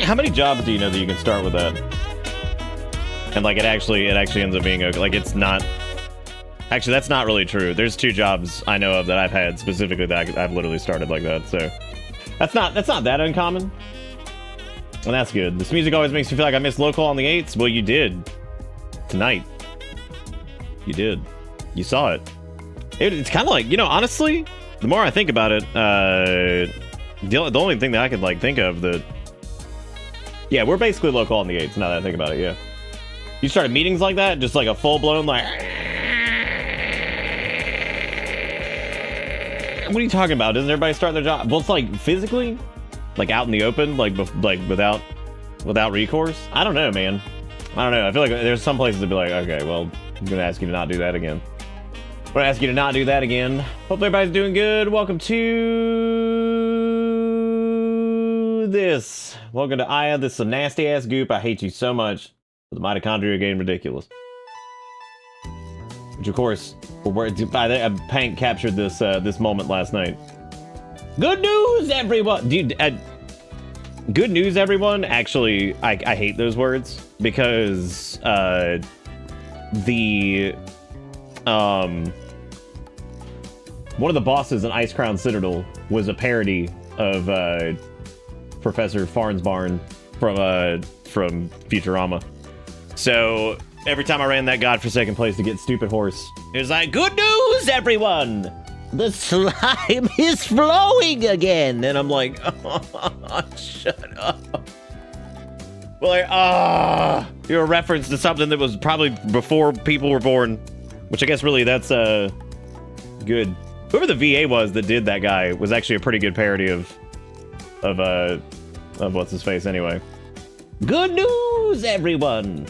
How many jobs do you know that you can start with that? And like it actually ends up being like it's not. Actually, that's not really true. There's 2 jobs I know of that I've had specifically that I've literally started like that. So that's not that uncommon. And that's good. This music always makes me feel like I missed local on the 8s. Well, you did tonight. You did. You saw it. It's kind of like, you know, honestly, the more I think about it, the only thing that I could like think of that, yeah, we're basically local on the 8s. Now that I think about it, yeah. You started meetings like that, just like a full blown like. What are you talking about? Doesn't everybody start their job? Well, it's like physically, like out in the open, like without recourse. I don't know, man. I don't know. I feel like there's some places that be like, okay, well, I'm gonna ask you to not do that again. I'm gonna ask you to not do that again. Hopefully everybody's doing good. Welcome to this. Welcome to Aya. This is a nasty ass goop. I hate you so much. The mitochondria game ridiculous. Which of course, Pank captured this moment last night. Good news, everyone, dude. Good news, everyone. Actually, I hate those words because one of the bosses in Ice Crown Citadel was a parody of Professor Farnsbarn from Futurama. So every time I ran that godforsaken place to get stupid horse, it was like, good news, everyone! The slime is flowing again! And I'm like, oh, shut up. Well, like, you're a reference to something that was probably before people were born. Which I guess really that's good. Whoever the VA was that did that guy was actually a pretty good parody of what's his face anyway. Good news, everyone!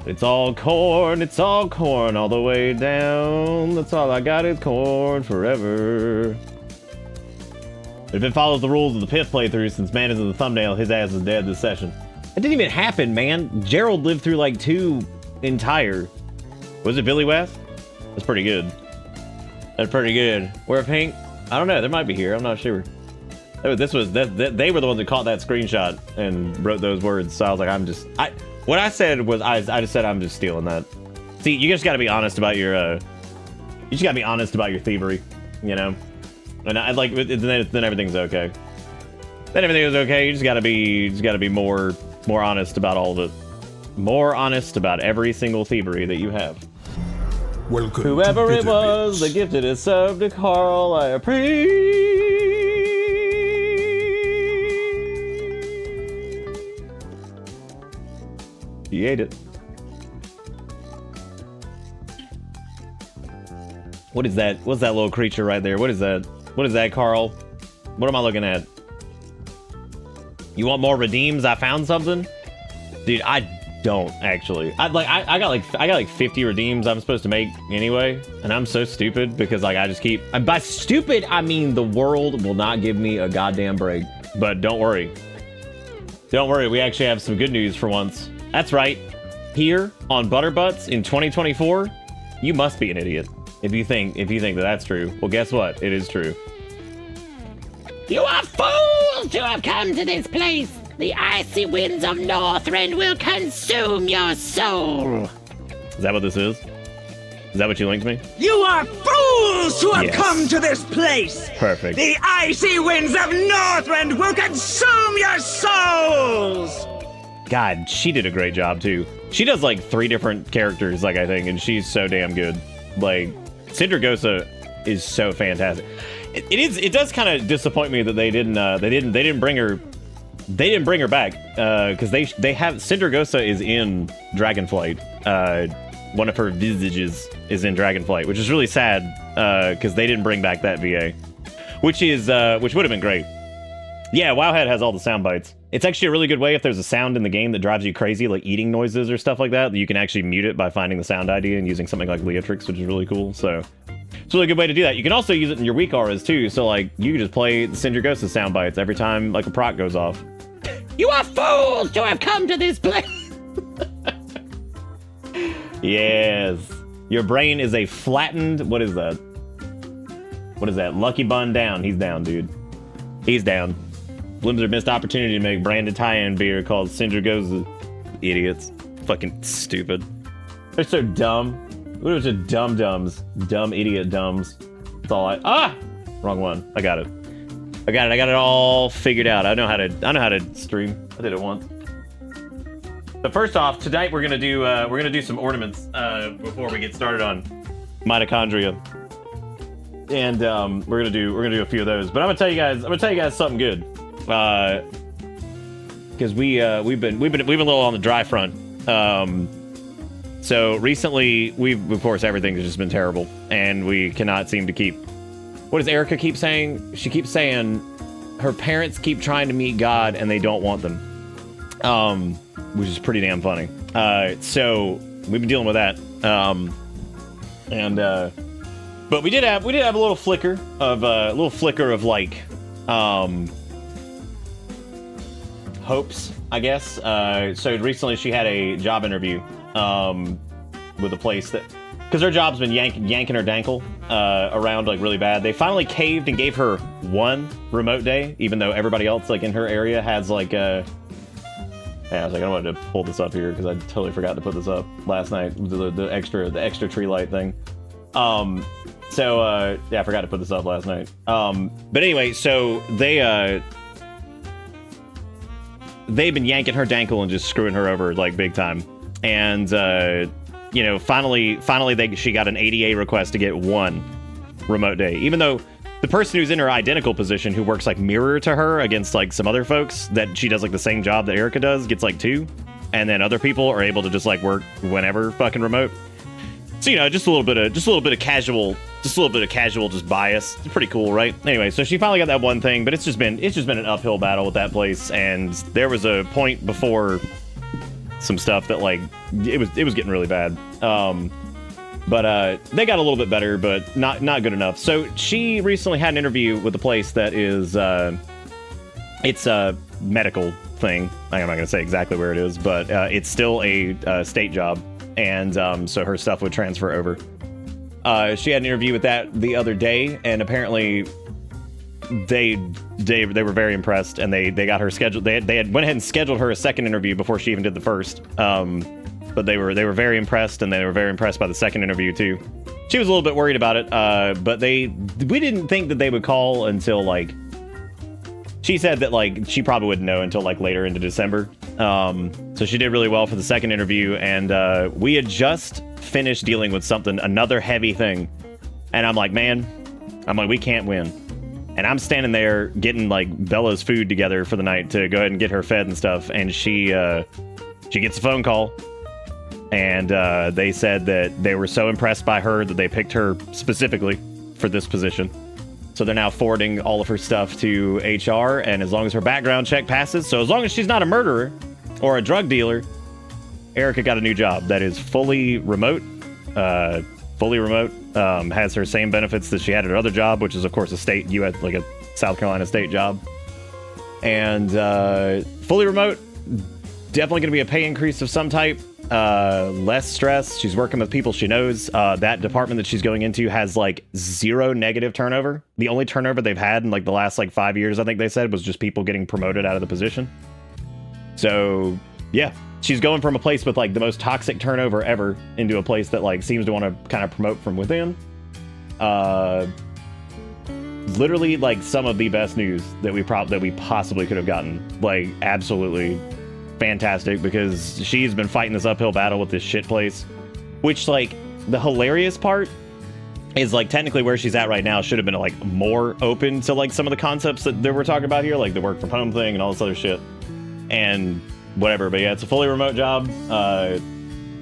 It's all corn all the way down. That's all I got is corn forever. If it follows the rules of the Pith playthrough, since man is in the thumbnail, his ass is dead this session. It didn't even happen, man. Gerald lived through like 2 entire... Was it Billy West? That's pretty good. That's pretty good. Where Pink? I don't know. There might be here. I'm not sure. They were the ones that caught that screenshot and wrote those words. So I was like, what I said was, I just said I'm just stealing that. See, you just got to be honest about your, you just got to be honest about your thievery, you know? And I like, then everything's okay. Then everything is okay. You just got to be more honest about all of it. More honest about every single thievery that you have. Welcome Whoever it was that gifted his sub to Carl, I appreciate. He ate it. What is that? What's that little creature right there? What is that? What is that, Carl? What am I looking at? You want more redeems? I found something? Dude, I don't actually. I got like 50 redeems I'm supposed to make anyway, and I'm so stupid because like I just keep. And by stupid, I mean the world will not give me a goddamn break. But don't worry. Don't worry, we actually have some good news for once. That's right. Here on Butterbutts in 2024, you must be an idiot if you think that that's true. Well, guess what? It is true. You are fools to have come to this place. The icy winds of Northrend will consume your soul. Is that what this is? Is that what you linked me? You are fools to have Yes. come to this place. Perfect. The icy winds of Northrend will consume your souls. God, she did a great job too. She does like 3 different characters, like I think, and she's so damn good. Like, Sindragosa is so fantastic. It does kind of disappoint me that they didn't bring her back because they have Sindragosa is in Dragonflight. One of her visages is in Dragonflight, which is really sad because they didn't bring back that VA, which would have been great. Yeah, Wowhead has all the sound bites. It's actually a really good way if there's a sound in the game that drives you crazy, like eating noises or stuff like that, you can actually mute it by finding the sound ID and using something like Leatrix, which is really cool. So it's a really good way to do that. You can also use it in your weak auras too. So like you can just play the Sindragosa sound bites every time like a proc goes off. You are fools to have come to this place. Yes. Your brain is a flattened, what is that? What is that? Lucky Bun down. He's down, dude. He's down. Limbs are missed opportunity to make branded tie-in beer called Cinder Goes. Idiots. Fucking stupid. They're so dumb. What are just dum-dums? Dumb idiot dumbs. That's all wrong one. I got it. I got it all figured out. I know how to stream. I did it once. But first off, tonight we're gonna do some ornaments before we get started on mitochondria. And we're gonna do a few of those. But I'm gonna tell you guys something good. Because we've been a little on the dry front. So recently, of course, everything's just been terrible, and we cannot seem to keep. What does Erica keep saying? She keeps saying her parents keep trying to meet God, and they don't want them, which is pretty damn funny. So we've been dealing with that, but we did have a little flicker of like hopes, I guess. So recently she had a job interview with a place that, because her job's been yanking her dankle around like really bad. They finally caved and gave her one remote day, even though everybody else like in her area has like I was like, I wanted to pull this up here because I totally forgot to put this up last night. The extra tree light thing. I forgot to put this up last night. But anyway, so they've been yanking her dankle and just screwing her over like big time. And finally she got an ADA request to get one remote day, even though the person who's in her identical position, who works like mirror to her against like some other folks that she does like the same job that Erica does, gets like 2, and then other people are able to just like work whenever fucking remote. So just a little bit of casual bias. It's pretty cool, right? Anyway, so she finally got that one thing, but it's just been an uphill battle with that place. And there was a point before some stuff that like it was getting really bad. But they got a little bit better, but not good enough. So she recently had an interview with a place that is it's a medical thing. I'm not gonna say exactly where it is, but it's still a state job, and so her stuff would transfer over. She had an interview with that the other day, and apparently they were very impressed, and they got her scheduled. They had went ahead and scheduled her a second interview before she even did the first. But they were very impressed, and they were very impressed by the second interview too. She was a little bit worried about it, but we didn't think that they would call until like. She said that like she probably wouldn't know until like later into December. So she did really well for the second interview, and we had just finished dealing with another heavy thing, and I'm like, we can't win. And I'm standing there getting like Bella's food together for the night to go ahead and get her fed and stuff, and she gets a phone call, and they said that they were so impressed by her that they picked her specifically for this position. So they're now forwarding all of her stuff to HR, and as long as her background check passes, so as long as she's not a murderer or a drug dealer, Erica got a new job that is fully remote, has her same benefits that she had at her other job, which is of course a state U.S. like a South Carolina state job, and fully remote. Definitely going to be a pay increase of some type. Less stress. She's working with people she knows. That department that she's going into has like 0 negative turnover. The only turnover they've had in like the last like 5 years, I think they said, was just people getting promoted out of the position. So yeah, she's going from a place with like the most toxic turnover ever into a place that like seems to want to kind of promote from within. Literally like some of the best news that we possibly could have gotten. Like absolutely fantastic, because she's been fighting this uphill battle with this shit place, which like the hilarious part is like technically where she's at right now should have been like more open to like some of the concepts that we're talking about here, like the work from home thing and all this other shit and whatever. But yeah, it's a fully remote job.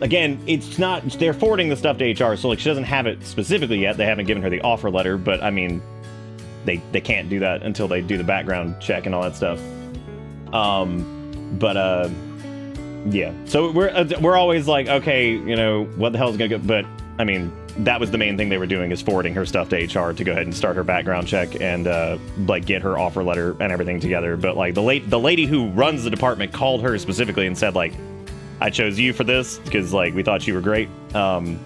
Again, it's not, they're forwarding the stuff to HR, so like she doesn't have it specifically yet. They haven't given her the offer letter, but I mean they can't do that until they do the background check and all that stuff. Yeah, so we're always like, okay, what the hell is gonna go? But I mean, that was the main thing they were doing, is forwarding her stuff to HR to go ahead and start her background check and like get her offer letter and everything together. But like the lady who runs the department called her specifically and said like, I chose you for this because like we thought you were great, and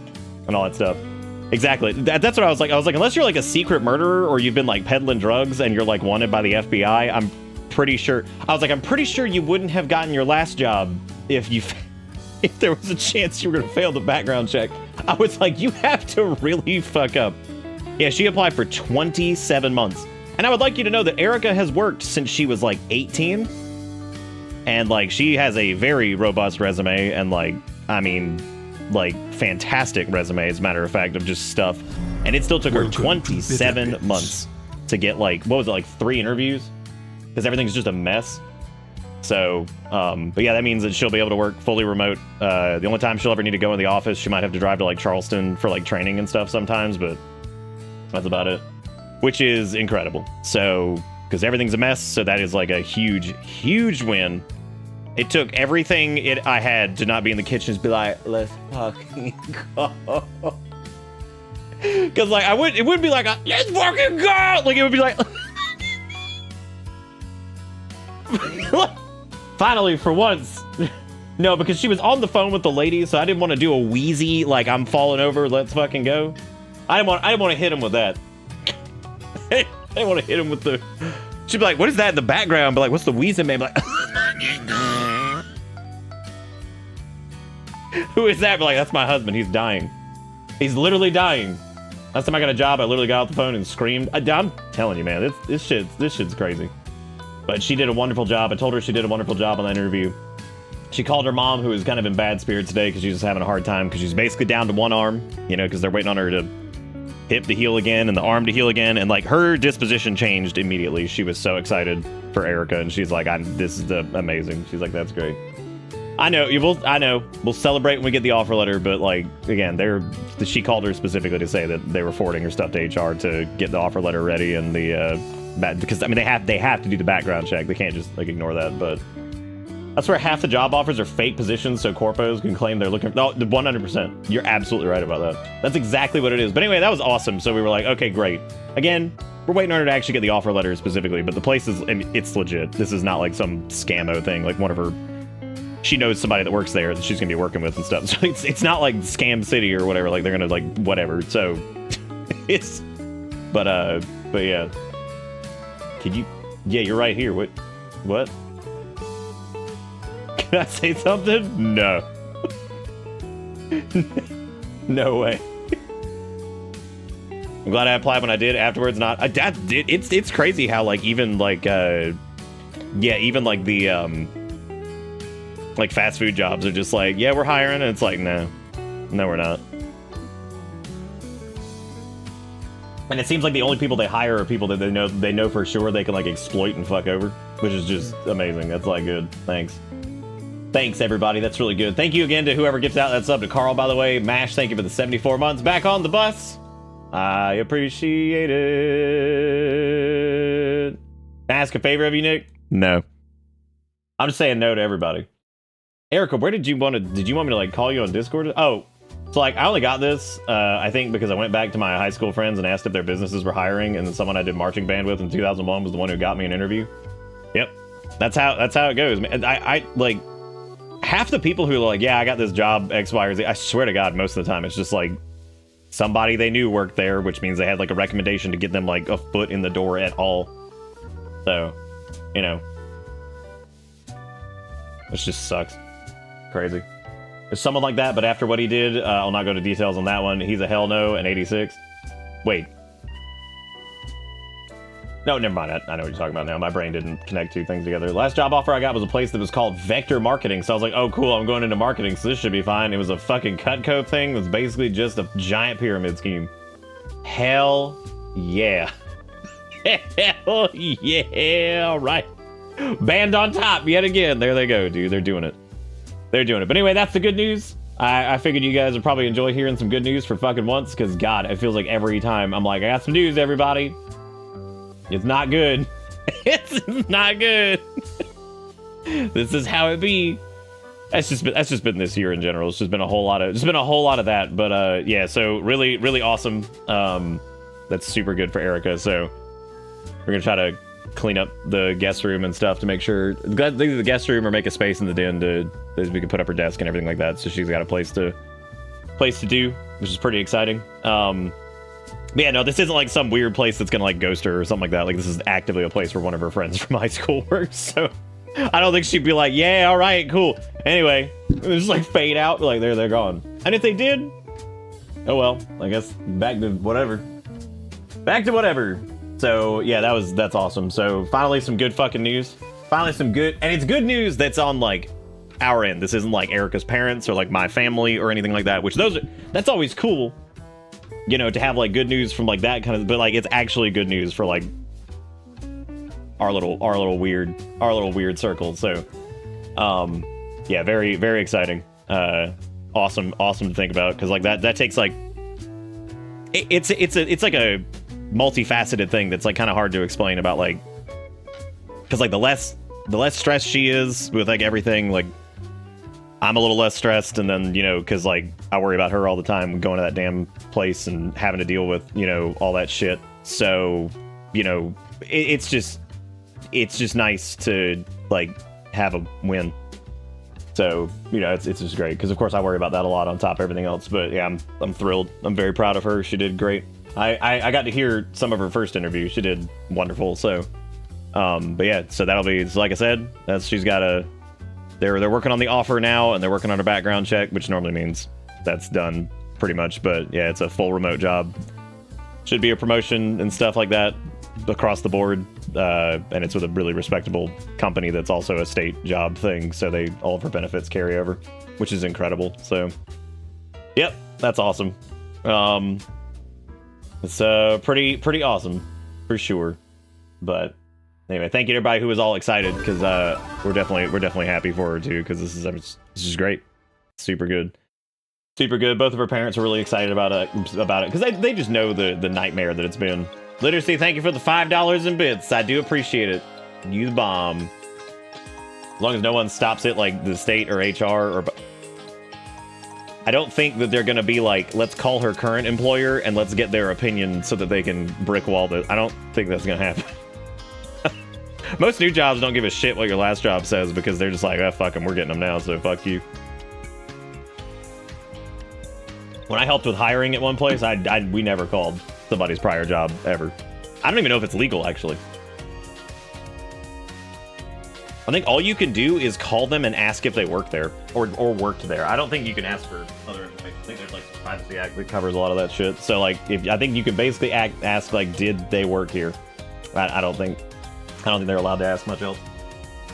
all that stuff. Exactly. That's what I was like, unless you're like a secret murderer or you've been like peddling drugs and you're like wanted by the FBI, I'm pretty sure. I was like, I'm pretty sure you wouldn't have gotten your last job if you, if there was a chance you were gonna fail the background check. I was like, you have to really fuck up. Yeah, she applied for 27 months. And I would like you to know that Erica has worked since she was like 18. And like, she has a very robust resume and like, I mean, like fantastic resume, as a matter of fact, of just stuff. And it still took her 27 months to get like, what was it, like 3 interviews? Because everything's just a mess. So, but yeah, that means that she'll be able to work fully remote. The only time she'll ever need to go in the office, she might have to drive to like Charleston for like training and stuff sometimes, but that's about it. Which is incredible. So, because everything's a mess, so that is like a huge, huge win. It took everything I had to not be in the kitchen to be like, let's fucking go. Because like, it wouldn't be like, let's fucking go! Like, it would be like... Finally, for once. No, because she was on the phone with the lady, so I didn't want to do a wheezy, like, I'm falling over, let's fucking go. I didn't want to hit him with that. I didn't want to hit him with the... She'd be like, what is that in the background? Be like, what's the wheezing man? Be like... Who is that? Be like, that's my husband. He's dying. He's literally dying. Last time I got a job, I literally got off the phone and screamed. I'm telling you, man, this shit's crazy. But she did a wonderful job. I told her she did a wonderful job on that interview. She called her mom, who was kind of in bad spirits today because she was having a hard time because she's basically down to one arm, you know, because they're waiting on her to hip to heal again and the arm to heal again. And like her disposition changed immediately. She was so excited for Erica, and she's like, this is amazing. She's like, that's great. I know we'll celebrate when we get the offer letter, but like, again, she called her specifically to say that they were forwarding her stuff to HR to get the offer letter ready and because I mean, they have to do the background check. They can't just like ignore that, but that's where half the job offers are fake positions, so corpos can claim they're looking for... No, 100%. You're absolutely right about that. That's exactly what it is. But anyway, that was awesome. So we were like, okay, great. Again, we're waiting on her to actually get the offer letter specifically, but the place is... I mean, it's legit. This is not like some scammo thing. Like one of her... She knows somebody that works there that she's going to be working with and stuff. So it's not like Scam City or whatever. Like they're going to like whatever. So it's... But yeah. Could you... Yeah, you're right here. What? Can I say something? No. No way. I'm glad I applied when I did. Afterwards, not. It's crazy how like even like even like the like fast food jobs are just like, yeah, we're hiring, and it's like, no, we're not. And it seems like the only people they hire are people that they know for sure they can like exploit and fuck over, which is just amazing. That's like good. Thanks, everybody. That's really good. Thank you again to whoever gets out that sub. To Carl, by the way. Mash, thank you for the 74 months. Back on the bus. I appreciate it. Can I ask a favor of you, Nick? No. I'm just saying no to everybody. Erica, where did you want me to like call you on Discord? Oh, so like I only got this, I think because I went back to my high school friends and asked if their businesses were hiring, and then someone I did marching band with in 2001 was the one who got me an interview. Yep. That's how it goes. I like... Half the people who are like, yeah, I got this job, X, Y, or Z, I swear to God, most of the time, it's just like somebody they knew worked there, which means they had like a recommendation to get them like a foot in the door at all. So, you know, which just sucks. Crazy. There's someone like that, but after what he did, I'll not go into details on that one. He's a hell no, an 86. Wait. No, never mind. I know what you're talking about now. My brain didn't connect two things together. Last job offer I got was a place that was called Vector Marketing. So I was like, oh, cool. I'm going into marketing, so this should be fine. It was a fucking Cutco thing. It was basically just a giant pyramid scheme. Hell yeah. Hell yeah. Right. Band on top yet again. There they go, dude. They're doing it. But anyway, that's the good news. I figured you guys would probably enjoy hearing some good news for fucking once, because God, it feels like every time I'm like, I got some news, everybody. It's not good. It's not good. This is how it be. That's just been this year in general. It's just been a whole lot of that. But yeah, so really, really awesome. That's super good for Erica. So we're gonna try to clean up the guest room and stuff to make sure either the guest room or make a space in the den to we can put up her desk and everything like that. So she's got a place to do, which is pretty exciting. But yeah, no, this isn't like some weird place that's gonna like ghost her or something like that. Like this is actively a place where one of her friends from high school works. So I don't think she'd be like, yeah, all right, cool. Anyway, just like fade out, like they're gone. And if they did, oh well, I guess back to whatever. Back to whatever. So yeah, that's awesome. So finally some good fucking news. Finally some good, and it's good news that's on like our end. This isn't like Erica's parents or like my family or anything like that, which that's always cool. You know, to have like good news from like that kind of, but like it's actually good news for like our little weird circle. So yeah, very, very exciting. Awesome to think about, because like that takes like it's like a multifaceted thing that's like kind of hard to explain about, like, because like the less stressed she is with like everything, like I'm a little less stressed, and then, you know, because like I worry about her all the time going to that damn place and having to deal with, you know, all that shit. So, you know, it's just nice to like have a win. So, you know, it's just great, because of course I worry about that a lot on top of everything else. But yeah, I'm thrilled. I'm very proud of her. She did great. I got to hear some of her first interview. She did wonderful. So, but yeah, so that'll be, like I said, she's got a. They're working on the offer now, and they're working on her background check, which normally means that's done pretty much. But yeah, it's a full remote job. Should be a promotion and stuff like that across the board. And it's with a really respectable company that's also a state job thing. So all of her benefits carry over, which is incredible. So, yep, that's awesome. It's pretty awesome for sure. But anyway, thank you to everybody who was all excited, because we're definitely happy for her too, because this is great. Super good. Both of her parents are really excited about it, because they just know the nightmare that it's been. Literacy, thank you for the $5 in bits. I do appreciate it. You the bomb. As long as no one stops it, like the state or HR or. I don't think that they're gonna be like, let's call her current employer and let's get their opinion so that they can brick wall the. I don't think that's gonna happen. Most new jobs don't give a shit what your last job says, because they're just like, oh, fuck them, we're getting them now, so fuck you. When I helped with hiring at one place, we never called somebody's prior job ever. I don't even know if it's legal, actually. I think all you can do is call them and ask if they work there or worked there. I don't think you can ask for other information. I think there's like some Privacy Act that covers a lot of that shit. So like, I think you can basically ask like, did they work here? I don't think they're allowed to ask much else.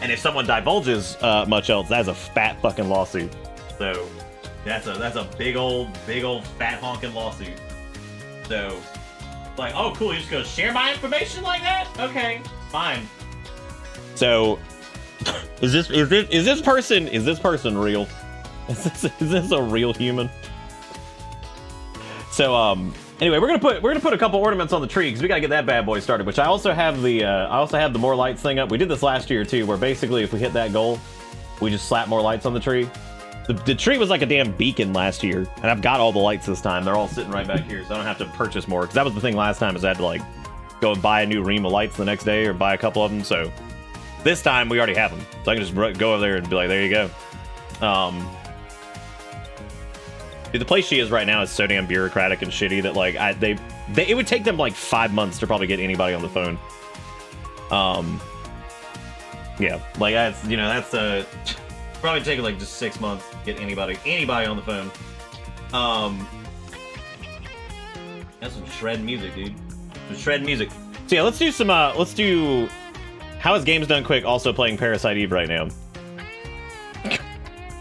And if someone divulges much else, that's a fat fucking lawsuit. So that's a big old fat honking lawsuit. So like, oh cool, you're just gonna share my information like that? Okay, fine. So is this person real? Is this a real human? So anyway, we're gonna put a couple ornaments on the tree, because we gotta get that bad boy started. Which I also have the more lights thing up. We did this last year too, where basically if we hit that goal, we just slap more lights on the tree. The tree was like a damn beacon last year, and I've got all the lights this time. They're all sitting right back here, so I don't have to purchase more. Because that was the thing last time, is I had to like go and buy a new ream of lights the next day, or buy a couple of them. So this time we already have them, so I can just go over there and be like, there you go. Dude, the place she is right now is so damn bureaucratic and shitty that like it would take them like 5 months to probably get anybody on the phone. Yeah, like that's probably take like just 6 months to get anybody on the phone. That's some shred music, dude. Some shred music. So yeah, let's do How is Games Done Quick also playing Parasite Eve right now?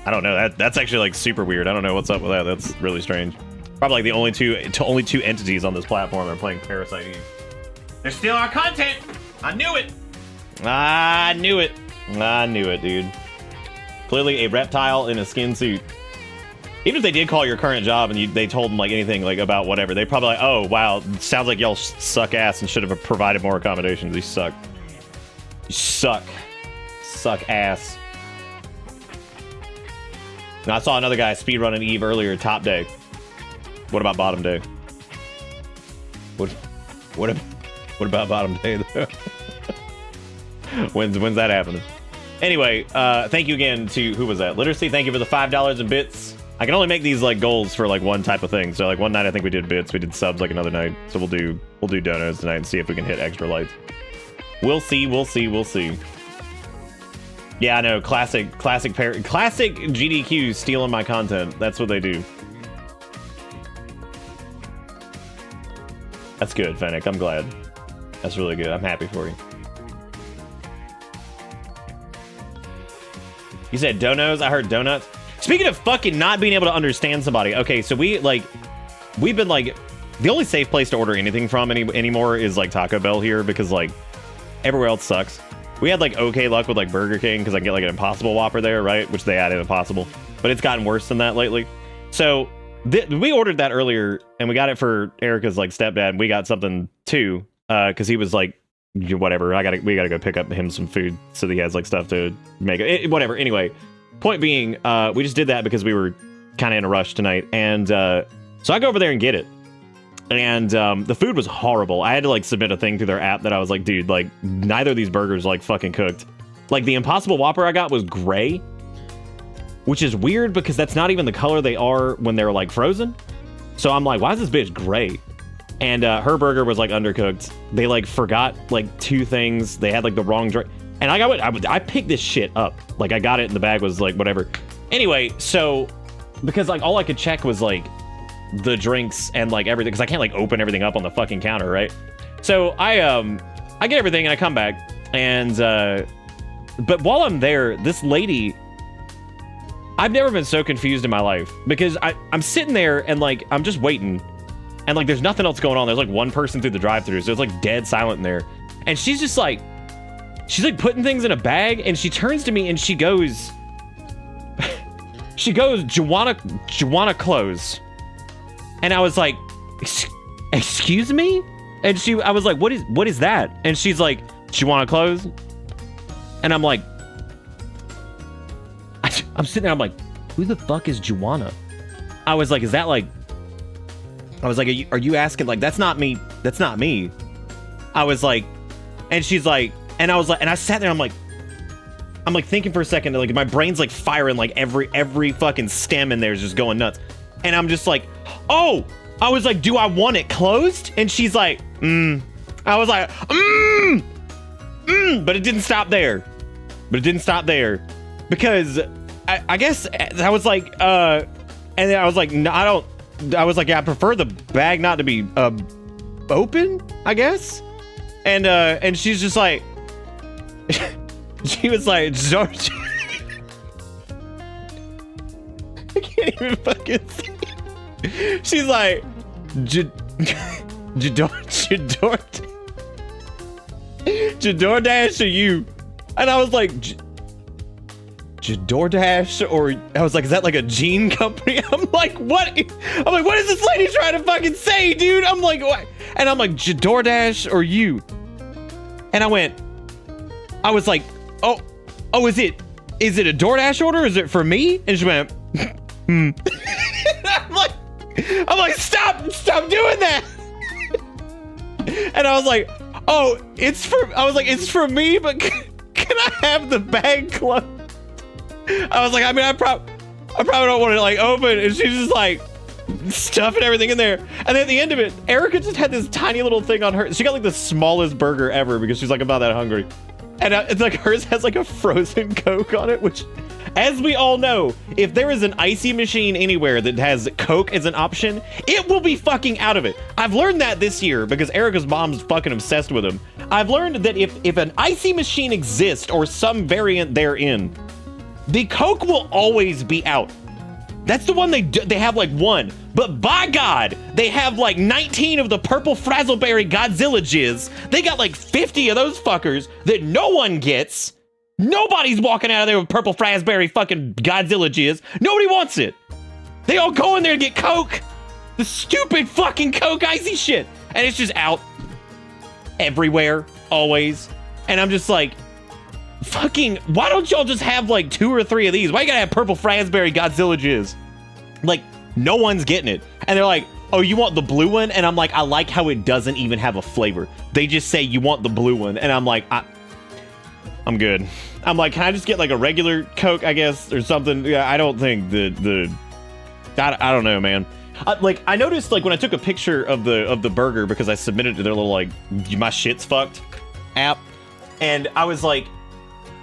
I don't know. That's actually like super weird. I don't know what's up with that. That's really strange. Probably like the only two entities on this platform are playing Parasite Eve. They're stealing our content. I knew it. I knew it, dude. Clearly a reptile in a skin suit. Even if they did call your current job and they told them like anything like about whatever, they probably like, oh wow, sounds like y'all suck ass and should have provided more accommodations. You suck. You suck ass. Now, I saw another guy speedrunning Eve earlier, top day. What about bottom day? What about bottom day though? When's that happening? Anyway, thank you again to, who was that? Literacy, thank you for the $5 in bits. I can only make these like goals for like one type of thing. So like one night I think we did bits, we did subs like another night. So we'll do donos tonight and see if we can hit extra lights. We'll see. Yeah, I know. Classic GDQ stealing my content. That's what they do. That's good, Fennec. I'm glad. That's really good. I'm happy for you. You said donos? I heard donuts. Speaking of fucking not being able to understand somebody. Okay, so we've been like, the only safe place to order anything from anymore is like Taco Bell here, because like everywhere else sucks. We had like okay luck with like Burger King because I can get like an Impossible Whopper there, right? Which they added Impossible, but it's gotten worse than that lately. So we ordered that earlier and we got it for Erica's like stepdad. And we got something too, because he was like, whatever. We gotta go pick up him some food so that he has like stuff to make it. Whatever. Anyway, point being, we just did that because we were kind of in a rush tonight, and so I go over there and get it. And the food was horrible. I had to like submit a thing through their app that I was like, dude, like neither of these burgers like fucking cooked. Like the Impossible Whopper I got was gray, which is weird because that's not even the color they are when they're like frozen. So I'm like, why is this bitch gray? And her burger was like undercooked. They like forgot like 2 things. They had like the wrong drink. And I picked this shit up. Like I got it and the bag was like whatever. Anyway, so because like all I could check was like the drinks and like everything, because I can't like open everything up on the fucking counter, right? So I get everything and I come back, and but while I'm there, this lady, I've never been so confused in my life, because I'm sitting there and like I'm just waiting, and like there's nothing else going on. There's like one person through the drive-thru, so it's like dead silent in there, and she's like putting things in a bag, and she turns to me and she goes, "Do you wanna close?" And I was like, excuse me? And I was like, what is that? And she's like, do you want to close? And I'm like, I'm sitting there, I'm like, who the fuck is Juana? I was like, is that like, I was like, are you asking? Like, that's not me. That's not me. I was like, and she's like, and I was like, and I sat there, I'm like thinking for a second, like my brain's like firing, like every fucking stem in there is just going nuts. And I'm just like, oh, I was like, do I want it closed? And she's like, I was like, but it didn't stop there. Because I guess I was like, and then I was like, no, I was like, yeah, I prefer the bag not to be open, I guess. And she's just like, she was like, George. I can't even fucking see. She's like, DoorDash or you? And I was like, DoorDash, or I was like, is that like a jean company? I'm like, what? I'm like, what is this lady trying to fucking say, dude? I'm like, what? And I'm like, DoorDash or you? And I was like, oh, is it a DoorDash order? Is it for me? And she went, I'm like, stop doing that. And I was like, oh, it's for me, but can I have the bag closed? I was like, I mean, I probably don't want to like open. And she's just like stuffing everything in there. And then at the end of it, Erica just had this tiny little thing on her. She got like the smallest burger ever because she's like about that hungry. And it's like hers has like a frozen Coke on it, which, as we all know, if there is an icy machine anywhere that has Coke as an option, it will be fucking out of it. I've learned that this year because Erica's mom's fucking obsessed with them. I've learned that if an icy machine exists or some variant therein, the Coke will always be out. That's the one they have like one, but by God, they have like 19 of the purple Frazzleberry Godzilla jizz. They got like 50 of those fuckers that no one gets. Nobody's walking out of there with purple Frazzleberry fucking Godzilla jizz. Nobody wants it. They all go in there to get Coke. The stupid fucking Coke icy shit. And it's just out everywhere, always. And I'm just like, fucking, why don't y'all just have like 2 or 3 of these? Why you gotta have purple Frazzleberry Godzilla jizz? Like, no one's getting it. And they're like, oh, you want the blue one? And I'm like, I like how it doesn't even have a flavor. They just say you want the blue one. And I'm like, I'm good. I'm like, can I just get like a regular Coke, I guess, or something? Yeah, I don't think the I don't know, man. Like, I noticed, like, when I took a picture of the burger because I submitted to their little, like, my shit's fucked app, and I was like,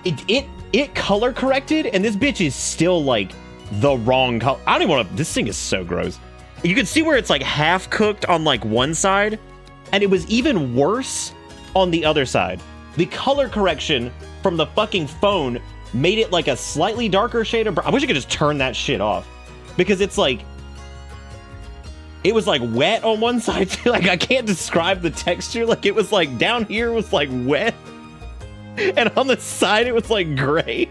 it color corrected, and this bitch is still, like, the wrong color. I don't even want to, this thing is so gross. You can see where it's, like, half cooked on, like, one side, and it was even worse on the other side. The color correction from the fucking phone made it, like, a slightly darker shade of brown. I wish I could just turn that shit off, because it's, like, it was like wet on one side too. Like, I can't describe the texture. Like, it was like down here was like wet, and on the side it was like gray,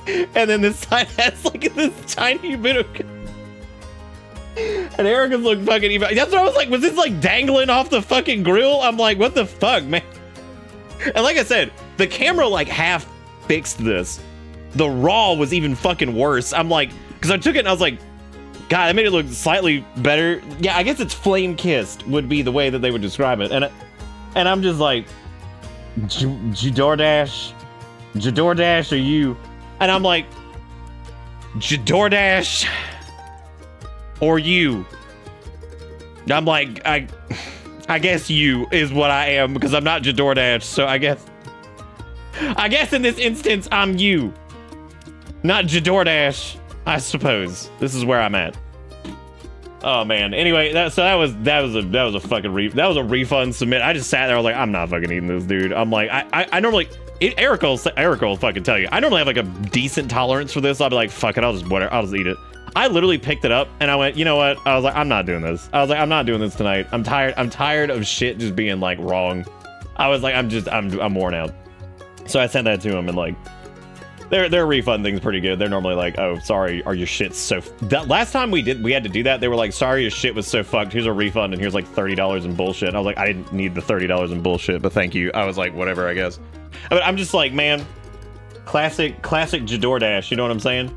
and then this side has like this tiny bit of. And Erica's look fucking even. That's what I was like. Was this like dangling off the fucking grill? I'm like, what the fuck, man? And like I said, the camera like half fixed this. The raw was even fucking worse. I'm like, because I took it and I was like, God, that made it look slightly better. Yeah, I guess it's flame kissed would be the way that they would describe it. And I'm just like, Jadordash, are you? And I'm like, Jadordash, or you? I'm like, I guess you is what I am, because I'm not Jadordash. So I guess in this instance I'm you, not Jadordash. I suppose this is where I'm at. Oh man. Anyway, that was a fucking refund submit. I just sat there. I was like, I'm not fucking eating this, dude. I'm like, I normally, Erica will fucking tell you. I normally have like a decent tolerance for this. I'll be like, fuck it, I'll just eat it. I literally picked it up and I went, you know what? I was like, I'm not doing this. I was like, I'm not doing this tonight. I'm tired of shit just being like wrong. I was like, I'm worn out. So I sent that to him, and like, their refund thing's pretty good. They're normally like, oh, sorry, are your shit so... That last time we had to do that, they were like, sorry, your shit was so fucked. Here's a refund, and here's like $30 in bullshit. And I was like, I didn't need the $30 in bullshit, but thank you. I was like, whatever, I guess. But I'm just like, man, classic Jadordash, you know what I'm saying?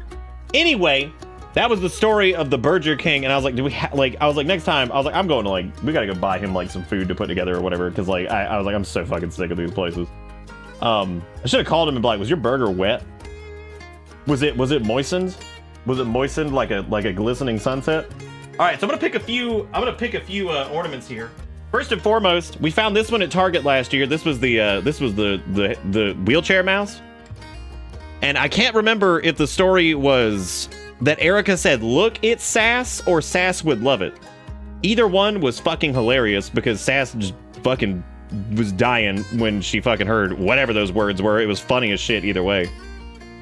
Anyway, that was the story of the Burger King, and I was like, I was like, next time, I was like, I'm going to like, we gotta go buy him like some food to put together or whatever, because like, I was like, I'm so fucking sick of these places. I should have called him and be like, was your burger wet? Was it moistened? Was it moistened like a glistening sunset? All right, so I'm gonna pick a few ornaments here. First and foremost, we found this one at Target last year. This was the wheelchair mouse, and I can't remember if the story was that Erica said, "Look, it's Sass," or Sass would love it. Either one was fucking hilarious, because Sass just fucking was dying when she fucking heard whatever those words were. It was funny as shit either way.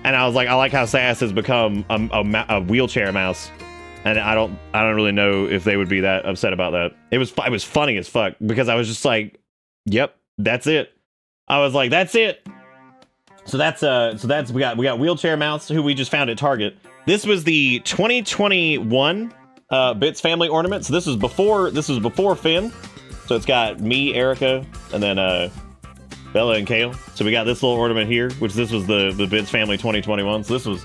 And I was like, I like how Sass has become a wheelchair mouse, and I don't really know if they would be that upset about that. It was funny as fuck, because I was just like, yep, that's it. I was like, that's it. So that's we got wheelchair mouse, who we just found at Target. This was the 2021 Bits family ornament. So this was before Finn. So it's got me, Erica, and then Bella and Kale. So we got this little ornament here, which this was the Bits family 2021. So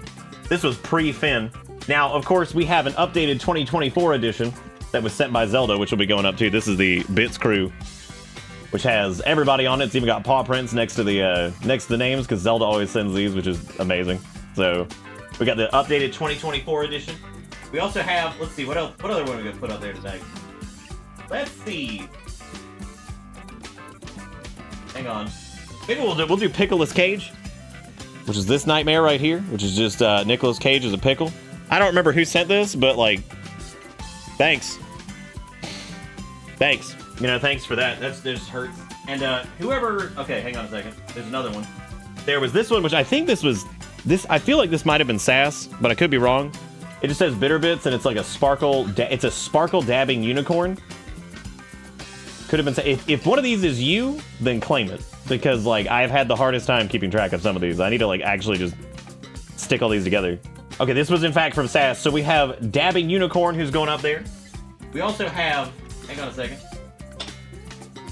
this was pre-Finn. Now, of course, we have an updated 2024 edition that was sent by Zelda, which will be going up too. This is the Bits crew, which has everybody on it. It's even got paw prints next to the names, because Zelda always sends these, which is amazing. So we got the updated 2024 edition. We also have, let's see, what other one are we gonna put up there today? Let's see. Hang on. Maybe we'll do Pickle's Cage, which is this nightmare right here, which is just Nicolas Cage as a pickle. I don't remember who sent this, but like, thanks. You know, thanks for that. That just hurts. And whoever, okay, hang on a second. There's another one. There was this one, which I think I feel like this might have been Sass, but I could be wrong. It just says Bitter Bits, and it's like a sparkle dabbing unicorn. Could have been, if one of these is you, then claim it, because like I've had the hardest time keeping track of some of these. I need to like actually just stick all these together. Okay, this was in fact from Sass. So we have Dabbing Unicorn, who's going up there. We also have, hang on a second.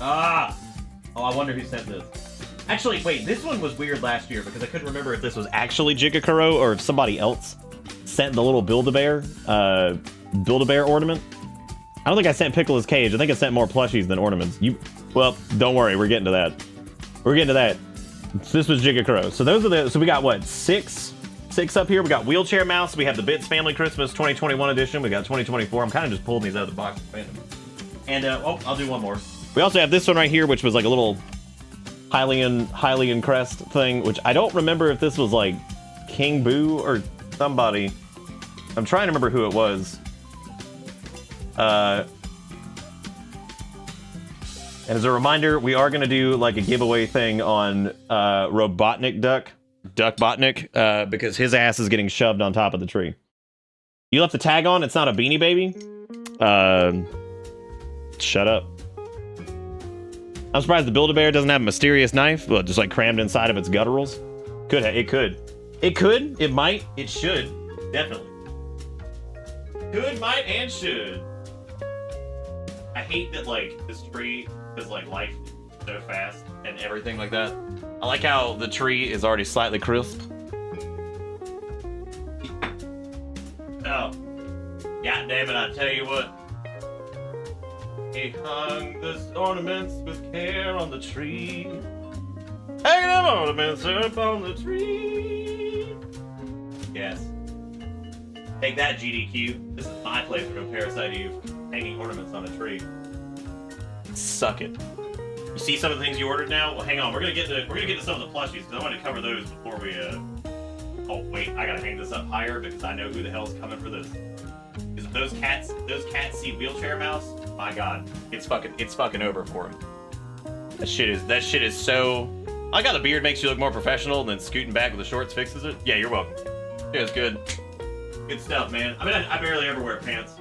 Oh, I wonder who sent this. Actually, wait, this one was weird last year, because I couldn't remember if this was actually Jigakuro or if somebody else sent the little Build-A-Bear ornament. I don't think I sent Pickle's Cage. I think I sent more plushies than ornaments. Well, don't worry, we're getting to that. So this was Jigakuro. So those are so we got what, 6 6 up here. We got Wheelchair Mouse. We have the Bits Family Christmas 2021 edition. We got 2024. I'm kind of just pulling these out of the box. And, oh, I'll do one more. We also have this one right here, which was like a little Hylian crest thing, which I don't remember if this was like King Boo or somebody. I'm trying to remember who it was. And as a reminder, we are going to do like a giveaway thing on Robotnik Duck Botnik, because his ass is getting shoved on top of the tree. You left the tag on? It's not a Beanie Baby? Shut up. I'm surprised the Build-A-Bear doesn't have a mysterious knife, but just like crammed inside of its gutturals. It could. It might. It should. Definitely. Could, might, and should. I hate that, like, this tree is, like, life so fast and everything like that. I like how the tree is already slightly crisp. Oh. God damn it, I tell you what. He hung the ornaments with care on the tree. Hanging them ornaments up on the tree. Yes. Take that, GDQ. This is my playthrough of Parasite Eve. Hanging ornaments on a tree. Suck it. You see some of the things you ordered now? Well, hang on. We're gonna get to some of the plushies because I want to cover those before we. Oh wait, I gotta hang this up higher because I know who the hell's coming for this. Because if those cats see Wheelchair Mouse, my God, it's fucking over for him. That shit is so. I like how the beard makes you look more professional, and then scooting back with the shorts fixes it. Yeah, you're welcome. Yeah, it's good. Good stuff, man. I mean, I barely ever wear pants.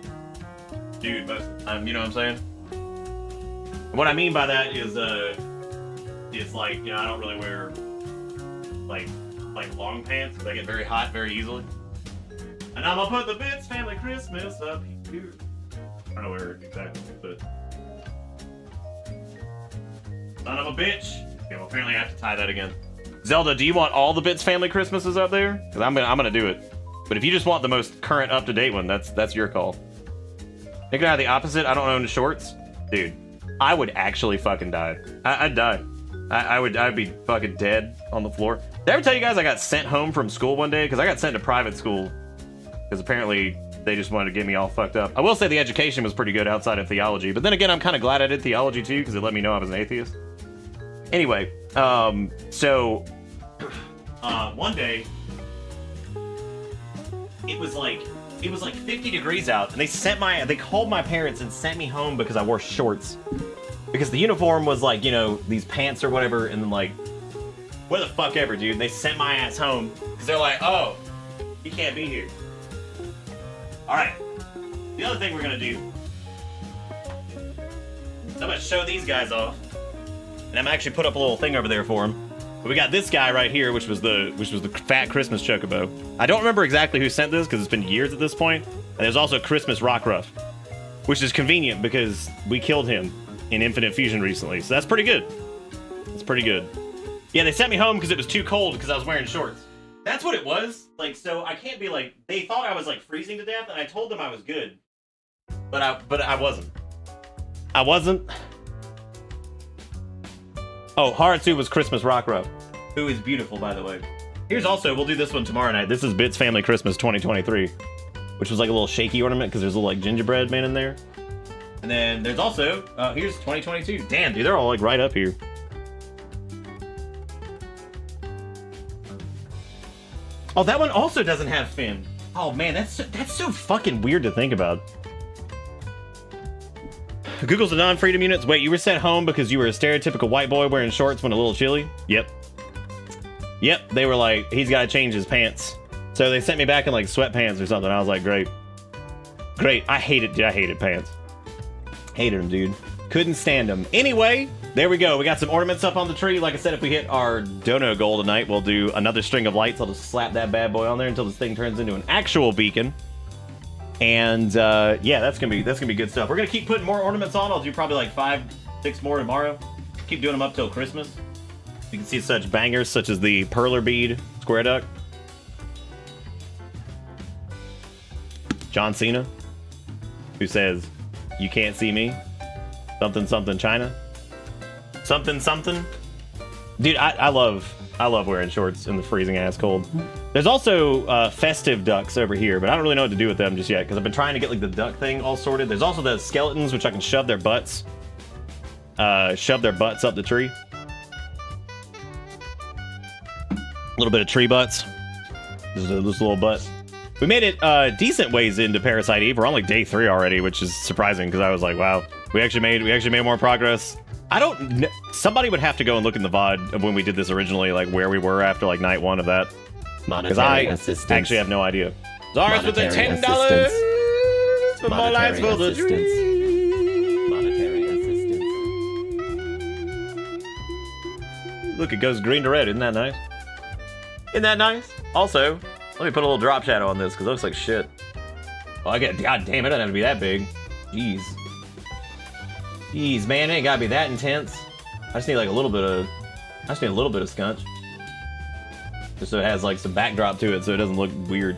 Dude, most of the time, you know what I'm saying? And what I mean by that is, it's like, you know, I don't really wear, like long pants, because I get very hot very easily. And I'm gonna put the Bits Family Christmas up here. I don't know where exactly, but... Son of a bitch! Okay, well, apparently I have to tie that again. Zelda, do you want all the Bits Family Christmases up there? Because I'm gonna do it. But if you just want the most current, up-to-date one, that's your call. Thinking out the opposite, I don't own shorts. Dude, I would actually fucking die. I'd die. I'd be fucking dead on the floor. Did I ever tell you guys I got sent home from school one day? Because I got sent to private school. Because apparently they just wanted to get me all fucked up. I will say the education was pretty good outside of theology. But then again, I'm kind of glad I did theology too, because it let me know I was an atheist. Anyway, so one day, it was like 50 degrees out, and they called my parents and sent me home because I wore shorts. Because the uniform was like, you know, these pants or whatever, and then like, what the fuck ever, dude. And they sent my ass home because they're like, oh, you can't be here. All right. The other thing we're gonna do, I'm gonna show these guys off, and I'm actually put up a little thing over there for them. But we got this guy right here, which was the fat Christmas chocobo. I don't remember exactly who sent this because it's been years at this point. And there's also Christmas Rock Ruff, which is convenient because we killed him in Infinite Fusion recently, so that's pretty good. That's pretty good. Yeah, they sent me home because it was too cold because I was wearing shorts. That's what it was. Like, so I can't be like, they thought I was like freezing to death, and I told them I was good, but I wasn't. I wasn't. Oh, Haratsu was Christmas Rock Ruff, who is beautiful, by the way. Here's also, we'll do this one tomorrow night. This is Bits Family Christmas 2023, which was like a little shaky ornament because there's a little like gingerbread man in there. And then there's also, here's 2022. Damn, dude, they're all like right up here. Oh, that one also doesn't have Finn. Oh man, that's so fucking weird to think about. Google's the non-freedom units. Wait, you were sent home because you were a stereotypical white boy wearing shorts when a little chilly? Yep. Yep, they were like, he's got to change his pants. So they sent me back in like sweatpants or something. I was like, great. Great. I hated pants. Hated them, dude. Couldn't stand them. Anyway, there we go. We got some ornaments up on the tree. Like I said, if we hit our dono goal tonight, we'll do another string of lights. I'll just slap that bad boy on there until this thing turns into an actual beacon. And yeah, that's gonna be good stuff. We're gonna keep putting more ornaments on. I'll do probably like 5, 6 more tomorrow. Keep doing them up till Christmas. You can see such bangers such as the perler bead square duck, John Cena, who says, "You can't see me." Something something China. Something something. Dude, I love I love wearing shorts in the freezing ass cold. There's also festive ducks over here, but I don't really know what to do with them just yet because I've been trying to get like the duck thing all sorted. There's also the skeletons, which I can shove their butts up the tree. A little bit of tree butts. Just a little butt. We made it decent ways into Parasite Eve. We're on like day 3 already, which is surprising because I was like, wow, we actually made more progress. I don't know. Somebody would have to go and look in the VOD of when we did this originally, like where we were after like night 1 of that. Because I actually have no idea. Zara's with the $10 for more lights for the dream. Monetary assistance. Look, it goes green to red. Isn't that nice? Isn't that nice? Also, let me put a little drop shadow on this because it looks like shit. Oh, God damn, it doesn't have to be that big. Jeez. Jeez, man, it ain't gotta be that intense. I just need like a little bit of scunch. Just so it has like some backdrop to it so it doesn't look weird.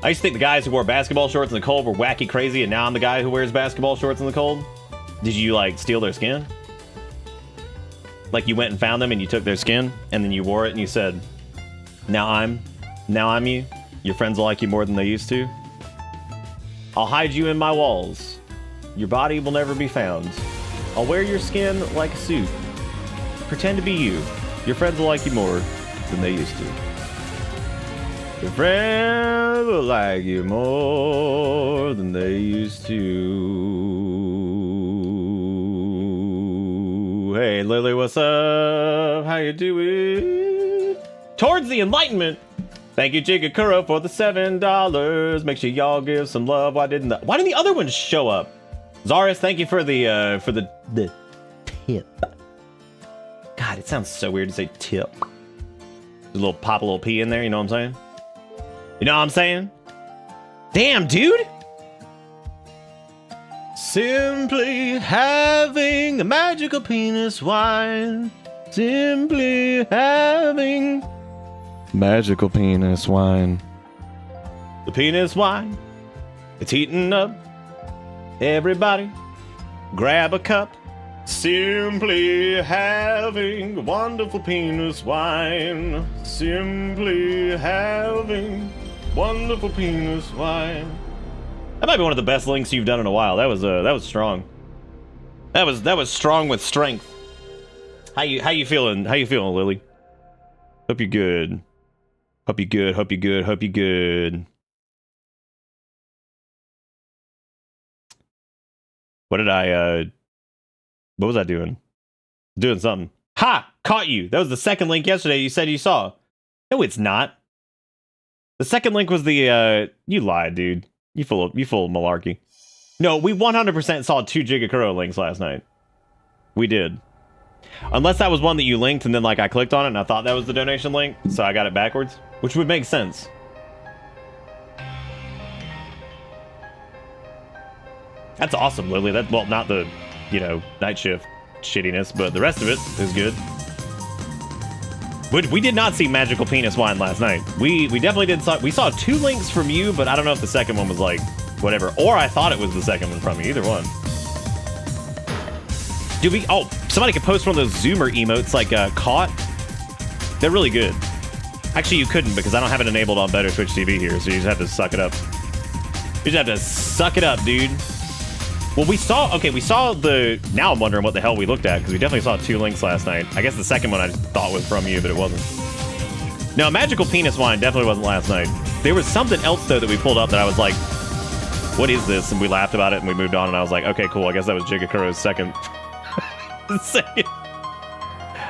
I used to think the guys who wore basketball shorts in the cold were wacky crazy, and now I'm the guy who wears basketball shorts in the cold. Did you like steal their skin? Like you went and found them and you took their skin and then you wore it and you said, now I'm you. Your friends will like you more than they used to. I'll hide you in my walls. Your body will never be found. I'll wear your skin like a suit. Pretend to be you. Your friends will like you more than they used to. Your friends will like you more than they used to. Hey, Lily, what's up? How you doing? Towards the Enlightenment. Thank you, Jigakuro, for the $7. Make sure y'all give some love. Why didn't the other ones show up? Zaris, thank you for the tip. God, it sounds so weird to say tip. Pop a little P in there, you know what I'm saying? You know what I'm saying? Damn, dude! Simply having a magical penis wine. Simply having magical penis wine. The penis wine. It's heating up. Everybody, grab a cup. Simply having wonderful penis wine. Simply having wonderful penis wine. That might be one of the best links you've done in a while. That was strong. That was strong with strength. How you feeling? How you feeling, Lily? Hope you're good. Hope you're good. Hope you're good. Hope you're good. What was I doing? Doing something. Ha! Caught you! That was the second link yesterday you said you saw. No, it's not. The second link was the, you lied, dude. You full of malarkey. No, we 100% saw 2 Jigakuro links last night. We did. Unless that was one that you linked and then, like, I clicked on it and I thought that was the donation link, so I got it backwards. Which would make sense. That's awesome, Lily. Well, not the, night shift shittiness, but the rest of it is good. We did not see magical penis wine last night. We definitely did. We saw 2 links from you, but I don't know if the second one was like whatever, or I thought it was the second one from you. Either one. Somebody could post one of those Zoomer emotes like caught. They're really good. Actually, you couldn't because I don't have it enabled on Better Twitch TV here, so you just have to suck it up. You just have to suck it up, dude. Well, we saw the... Now I'm wondering what the hell we looked at, because we definitely saw 2 links last night. I guess the second one I just thought was from you, but it wasn't. No, Magical Penis Wine definitely wasn't last night. There was something else, though, that we pulled up that I was like, what is this? And we laughed about it, and we moved on, and I was like, okay, cool, I guess that was Jigakuro's second.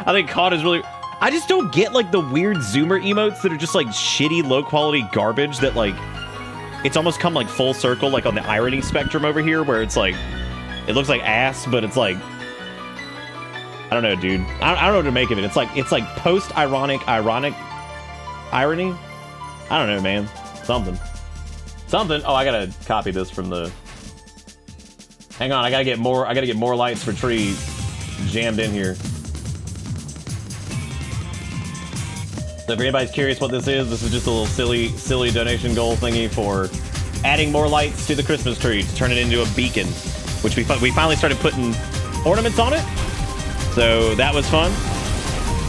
I think Caught is really... I just don't get, like, the weird Zoomer emotes that are just, like, shitty, low-quality garbage that, like... It's almost come like full circle, like on the irony spectrum over here, where it's like, it looks like ass, but it's like, I don't know, dude. I don't know what to make of it. It's like post-ironic irony. I don't know, man. Something. Oh, I gotta copy this from the. Hang on, I gotta get more lights for tree jammed in here. So if anybody's curious what this is just a little silly donation goal thingy for adding more lights to the Christmas tree to turn it into a beacon, which we finally started putting ornaments on it. So that was fun.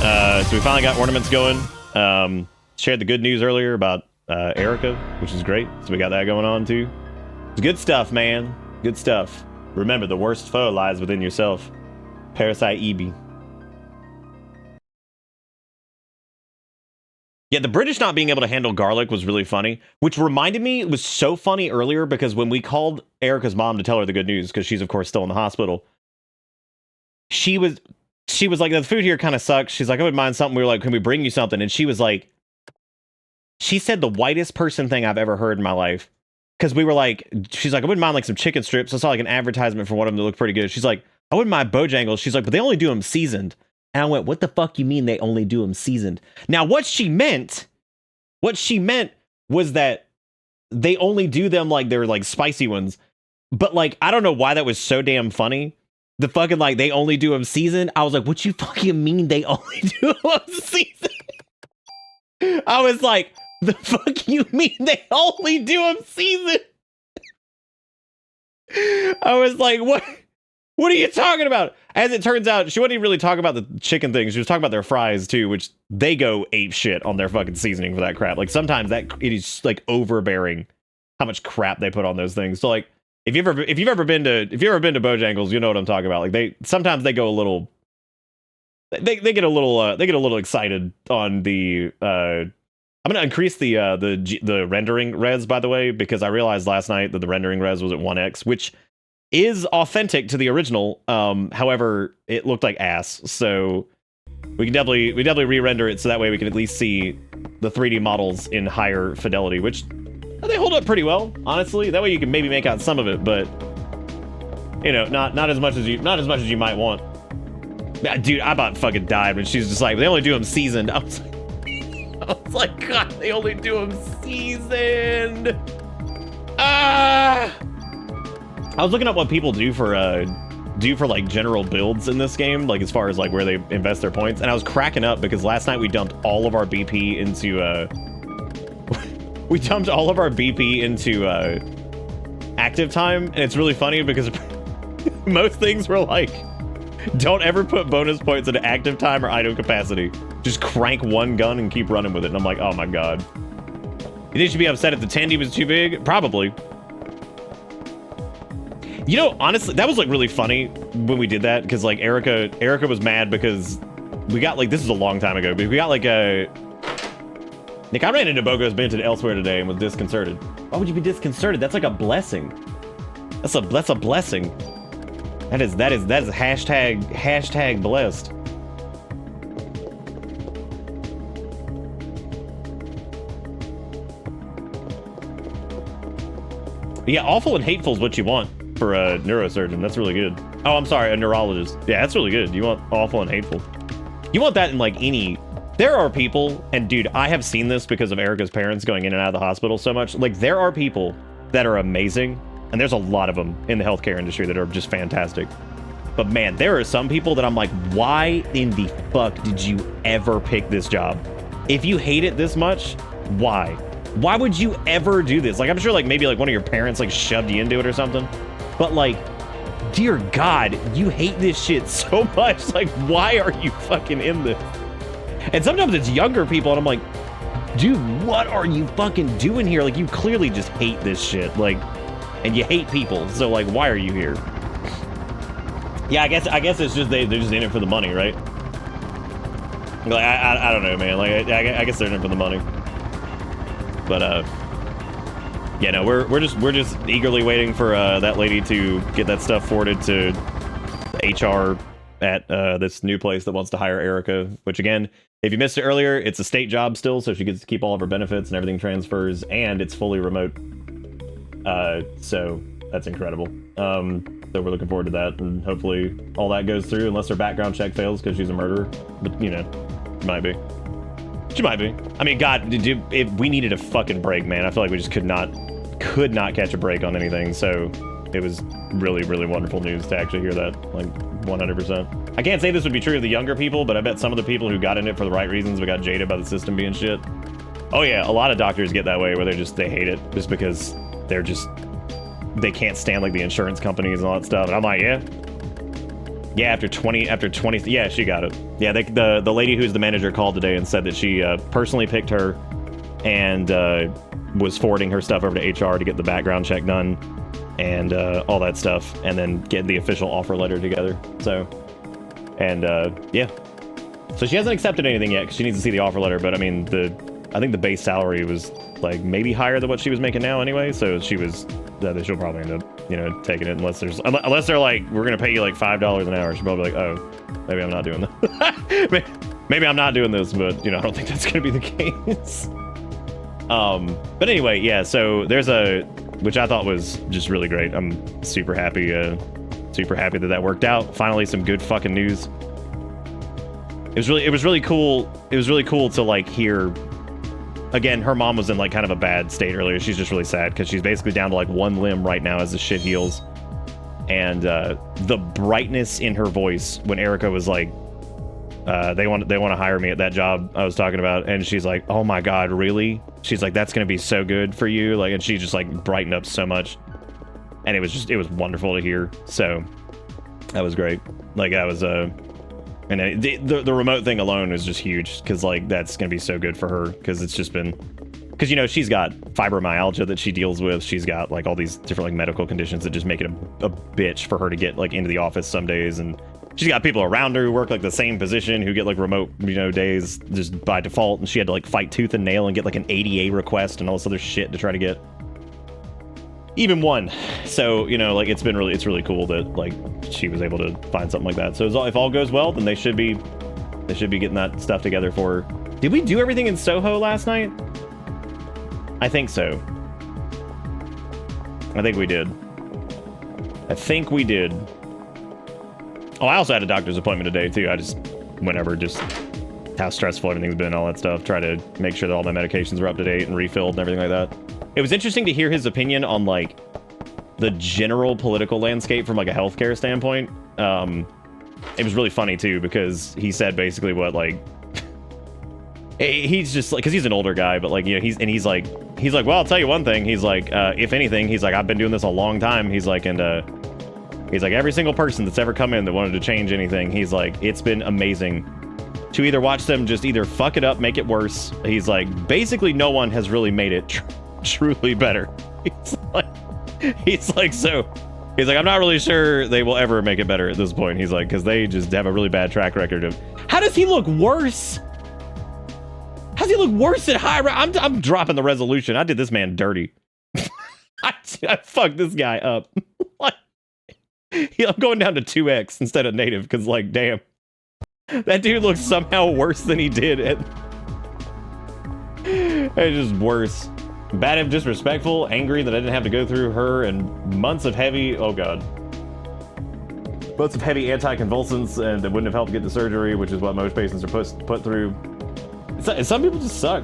So we finally got ornaments going. Shared the good news earlier about Erica, which is great. So we got that going on too. It's good stuff, man. Good stuff. Remember, the worst foe lies within yourself. Parasite EB. Yeah, the British not being able to handle garlic was really funny, which reminded me, it was so funny earlier because when we called Erica's mom to tell her the good news, because she's of course still in the hospital, she was like, the food here kind of sucks. She's like, I wouldn't mind something. We were like, can we bring you something? And she was like, she said the whitest person thing I've ever heard in my life. Because we were like, she's like, I wouldn't mind like some chicken strips. I saw like an advertisement for one of them that looked pretty good. She's like, I wouldn't mind Bojangles. She's like, but they only do them seasoned. And I went, what the fuck you mean they only do them seasoned? Now, what she meant was that they only do them like they're like spicy ones. But like, I don't know why that was so damn funny. The fucking like, they only do them seasoned. I was like, what you fucking mean they only do them seasoned? I was like, the fuck you mean they only do them seasoned? I was like, what are you talking about? As it turns out, she wasn't even really talking about the chicken thing. She was talking about their fries too, which they go ape shit on their fucking seasoning for that crap. Like sometimes that it is like overbearing how much crap they put on those things. So like if you've ever been to Bojangles, you know what I'm talking about. Like they sometimes they go a little they get a little excited on the I'm gonna increase the rendering res, by the way, because I realized last night that the rendering res was at 1x, which is authentic to the original. However, it looked like ass, so we definitely re-render it so that way we can at least see the 3D models in higher fidelity, which they hold up pretty well, honestly. That way you can maybe make out some of it, but you know, not as much as you might want. Dude, I about fucking died when she's just like, they only do them seasoned. I was like, God, they only do them seasoned. I was looking up what people do for like general builds in this game, like as far as like where they invest their points, and I was cracking up because last night we dumped all of our BP into active time, and it's really funny because most things were like, don't ever put bonus points into active time or idle capacity. Just crank one gun and keep running with it. And I'm like, oh my god. You think she'd be upset if the Tandy was too big? Probably. You know, honestly, that was like really funny when we did that, because like Erica was mad because we got like, this is a long time ago, but we got like Nick, I ran into Bogo's Benton elsewhere today and was disconcerted. Why would you be disconcerted? That's like a blessing. That's a blessing. That is hashtag blessed. Yeah, awful and hateful is what you want for a neurosurgeon. That's really good. Oh, I'm sorry, a neurologist. Yeah, that's really good. You want awful and hateful. You want that in like any... There are people, and dude, I have seen this because of Erica's parents going in and out of the hospital so much. Like, there are people that are amazing, and there's a lot of them in the healthcare industry that are just fantastic. But man, there are some people that I'm like, why in the fuck did you ever pick this job? If you hate it this much, why? Why would you ever do this? Like, I'm sure like maybe like one of your parents like shoved you into it or something. But like, dear God, you hate this shit so much. Like, why are you fucking in this? And sometimes it's younger people and I'm like, dude, what are you fucking doing here? Like, you clearly just hate this shit. Like, and you hate people. So like, why are you here? Yeah, I guess it's just they're just in it for the money, right? Like, I don't know, man. Like, I guess they're in it for the money. But yeah, no, we're just eagerly waiting for that lady to get that stuff forwarded to HR at this new place that wants to hire Erica. Which again, if you missed it earlier, it's a state job still, so she gets to keep all of her benefits and everything transfers, and it's fully remote. So that's incredible. So we're looking forward to that, and hopefully all that goes through, unless her background check fails because she's a murderer. But you know, she might be. She might be. I mean, God, if we needed a fucking break, man. I feel like we just could not catch a break on anything. So it was really, really wonderful news to actually hear that, like 100%. I can't say this would be true of the younger people, but I bet some of the people who got in it for the right reasons but got jaded by the system being shit. Oh yeah, a lot of doctors get that way where they hate it just because they can't stand like the insurance companies and all that stuff. And I'm like, yeah, Yeah, after 20, yeah, she got it. Yeah, the lady who's the manager called today and said that she personally picked her and was forwarding her stuff over to HR to get the background check done and all that stuff, and then get the official offer letter together. So, and yeah. So she hasn't accepted anything yet because she needs to see the offer letter, but I mean, I think the base salary was like maybe higher than what she was making now anyway, so she'll probably end up, you know, taking it unless they're like, we're gonna pay you like $5 an hour. She'll probably be like, oh, maybe I'm not doing this. Maybe I'm not doing this, but you know, I don't think that's gonna be the case. But anyway, yeah, so there's which I thought was just really great. I'm super happy that worked out. Finally, some good fucking news. It was really cool. It was really cool to like hear. Again, her mom was in like kind of a bad state earlier. She's just really sad because she's basically down to like one limb right now as the shit heals. And the brightness in her voice when Erica was like, they want to hire me at that job I was talking about, and she's like, oh my god, really? She's like, that's gonna be so good for you, like, and she just like brightened up so much, and it was wonderful to hear. So that was great. Like I was and the remote thing alone is just huge because like that's gonna be so good for her because it's just been because you know she's got fibromyalgia that she deals with. She's got like all these different like medical conditions that just make it a bitch for her to get like into the office some days, and she's got people around her who work like the same position who get like remote, you know, days just by default, and she had to like fight tooth and nail and get like an ADA request and all this other shit to try to get even one. So, you know, like it's really cool that like she was able to find something like that. So if all goes well, then they should be getting that stuff together for her. Did we do everything in Soho last night? I think so. I think we did. Oh, I also had a doctor's appointment today too. I just how stressful everything's been, all that stuff. Try to make sure that all my medications are up to date and refilled and everything like that. It was interesting to hear his opinion on like the general political landscape from like a healthcare standpoint. It was really funny too because he said basically what like he's just like, because he's an older guy, but like, you know, he's like, well, I'll tell you one thing. He's like, if anything, he's like, I've been doing this a long time. He's like, and he's like, every single person that's ever come in that wanted to change anything, he's like, it's been amazing to either watch them just either fuck it up, make it worse. He's like, basically no one has really made it truly better. He's like, I'm not really sure they will ever make it better at this point. He's like, because they just have a really bad track record of. How does he look worse? How does he look worse at high? I'm dropping the resolution. I did this man dirty. I fucked this guy up. I'm going down to 2x instead of native because, like, damn, that dude looks somehow worse than he did. It's just worse. Bad and disrespectful, angry that I didn't have to go through her and months of heavy, oh god, months of heavy anticonvulsants, and it wouldn't have helped get the surgery, which is what most patients are put through. Some people just suck.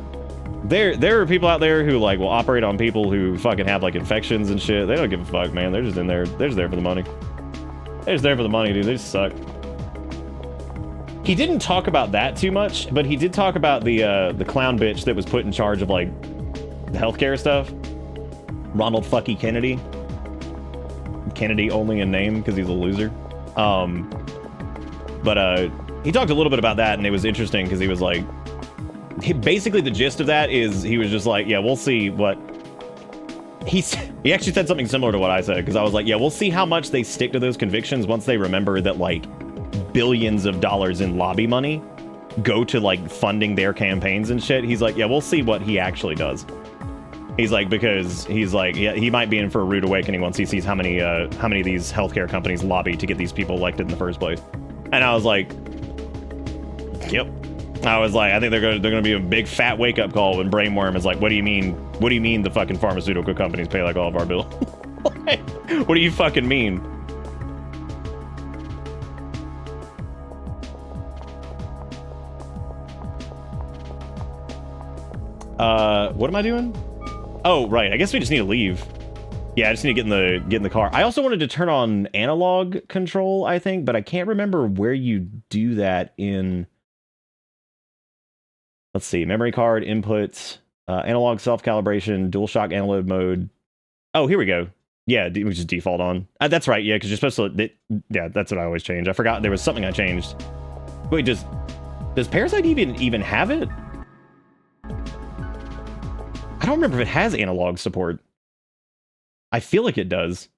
There are people out there who like will operate on people who fucking have like infections and shit. They don't give a fuck, man. They're just in there. They're just there for the money. They're just there for the money, dude. They just suck. He didn't talk about that too much, but he did talk about the clown bitch that was put in charge of like the healthcare stuff. Ronald fucky Kennedy. Kennedy only in name because he's a loser. But he talked a little bit about that, and it was interesting because he was like, basically the gist of that is he was just like, yeah, we'll see what he actually said something similar to what I said, because I was like, yeah, we'll see how much they stick to those convictions once they remember that like billions of dollars in lobby money go to like funding their campaigns and shit. He's like, yeah, we'll see what he actually does. He's like, because he's like, yeah, he might be in for a rude awakening once he sees how many of these healthcare companies lobby to get these people elected in the first place. And I was like, yep. I was like, I think they're gonna be a big fat wake up call when Brainworm is like, what do you mean? What do you mean the fucking pharmaceutical companies pay like all of our bills? Like, what do you fucking mean? What am I doing? Oh, right. I guess we just need to leave. Yeah, I just need to get in the car. I also wanted to turn on analog control, I think, but I can't remember where you do that in. Let's see, memory card, inputs, analog self-calibration, DualShock analog mode. Oh, here we go. Yeah, we just default on. That's right, yeah, because you're supposed to... yeah, that's what I always change. I forgot there was something I changed. Wait, does Parasite even have it? I don't remember if it has analog support. I feel like it does.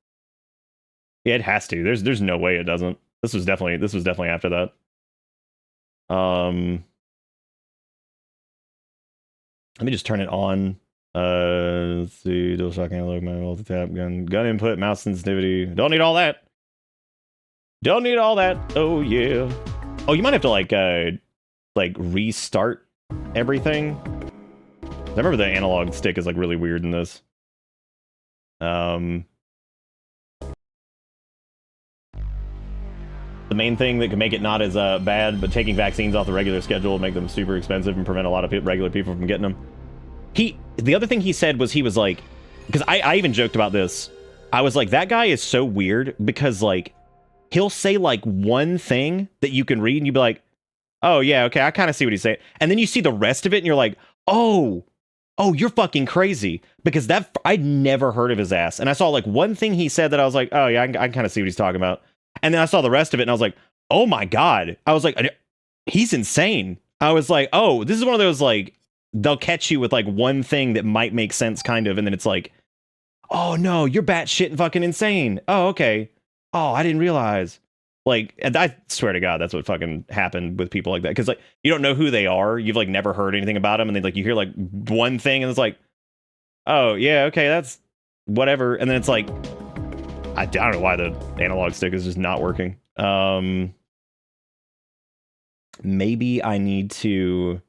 Yeah, it has to. There's no way it doesn't. This was definitely after that. Let me just turn it on. Let's see, DualShock analog, multi-tap, gun input, mouse sensitivity. Don't need all that. Don't need all that. Oh yeah. Oh, you might have to like restart everything. I remember the analog stick is like really weird in this. The main thing that could make it not as bad, but taking vaccines off the regular schedule make them super expensive and prevent a lot of regular people from getting them. The other thing he said was he was like, because I even joked about this. I was like, that guy is so weird because like he'll say like one thing that you can read and you'd be like, oh yeah, okay, I kind of see what he's saying. And then you see the rest of it and you're like, oh, you're fucking crazy. Because I'd never heard of his ass. And I saw like one thing he said that I was like, oh yeah, I can kind of see what he's talking about. And then I saw the rest of it and I was like, oh my God. I was like, he's insane. I was like, oh, this is one of those like, they'll catch you with like one thing that might make sense kind of. And then it's like, oh no, you're batshit and fucking insane. Oh, okay. Oh, I didn't realize. Like, and I swear to God, that's what fucking happened with people like that. Cause like, you don't know who they are. You've like never heard anything about them. And then like, you hear like one thing and it's like, oh yeah, okay, that's whatever. And then it's like, I don't know why the analog stick is just not working. Maybe I need to...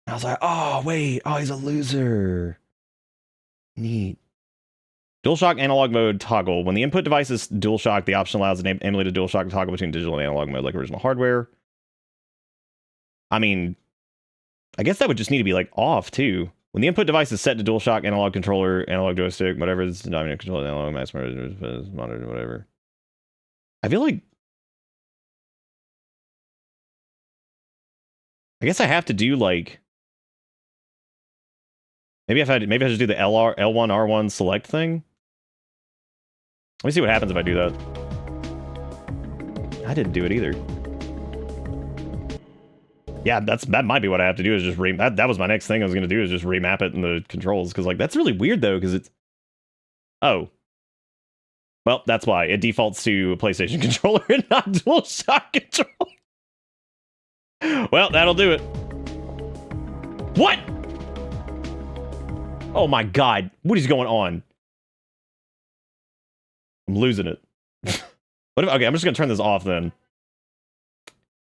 I was like, oh, wait. Oh, he's a loser. Neat. DualShock analog mode toggle. When the input device is DualShock, the option allows an emulated DualShock to toggle between digital and analog mode like original hardware. I mean, I guess that would just need to be like off too. When the input device is set to DualShock, analog controller, analog joystick, whatever is denominator control, analog mouse monitor, whatever. I feel like I guess I have to do like maybe I should do the L1 R1 select thing. Let me see what happens if I do that. I didn't do it either. Yeah, that might be what I have to do is just that was my next thing I was going to do is just remap it in the controls. Because like, that's really weird though, because it's... Oh. Well, that's why. It defaults to a PlayStation controller and not DualShock controller. Well, that'll do it. What? Oh my God. What is going on? I'm losing it. Okay, I'm just going to turn this off then.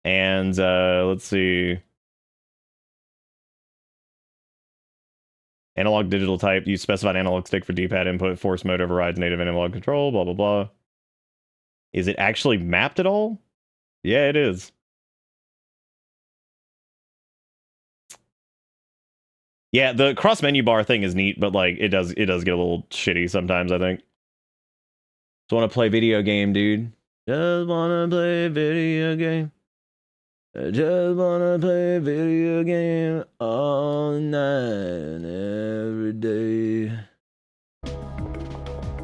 And let's see. Analog digital type. Use specified analog stick for D-pad input. Force mode overrides native analog control. Blah, blah, blah. Is it actually mapped at all? Yeah, it is. Yeah, the cross menu bar thing is neat, but like it does get a little shitty sometimes, I think. Just want to play video game, dude. Just want to play video game. I just wanna play a video game all night and every day.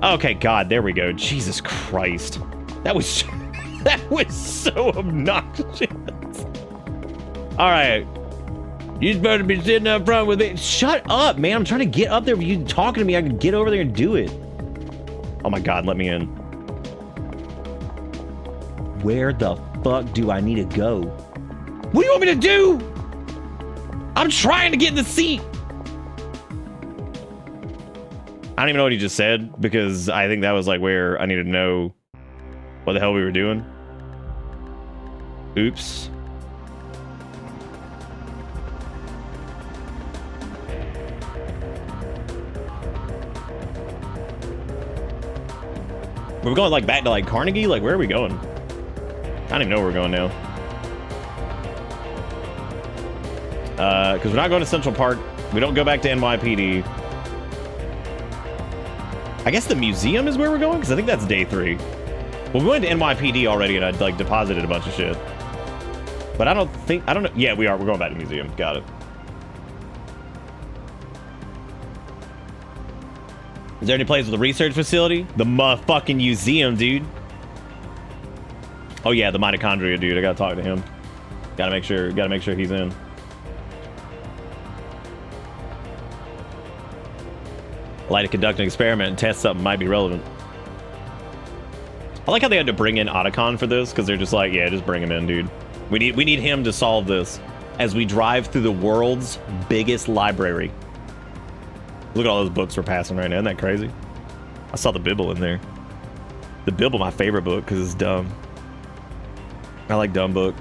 Okay, God, there we go. Jesus Christ. That was so obnoxious. Alright. You're supposed to be sitting up front with it. Shut up, man. I'm trying to get up there with you talking to me. I can get over there and do it. Oh my God, let me in. Where the fuck do I need to go? What do you want me to do? I'm trying to get in the seat. I don't even know what he just said because I think that was like where I needed to know what the hell we were doing. Oops. We're going like back to like Carnegie? Like where are we going? I don't even know where we're going now. Because we're not going to Central Park. We don't go back to NYPD. I guess the museum is where we're going? Because I think that's day 3. Well, we went to NYPD already and I'd like deposited a bunch of shit. But I don't know. Yeah, we are. We're going back to the museum. Got it. Is there any place with a research facility? The motherfucking museum, dude. Oh yeah, the mitochondria dude. I gotta talk to him. Gotta make sure he's in. I'd like to conduct an experiment and test something might be relevant. I like how they had to bring in Otacon for this, because they're just like, yeah, just bring him in, dude. We need him to solve this as we drive through the world's biggest library. Look at all those books we're passing right now. Isn't that crazy? I saw the Bible in there. The Bible, my favorite book, because it's dumb. I like dumb book.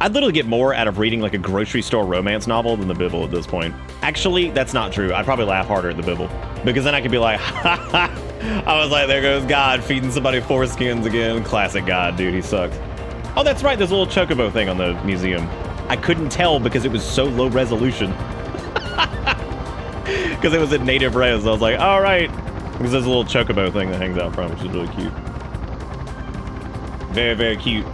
I'd literally get more out of reading like a grocery store romance novel than the Bible at this point. Actually, that's not true. I'd probably laugh harder at the Bible. Because then I could be like, ha ha. I was like, there goes God feeding somebody foreskins again. Classic God, dude. He sucks. Oh, that's right. There's a little chocobo thing on the museum. I couldn't tell because it was so low resolution. Because it was in native res. I was like, all right. Because there's a little chocobo thing that hangs out front, which is really cute. Very, very cute.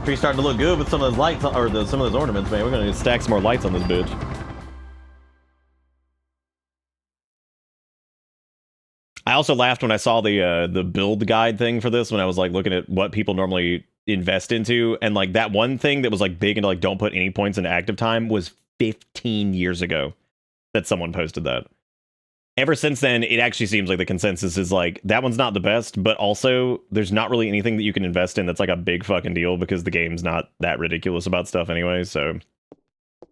Tree's starting to look good with some of those lights, or some of those ornaments, man. We're gonna stack some more lights on this bitch. I also laughed when I saw the build guide thing for this, when I was like looking at what people normally invest into, and like that one thing that was like big into like don't put any points into active time was 15 years ago that someone posted that. Ever since then, it actually seems like the consensus is like, that one's not the best, but also there's not really anything that you can invest in that's like a big fucking deal because the game's not that ridiculous about stuff anyway, so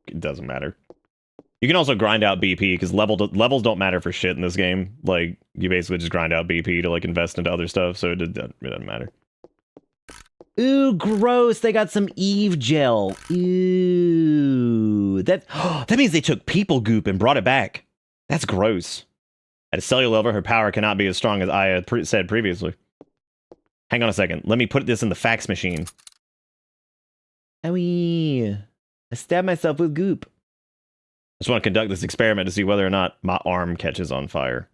it doesn't matter. You can also grind out BP because levels don't matter for shit in this game. Like, you basically just grind out BP to like invest into other stuff, so it doesn't matter. Ooh, gross. They got some Eve gel. Ew. That means they took people goop and brought it back. That's gross. At a cellular level, her power cannot be as strong as I had said previously. Hang on a second. Let me put this in the fax machine. Owie. I stabbed myself with goop. I just want to conduct this experiment to see whether or not my arm catches on fire.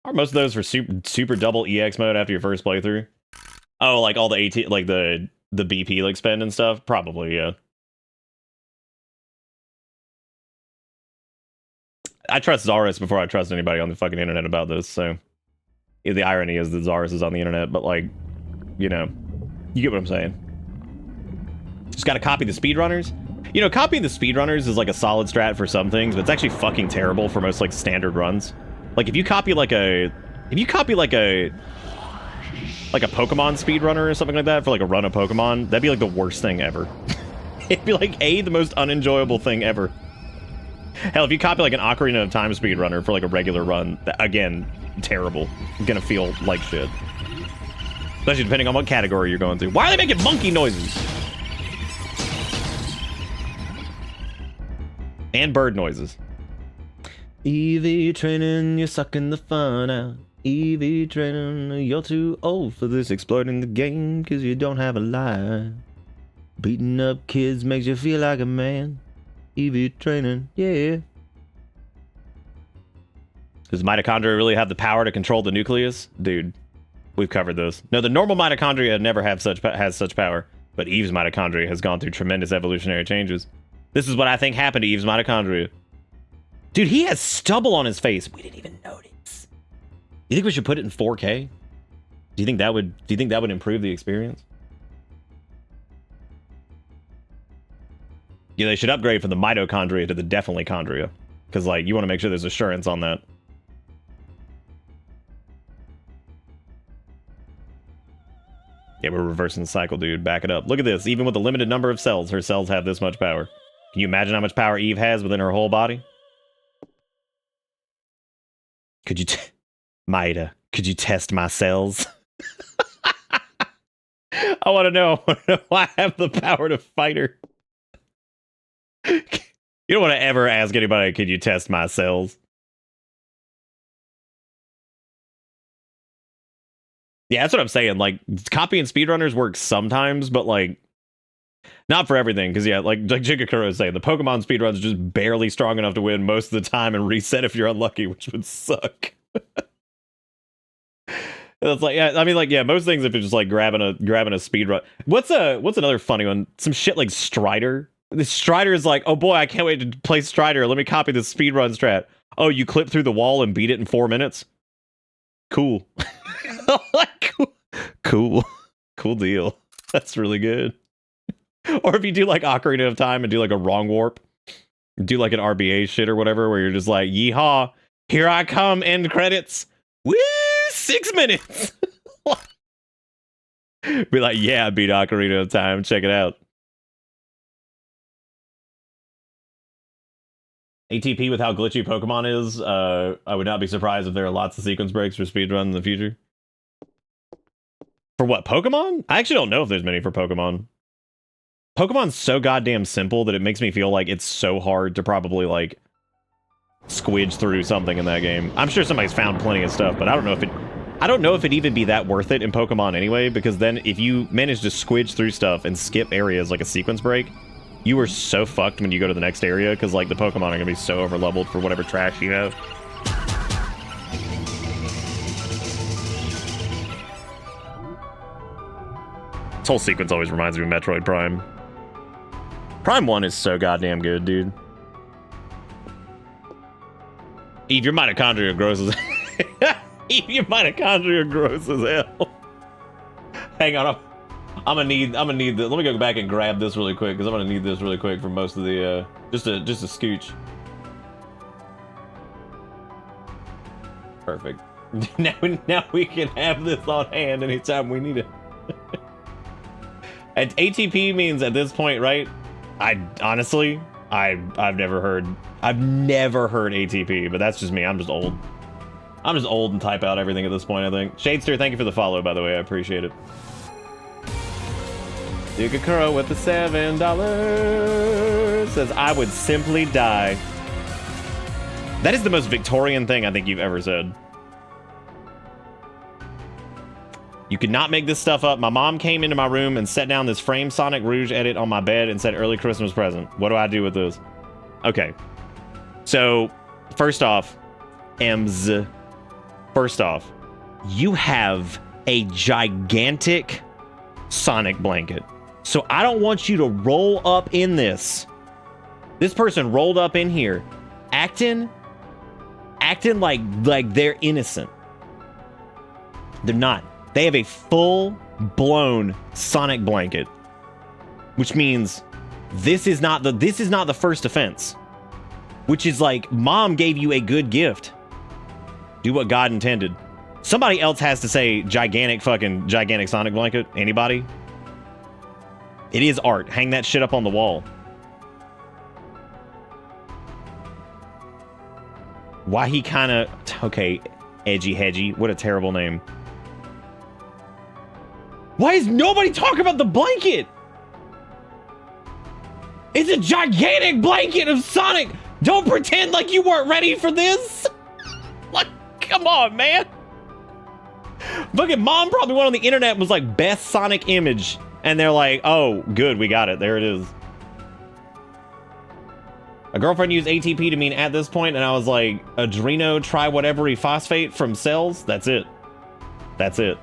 Are most of those for super double EX mode after your first playthrough? Oh, like all the AT, like the BP like spend and stuff? Probably, yeah. I trust Zaris before I trust anybody on the fucking internet about this, so... Yeah, the irony is that Zaris is on the internet, but like, you know, you get what I'm saying. Just gotta copy the speedrunners. You know, copying the speedrunners is like a solid strat for some things, but it's actually fucking terrible for most like standard runs. Like if you copy like a Pokemon speedrunner or something like that for like a run of Pokemon, that'd be like the worst thing ever. It'd be like the most unenjoyable thing ever. Hell, if you copy like an Ocarina of Time speedrunner for like a regular run, again, terrible. It's gonna feel like shit. Especially depending on what category you're going through. Why are they making monkey noises? And bird noises. EV training, you're sucking the fun out. EV training, you're too old for this. Exploiting the game because you don't have a life. Beating up kids makes you feel like a man. EV training, yeah. Does mitochondria really have the power to control the nucleus? Dude, we've covered this. No, the normal mitochondria never has such power, but Eve's mitochondria has gone through tremendous evolutionary changes. This is what I think happened to Eve's mitochondria. Dude, he has stubble on his face. We didn't even notice. You think we should put it in 4K? Do you think that would improve the experience? Yeah, they should upgrade from the mitochondria to the definitely chondria. Because, like, you want to make sure there's assurance on that. Yeah, we're reversing the cycle, dude. Back it up. Look at this. Even with a limited number of cells, her cells have this much power. Can you imagine how much power Eve has within her whole body? Could you... Maida, could you test my cells? I want to know why I have the power to fight her. You don't want to ever ask anybody, could you test my cells? Yeah, that's what I'm saying. Like, copying speedrunners works sometimes, but like, not for everything. Because yeah, like Jigakuro is saying, the Pokemon speedruns are just barely strong enough to win most of the time and reset if you're unlucky, which would suck. It's like, yeah, I mean, like, yeah, most things if you're just like grabbing a speedrun. What's another funny one? Some shit like Strider. The Strider is like, oh boy, I can't wait to play Strider. Let me copy the speedrun strat. Oh, you clip through the wall and beat it in 4 minutes? Cool. Cool. Cool deal. That's really good. Or if you do like Ocarina of Time and do like a wrong warp, do like an RBA shit or whatever, where you're just like, yeehaw, here I come, end credits. Woo, 6 minutes. Be like, yeah, I beat Ocarina of Time. Check it out. ATP with how glitchy Pokemon is, I would not be surprised if there are lots of sequence breaks for speedrun in the future. For what, Pokemon? I actually don't know if there's many for Pokemon. Pokemon's so goddamn simple that it makes me feel like it's so hard to probably, like, squidge through something in that game. I'm sure somebody's found plenty of stuff, but I don't know if it'd even be that worth it in Pokemon anyway, because then if you manage to squidge through stuff and skip areas like a sequence break, you are so fucked when you go to the next area, because like the Pokemon are gonna be so overleveled for whatever trash you have. This whole sequence always reminds me of Metroid Prime. Prime 1 is so goddamn good, dude. Eve, your mitochondria gross as Eve, your mitochondria gross as hell. Hang on, I'm gonna need this. Let me go back and grab this really quick, because I'm gonna need this really quick for most of the just a scooch. Perfect. Now we can have this on hand anytime we need it. And ATP means at this point, right? I've never heard ATP, but that's just me. I'm just old. I'm just old and type out everything at this point, I think. Shadester, thank you for the follow, by the way. I appreciate it. Yukikuro with the $7 says, I would simply die. That is the most Victorian thing I think you've ever said. You could not make this stuff up. My mom came into my room and set down this framed Sonic Rouge edit on my bed and said, early Christmas present. What do I do with this? Okay. So, first off, you have a gigantic Sonic blanket. So I don't want you to roll up in this. This person rolled up in here, acting like they're innocent. They're not. They have a full-blown Sonic blanket, which means this is not the first offense. Which is like, mom gave you a good gift. Do what God intended. Somebody else has to say gigantic Sonic blanket. Anybody? It is art. Hang that shit up on the wall. Why he kind of... Okay, Edgy Hedgy. What a terrible name. Why is nobody talking about the blanket? It's a gigantic blanket of Sonic. Don't pretend like you weren't ready for this. Like, come on, man. Fucking mom probably went on the internet and was like, best Sonic image. And they're like, oh, good, we got it. There it is. A girlfriend used ATP to mean at this point, and I was like, adreno tri-whatever phosphate from cells? That's it. That's it.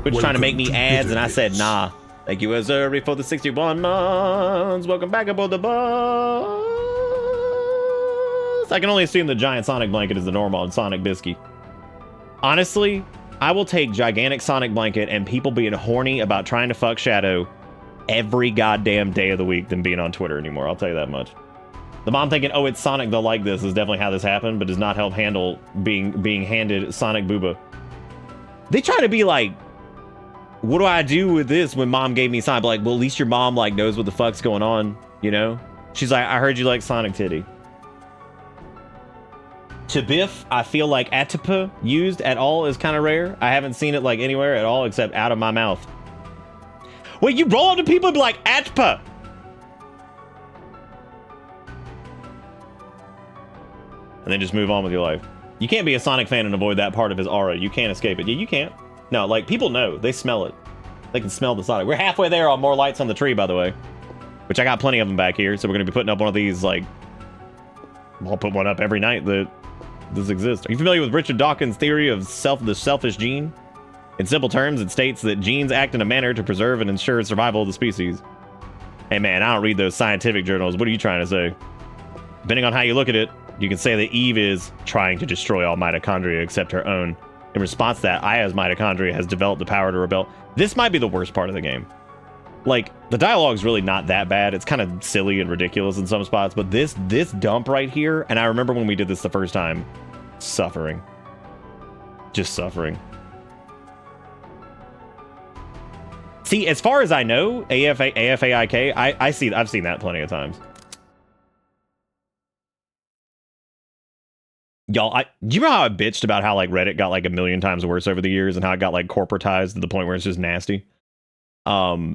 Which trying to make me ads, and I said, nah. Thank you, Azuri, for the 61 months. Welcome back aboard the bus. I can only assume the giant Sonic blanket is the normal on Sonic Biscuit. Honestly, I will take gigantic Sonic blanket and people being horny about trying to fuck Shadow every goddamn day of the week than being on Twitter anymore. I'll tell you that much. The mom thinking, oh, it's Sonic, they'll like this, is definitely how this happened, but does not help handle being handed Sonic Booba. They try to be like, what do I do with this when mom gave me Sonic? Like, well, at least your mom like knows what the fuck's going on, you know? She's like, I heard you like Sonic Titty. To Biff, I feel like Atipa used at all is kind of rare. I haven't seen it like anywhere at all except out of my mouth. Wait, you roll up to people and be like, Atipa! And then just move on with your life. You can't be a Sonic fan and avoid that part of his aura. You can't escape it. Yeah, you can't. No, like, people know. They smell it. They can smell the Sonic. We're halfway there on more lights on the tree, by the way. Which I got plenty of them back here, so we're going to be putting up one of these, like... I'll put one up every night that this exists. Are you familiar with Richard Dawkins' theory of the selfish gene? In simple terms, it states that genes act in a manner to preserve and ensure survival of the species. Hey man, I don't read those scientific journals. What are you trying to say? Depending on how you look at it, you can say that Eve is trying to destroy all mitochondria except her own. In response to that, Aya's mitochondria has developed the power to rebel. This might be the worst part of the game. Like, the dialogue's really not that bad. It's kind of silly and ridiculous in some spots, but this dump right here, and I remember when we did this the first time, suffering. Just suffering. See, as far as I know, AFAIK, I've seen that plenty of times. Y'all, do you remember how I bitched about how like Reddit got like 1 million times worse over the years and how it got like corporatized to the point where it's just nasty? I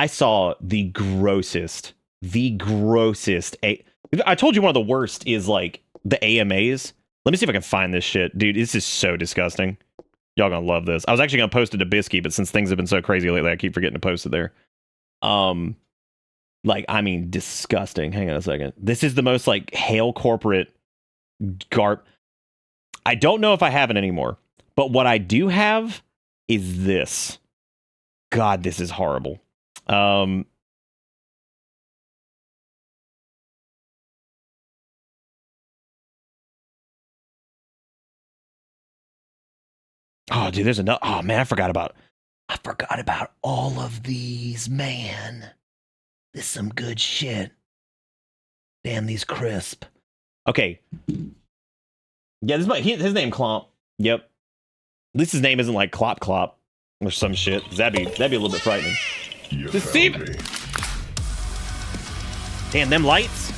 saw the grossest. I told you one of the worst is like the AMAs. Let me see if I can find this shit. Dude, this is so disgusting. Y'all gonna love this. I was actually gonna post it to Bisky, but since things have been so crazy lately, I keep forgetting to post it there. Like, I mean, disgusting. Hang on a second. This is the most like hail corporate I don't know if I have it anymore, but what I do have is this. God, this is horrible. Oh, dude, there's another. Oh man, I forgot about all of these, man. This is some good shit. Damn, these crisp. Okay. Yeah, this is his name Clomp. Yep. At least his name isn't like Clop Clop or some shit. That'd be a little bit frightening. Deceiver. Damn, them lights.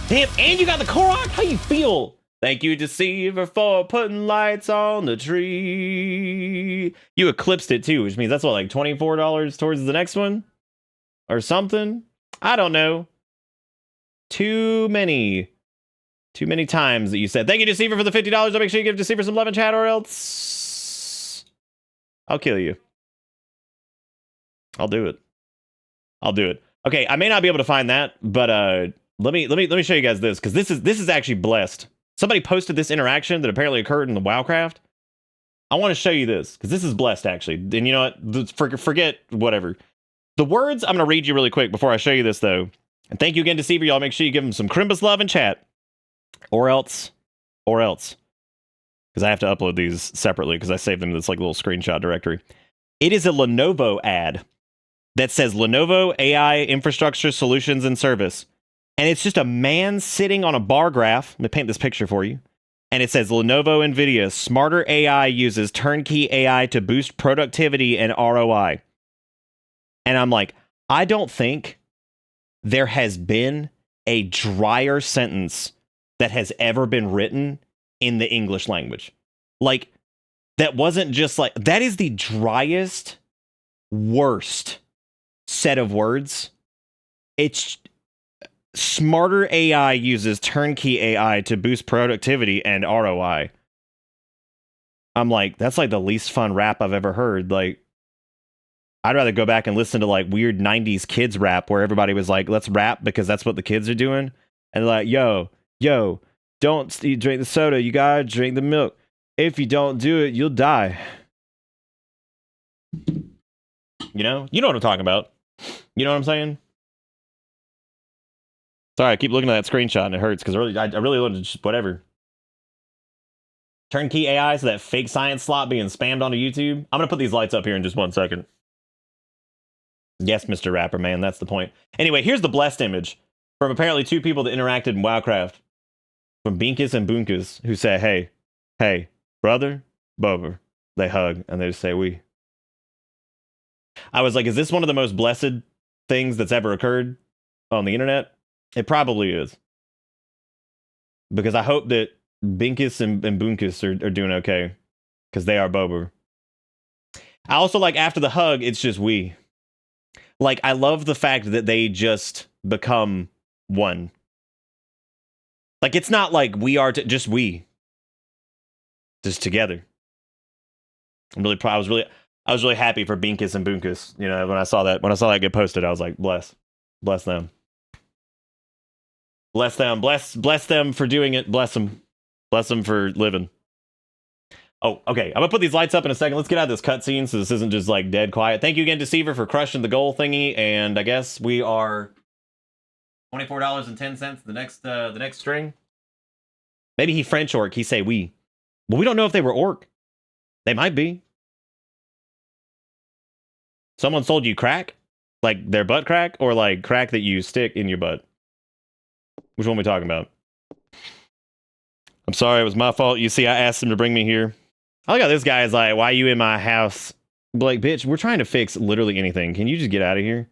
Damn, and you got the Korok? How you feel? Thank you, Deceiver, for putting lights on the tree. You eclipsed it too, which means that's what, like $24 towards the next one? Or something? I don't know. Too many times that you said, thank you, Deceiver, for the $50. I'll make sure you give Deceiver some love in chat, or else I'll kill you. I'll do it. Okay, I may not be able to find that, but let me show you guys this, because this is actually blessed. Somebody posted this interaction that apparently occurred in the WoWcraft. I want to show you this, because this is blessed, actually. And you know what? Forget whatever. The words, I'm going to read you really quick before I show you this, though. And thank you again, Deceiver. Y'all make sure you give him some Crimbus love in chat. Or else. Because I have to upload these separately, because I saved them in this like little screenshot directory. It is a Lenovo ad that says Lenovo AI Infrastructure Solutions and Service. And it's just a man sitting on a bar graph. Let me paint this picture for you. And it says Lenovo NVIDIA Smarter AI uses turnkey AI to boost productivity and ROI. And I'm like, I don't think there has been a drier sentence that has ever been written in the English language. Like, that wasn't just like, that is the driest, worst set of words. It's smarter AI uses turnkey AI to boost productivity and ROI. I'm like, that's like the least fun rap I've ever heard. Like, I'd rather go back and listen to like weird 90s kids rap where everybody was like, let's rap because that's what the kids are doing. And like, yo, don't drink the soda. You gotta drink the milk. If you don't do it, you'll die. You know what I'm talking about. You know what I'm saying? Sorry, I keep looking at that screenshot and it hurts because I really wanted to just whatever. Turnkey AI, so that fake science slot being spammed onto YouTube. I'm gonna put these lights up here in just 1 second. Yes, Mr. Rapper, man, that's the point. Anyway, here's the blessed image from apparently 2 people that interacted in WoWcraft. From Binkus and Bunkus, who say, hey, brother, Bober. They hug, and they just say, we. I was like, is this one of the most blessed things that's ever occurred on the internet? It probably is. Because I hope that Binkus and Bunkus are doing okay. Because they are Bober. I also like, after the hug, it's just we. Like, I love the fact that they just become one. Like, it's not like we are just we. Just together. I'm really proud. I was really happy for Binkus and Bunkus. You know, when I saw that get posted, I was like, bless them. Bless them. Bless them for doing it. Bless them for living. Oh, okay. I'm gonna put these lights up in a second. Let's get out of this cutscene so this isn't just like dead quiet. Thank you again, Deceiver, for crushing the goal thingy. And I guess we are $24.10. The next string. Maybe he French orc. He say we. Well, we don't know if they were orc. They might be. Someone sold you crack, like their butt crack, or like crack that you stick in your butt. Which one are we talking about? I'm sorry, it was my fault. You see, I asked him to bring me here. I like how this guy is like, why are you in my house? Like, bitch, we're trying to fix literally anything. Can you just get out of here?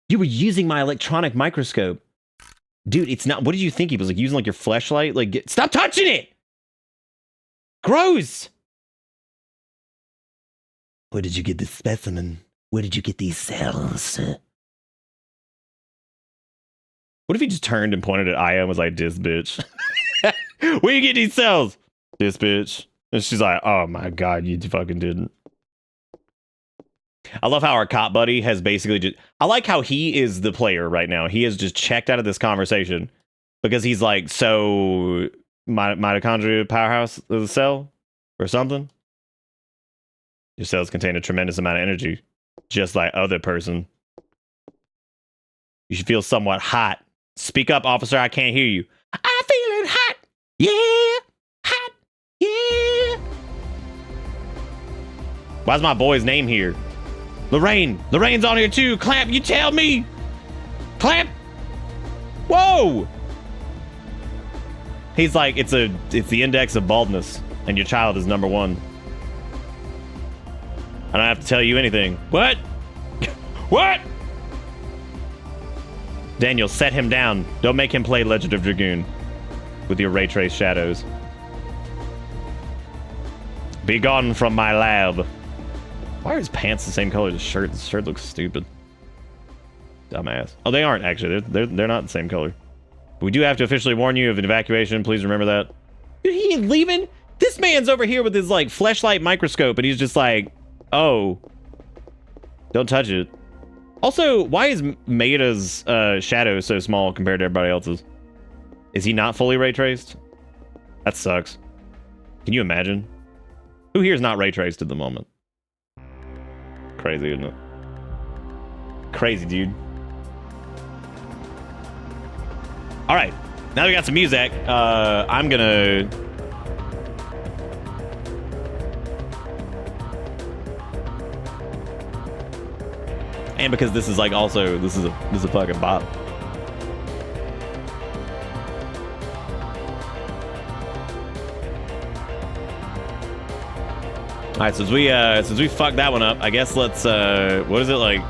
You were using my electronic microscope. Dude, it's not. What did you think he was like using like your fleshlight? Like, stop touching it! Gross! Where did you get this specimen? Where did you get these cells? What if he just turned and pointed at Aya and was like, this bitch? Where you get these cells? This bitch. And she's like, oh my god, you fucking didn't. I love how our cop buddy has basically just... I like how he is the player right now. He has just checked out of this conversation because he's like, so mitochondria powerhouse of the cell or something? Your cells contain a tremendous amount of energy, just like other person. You should feel somewhat hot. Speak up, officer. I can't hear you. I'm feeling hot. Yeah. Hot. Yeah. Why's my boy's name here? Lorraine. Lorraine's on here too. Clamp, you tell me. Clamp. Whoa. He's like, it's the index of baldness, and your child is number 1. I don't have to tell you anything. What? What? Daniel, set him down. Don't make him play Legend of Dragoon with your ray trace shadows. Be gone from my lab. Why are his pants the same color as his shirt? His shirt looks stupid. Dumbass. Oh, they aren't actually. They're not the same color. But we do have to officially warn you of an evacuation. Please remember that. Dude, he ain't leaving. This man's over here with his like fleshlight microscope, and he's just like, oh, don't touch it. Also, why is Maida's shadow so small compared to everybody else's? Is he not fully ray traced? That sucks. Can you imagine? Who here is not ray traced at the moment? Crazy, isn't it? Crazy, dude. All right, now we got some music. I'm gonna... And because this is like also, this is a fucking bop. All right, since we fucked that one up, I guess let's what is it like?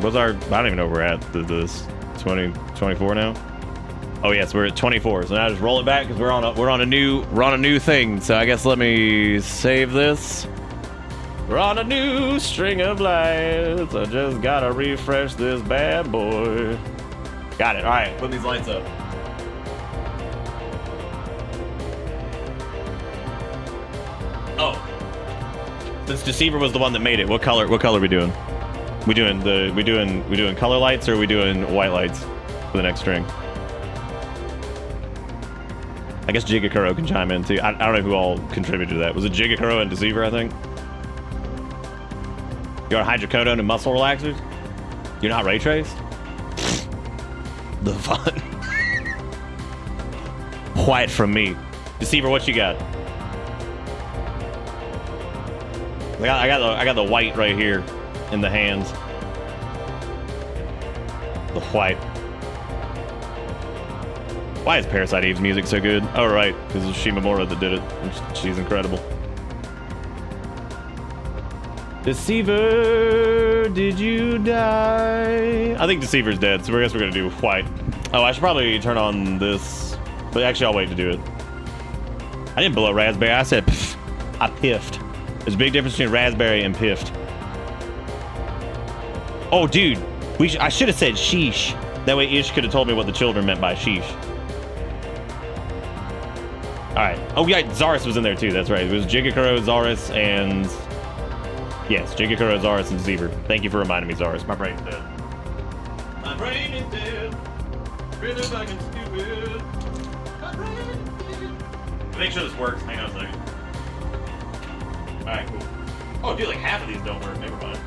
What's our? I don't even know where we're at. This 24 now. Oh yes, we're at 24. So now just roll it back because we're on a new thing. So I guess let me save this. We're on a new string of lights. I just gotta refresh this bad boy. Got it. All right, put these lights up. Oh, since Deceiver was the one that made it, what color are we doing? We doing color lights, or are we doing white lights for the next string? I guess Jigakuro can chime in too. I don't know who all contributed to that. Was it Jigakuro and Deceiver? I think. You're on hydrocodone and muscle relaxers? You're not ray traced? The fun. White from me. Deceiver, what you got? I got the white right here in the hands. The white. Why is Parasite Eve's music so good? Oh right, because it's Shimamura that did it. She's incredible. Deceiver, did you die? I think Deceiver's dead, so I guess we're gonna do white. Oh, I should probably turn on this, but actually I'll wait to do it. I didn't blow raspberry, I said pff. I piffed. There's a big difference between raspberry and piffed. Oh, dude, I should have said sheesh. That way Ish could have told me what the children meant by sheesh. All right. Oh, yeah, Zaris was in there too. That's right. It was Jigakuro, Zaris, and... Yes, Jigakuro, Zaris, and Deceiver. Thank you for reminding me, Zaris. My brain's dead. My brain is dead. Really fucking stupid. My brain is dead. Make sure this works. Hang on a second. Alright, cool. Oh, dude, like half of these don't work. Never mind.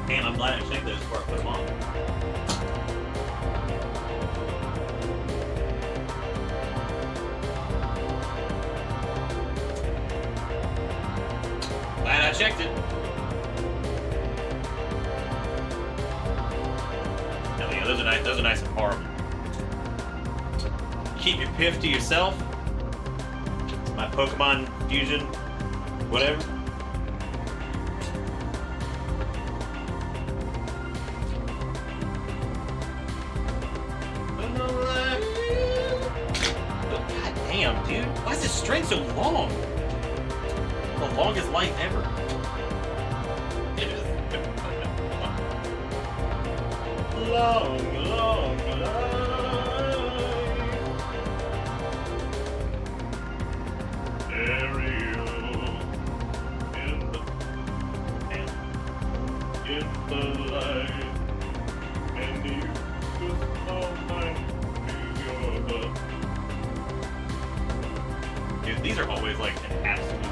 Damn, I'm glad I checked those before I put them on. Glad I checked it. Oh, yeah, those are nice. Those are nice and horrible. Keep your piff to yourself. My Pokemon fusion, whatever. God damn, dude. Why is this string so long? The longest life ever. It is. Long, long life. Dude, these are always like an absolute.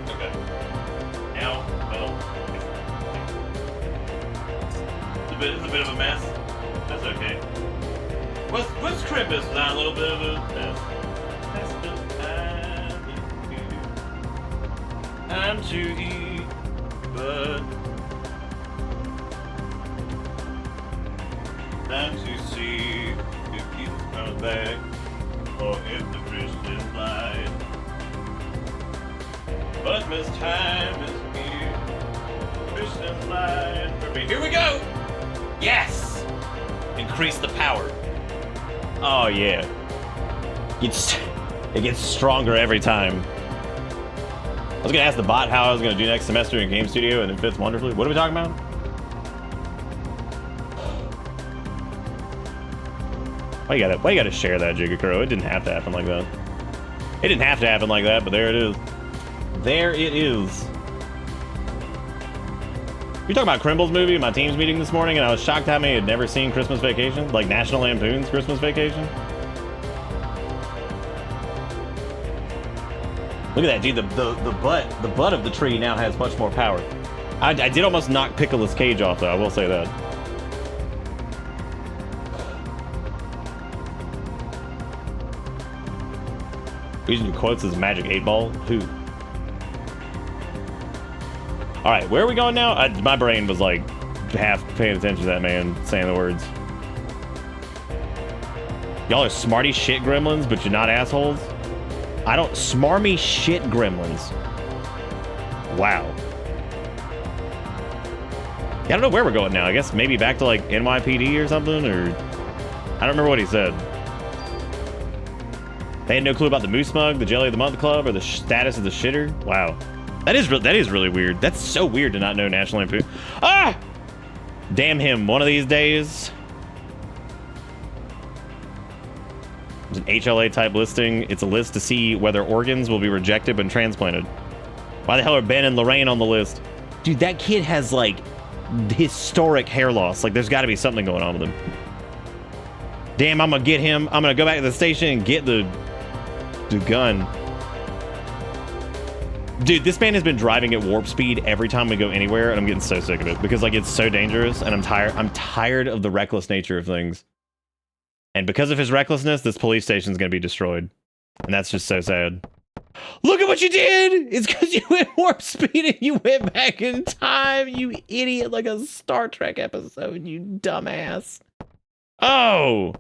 Okay. Now, well, it's a bit of a mess. That's okay. What's Krampus without a little bit of a mess? That's the time to eat, but time to see if Jesus comes back or if the Christian lied. Christmas time is here. Christian lied for me. Here we go! Yes! Increase the power. Oh yeah. It gets stronger every time. I was gonna ask the bot how I was gonna do next semester in Game Studio, and it fits wonderfully. What are we talking about? Why you gotta share that, Jigacrow? It didn't have to happen like that. It didn't have to happen like that, but there it is. There it is. You talking about Crimble's movie in my team's meeting this morning, and I was shocked how many had never seen Christmas Vacation, like National Lampoon's Christmas Vacation. Look at that, dude. The butt of the tree now has much more power. I did almost knock Pickle's cage off, though. I will say that. Using quotes as Magic 8 Ball? Who? Alright, where are we going now? My brain was like half paying attention to that man saying the words. Y'all are smarty shit gremlins, but you're not assholes? I don't... Smarmy shit gremlins. Wow. Yeah, I don't know where we're going now. I guess maybe back to like NYPD or something, or... I don't remember what he said. They had no clue about the Moose Mug, the Jelly of the Month Club, or the status of the shitter. Wow. That is really weird. That's so weird to not know National Lampoon. Ah! Damn him, one of these days. It's an HLA type listing. It's a list to see whether organs will be rejected when transplanted. Why the hell are Ben and Lorraine on the list? Dude, that kid has like historic hair loss. Like there's gotta be something going on with him. Damn, I'm gonna get him. I'm gonna go back to the station and get the gun. Dude, this man has been driving at warp speed every time we go anywhere, and I'm getting so sick of it because like it's so dangerous, and I'm tired of the reckless nature of things. And because of his recklessness, this police station is going to be destroyed. And that's just so sad. Look at what you did! It's because you went warp speed and you went back in time, you idiot, like a Star Trek episode, you dumbass. Oh!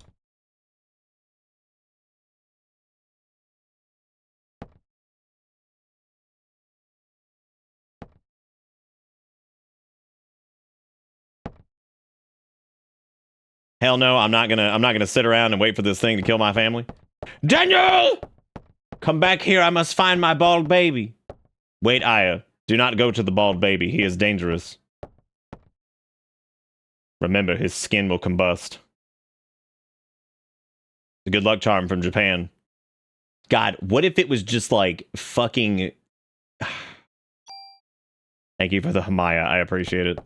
Hell no, I'm not gonna sit around and wait for this thing to kill my family. Daniel! Come back here, I must find my bald baby. Wait, Aya. Do not go to the bald baby. He is dangerous. Remember, his skin will combust. A good luck charm from Japan. God, what if it was just like fucking... Thank you for the Hamaya. I appreciate it.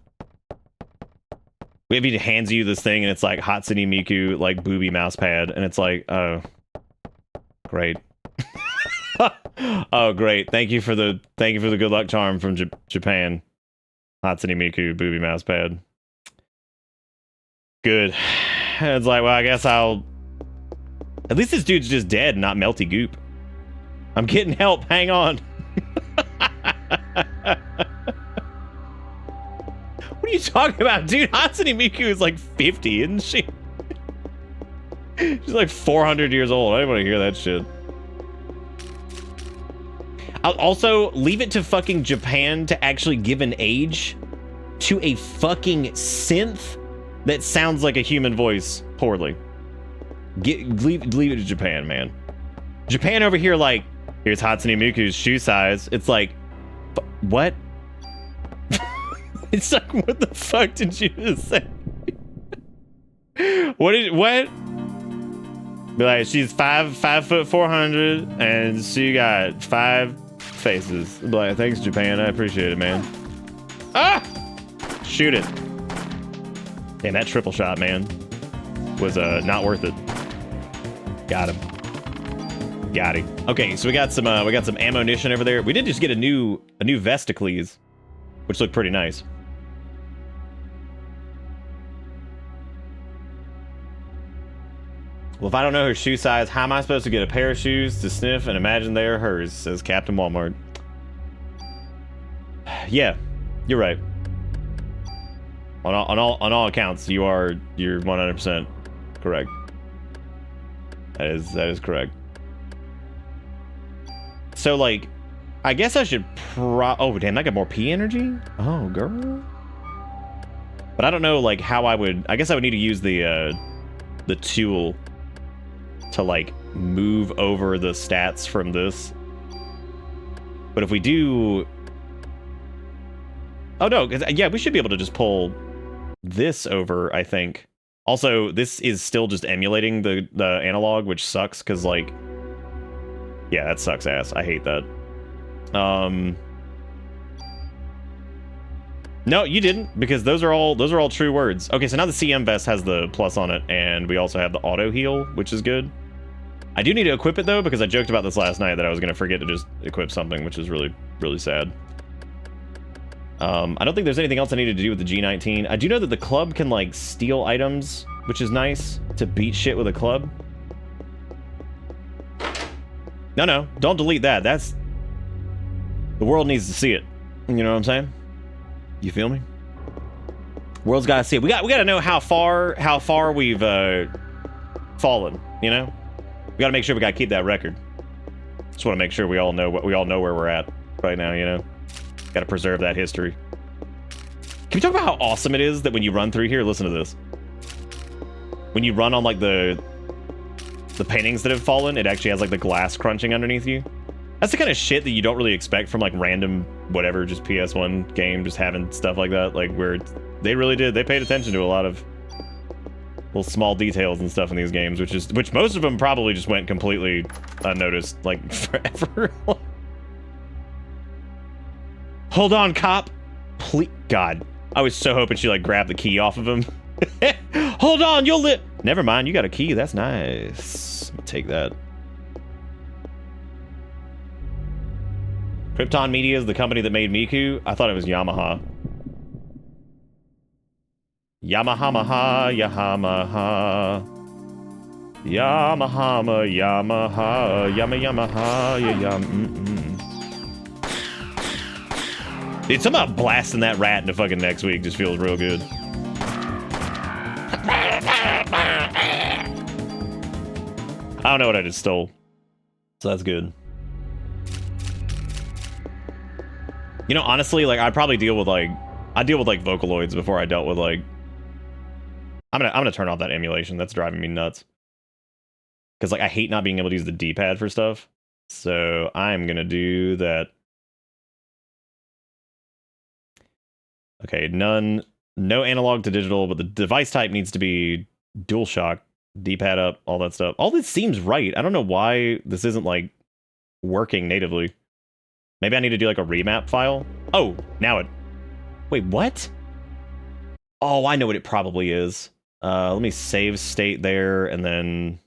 If he hands you this thing and it's like Hatsune Miku, like booby mouse pad, and it's like, oh, great. Oh, great. Thank you for the good luck charm from Japan. Hatsune Miku booby mouse pad. Good. It's like, well, I guess I'll... At least this dude's just dead, not melty goop. I'm getting help. Hang on. What are you talking about, dude? Hatsune Miku is like 50, isn't she? She's like 400 years old. I don't want to hear that shit. I'll also leave it to fucking Japan to actually give an age to a fucking synth that sounds like a human voice poorly. Leave it to Japan, man. Japan over here, like, here's Hatsune Miku's shoe size. It's like, what? It's like, what the fuck did you just say? What? Be like, she's 5 foot 400, and she got 5 faces. Be like, thanks, Japan. I appreciate it, man. Ah! Shoot it. Damn, that triple shot, man, was not worth it. Got him. Got him. Okay, so we got some ammunition over there. We did just get a new Vesticles, which looked pretty nice. Well, if I don't know her shoe size, how am I supposed to get a pair of shoes to sniff and imagine they are hers? Says Captain Walmart. Yeah, you're right. On all accounts, you're 100% correct. That is correct. So, like, I guess I should oh, damn, I got more P energy? Oh, girl. But I don't know, like, how I would... I guess I would need to use the tool to, like, move over the stats from this. But if we do... Oh, no, yeah, we should be able to just pull this over, I think. Also, this is still just emulating the analog, which sucks, because, like... Yeah, that sucks ass. I hate that. No, you didn't, because those are all true words. Okay, so now the CM vest has the plus on it, and we also have the auto heal, which is good. I do need to equip it though, because I joked about this last night that I was gonna forget to just equip something, which is really, really sad. I don't think there's anything else I needed to do with the G19. I do know that the club can, like, steal items, which is nice to beat shit with a club. No, don't delete that. That's... The world needs to see it. You know what I'm saying? You feel me? World's gotta see it. We gotta know how far we've fallen, you know? We gotta make sure we gotta keep that record. Just wanna make sure we all know where we're at right now, you know? Gotta preserve that history. Can we talk about how awesome it is that when you run through here, listen to this. When you run on, like, the paintings that have fallen, it actually has, like, the glass crunching underneath you. That's the kind of shit that you don't really expect from, like, random whatever, just PS1 game, just having stuff like that, like, where they really did, they paid attention to a lot of little small details and stuff in these games, which most of them probably just went completely unnoticed, like, forever. Hold on, cop. Please, God. I was so hoping she, like, grabbed the key off of him. Hold on, you'll live. Never mind, you got a key. That's nice. Let me take that. Krypton Media is the company that made Miku. I thought it was Yamaha. Yamaha, Yamaha. Yamaha, Yamaha, Yamaha, Yam. Dude, something about blasting that rat into fucking next week just feels real good. I don't know what I just stole. So that's good. You know, honestly, like, I'd probably deal with Vocaloids before I dealt with, like... I'm gonna turn off that emulation. That's driving me nuts. Because, like, I hate not being able to use the D-pad for stuff. So I'm gonna do that. Okay, no analog to digital, but the device type needs to be DualShock, D-pad up, all that stuff. All this seems right. I don't know why this isn't, like, working natively. Maybe I need to do, like, a remap file. Oh, now it... Wait, what? Oh, I know what it probably is. Let me save state there, and then...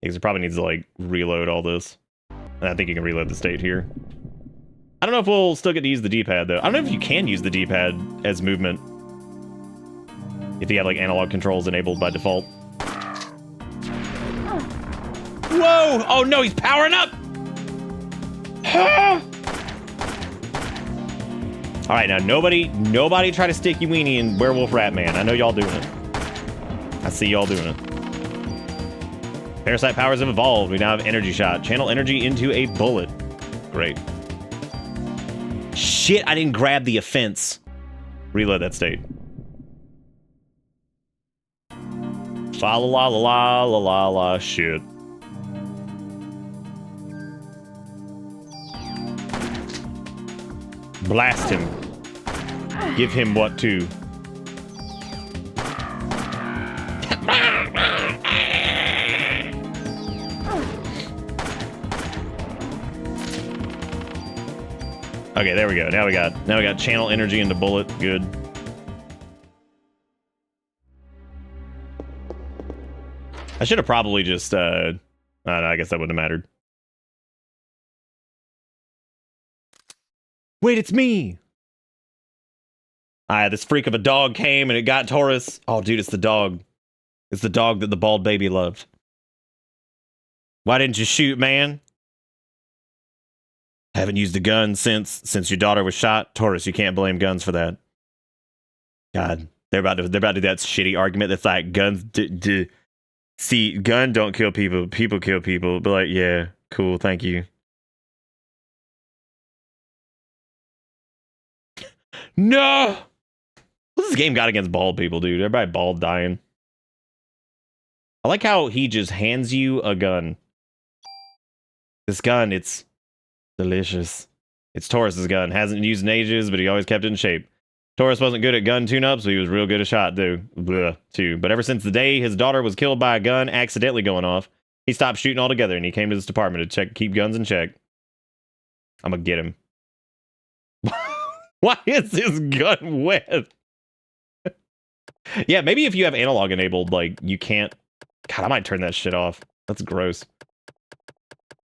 Because it probably needs to, like, reload all this. And I think you can reload the state here. I don't know if we'll still get to use the D-pad, though. I don't know if you can use the D-pad as movement. If you have, like, analog controls enabled by default. Whoa! Oh, no, he's powering up! All right, now, nobody try to stick you weenie in Werewolf Rat Man. I know y'all doing it. I see y'all doing it. Parasite powers have evolved. We now have energy shot. Channel energy into a bullet. Great. Shit, I didn't grab the offense. Reload that state. Fa la la la la la la shit. Blast him. Give him what to. Okay, there we go. Now we got channel energy into bullet. Good. I should have probably just I don't know, I guess that wouldn't have mattered. Wait, it's me. This freak of a dog came and it got Taurus. Oh, dude, it's the dog. It's the dog that the bald baby loved. Why didn't you shoot, man? Haven't used a gun since your daughter was shot. Taurus, you can't blame guns for that. God, they're about to do that shitty argument that's like guns. See, gun don't kill people. People kill people. But like, yeah, cool, thank you. No. What's this game got against bald people, dude? Everybody bald dying. I like how he just hands you a gun. This gun, it's delicious. It's Taurus's gun. Hasn't used in ages, but he always kept it in shape. Taurus wasn't good at gun tune-ups, but he was real good at shot, too. But ever since the day his daughter was killed by a gun accidentally going off, he stopped shooting altogether, and he came to this department to keep guns in check. I'm gonna get him. Why is his gun wet? Yeah, maybe if you have analog enabled, like, you can't... God, I might turn that shit off. That's gross.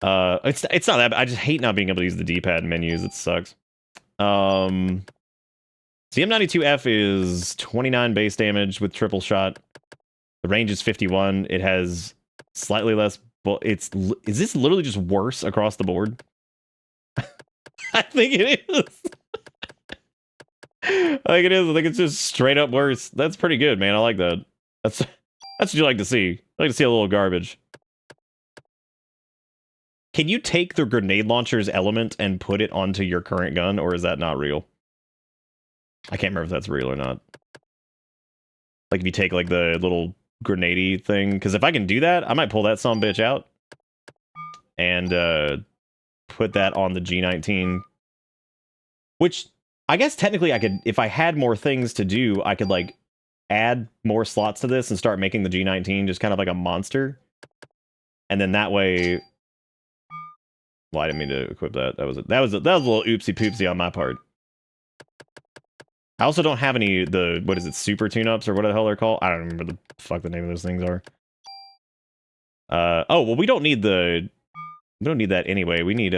It's not that bad. I just hate not being able to use the D-pad menus. It sucks. CM92F is 29 base damage with triple shot. The range is 51. It has slightly less... Is this literally just worse across the board? I think it is. I think it is. I think it's just straight up worse. That's pretty good, man. I like that. That's what you like to see. I like to see a little garbage. Can you take the grenade launcher's element and put it onto your current gun, or is that not real? I can't remember if that's real or not. Like if you take like the little grenade-y thing, because if I can do that, I might pull that sumbitch out and put that on the G19. Which I guess technically I could, if I had more things to do, I could like add more slots to this and start making the G19 just kind of like a monster. And then that way, well, I didn't mean to equip that. That was a little oopsie poopsie on my part. I also don't have any what is it, super tune-ups or what the hell they're called? I don't remember the fuck the name of those things are. Oh well, we don't need that anyway. We need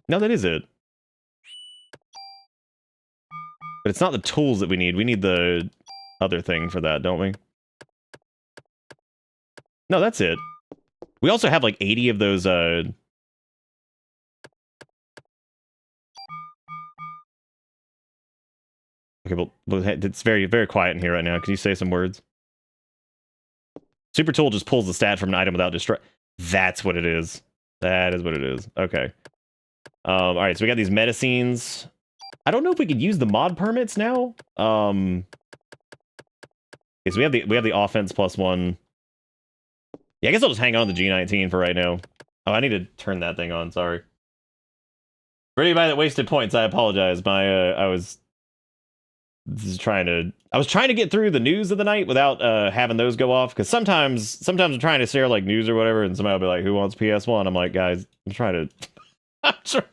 no, that is it. But it's not the tools that we need. We need the other thing for that, don't we? No, that's it. We also have like 80 of those okay, well, it's very, very quiet in here right now. Can you say some words? Super tool just pulls the stat from an item without destroy. That's what it is. That is what it is. Okay. All right, so we got these medicines. I don't know if we could use the mod permits now. Okay, so we have the offense +1. Yeah, I guess I'll just hang on to the G19 for right now. Oh, I need to turn that thing on. Sorry. For anybody that wasted points, I apologize. I was trying to get through the news of the night without having those go off, because sometimes I'm trying to share like news or whatever, and somebody will be like, "Who wants PS1?" I'm like, guys, I'm trying to share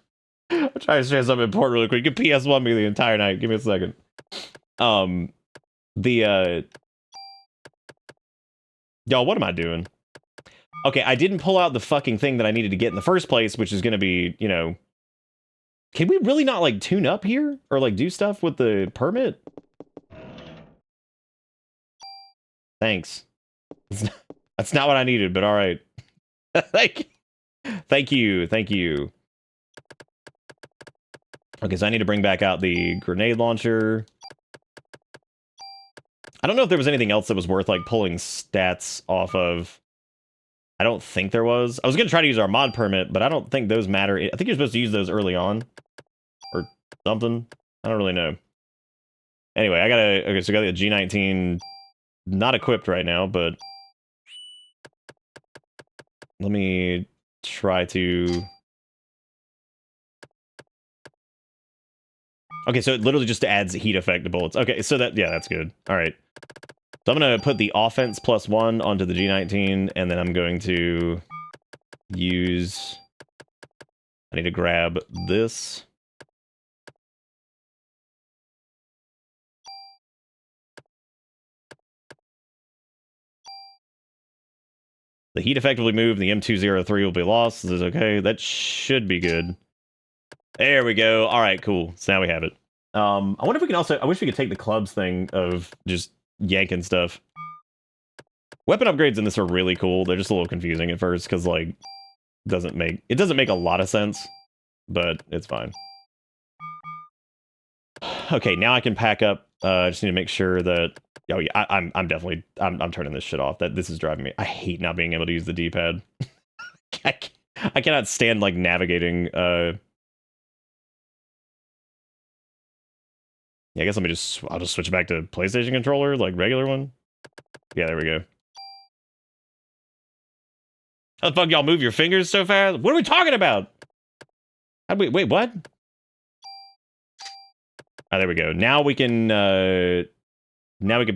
something important really quick. You can PS1 me the entire night. Give me a second. Y'all, what am I doing? Okay, I didn't pull out the fucking thing that I needed to get in the first place, which is going to be, you know... Can we really not, like, tune up here? Or, like, do stuff with the permit? Thanks. That's not what I needed, but alright. Thank you. Okay, so I need to bring back out the grenade launcher. I don't know if there was anything else that was worth, like, pulling stats off of. I don't think there was. I was going to try to use our mod permit, but I don't think those matter. I think you're supposed to use those early on. Or something. I don't really know. Anyway, okay, so I got the G19 not equipped right now, but let me try to... Okay, so it literally just adds heat effect to bullets. Okay, so that's good. All right. So I'm going to put the offense +1 onto the G19, and then I'm going to use... I need to grab this. The heat effectively moved, the M203 will be lost. This is okay. That should be good. There we go. All right, cool. So now we have it. I wonder if we can also... I wish we could take the clubs thing of just yanking stuff. Weapon upgrades in this are really cool. They're just a little confusing at first because, like, it doesn't make a lot of sense, but it's fine. Okay, now I can pack up. I just need to make sure that... Oh yeah, I'm definitely... I'm turning this shit off. This is driving me... I hate not being able to use the D-pad. I cannot stand, like, navigating... Yeah, I guess I'll just switch back to PlayStation controller, like regular one. Yeah, there we go. How the fuck y'all move your fingers so fast? What are we talking about? Wait, what? Oh, there we go. Now we can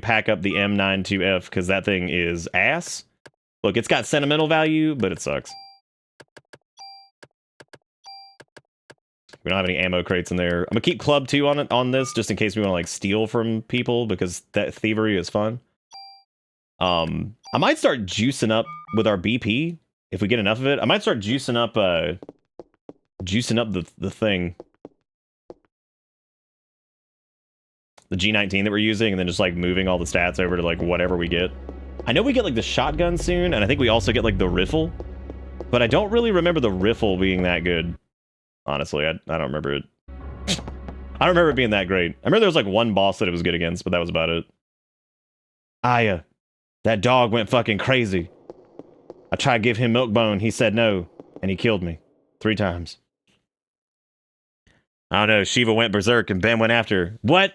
pack up the M92F because that thing is ass. Look, it's got sentimental value, but it sucks. We don't have any ammo crates in there. I'm gonna keep Club 2 on this just in case we want to like steal from people because that thievery is fun. I might start juicing up with our BP if we get enough of it. I might start juicing up the thing. The G19 that we're using, and then just like moving all the stats over to like whatever we get. I know we get like the shotgun soon, and I think we also get like the riffle, but I don't really remember the riffle being that good. Honestly, I don't remember it. I don't remember it being that great. I remember there was like one boss that it was good against, but that was about it. Aya, that dog went fucking crazy. I tried to give him milk bone, he said no, and he killed me 3 times. I don't know, Shiva went berserk and Ben went after her. What?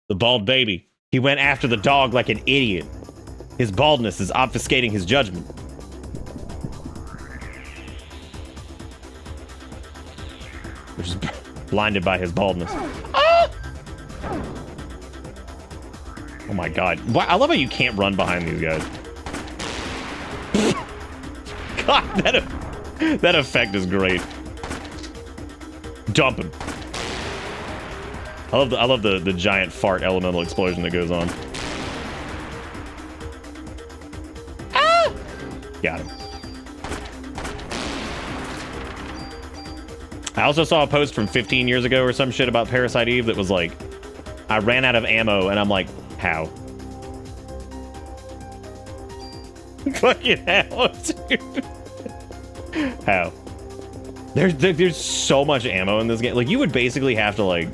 The bald baby. He went after the dog like an idiot. His baldness is obfuscating his judgment. Which is blinded by his baldness. Ah! Oh my god. I love how you can't run behind these guys. God, that effect is great. Dump him. I love the giant fart elemental explosion that goes on. Ah! Got him. I also saw a post from 15 years ago or some shit about Parasite Eve that was like, I ran out of ammo, and I'm like, how? Fucking hell, dude. How? There's so much ammo in this game. Like, you would basically have to, like...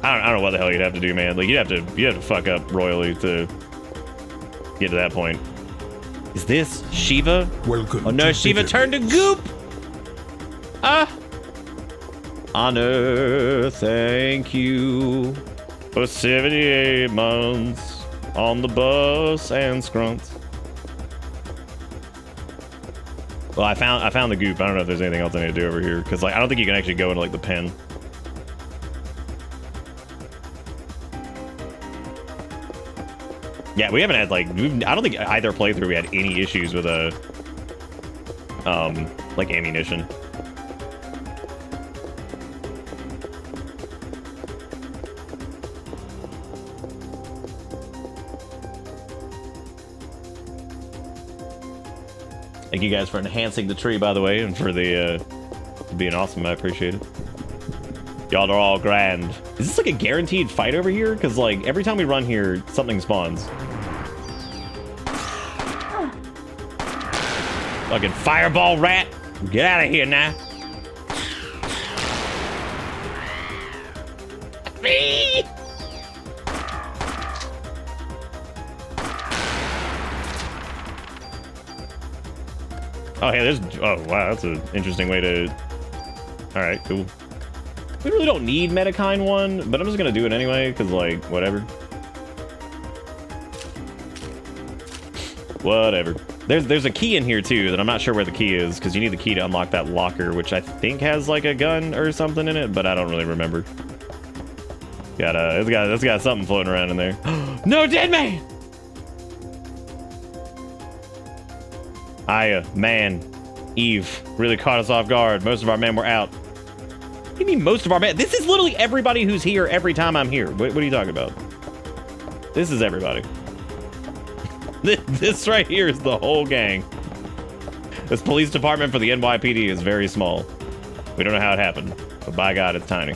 I don't know what the hell you'd have to do, man. Like, you'd have to fuck up royally to get to that point. Is this Shiva? Welcome. Oh no, Shiva turned to goop! Ah! Honor, thank you for 78 months on the bus and scrunts. Well, I found the goop. I don't know if there's anything else I need to do over here because like I don't think you can actually go into like the pen. Yeah, we haven't had like I don't think either playthrough we had any issues with like ammunition. Thank you guys for enhancing the tree, by the way, and for the being awesome. I appreciate it. Y'all are all grand. Is this like a guaranteed fight over here? Because like every time we run here, something spawns. Fucking fireball rat. Get out of here now. Me. Oh, hey, there's... Oh, wow, that's an interesting way to... Alright, cool. We really don't need Metakine 1, but I'm just gonna do it anyway, because, like, whatever. Whatever. There's a key in here, too, that I'm not sure where the key is, because you need the key to unlock that locker, which I think has, like, a gun or something in it, but I don't really remember. It's got something floating around in there. No, dead man! Aya, man, Eve really caught us off guard. Most of our men were out. What do you mean most of our men? This is literally everybody who's here every time I'm here. What are you talking about? This is everybody. This right here is the whole gang. This police department for the NYPD is very small. We don't know how it happened, but by God, it's tiny.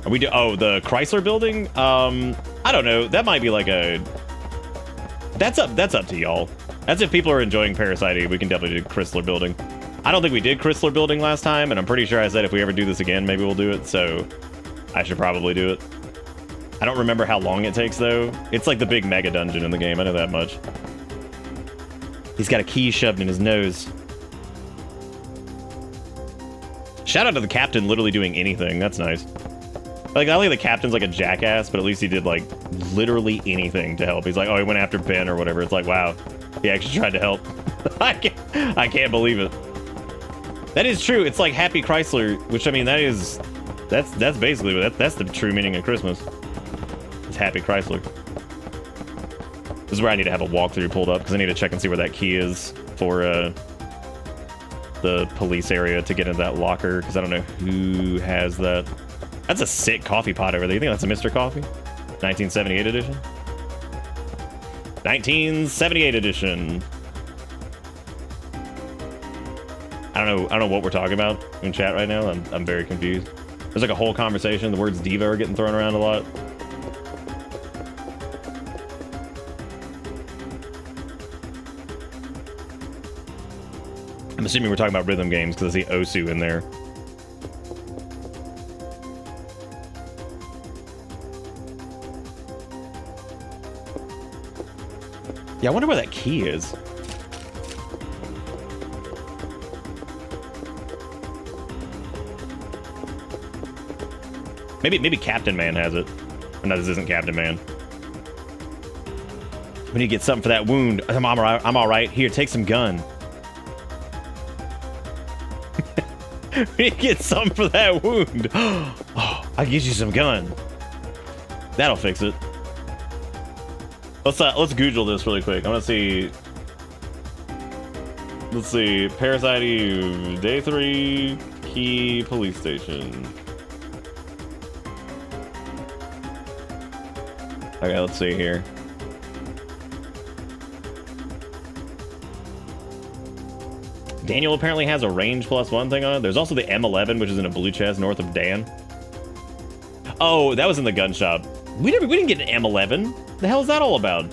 Are we oh, the Chrysler building? I don't know. That might be like a... That's up to y'all. That's if people are enjoying Parasite, we can definitely do Chrysler building. I don't think we did Chrysler building last time, and I'm pretty sure I said if we ever do this again, maybe we'll do it, so I should probably do it. I don't remember how long it takes, though. It's like the big mega dungeon in the game, I know that much. He's got a key shoved in his nose. Shout out to the captain literally doing anything, that's nice. Like, I think the captain's like a jackass, but at least he did, like, literally anything to help. He's like, oh, he went after Ben or whatever. It's like, wow, he actually tried to help. I can't believe it. That is true. It's like Happy Chrysler, which, I mean, that's basically, that's the true meaning of Christmas. It's Happy Chrysler. This is where I need to have a walkthrough pulled up, because I need to check and see where that key is for, the police area to get into that locker, because I don't know who has that. That's a sick coffee pot over there. You think that's a Mr. Coffee? 1978 edition? 1978 edition. I don't know what we're talking about in chat right now. I'm very confused. There's like a whole conversation. The words diva are getting thrown around a lot. I'm assuming we're talking about rhythm games because I see Osu in there. Yeah, I wonder where that key is. Maybe Captain Man has it. No, this isn't Captain Man. We need to get something for that wound. I'm all right. Here, take some gun. We need to get something for that wound. Oh, I can get you some gun. That'll fix it. Let's Google this really quick. I want to see. Let's see. Parasite Day 3 Key Police Station. Okay, let's see here. Daniel apparently has a range +1 thing on it. There's also the M11, which is in a blue chest north of Dan. Oh, that was in the gun shop. We didn't get an M11. The hell is that all about?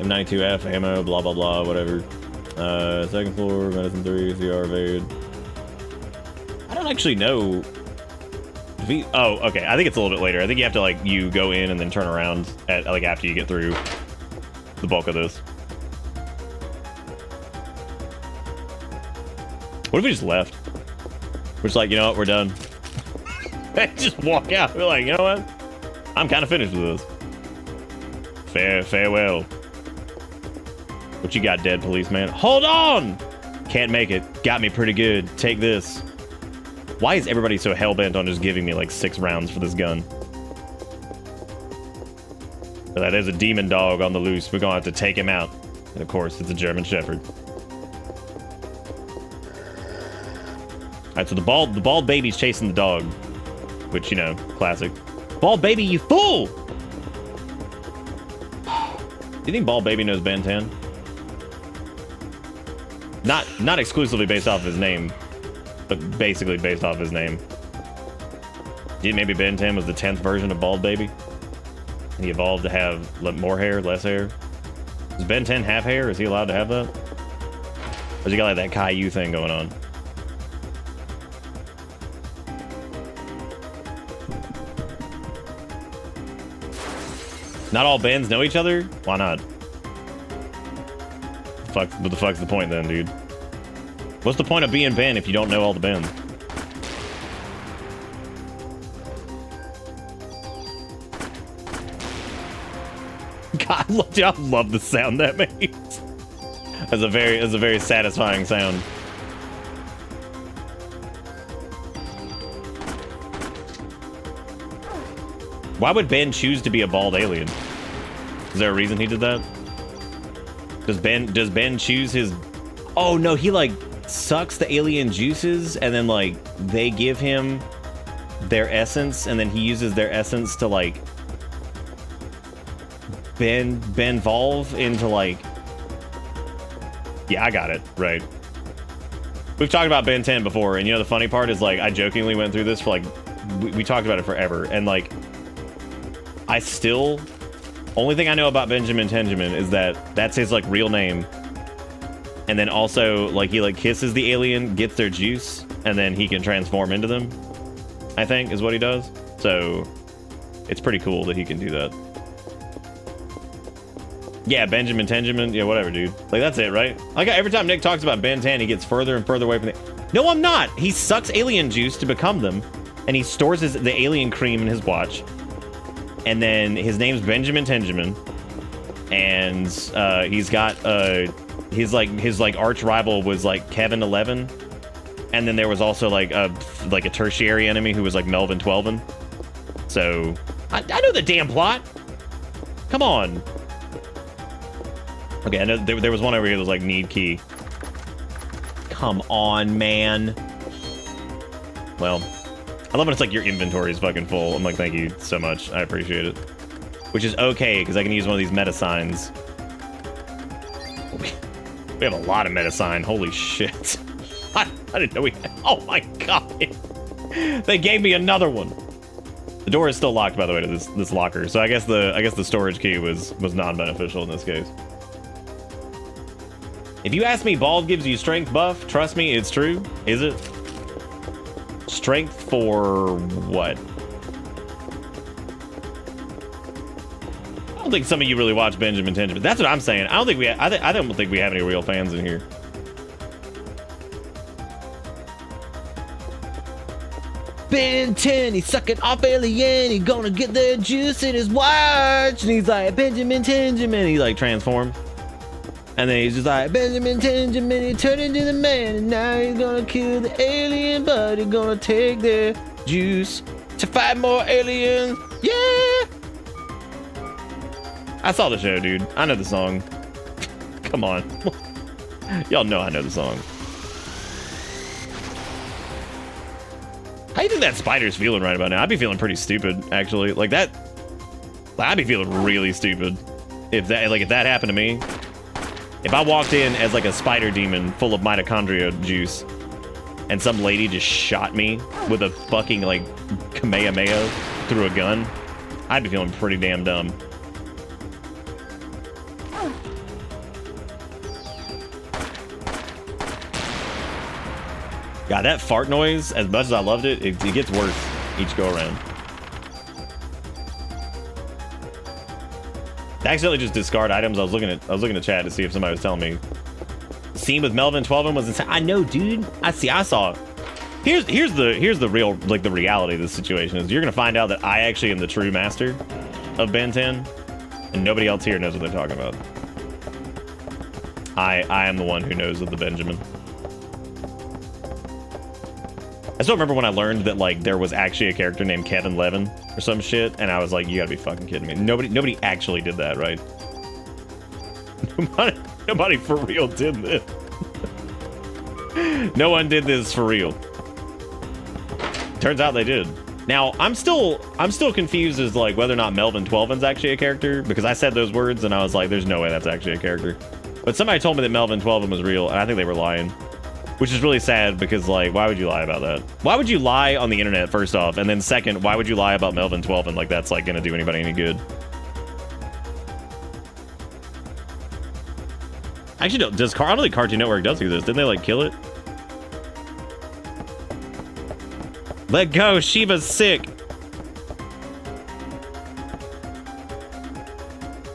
M92F ammo, blah blah blah, whatever. Second floor, medicine 3, CR evade. I don't actually know. Oh, okay. I think it's a little bit later. I think you have to like you go in and then turn around at like after you get through the bulk of this. What if we just left? We're just like, you know what, we're done. Just walk out. We're like, you know what? I'm kind of finished with this. Farewell. What you got, dead policeman? Hold on! Can't make it. Got me pretty good. Take this. Why is everybody so hell-bent on just giving me like 6 rounds for this gun? There's a demon dog on the loose. We're gonna have to take him out. And of course, it's a German Shepherd. Alright, so the bald baby's chasing the dog. Which, you know, classic. Bald baby, you fool! Do you think Bald Baby knows Ben 10? Not exclusively based off his name, but basically based off his name. Do you think maybe Ben 10 was the 10th version of Bald Baby? And he evolved to have more hair, less hair? Is Ben 10 half hair? Is he allowed to have that? Or has he got like that Caillou thing going on? Not all Bens know each other? Why not? What the fuck's the point then, dude? What's the point of being Ben if you don't know all the Bens? God, dude, I love the sound that makes. That's a very satisfying sound. Why would Ben choose to be a bald alien? Is there a reason he did that? Does Ben choose his... Oh, no, he, like, sucks the alien juices, and then, like, they give him their essence, and then he uses their essence to, like, Ben-volve into, like... Yeah, I got it. Right. We've talked about Ben 10 before, and, you know, the funny part is, like, I jokingly went through this for, like... We talked about it forever, and, like... I still... Only thing I know about Benjamin Tenjamin is that that's his, like, real name. And then also, like, he, like, kisses the alien, gets their juice, and then he can transform into them, I think, is what he does. So, it's pretty cool that he can do that. Yeah, Benjamin Tenjamin. Yeah, whatever, dude. Like, that's it, right? Like, every time Nick talks about Ben 10, he gets further and further away from it. No, I'm not! He sucks alien juice to become them, and he stores the alien cream in his watch. And then his name's Benjamin Tenjamin, and he's got his arch rival was like Kevin 11, and then there was also like a tertiary enemy who was like Melvin 12. So I know the damn plot. Come on. Okay, I know there was one over here that was like need key. Come on, man. Well. I love when it's like your inventory is fucking full. I'm like, thank you so much. I appreciate it. Which is okay, because I can use one of these meta signs. We have a lot of meta sign. Holy shit. I didn't know we had... Oh my god. They gave me another one. The door is still locked, by the way, to this locker. So I guess the storage key was non-beneficial in this case. If you ask me, bald gives you strength buff, trust me, it's true. Is it? Strength for what? I don't think some of you really watch Benjamin Tenjamin. That's what I'm saying. I don't think we have any real fans in here. Ben 10, he's sucking off alien. He's gonna get the juice in his watch, and he's like Benjamin Tenjamin. He like transforms. And then he's just like, Benjamin Tenjamin, he turned into the man, and now he's gonna kill the alien, but he's gonna take their juice to fight more aliens. Yeah! I saw the show, dude. I know the song. Come on. Y'all know I know the song. How do you think that spider's feeling right about now? I'd be feeling pretty stupid, actually. Like that, I'd be feeling really stupid if that happened to me. If I walked in as like a spider demon full of mitochondria juice and some lady just shot me with a fucking like Kamehameha through a gun, I'd be feeling pretty damn dumb. God, that fart noise, as much as I loved it, it gets worse each go around. I accidentally just discard items. I was looking at chat to see if somebody was telling me. Scene with Melvin 12 was insane. I know, dude. I saw. Here's the real, like, the reality of the situation is you're gonna find out that I actually am the true master of Ben 10, and nobody else here knows what they're talking about. I am the one who knows of the Benjamin. I still remember when I learned that like there was actually a character named Kevin Levin or some shit, and I was like, you gotta be fucking kidding me. Nobody actually did that, right? Nobody for real did this. No one did this for real. turns out they did. Now, I'm still confused as like whether or not Melvin Twelvin's actually a character, because I said those words and I was like, there's no way that's actually a character. But somebody told me that Melvin Twelvin was real, and I think they were lying. Which is really sad, because like, why would you lie about that? Why would you lie on the internet, first off? And then second, why would you lie about Melvin Twelvin? Like, that's like gonna do anybody any good. Actually, I don't think Cartoon Network does exist. Didn't they like kill it? Let go, Shiva's sick.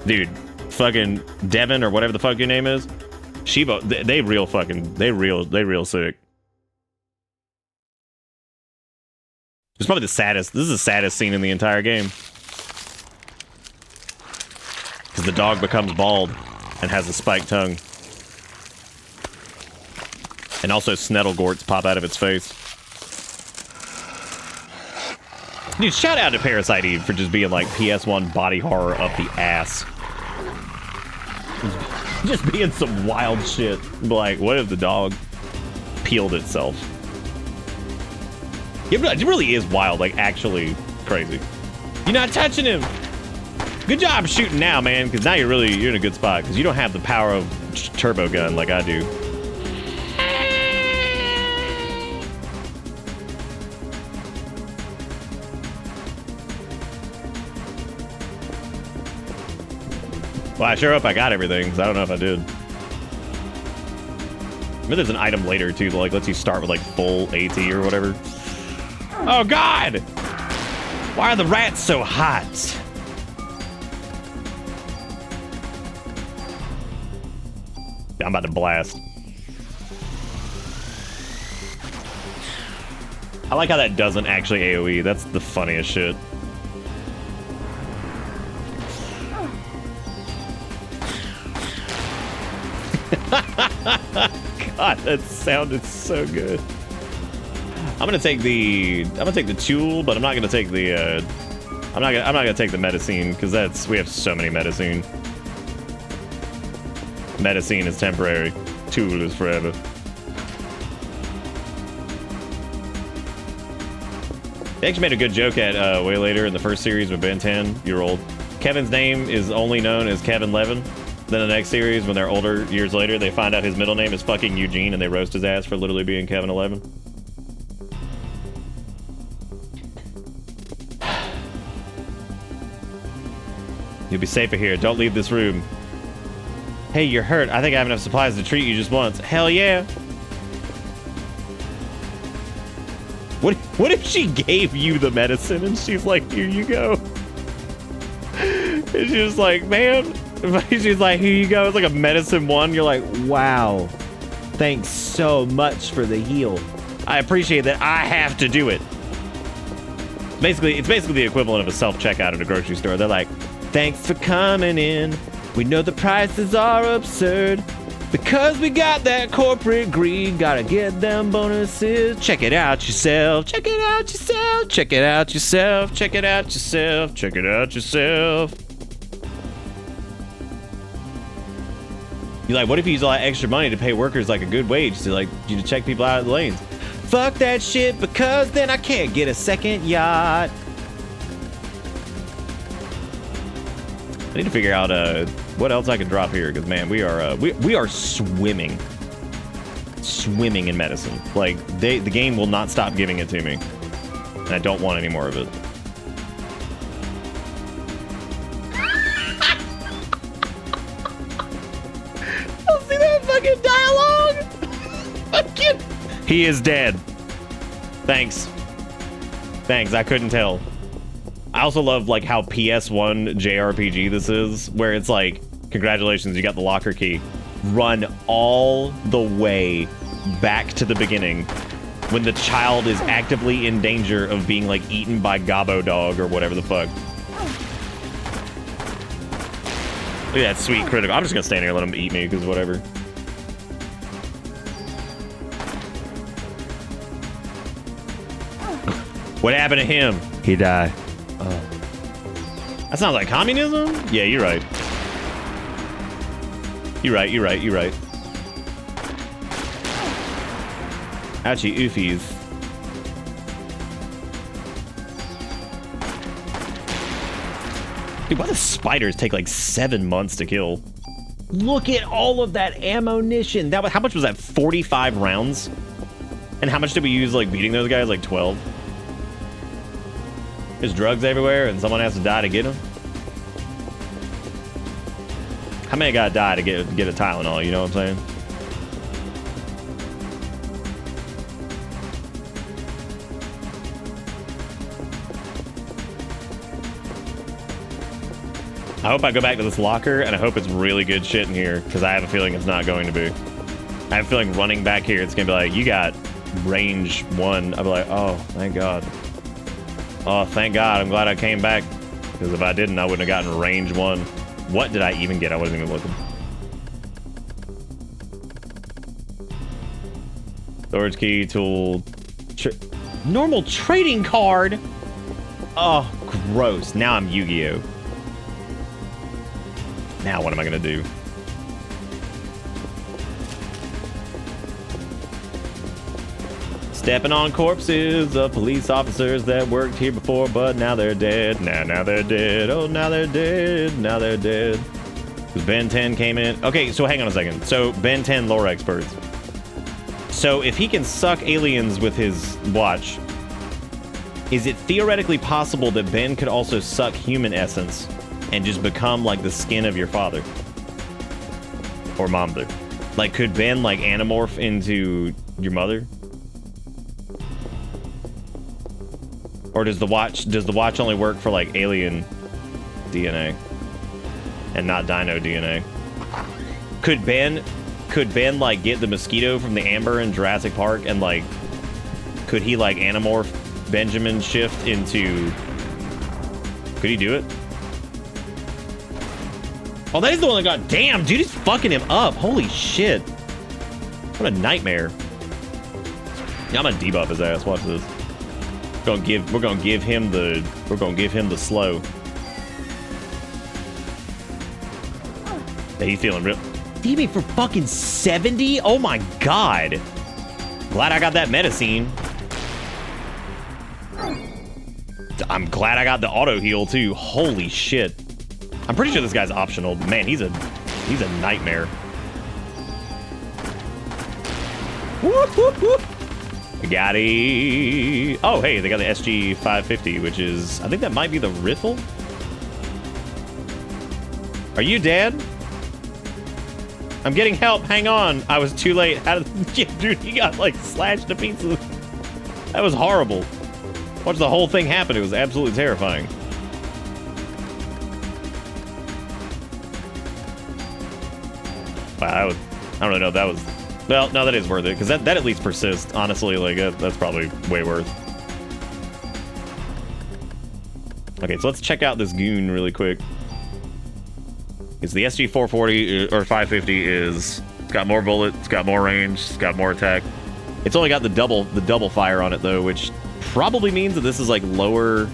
Dude, fucking Devin or whatever the fuck your name is. Shiva, they real sick. It's probably the saddest. This is the saddest scene in the entire game. Because the dog becomes bald and has a spiked tongue. And also Snettlegorts pop out of its face. Dude, shout out to Parasite Eve for just being like PS1 body horror up the ass. Just being some wild shit. Like, what if the dog peeled itself? It really is wild, like actually crazy. You're not touching him. Good job shooting now, man, because now you're in a good spot, because you don't have the power of turbo gun like I do. Well, I sure hope I got everything, because I don't know if I did. Maybe there's an item later, too, that like, lets you start with, like, full AT or whatever. Oh, God! Why are the rats so hot? I'm about to blast. I like how that doesn't actually AoE. That's the funniest shit. God, that sounded so good. I'm gonna take the tool, but I'm not gonna take the I'm not gonna take the medicine, because we have so many medicine. Medicine is temporary. Tool is forever. They actually made a good joke at way later in the first series with Ben 10-year-old. Kevin's name is only known as Kevin Levin. Then the next series, when they're older, years later, they find out his middle name is fucking Eugene, and they roast his ass for literally being Kevin 11. You'll be safer here. Don't leave this room. Hey, you're hurt. I think I have enough supplies to treat you just once. Hell yeah. What if she gave you the medicine and she's like, here you go? And she's like, man. She's like, here you go. It's like a medicine one. You're like, wow. Thanks so much for the heal. I appreciate that. I have to do it. It's basically the equivalent of a self-checkout at a grocery store. They're like, thanks for coming in. We know the prices are absurd. Because we got that corporate greed. Gotta get them bonuses. Check it out yourself. Check it out yourself. Check it out yourself. Check it out yourself. Check it out yourself. You're like, what if you use all that extra money to pay workers like a good wage to like you to check people out of the lanes? Fuck that shit, because then I can't get a second yacht. I need to figure out what else I can drop here, because man, we are swimming in medicine. Like the game will not stop giving it to me, and I don't want any more of it. He is dead. Thanks. I couldn't tell. I also love like how PS1 JRPG this is, where it's like, congratulations, you got the locker key. Run all the way back to the beginning when the child is actively in danger of being like eaten by Gobbo Dog or whatever the fuck. Look at that sweet critical. I'm just gonna stand here and let him eat me, because whatever. What happened to him? He died. Oh. That sounds like communism? Yeah, you're right. You're right. Ouchie oofies. Dude, why do spiders take like 7 months to kill? Look at all of that ammunition. That was, how much was that? 45 rounds? And how much did we use like beating those guys? Like 12? There's drugs everywhere and someone has to die to get them? How many gotta die to get a Tylenol, you know what I'm saying? I hope I go back to this locker, and I hope it's really good shit in here, because I have a feeling it's not going to be. I have a feeling running back here, it's going to be like, you got range 1. I'll be like, oh, thank God. Oh, thank God. I'm glad I came back, because if I didn't, I wouldn't have gotten range 1. What did I even get? I wasn't even looking. Storage key, tool, normal trading card. Oh, gross. Now I'm Yu-Gi-Oh! Now what am I gonna do? Stepping on corpses of police officers that worked here before, but now they're dead. Now they're dead. Oh, now they're dead. Now they're dead. Because Ben 10 came in. Okay, so hang on a second. So Ben 10 lore experts. So if he can suck aliens with his watch, is it theoretically possible that Ben could also suck human essence and just become like the skin of your father or mother? Like, could Ben like anamorph into your mother? Or does the watch only work for like alien DNA and not dino DNA? Could Ben like get the mosquito from the amber in Jurassic Park and like could he like anamorph Benjamin Shift into, could he do it? Oh, that is the one that got, damn, dude, he's fucking him up. Holy shit. What a nightmare. Yeah, I'm gonna debuff his ass. Watch this. We're gonna give him the slow. Yeah, he's feeling real. DB for fucking 70? Oh my God. Glad I got that medicine. I'm glad I got the auto heal too. Holy shit. I'm pretty sure this guy's optional. Man, he's a nightmare. Whoop, whoop, whoop. We got it. Oh, hey, they got the SG 550, which is, I think that might be the riffle. Are you dead? I'm getting help. Hang on. I was too late. How did, dude, he got like slashed to pieces. That was horrible. Watch the whole thing happen. It was absolutely terrifying. Wow, I don't really know if that was... Well, no, that is worth it, because that at least persists. Honestly, like, that's probably way worth. Okay, so let's check out this goon really quick. It's the SG 440, or 550 is... It's got more bullets, it's got more range, it's got more attack. It's only got the double fire on it, though, which probably means that this is, like, lower...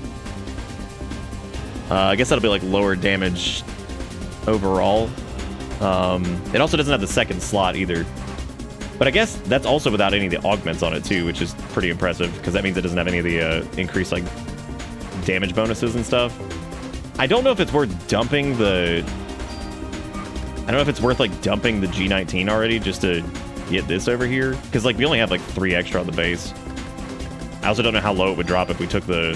I guess that'll be, like, lower damage overall. It also doesn't have the second slot either. But I guess that's also without any of the augments on it too, which is pretty impressive, because that means it doesn't have any of the increased like damage bonuses and stuff. I don't know if it's worth dumping the... I don't know if it's worth like dumping the G19 already just to get this over here, because like we only have like 3 extra on the base. I also don't know how low it would drop if we took the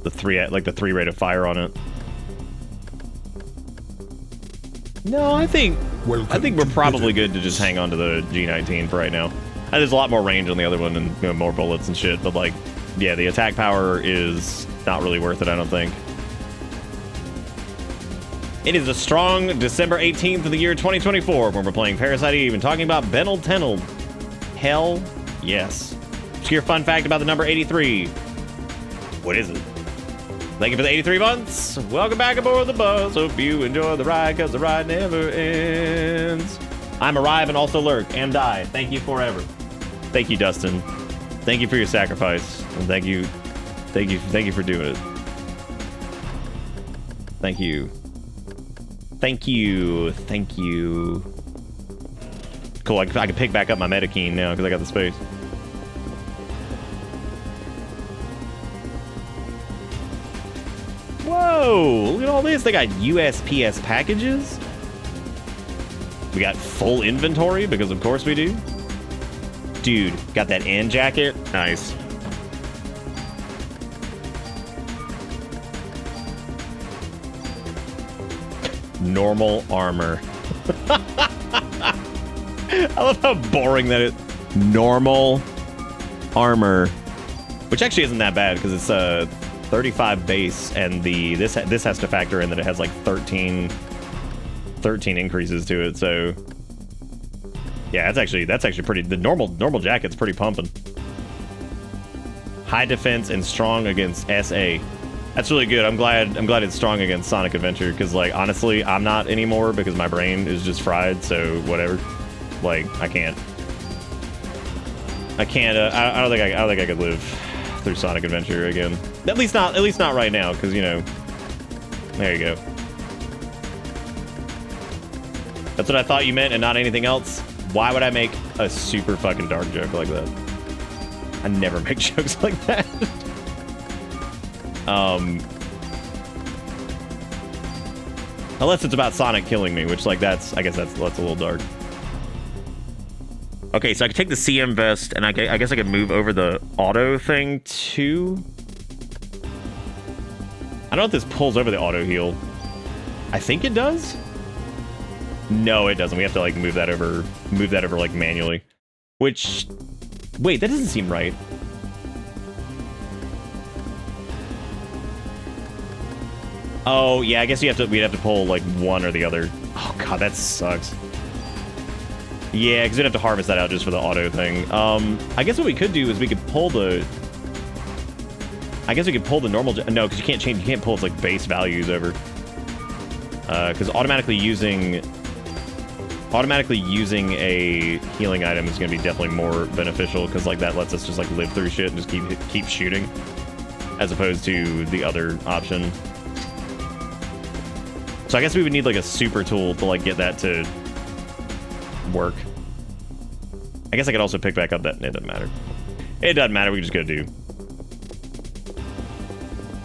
3 rate of fire on it. No, I think we're probably good to just hang on to the G19 for right now. There's a lot more range on the other one and, you know, more bullets and shit, but like, yeah, the attack power is not really worth it, I don't think. It is a strong December 18th of the year 2024 when we're playing Parasite Eve and talking about Benel Tenel. Hell yes. Obscure fun fact about the number 83. What is it? Thank you for the 83 months. Welcome back aboard the bus. Hope you enjoy the ride, because the ride never ends. I'm Arrive and also Lurk and Die. Thank you forever. Thank you, Dustin. Thank you for your sacrifice. And thank you for doing it. Thank you. Thank you. Cool, I can pick back up my Medikine now because I got the space. Whoa! Look at all this. They got USPS packages. We got full inventory, because of course we do. Dude, got that end jacket. Nice. Normal armor. I love how boring that is. Normal armor. Which actually isn't that bad, because it's 35 base, and this has to factor in that it has like 13 increases to it, so yeah, that's actually pretty. The normal jacket's pretty pumping. High defense and strong against SA. That's really good. I'm glad it's strong against Sonic Adventure, because like honestly, I'm not anymore because my brain is just fried. So whatever. Like I can't. I don't think I could live through Sonic Adventure again. At least not right now, because you know. There you go. That's what I thought you meant and not anything else. Why would I make a super fucking dark joke like that? I never make jokes like that. Unless it's about Sonic killing me, which like I guess that's a little dark. Okay, so I can take the CM vest, and I guess I can move over the auto thing too. I don't know if this pulls over the auto heal. I think it does. No, it doesn't. We have to like move that over like manually. Which, wait, that doesn't seem right. Oh yeah, I guess we'd have to pull like one or the other. Oh god, that sucks. Yeah, because we'd have to harvest that out just for the auto thing. I guess what we could do is we could pull the. I guess we could pull the normal. No, because you can't pull its like base values over. Because automatically using a healing item is going to be definitely more beneficial, because like that lets us just like live through shit and just keep shooting, as opposed to the other option. So I guess we would need like a super tool to like get that to work. I guess I could also pick back up that. It doesn't matter. It doesn't matter. We can just go do.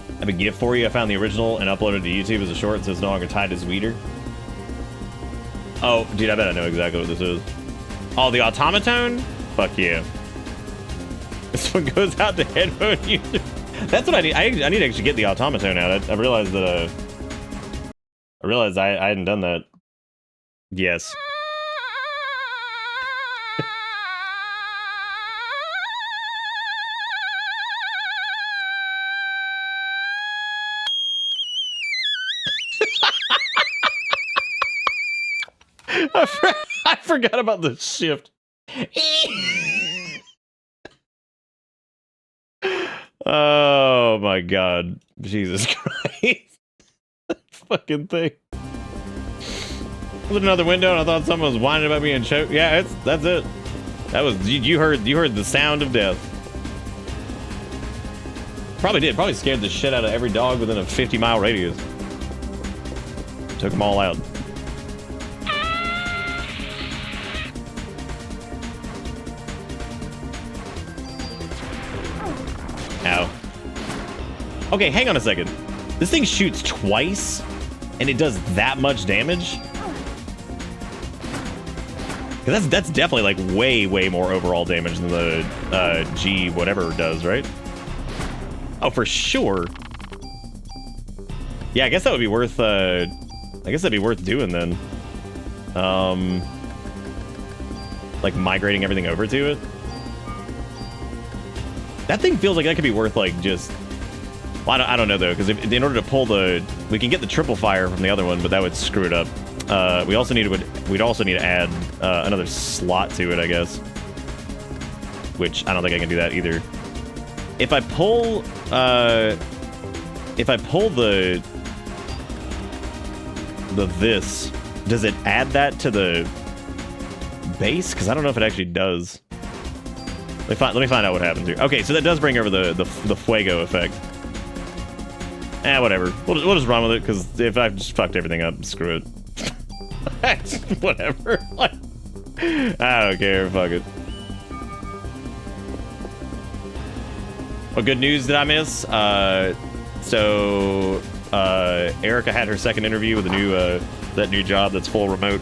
I have a gift for you. I found the original and uploaded to YouTube as a short, so it's no longer tied to Zweeter. Oh, dude, I bet I know exactly what this is. Oh, the automaton? Fuck yeah. This one goes out to headphone users. That's what I need. I need to actually get the automaton out. I realized that. I realized I hadn't done that. Yes. I forgot about the shift. Oh my god. Jesus Christ. Fucking thing. Was another window and I thought someone was whining about being choked. Yeah, that's it. That was you heard the sound of death. Probably did. Probably scared the shit out of every dog within a 50-mile radius. Took them all out. Ow. Okay, hang on a second. This thing shoots twice, and it does that much damage? That's definitely like way more overall damage than the G whatever does, right? Oh, for sure. Yeah, I guess that would be worth. I guess that'd be worth doing then. Like migrating everything over to it. That thing feels like that could be worth like just. Well, I don't know though, because in order to pull we can get the triple fire from the other one, but that would screw it up. We'd also need to add another slot to it, I guess. Which I don't think I can do that either. If I pull this, does it add that to the base? Because I don't know if it actually does. Let me find out what happens here. Okay, so that does bring over the fuego effect. Whatever. We'll just run with it, because if I've just fucked everything up, screw it. Whatever. Like, I don't care. Fuck it. What good news did I miss? So Erica had her second interview with a new that new job that's full remote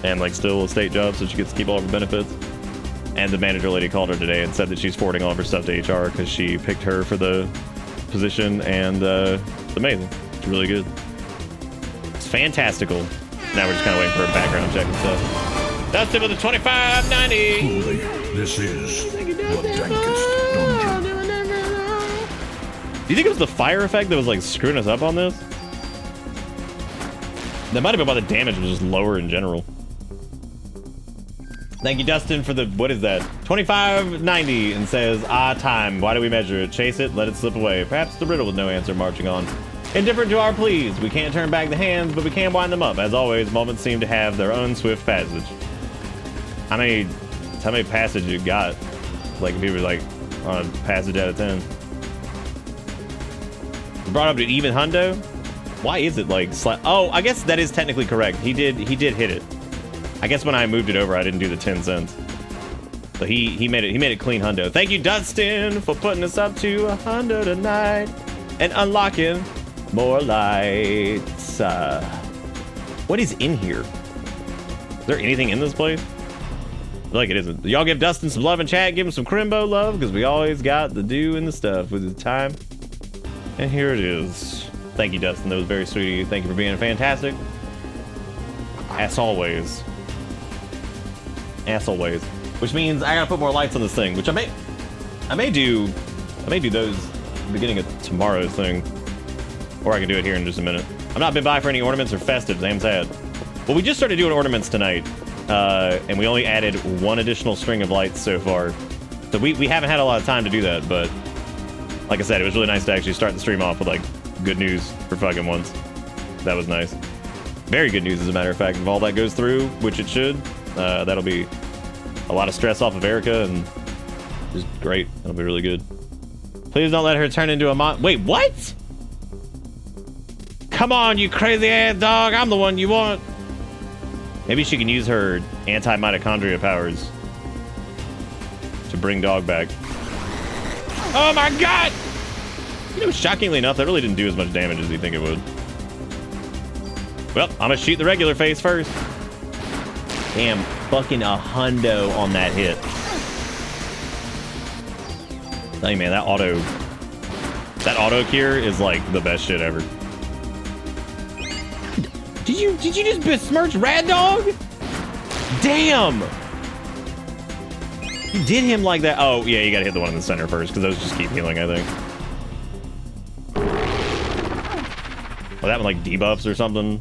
and like still a state job, so she gets to keep all of her benefits. And the manager lady called her today and said that she's forwarding all of her stuff to HR because she picked her for the position, and it's amazing. It's really good. It's fantastical. Now we're just kind of waiting for a background check and stuff. That's it with the 2590. Truly, this is the dankest dungeon. Do you think it was the fire effect that was like screwing us up on this? That might have been why the damage was just lower in general. Thank you, Dustin, for the, what is that? 2590, and says, time. Why do we measure it? Chase it, let it slip away. Perhaps the riddle with no answer marching on. Indifferent to our pleas. We can't turn back the hands, but we can wind them up. As always, moments seem to have their own swift passage. How many passage you got? Like, if you were like on a passage out of 10. Brought up to even hundo? Why is it like oh, I guess that is technically correct. He did hit it. I guess when I moved it over, I didn't do the 10 cents. But he made it clean hundo. Thank you, Dustin, for putting us up to a hundo tonight and unlocking more lights. What is in here? Is there anything in this place? I feel like it isn't. Y'all give Dustin some love in chat. Give him some Crimbo love, because we always got the do and the stuff with the time. And here it is. Thank you, Dustin. That was very sweet of you. Thank you for being fantastic. As always. As always. Which means I gotta put more lights on this thing, which I may do those at the beginning of tomorrow's thing. Or I can do it here in just a minute. I've not been by for any ornaments or festives, I'm sad. Well, we just started doing ornaments tonight. And we only added one additional string of lights so far. So we haven't had a lot of time to do that, but like I said, it was really nice to actually start the stream off with like good news for fucking once. That was nice. Very good news, as a matter of fact. If all that goes through, which it should, that'll be a lot of stress off of Erica, and just great. That'll be really good. Please don't let her turn into a wait, what? Come on, you crazy ass dog. I'm the one you want. Maybe she can use her anti-mitochondria powers to bring dog back. Oh my god! You know, shockingly enough, that really didn't do as much damage as you think it would. Well, I'm gonna shoot the regular face first. Damn, fucking a hundo on that hit. Tell you, man, that auto cure is like the best shit ever. Did you just besmirch Rad Dog? Damn! You did him like that. Oh, yeah, you gotta hit the one in the center first, because those just keep healing, I think. Well, that one like debuffs or something.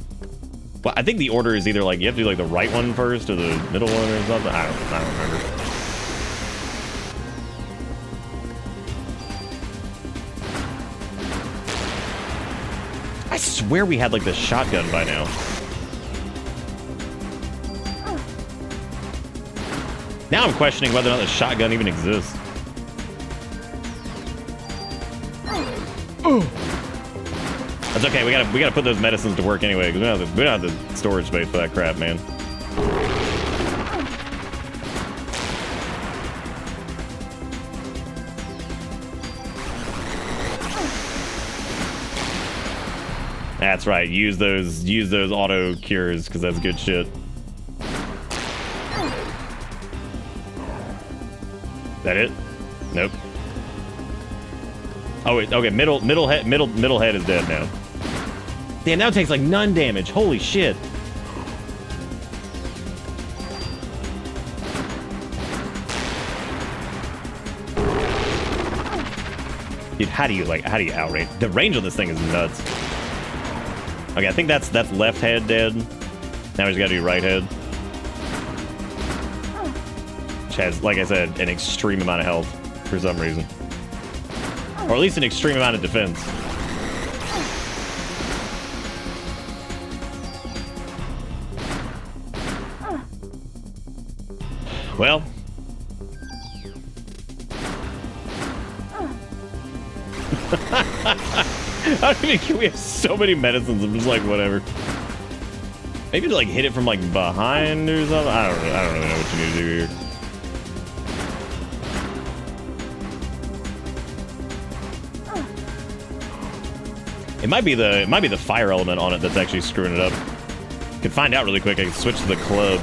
Well, I think the order is either like you have to do like the right one first or the middle one or something. I don't remember. I swear we had like the shotgun by now. Now I'm questioning whether or not the shotgun even exists. That's okay. We gotta put those medicines to work anyway, because we don't have the storage space for that crap, man. That's right. Use those auto cures, because that's good shit. That it? Nope. Oh wait, okay, middle head is dead now. Damn, now it takes like none damage. Holy shit. Dude, how do you outrate? The range on this thing is nuts. Okay, I think that's left head dead. Now we just gotta do right head. Which has, like I said, an extreme amount of health for some reason. Or at least an extreme amount of defense. Well. I don't even care. We have so many medicines. I'm just like, whatever. Maybe to like hit it from like behind or something. I don't really know what you need to do here. It might be the fire element on it that's actually screwing it up. Could find out really quick. I can switch to the club.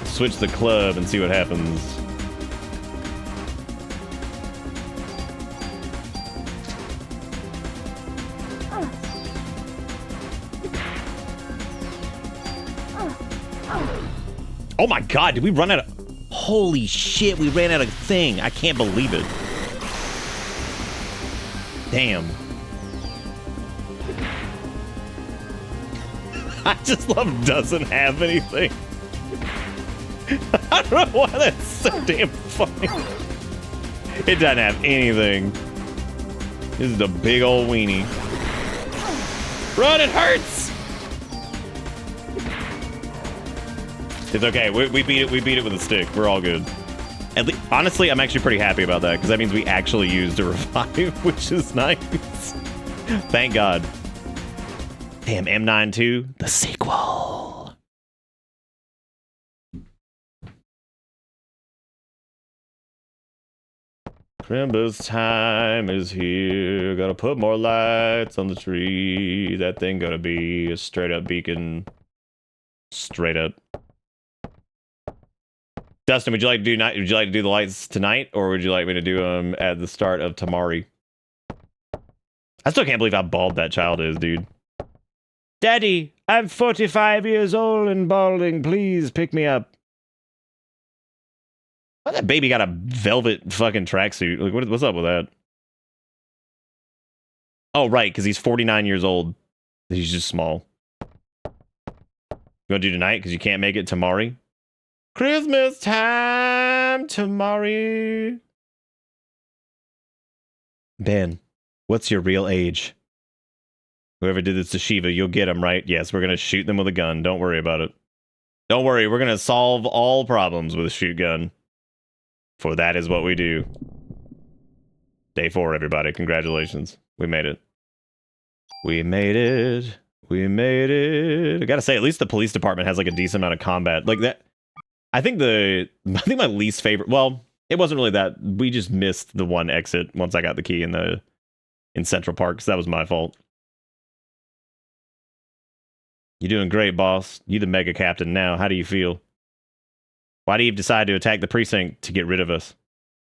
Switch the club and see what happens. Oh my god, did we run out of... Holy shit, we ran out of thing. I can't believe it. Damn. I just love doesn't have anything. I don't know why that's so damn funny. It doesn't have anything. This is a big old weenie. Run, it hurts! It's okay, we beat it with a stick. We're all good. Honestly, I'm actually pretty happy about that, because that means we actually used a revive, which is nice. Thank God. Damn, M92, the sequel. Christmas time is here. Gotta put more lights on the tree. That thing gonna be a straight up beacon. Straight up. Dustin, would you like to do the lights tonight, or would you like me to do them at the start of Tamari? I still can't believe how bald that child is, dude. Daddy, I'm 45 years old and balding. Please pick me up. Why that baby got a velvet fucking tracksuit? Like, what's up with that? Oh, right, because he's 49 years old. He's just small. You want to do tonight because you can't make it Tamari? Christmas time, Tamari. Ben, what's your real age? Whoever did this to Shiva, you'll get him, right? Yes, we're going to shoot them with a gun. Don't worry about it. Don't worry, we're going to solve all problems with a shoot gun. For that is what we do. Day 4, everybody. Congratulations. We made it. We made it. We made it. I gotta say, at least the police department has like a decent amount of combat. Like that. I think my least favorite, well, it wasn't really that. We just missed the one exit once I got the key in Central Park, because that was my fault. You're doing great, boss. You the mega captain now. How do you feel? Why do you decide to attack the precinct to get rid of us?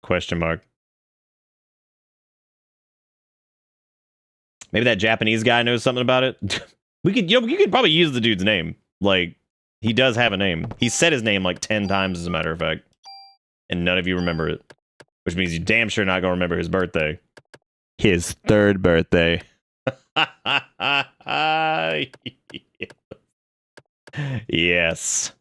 Question mark. Maybe that Japanese guy knows something about it. You could probably use the dude's name. Like, he does have a name. He said his name like 10 times, as a matter of fact. And none of you remember it. Which means you damn sure not gonna remember his birthday. His 3rd birthday. Yes.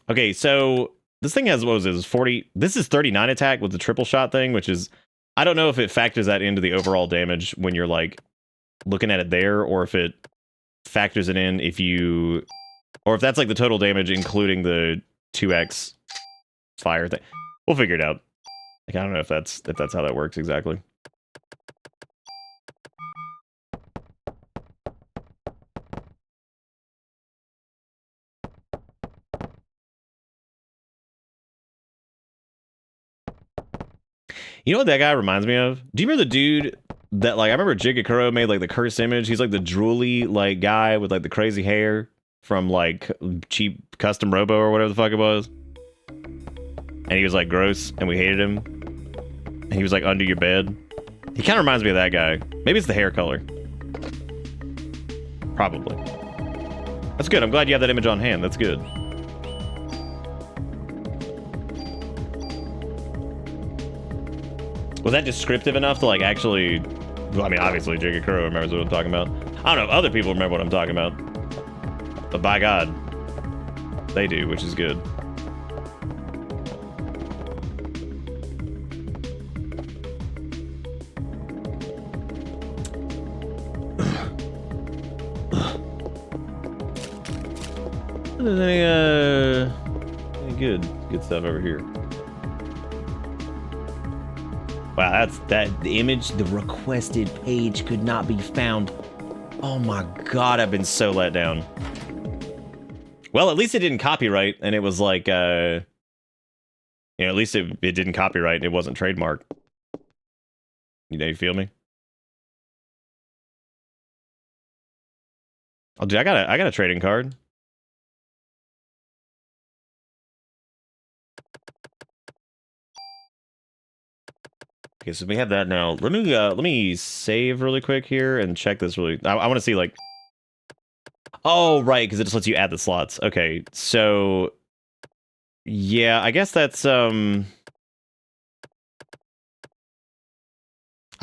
Okay, so this thing has, what was it, 40... This is 39 attack with the triple shot thing, which is... I don't know if it factors that into the overall damage when you're, like, looking at it there, or if it factors it in if you... Or if that's, like, the total damage, including the 2x fire thing. We'll figure it out. Like, I don't know if that's how that works exactly. You know what that guy reminds me of? Do you remember the dude that, like, I remember Jigakuro made, like, the cursed image? He's, like, the drooly, like, guy with, like, the crazy hair from, like, cheap custom robo or whatever the fuck it was. And he was, like, gross, and we hated him. And he was, like, under your bed. He kind of reminds me of that guy. Maybe it's the hair color. Probably. That's good. I'm glad you have that image on hand. That's good. Was that descriptive enough to, like, actually... Well, I mean, obviously, Jigakuro remembers what I'm talking about. I don't know if other people remember what I'm talking about. But by God, they do, which is good. Any good stuff over here. Wow, the image, the requested page could not be found. Oh my God, I've been so let down. Well, at least it didn't copyright, and it was like, at least it didn't copyright, and it wasn't trademarked. You feel me? Oh, dude, I got a trading card. Okay, so we have that now. Let me save really quick here and check this really. I want to see like. Oh, right, because it just lets you add the slots. Okay, so yeah, I guess that's I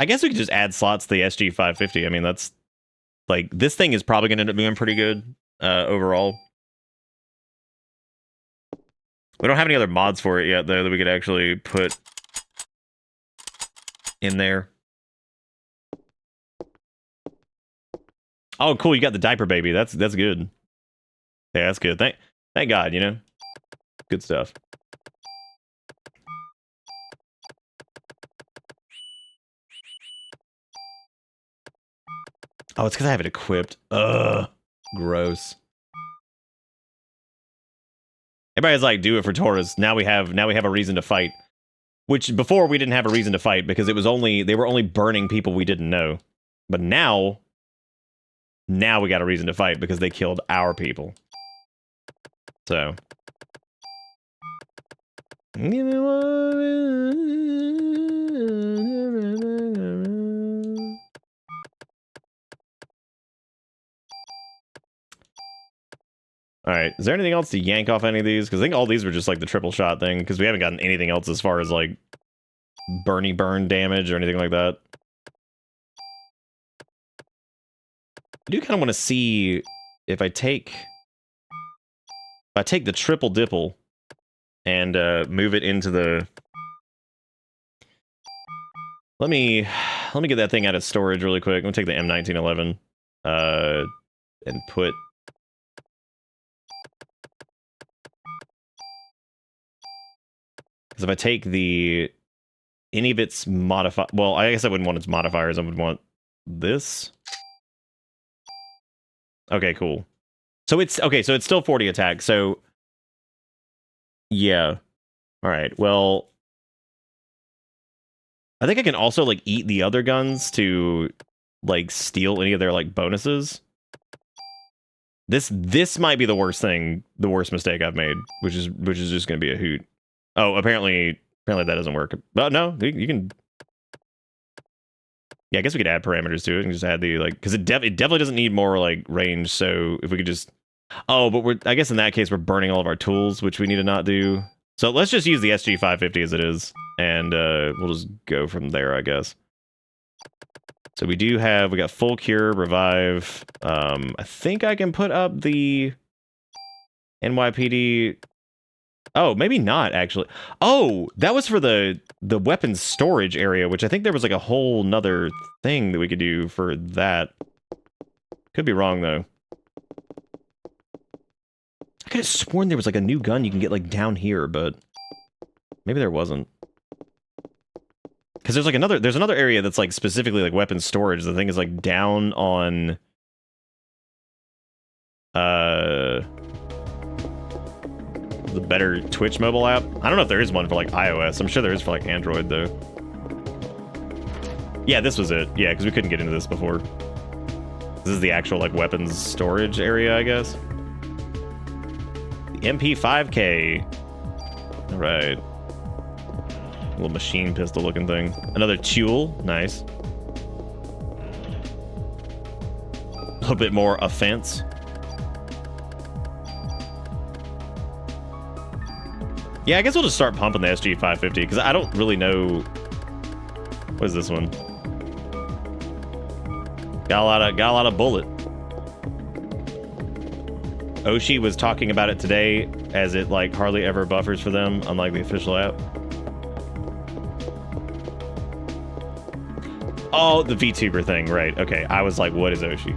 guess we could just add slots to the SG 550. I mean, that's like this thing is probably going to end up being pretty good overall. We don't have any other mods for it yet, though, that we could actually put in there. Oh, cool! You got the diaper baby. That's good. Yeah, that's good. Thank God. You know, good stuff. Oh, it's because I have it equipped. Ugh, gross. Everybody's like, do it for Taurus. Now we have a reason to fight. Which before we didn't have a reason to fight because they were only burning people we didn't know. But now we got a reason to fight because they killed our people. So. Alright, is there anything else to yank off any of these? Because I think all these were just like the triple shot thing, because we haven't gotten anything else as far as like burn damage or anything like that. I do kind of want to see if I take the triple dipple and move it into the. Let me get that thing out of storage really quick. I'm gonna take the M1911 and put. Because if I take any of its well, I guess I wouldn't want its modifiers. I would want this. Okay, cool. So it's okay. So it's still 40 attack. So yeah. All right. Well, I think I can also like eat the other guns to like steal any of their like bonuses. This might be the worst mistake I've made, which is just gonna be a hoot. Oh, apparently that doesn't work. But no, you can. Yeah, I guess we could add parameters to it and just add the like, because it definitely doesn't need more like range. So if we could just, but I guess in that case we're burning all of our tools, which we need to not do. So let's just use the SG 550 as it is, and we'll just go from there, I guess. So we got full cure, revive. I think I can put up the NYPD. Oh, maybe not, actually. Oh, that was for the weapons storage area, which I think there was like a whole nother thing that we could do for that. Could be wrong, though. I could have sworn there was like a new gun you can get like down here, but maybe there wasn't. Because there's another area that's like specifically like weapons storage. The thing is like down on the better Twitch mobile app. I don't know if there is one for like iOS. I'm sure there is for like Android though. Yeah, this was it. Yeah, because we couldn't get into this before. This is the actual like weapons storage area, I guess. The MP5K. All right. Little machine pistol looking thing. Another tool. Nice. A little bit more offense. Yeah, I guess we'll just start pumping the SG 550 because I don't really know. What is this one? Got a lot of bullet. Oshi was talking about it today as it like hardly ever buffers for them, unlike the official app. Oh, the VTuber thing, right? Okay, I was like, what is Oshi?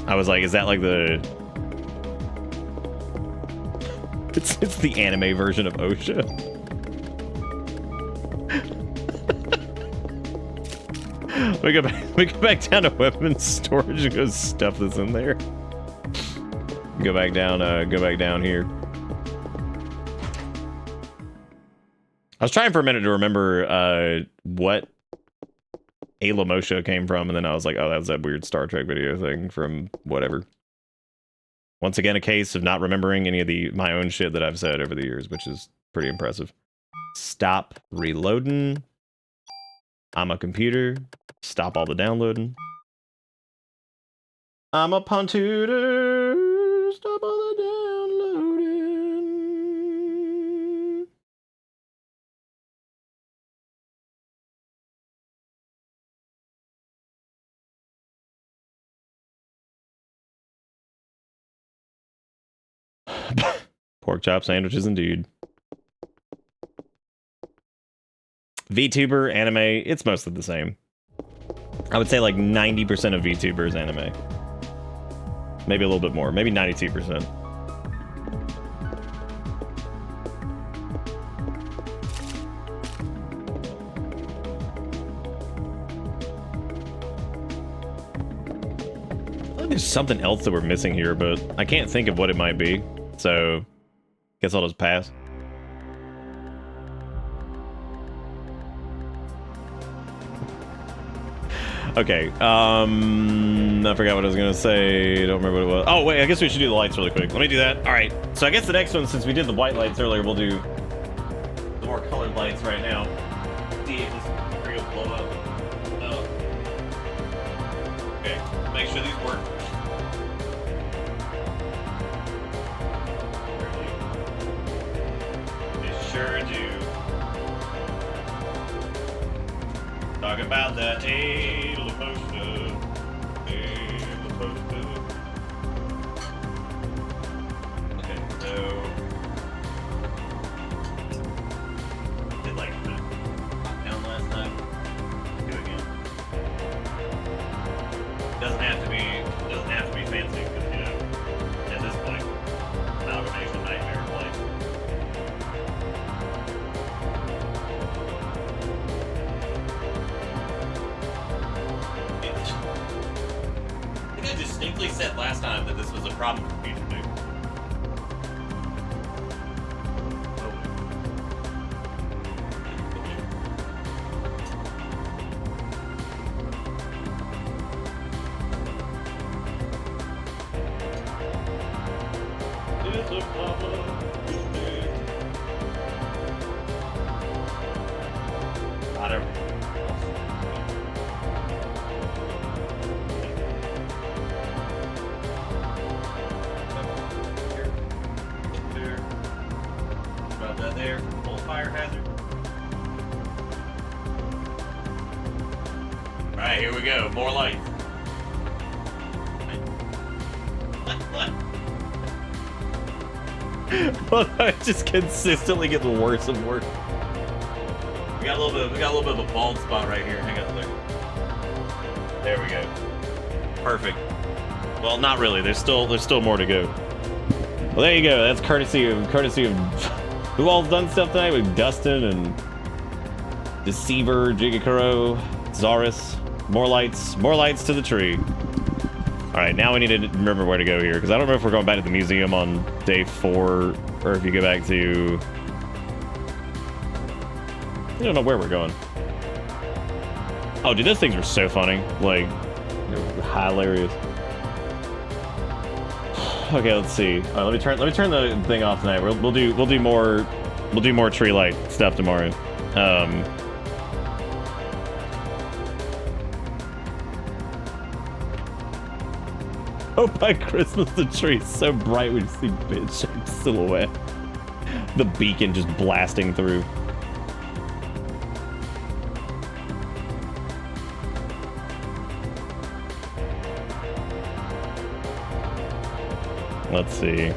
I was like, is that like the? It's the anime version of OSHA. we go back down to weapons storage and go stuff this in there. Go back down here. I was trying for a minute to remember what Alamosha came from, and then I was like, oh, that was that weird Star Trek video thing from whatever. Once again, a case of not remembering any of my own shit that I've said over the years, which is pretty impressive. Stop reloading. I'm a computer. Stop all the downloading. I'm a puntutor. Stop all the downloading. Pork chop sandwiches indeed. VTuber, anime, it's mostly the same. I would say like 90% of VTuber is anime. Maybe a little bit more, maybe 92%. There's something else that we're missing here, but I can't think of what it might be. So, guess I'll just pass. Okay, I forgot what I was gonna say. Don't remember what it was. Oh, wait, I guess we should do the lights really quick. Let me do that. All right, so I guess the next one, since we did the white lights earlier, we'll do the more colored lights right now. See if this tree will blow up. Oh. Okay, make sure these work. They sure do. Talk about that anal emotion. Anal emotion. Okay, so did like the down last night. Do it again. Doesn't have to be fancy because you know at this point amalgamation nightmare place. I think I distinctly said last time that this was a problem for me to do. It's a problem. Whatever. About that there, full fire hazard. Alright, here we go. More lights. Well, it just consistently gets worse and worse. We got a little bit of a bald spot right here. Hang on a second. There we go. Perfect. Well, not really. There's still more to go. Well, there you go. That's courtesy of who all's done stuff tonight with Dustin and Deceiver, Jigakuro, Zaris. More lights to the tree. All right, now we need to remember where to go here because I don't know if we're going back to the museum on day 4 or if you go back to. I don't know where we're going. Oh, dude, those things were so funny. Like, they were hilarious. Okay, let's see. Let me turn the thing off tonight. We'll do more tree light stuff tomorrow. Oh, by Christmas the tree's so bright we just see bit-shaped silhouette. The beacon just blasting through. Let's see.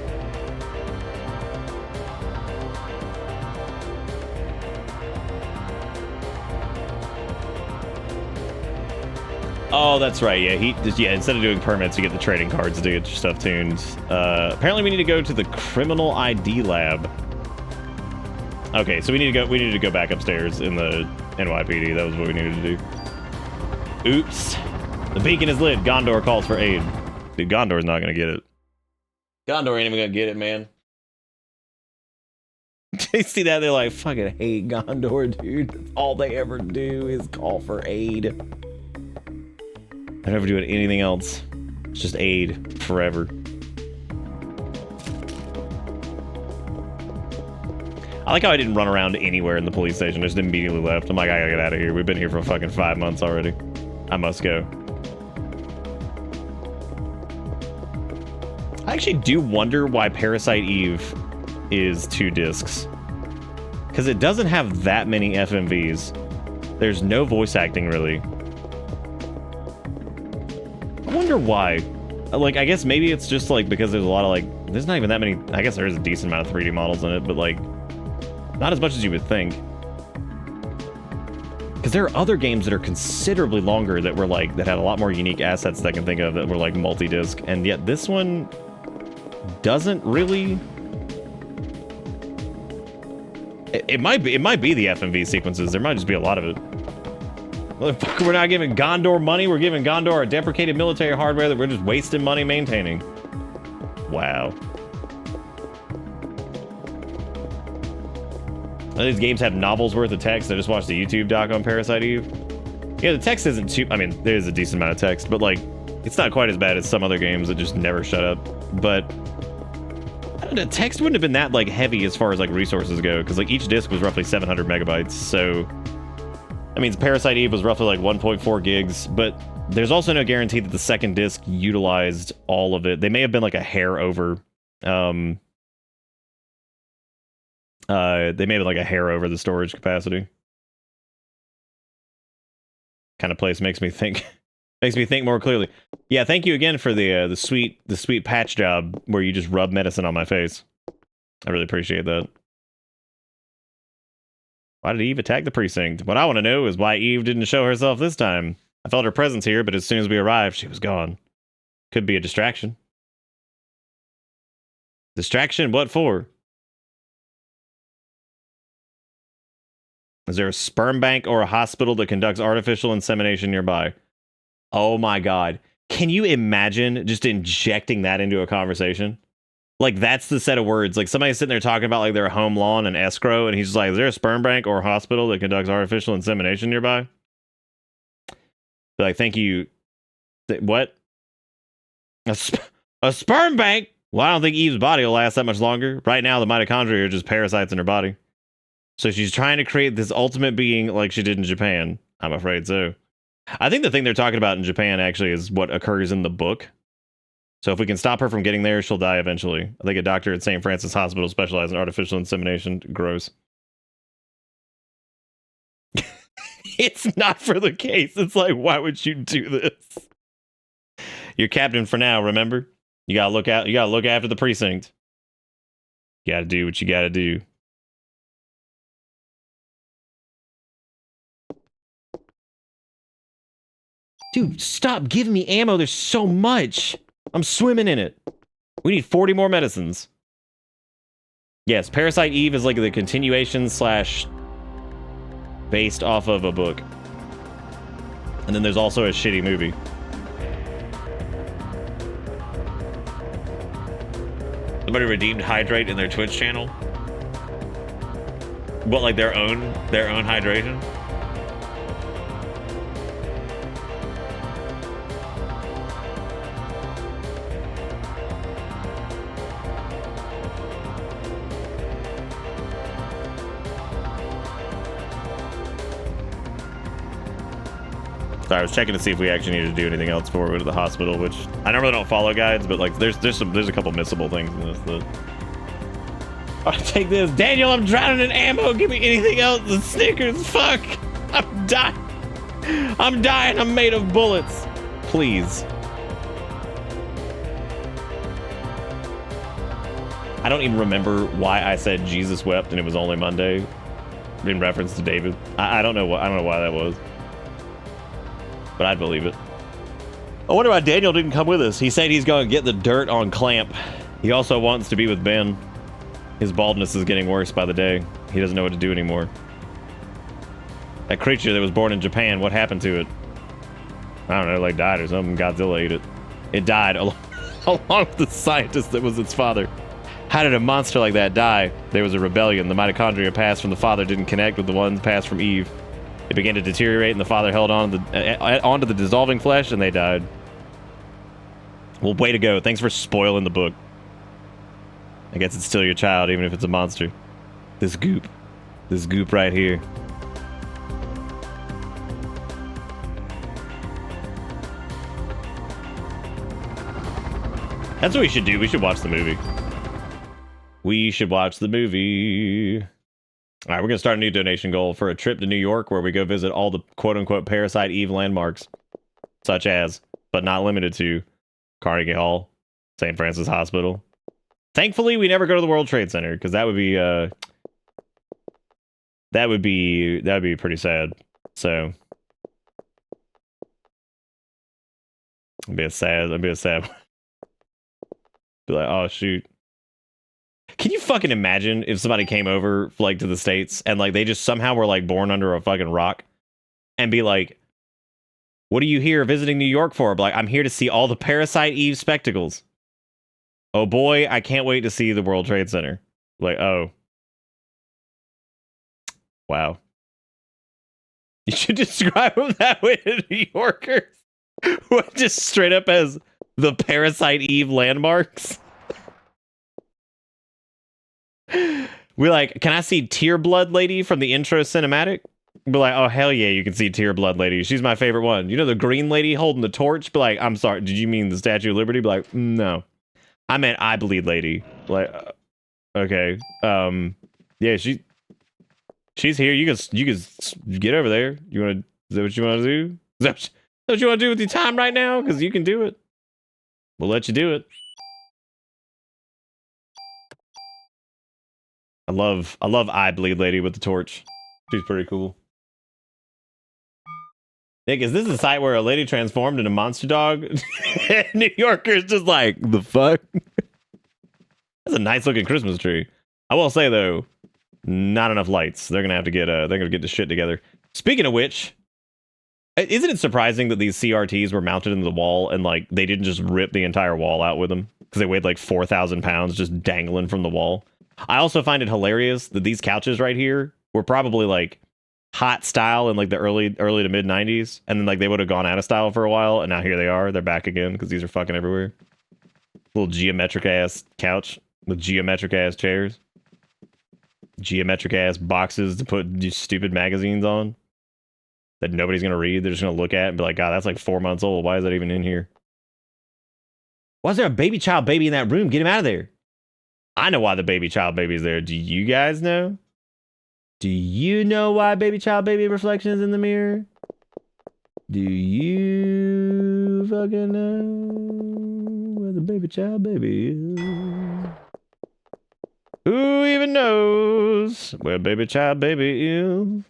Oh, that's right. Yeah, instead of doing permits, you get the trading cards to get your stuff tuned. Apparently, we need to go to the criminal ID lab. Okay, so we need to go back upstairs in the NYPD. That was what we needed to do. Oops. The beacon is lit. Gondor calls for aid. Dude, Gondor's not gonna get it. Gondor ain't even gonna get it, man. They see that, they're like, fucking hate Gondor, dude. That's all they ever do is call for aid. They never do anything else. It's just aid forever. I like how I didn't run around anywhere in the police station. I just immediately left. I'm like, I gotta get out of here. We've been here for fucking 5 months already. I must go. I actually do wonder why Parasite Eve is 2 discs. Because it doesn't have that many FMVs. There's no voice acting, really. I wonder why. Like, I guess maybe it's just, like, because there's a lot of, like... There's not even that many... I guess there is a decent amount of 3D models in it, but, like... Not as much as you would think. Because there are other games that are considerably longer that were, like... That had a lot more unique assets that I can think of that were, like, multi-disc. And yet this one... doesn't really... It might be the FMV sequences. There might just be a lot of it. Motherfucker, we're not giving Gondor money. We're giving Gondor a deprecated military hardware that we're just wasting money maintaining. Wow. These games have novels worth of text. I just watched the YouTube doc on Parasite Eve. Yeah, the text isn't too... I mean, there is a decent amount of text, but, like, it's not quite as bad as some other games that just never shut up. But... the text wouldn't have been that, like, heavy as far as, like, resources go, because, like, each disc was roughly 700 megabytes, so... I mean, Parasite Eve was roughly, like, 1.4 gigs, but there's also no guarantee that the second disc utilized all of it. They may have been, like, a hair over, they may have been, like, a hair over the storage capacity. Kind of place makes me think more clearly. Yeah, thank you again for the sweet patch job where you just rub medicine on my face. I really appreciate that. Why did Eve attack the precinct? What I want to know is why Eve didn't show herself this time. I felt her presence here, but as soon as we arrived, she was gone. Could be a distraction. Distraction? What for? Is there a sperm bank or a hospital that conducts artificial insemination nearby? Oh my god. Can you imagine just injecting that into a conversation? Like, that's the set of words. Like, somebody's sitting there talking about, like, their home lawn and escrow, and he's just like, is there a sperm bank or a hospital that conducts artificial insemination nearby? Be like, thank you. What? A sperm bank? Well, I don't think Eve's body will last that much longer. Right now, the mitochondria are just parasites in her body. So she's trying to create this ultimate being like she did in Japan. I'm afraid so. I think the thing they're talking about in Japan actually is what occurs in the book. So if we can stop her from getting there, she'll die eventually. I think a doctor at St. Francis Hospital specializes in artificial insemination. Gross. It's not for the case. It's like, why would you do this? You're captain for now, remember? You gotta look out. You gotta look after the precinct. You gotta do what you gotta do. Dude, stop giving me ammo. There's so much. I'm swimming in it. We need 40 more medicines. Yes, Parasite Eve is like the continuation slash based off of a book. And then there's also a shitty movie. Somebody redeemed Hydrate in their Twitch channel. What, like their own hydration? Sorry, I was checking to see if we actually needed to do anything else before we go to the hospital, which I normally don't follow guides, but like there's a couple missable things in this. I'll take this. Daniel, I'm drowning in ammo. Give me anything else than Snickers. Fuck. I'm dying. I'm dying. I'm made of bullets. Please. I don't even remember why I said Jesus wept and it was only Monday in reference to David. I don't know why that was. But I'd believe it. I wonder why Daniel didn't come with us. He said he's going to get the dirt on Clamp. He also wants to be with Ben. His baldness is getting worse by the day. He doesn't know what to do anymore. That creature that was born in Japan, what happened to it? I don't know, like died or something. Godzilla ate it. It died along with the scientist that was its father. How did a monster like that die? There was a rebellion. The mitochondria passed from the father didn't connect with the ones passed from Eve. It began to deteriorate, and the father held on onto the dissolving flesh, and they died. Well, way to go. Thanks for spoiling the book. I guess it's still your child, even if it's a monster. This goop. This goop right here. That's what we should do. We should watch the movie. We should watch the movie. All right, we're going to start a new donation goal for a trip to New York where we go visit all the quote-unquote Parasite Eve landmarks, such as, but not limited to, Carnegie Hall, St. Francis Hospital. Thankfully, we never go to the World Trade Center, because that would be pretty sad. So it'd be a sad be like, oh shoot. Can you fucking imagine if somebody came over like to the States and like they just somehow were like born under a fucking rock and be like, what are you here visiting New York for? Like, I'm here to see all the Parasite Eve spectacles. Oh boy, I can't wait to see the World Trade Center. Like, oh. Wow. You should describe them that way to New Yorkers. Just straight up as the Parasite Eve landmarks. We're like, can I see Tear Blood Lady from the intro cinematic? Be like, oh hell yeah, you can see Tear Blood Lady. She's my favorite one. You know the green lady holding the torch? Be like, I'm sorry, did you mean the Statue of Liberty? Be like, no. I meant I Bleed Lady. Like, okay. Yeah, she's here. You can get over there. Is that what you want to do? Is that what you want to do with your time right now? Because you can do it. We'll let you do it. I love I Bleed Lady with the torch. She's pretty cool. Nick, is this a site where a lady transformed into a monster dog? New Yorkers just like, the fuck? That's a nice looking Christmas tree. I will say though, not enough lights. They're gonna have to get the shit together. Speaking of which, isn't it surprising that these CRTs were mounted into the wall and like they didn't just rip the entire wall out with them because they weighed like 4,000 pounds just dangling from the wall? I also find it hilarious that these couches right here were probably like hot style in like the early to mid 90s, and then like they would have gone out of style for a while, and now here they are. They're back again because these are fucking everywhere. Little geometric ass couch with geometric ass chairs, geometric ass boxes to put these stupid magazines on that nobody's gonna read. They're just gonna look at and be like, God, that's like 4 months old. Why is that even in here? Why is there a baby baby in that room? Get him out of there. I know why the baby baby's there. Do you guys know? Do you know why baby baby reflections in the mirror? Do you fucking know where the baby baby is? Who even knows where baby baby is?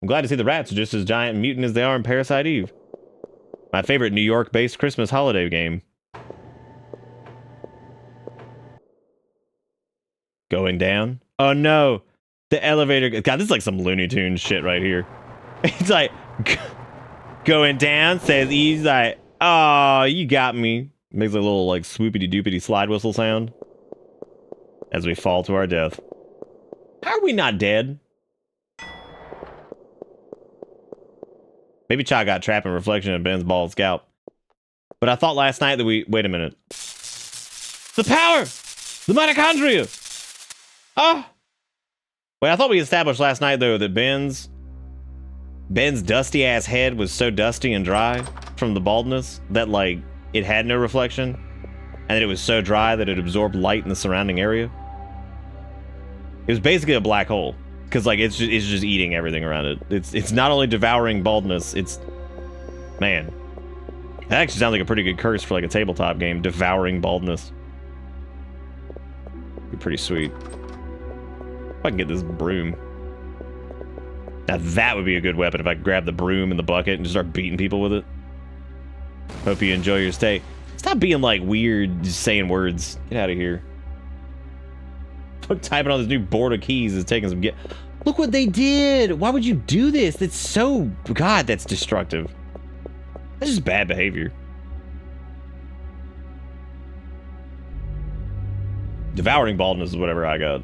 I'm glad to see the rats are just as giant and mutant as they are in Parasite Eve. My favorite New York-based Christmas holiday game. Going down? Oh no! The elevator... God, this is like some Looney Tunes shit right here. It's like... going down, says he's like, oh, you got me. Makes a little like swoopity-doopity slide whistle sound. As we fall to our death. How are we not dead? Maybe Cha got trapped in reflection of Ben's bald scalp. But I thought last night that we... Wait a minute. The power! The mitochondria! Oh! Wait, I thought we established last night, though, that Ben's dusty-ass head was so dusty and dry from the baldness that, like, it had no reflection. And that it was so dry that it absorbed light in the surrounding area. It was basically a black hole. Because, like, it's just eating everything around it. It's not only devouring baldness, it's... Man. That actually sounds like a pretty good curse for, like, a tabletop game. Devouring baldness. Be pretty sweet. If I can get this broom. Now that would be a good weapon if I could grab the broom and the bucket and just start beating people with it. Hope you enjoy your stay. Stop being like weird, just saying words. Get out of here. Typing on this new board of keys is taking some Look what they did! Why would you do this? That's so... God, that's destructive. That's just bad behavior. Devouring baldness is whatever I got.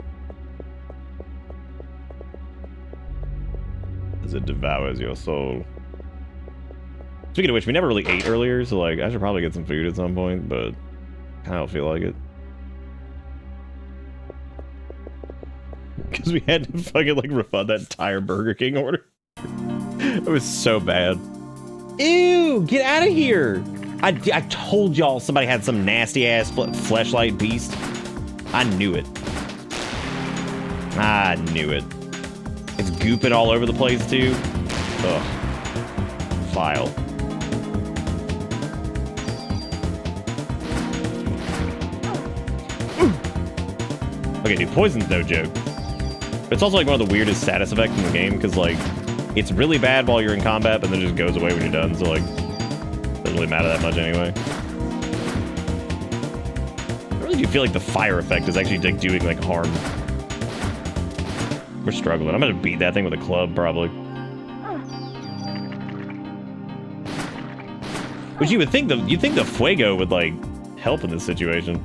As it devours your soul. Speaking of which, we never really ate earlier, so like I should probably get some food at some point, but I don't feel like it. because we had to fucking like refund that entire Burger King order. It was so bad. Ew, get out of here. I told y'all somebody had some nasty ass fleshlight beast. I knew it. I knew it. It's gooping all over the place too. Ugh. Vile. Okay, dude, poison's no joke. It's also like one of the weirdest status effects in the game because like it's really bad while you're in combat, but then it just goes away when you're done. So like, doesn't really matter that much anyway. I really do feel like the fire effect is actually like doing like harm. We're struggling. I'm gonna beat that thing with a club probably. Which you would think the fuego would like help in this situation.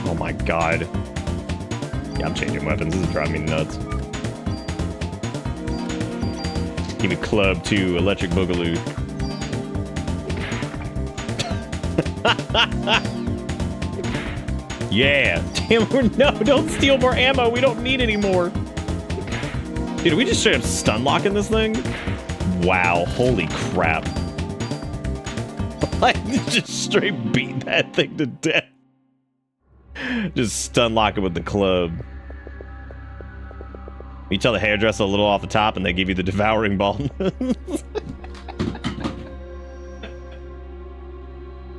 Oh my god. Yeah, I'm changing weapons. This is driving me nuts. Give me club 2, electric boogaloo. Yeah. Damn, no, don't steal more ammo. We don't need any more. Dude, are we just straight up stun locking this thing? Wow, holy crap. I just straight beat that thing to death. Just stun lock it with the club. You tell the hairdresser a little off the top and they give you the devouring baldness.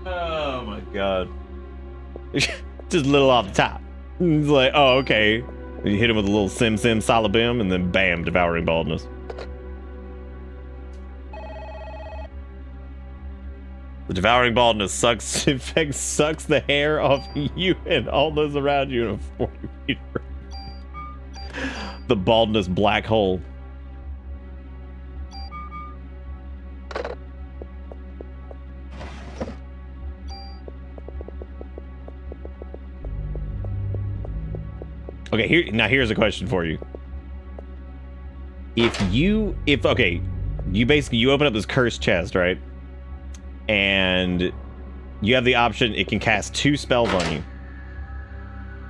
Oh my god. Just a little off the top. It's like, oh, okay. You hit him with a little sim salabim and then bam, devouring baldness. The devouring baldness sucks, in fact, sucks the hair off you and all those around you in a 40 meter range. The baldness black hole. Okay, here's a question for you. You open up this cursed chest, right? And you have the option, it can cast 2 spells on you.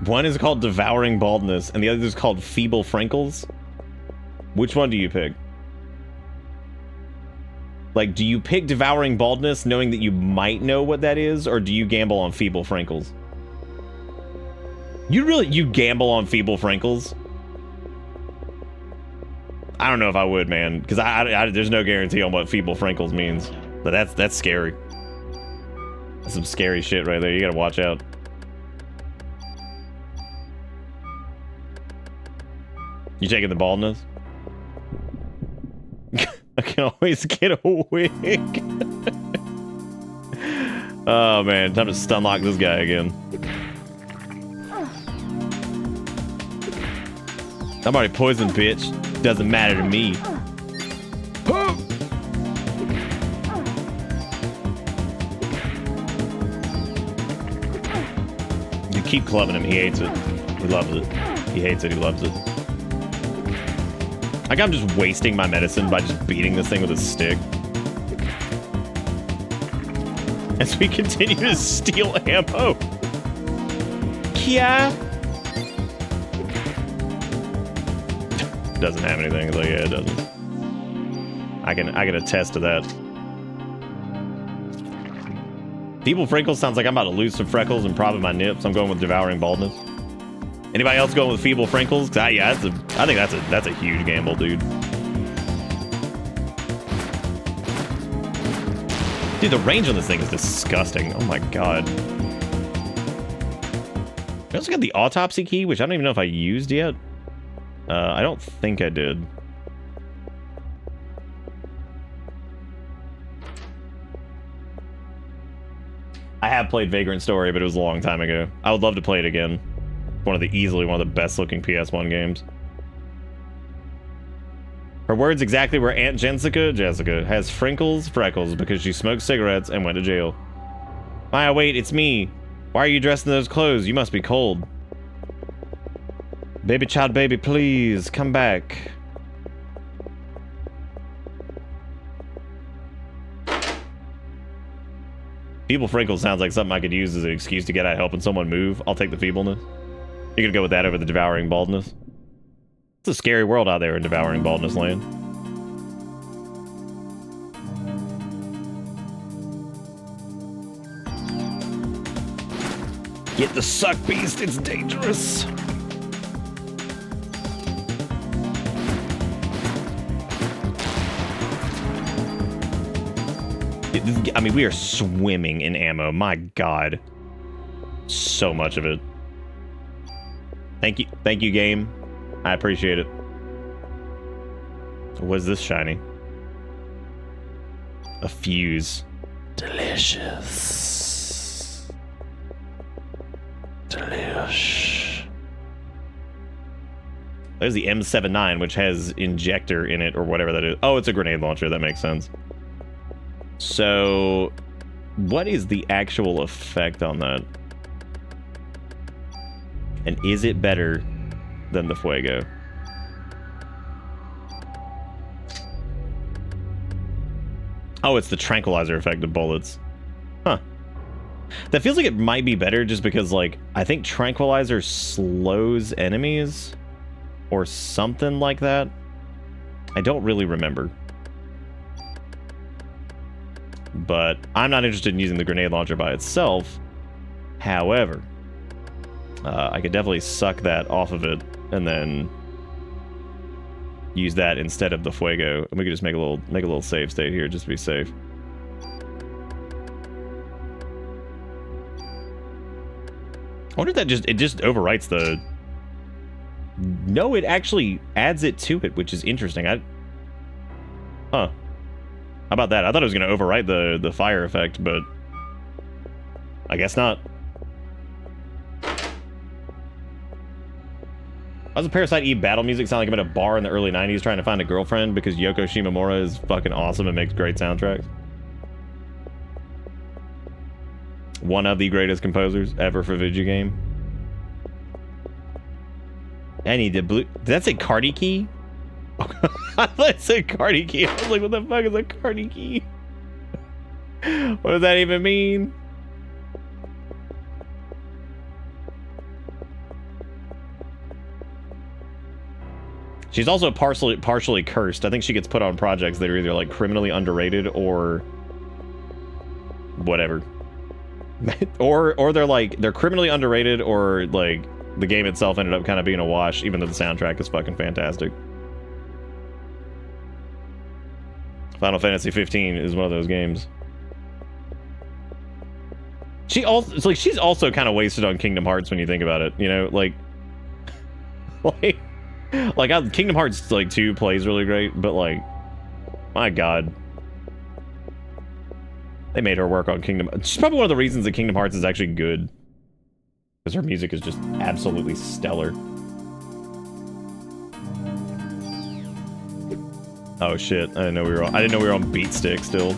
One is called Devouring Baldness, and the other is called Feeble Frinkles. Which one do you pick? Like, do you pick Devouring Baldness knowing that you might know what that is, or do you gamble on Feeble Frinkles? You gamble on Feeble Frinkles? I don't know if I would, man, because I there's no guarantee on what Feeble Frinkles means. But that's scary. That's some scary shit right there. You gotta watch out. You taking the baldness? I can always get a wig. Oh man, time to stun lock this guy again. I'm already poisoned, bitch. Doesn't matter to me. You keep clubbing him. He hates it. He loves it. He hates it. He loves it. Like I'm just wasting my medicine by just beating this thing with a stick. As we continue to steal ammo. Kia. Doesn't have anything. It's like, yeah, it doesn't. I can attest to that. Feeble Frinkles sounds like I'm about to lose some freckles and probably my nips. I'm going with Devouring Baldness. Anybody else going with Feeble Frinkles? Yeah, I think that's a huge gamble, dude. Dude, the range on this thing is disgusting. Oh my god. I also got the autopsy key, which I don't even know if I used yet. I don't think I did. I have played Vagrant Story, but it was a long time ago. I would love to play it again. Easily one of the best looking PS1 games. Her words exactly were Aunt Jessica has freckles because she smoked cigarettes and went to jail. Maya, wait, it's me. Why are you dressed in those clothes? You must be cold. Baby child, baby, please, come back. Feeble Frinkle sounds like something I could use as an excuse to get out helping someone move. I'll take the feebleness. You're gonna go with that over the devouring baldness? It's a scary world out there in devouring baldness land. Get the suck beast, it's dangerous. I mean, we are swimming in ammo. My God. So much of it. Thank you, game. I appreciate it. What's this shiny? A fuse. Delicious. Delish. There's the M79, which has injector in it, or whatever that is. Oh, it's a grenade launcher. That makes sense. So, what is the actual effect on that? And is it better than the Fuego? Oh, it's the tranquilizer effect of bullets. Huh. That feels like it might be better just because, like, I think tranquilizer slows enemies or something like that. I don't really remember. But I'm not interested in using the grenade launcher by itself. However, I could definitely suck that off of it and then use that instead of the Fuego. And we could just make a little save state here just to be safe. I wonder if that it just overwrites the... No, it actually adds it to it, which is interesting. Huh. How about that? I thought it was going to overwrite the fire effect, but I guess not. Why does Parasite E battle music sound like I'm at a bar in the early 90s trying to find a girlfriend? Because Yoko Shimomura is fucking awesome and makes great soundtracks. One of the greatest composers ever for video game. I need the blue... Did that say Cardi key? I thought it said Cardi key. I was like, what the fuck is a Cardi key? What does that even mean? She's also partially cursed. I think she gets put on projects that are either like criminally underrated or whatever. or they're criminally underrated, or like the game itself ended up kind of being a wash, even though the soundtrack is fucking fantastic. Final Fantasy 15 is one of those games. She's also kind of wasted on Kingdom Hearts when you think about it, you know, like Kingdom Hearts 2 plays really great, but like, my God, they made her work on Kingdom. It's probably one of the reasons that Kingdom Hearts is actually good, because her music is just absolutely stellar. Oh shit! I didn't know we were on beat stick still.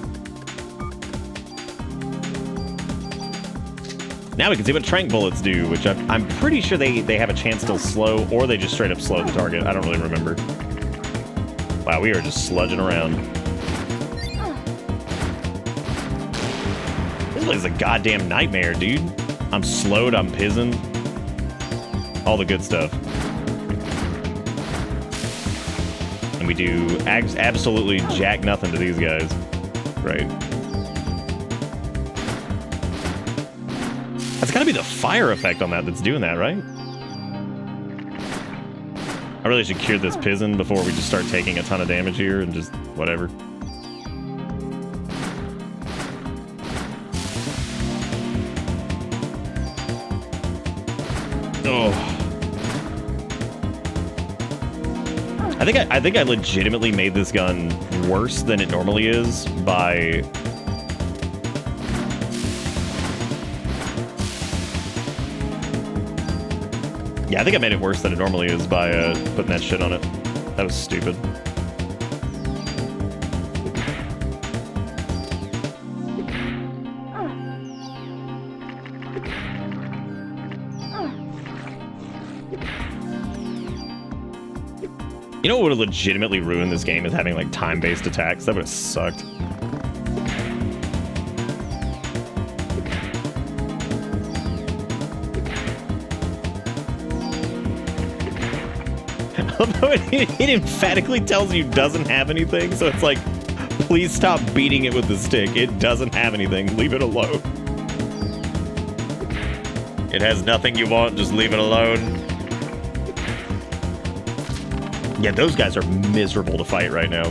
Now we can see what trank bullets do, which I'm pretty sure they have a chance to slow, or they just straight up slow the target. I don't really remember. Wow, we are just sludging around. This place is a goddamn nightmare, dude. I'm slowed, I'm pizzing. All the good stuff. And we do absolutely jack nothing to these guys. Right. That's gotta be the fire effect on that's doing that, right? I really should cure this pizzin before we just start taking a ton of damage here and just whatever. Oh. I think I legitimately made this gun worse than it normally is by... Yeah, I think I made it worse than it normally is by putting that shit on it. That was stupid. You know what would have legitimately ruined this game is having like time-based attacks. That would have sucked. Although it emphatically tells you doesn't have anything, so it's like, please stop beating it with the stick. It doesn't have anything. Leave it alone. It has nothing you want. Just leave it alone. Yeah, those guys are miserable to fight right now.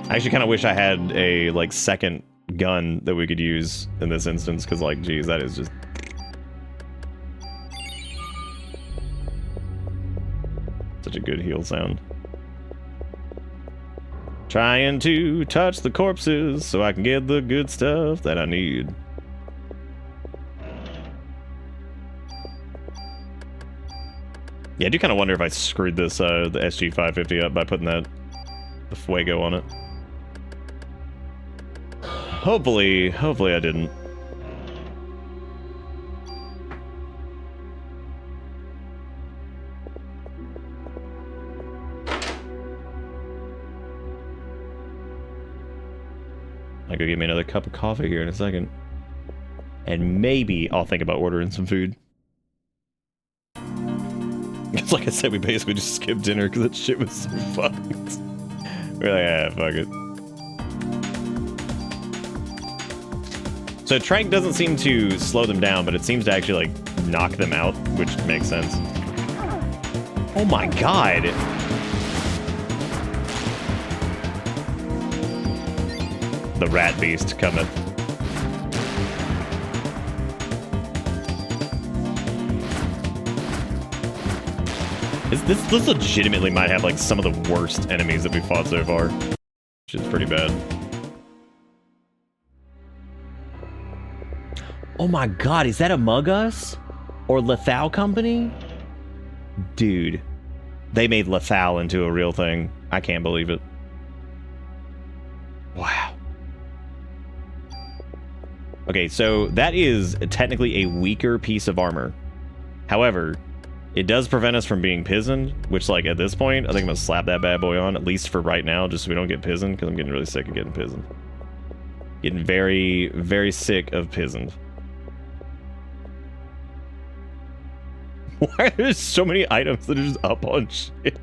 I actually kind of wish I had a, like, second gun that we could use in this instance, because, like, geez, that is just... such a good heal sound. Trying to touch the corpses so I can get the good stuff that I need. Yeah, I do kind of wonder if I screwed this, the SG-550 up by putting the Fuego on it. Hopefully I didn't. I'll go get me another cup of coffee here in a second. And maybe I'll think about ordering some food. It's like I said, we basically just skipped dinner because that shit was so fucked. We're like, ah, fuck it. So Trank doesn't seem to slow them down, but it seems to actually, like, knock them out, which makes sense. Oh my god! The rat beast cometh. This legitimately might have, like, some of the worst enemies that we've fought so far. Which is pretty bad. Oh my god, is that Among Us? Or Lethal Company? Dude. They made Lethal into a real thing. I can't believe it. Wow. Okay, so that is technically a weaker piece of armor. However, it does prevent us from being pizened, which, like, at this point, I think I'm gonna slap that bad boy on, at least for right now, just so we don't get pizened, because I'm getting really sick of getting pizened. Getting very, very sick of pizened. Why are there so many items that are just up on shit?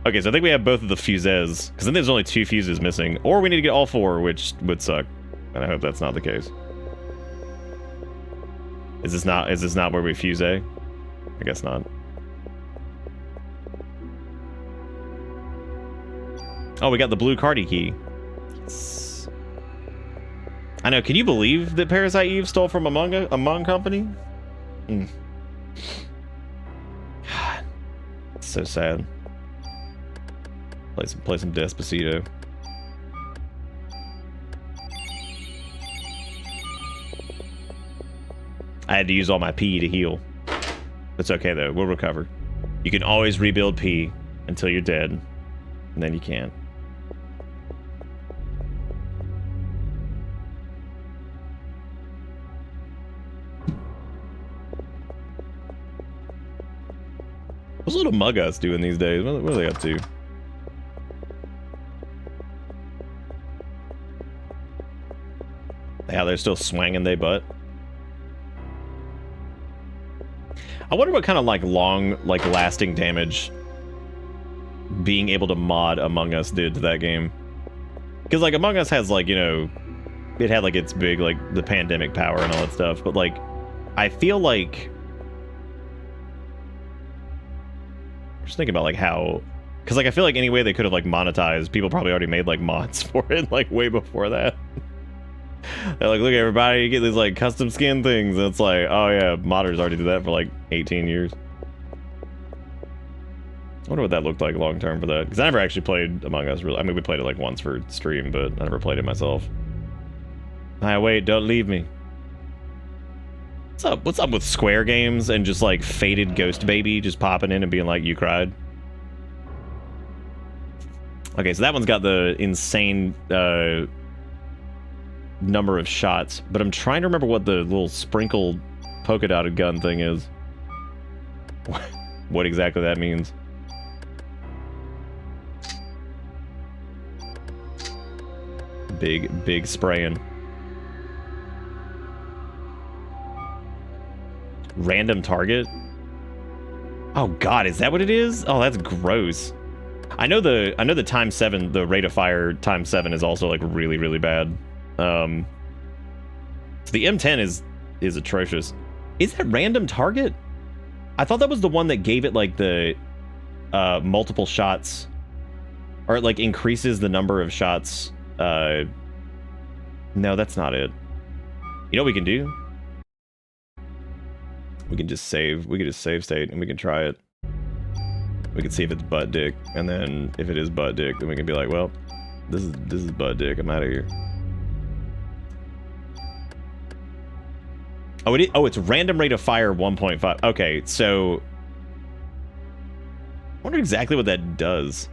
Okay, so I think we have both of the fuses, because then there's only 2 fuses missing, or we need to get all 4, which would suck, and I hope that's not the case. Is this not where we fuse A? I guess not. Oh, we got the blue Cardi key. Yes. I know, can you believe that Parasite Eve stole from Among Company? Mm. God. It's so sad. Play some Despacito. I had to use all my P to heal. It's okay though, we'll recover. You can always rebuild P until you're dead, and then you can't. What's little Among Us doing these days? What are they up to? Yeah, they're still swanging their butt. I wonder what kind of, like, lasting damage being able to mod Among Us did to that game. Because, like, Among Us has, like, you know, it had, like, its big, like, the pandemic power and all that stuff. But, like, I feel like... I'm just thinking about, like, how... Because, like, I feel like any way they could have, like, monetized, people probably already made, like, mods for it, like, way before that. They're like, look, everybody, you get these, like, custom skin things. And it's like, oh, yeah, modders already did that for, like, 18 years. I wonder what that looked like long-term for that. Because I never actually played Among Us, really. I mean, we played it, like, once for stream, but I never played it myself. Hi, wait, don't leave me. What's up? What's up with Square Games and just, like, faded Ghost Baby just popping in and being like, you cried? Okay, so that one's got the insane, number of shots, but I'm trying to remember what the little sprinkled polka dotted gun thing is. What exactly that means. Big spraying. Random target? Oh God, is that what it is? Oh, that's gross. I know the ×7, the rate of fire ×7 is also like really, really bad. So the M10 is atrocious. Is that random target? I thought that was the one that gave it like the multiple shots, or it like increases the number of shots. No, that's not it. You know what we can do? We can just save. We can just save state and we can try it. We can see if it's butt dick, and then if it is butt dick, then we can be like, well, this is butt dick. I'm out of here. Oh, it's random rate of fire 1.5. Okay, so I wonder exactly what that does.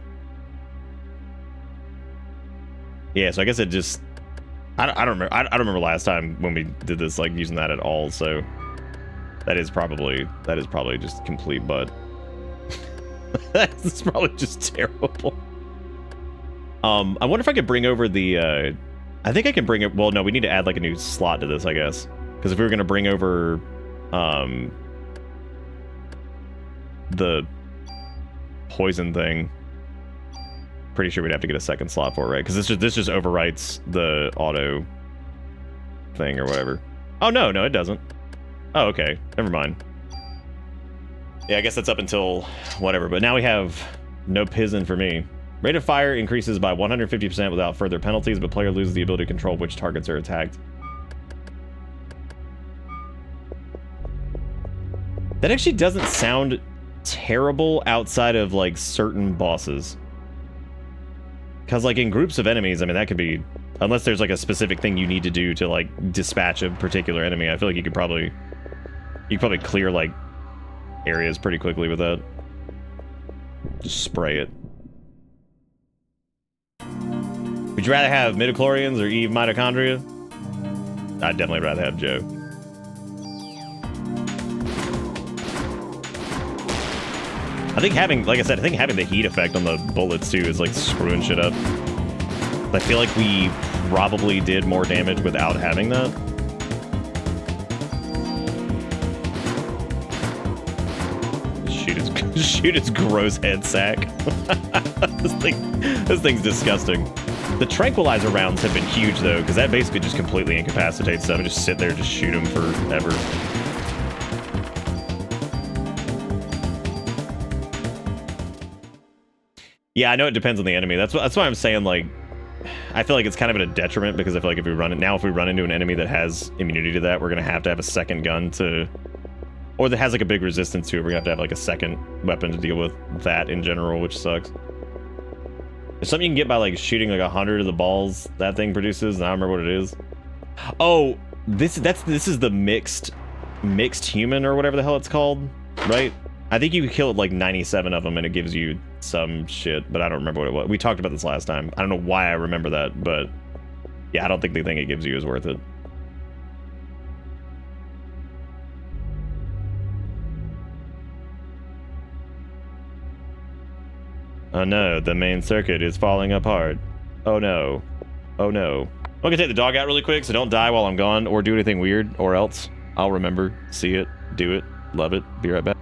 Yeah, so I guess it just I don't remember. I don't remember last time when we did this like using that at all. So that is probably just complete butt. That's probably just terrible. I wonder if I could bring over the I think I can bring it. Well, no, we need to add like a new slot to this, I guess. Because if we were going to bring over the poison thing, pretty sure we'd have to get a second slot for it, right? Because this just overwrites the auto thing or whatever. Oh, no, it doesn't. Oh, okay. Never mind. Yeah, I guess that's up until whatever. But now we have no pizen for me. Rate of fire increases by 150% without further penalties, but player loses the ability to control which targets are attacked. That actually doesn't sound terrible outside of like certain bosses. Because like in groups of enemies, I mean, that could be, unless there's like a specific thing you need to do to like dispatch a particular enemy, I feel like you could probably clear like areas pretty quickly with that. Just spray it. Would you rather have midichlorians or Eve mitochondria? I'd definitely rather have Joe. I think having, like I said, having the heat effect on the bullets too is like screwing shit up. I feel like we probably did more damage without having that. Shoot its gross head sack. This thing's disgusting. The tranquilizer rounds have been huge though, because that basically just completely incapacitates them and just sit there and just shoot them forever. Yeah, I know it depends on the enemy. That's why I'm saying, like, I feel like it's kind of at a detriment, because I feel like if we run into an enemy that has immunity to that, we're gonna have to have a second gun to, or that has like a big resistance to it. We're gonna have to have like a second weapon to deal with that in general, which sucks. There's something you can get by like shooting like 100 of the balls that thing produces, and I don't remember what it is. Oh, this is the mixed human or whatever the hell it's called, right? I think you can kill like 97 of them and it gives you some shit, but I don't remember what it was. We talked about this last time. I don't know why I remember that, but yeah, I don't think the thing it gives you is worth it. Oh no, the main circuit is falling apart. Oh no. Oh no. I'm gonna take the dog out really quick, so don't die while I'm gone or do anything weird, or else I'll remember, see it, do it, love it, be right back.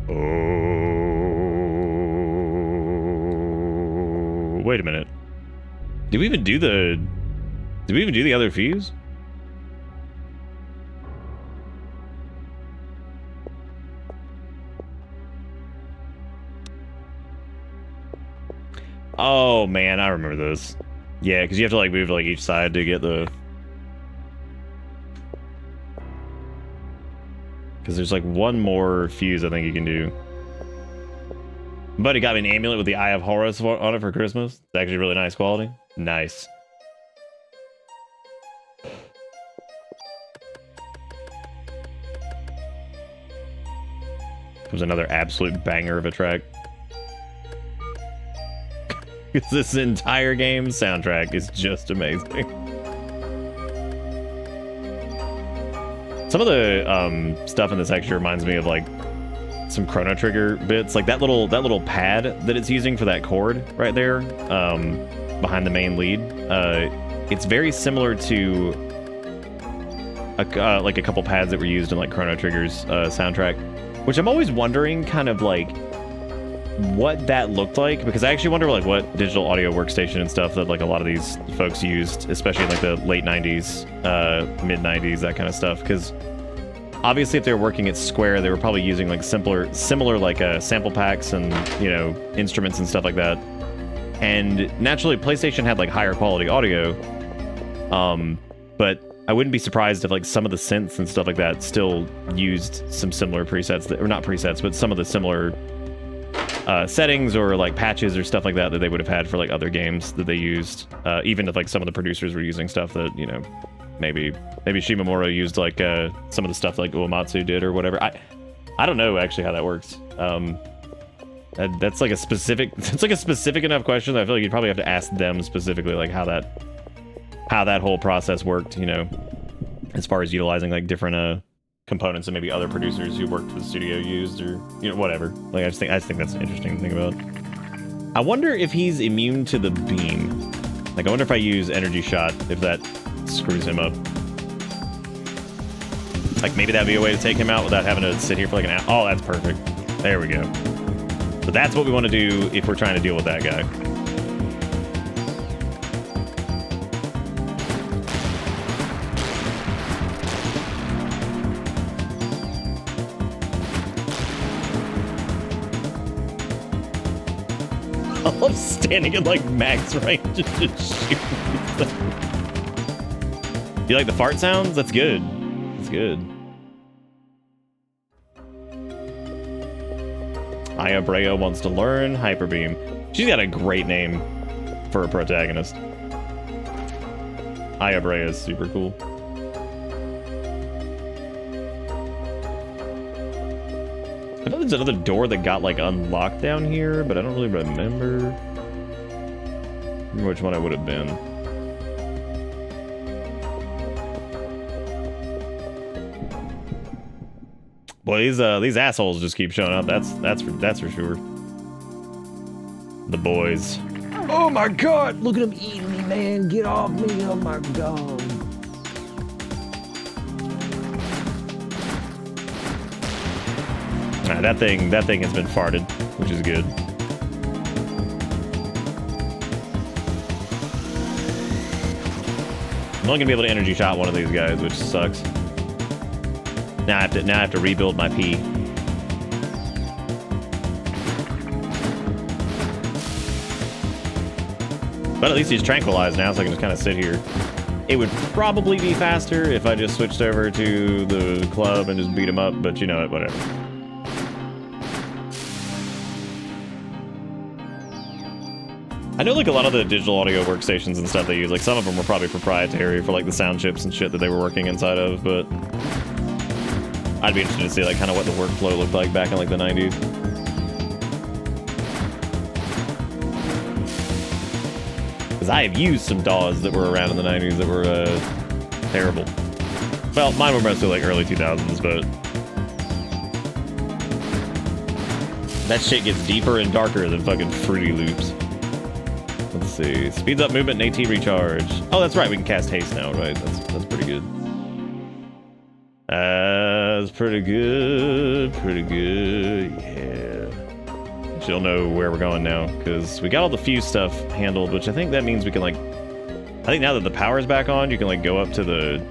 Oh, wait a minute. Did we even do the other fuse? Oh man, I remember this. Yeah, because you have to like move like each side to get the. Because there's like one more fuse I think you can do. Buddy got me an amulet with the Eye of Horus on it for Christmas. It's actually really nice quality. Nice. Comes another absolute banger of a track. This entire game's soundtrack is just amazing. Some of the stuff in this actually reminds me of like some Chrono Trigger bits, like that little pad that it's using for that chord right there, behind the main lead. It's very similar to like a couple pads that were used in like Chrono Trigger's soundtrack, which I'm always wondering kind of like what that looked like, because I actually wonder like what digital audio workstation and stuff that like a lot of these folks used, especially in like the late 90s, mid 90s, that kind of stuff. Because obviously if they were working at Square, they were probably using like similar like sample packs and, you know, instruments and stuff like that. And naturally PlayStation had like higher quality audio, but I wouldn't be surprised if like some of the synths and stuff like that still used some similar presets or not presets, but some of the similar settings or like patches or stuff like that they would have had for like other games that they used, even if like some of the producers were using stuff that, you know, maybe Shimomura used like some of the stuff like Uematsu did or whatever. I don't know actually how that works. That's like a specific enough question that I feel like you'd probably have to ask them specifically, like how that whole process worked, you know, as far as utilizing like different components that maybe other producers who worked for the studio used, or, you know, whatever. Like I just think that's an interesting thing about. I wonder if he's immune to the beam. Like I wonder if I use energy shot, if that screws him up. Like maybe that'd be a way to take him out without having to sit here for like an hour. Oh, that's perfect. There we go. So that's what we want to do if we're trying to deal with that guy. I'm standing at like max range and just shoot. You like the fart sounds? That's good. That's good. Aya Brea wants to learn Hyper Beam. She's got a great name for a protagonist. Aya Brea is super cool. I know there's another door that got like unlocked down here, but I don't really remember which one it would have been. Boy, these assholes just keep showing up. That's for sure. The boys. Oh my god! Look at them eating me, man! Get off me! Oh my god! Nah, that thing has been farted, which is good. I'm only gonna be able to energy shot one of these guys, which sucks. Now I have to rebuild my P. But at least he's tranquilized now, so I can just kind of sit here. It would probably be faster if I just switched over to the club and just beat him up, but you know what, whatever. I know like a lot of the digital audio workstations and stuff they use, like some of them were probably proprietary for like the sound chips and shit that they were working inside of, but I'd be interested to see like kind of what the workflow looked like back in like the 90s. Because I have used some DAWs that were around in the 90s that were terrible. Well, mine were mostly like early 2000s, but that shit gets deeper and darker than fucking Fruity Loops. Let's see. Speeds up movement and AT recharge. Oh, that's right. We can cast haste now, right? That's pretty good. As pretty good, yeah. You'll know where we're going now, because we got all the fuse stuff handled, which I think that means we can, like... I think now that the power's back on, you can, like, go up to the...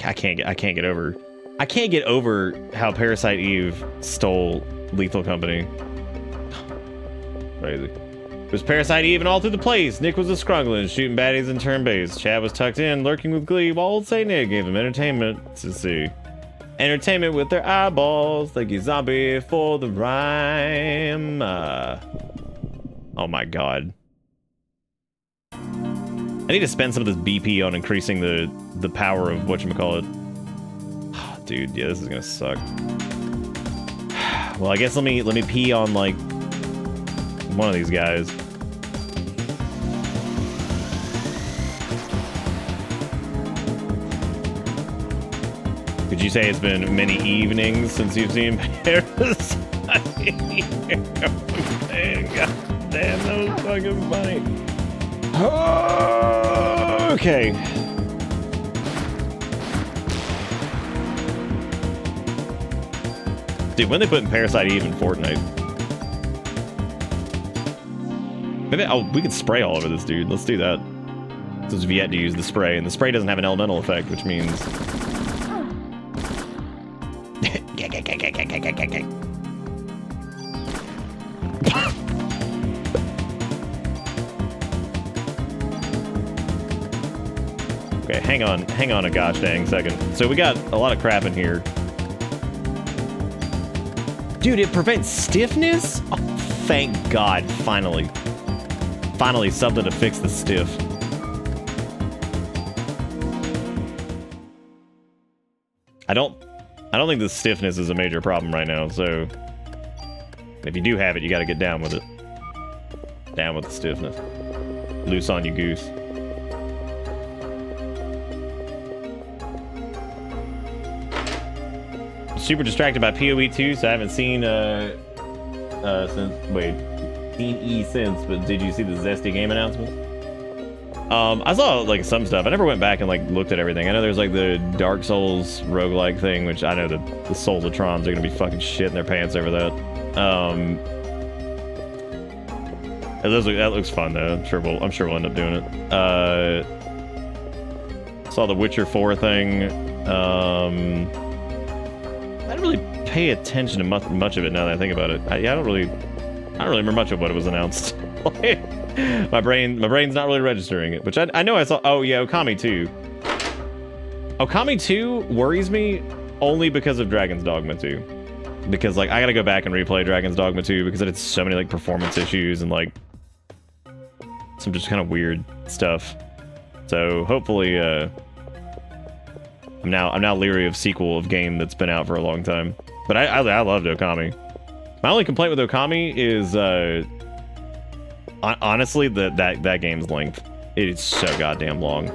I can't get over... I can't get over how Parasite Eve stole Lethal Company. Crazy. It was Parasite Eve and all through the place. Nick was a scrungling, shooting baddies in turn base. Chad was tucked in, lurking with glee, while old Saint Nick gave him entertainment to see. Entertainment with their eyeballs, like a zombie for the rhyme. Oh my god. I need to spend some of this BP on increasing the power of whatchamacallit. Oh, dude, yeah, this is gonna suck. Well, I guess let me pee on like one of these guys. Could you say it's been many evenings since you've seen Parasite? God damn, that was fucking funny. Okay. Dude, when they put in Parasite Eve in Fortnite? Maybe we could spray all over this dude. Let's do that. Since we've yet to use the spray, and the spray doesn't have an elemental effect, which means... Okay, hang on a gosh dang second. So we got a lot of crap in here. Dude, it prevents stiffness? Oh, thank God, finally. Finally, something to fix the stiff. I don't think the stiffness is a major problem right now, so... If you do have it, you gotta get down with it. Down with the stiffness. Loose on you, goose. Super distracted by PoE 2, so I haven't seen seen E since, but did you see the Zesty game announcement? I saw like some stuff. I never went back and like looked at everything. I know there's like the Dark Souls roguelike thing, which I know the Soulsatrons are gonna be fucking shitting their pants over that. That looks fun though. I'm sure we'll end up doing it. Saw the Witcher 4 thing. I didn't really pay attention to much of it now that I think about it. I don't really remember much of what it was announced. my brain's not really registering it, which I know I saw. Oh yeah, Okami 2. Okami 2 worries me only because of Dragon's Dogma 2. Because like I gotta go back and replay Dragon's Dogma 2 because it had so many like performance issues and like some just kind of weird stuff. So hopefully I'm now leery of sequel of game that's been out for a long time. But I loved Okami. My only complaint with Okami is honestly that game's length. It is so goddamn long.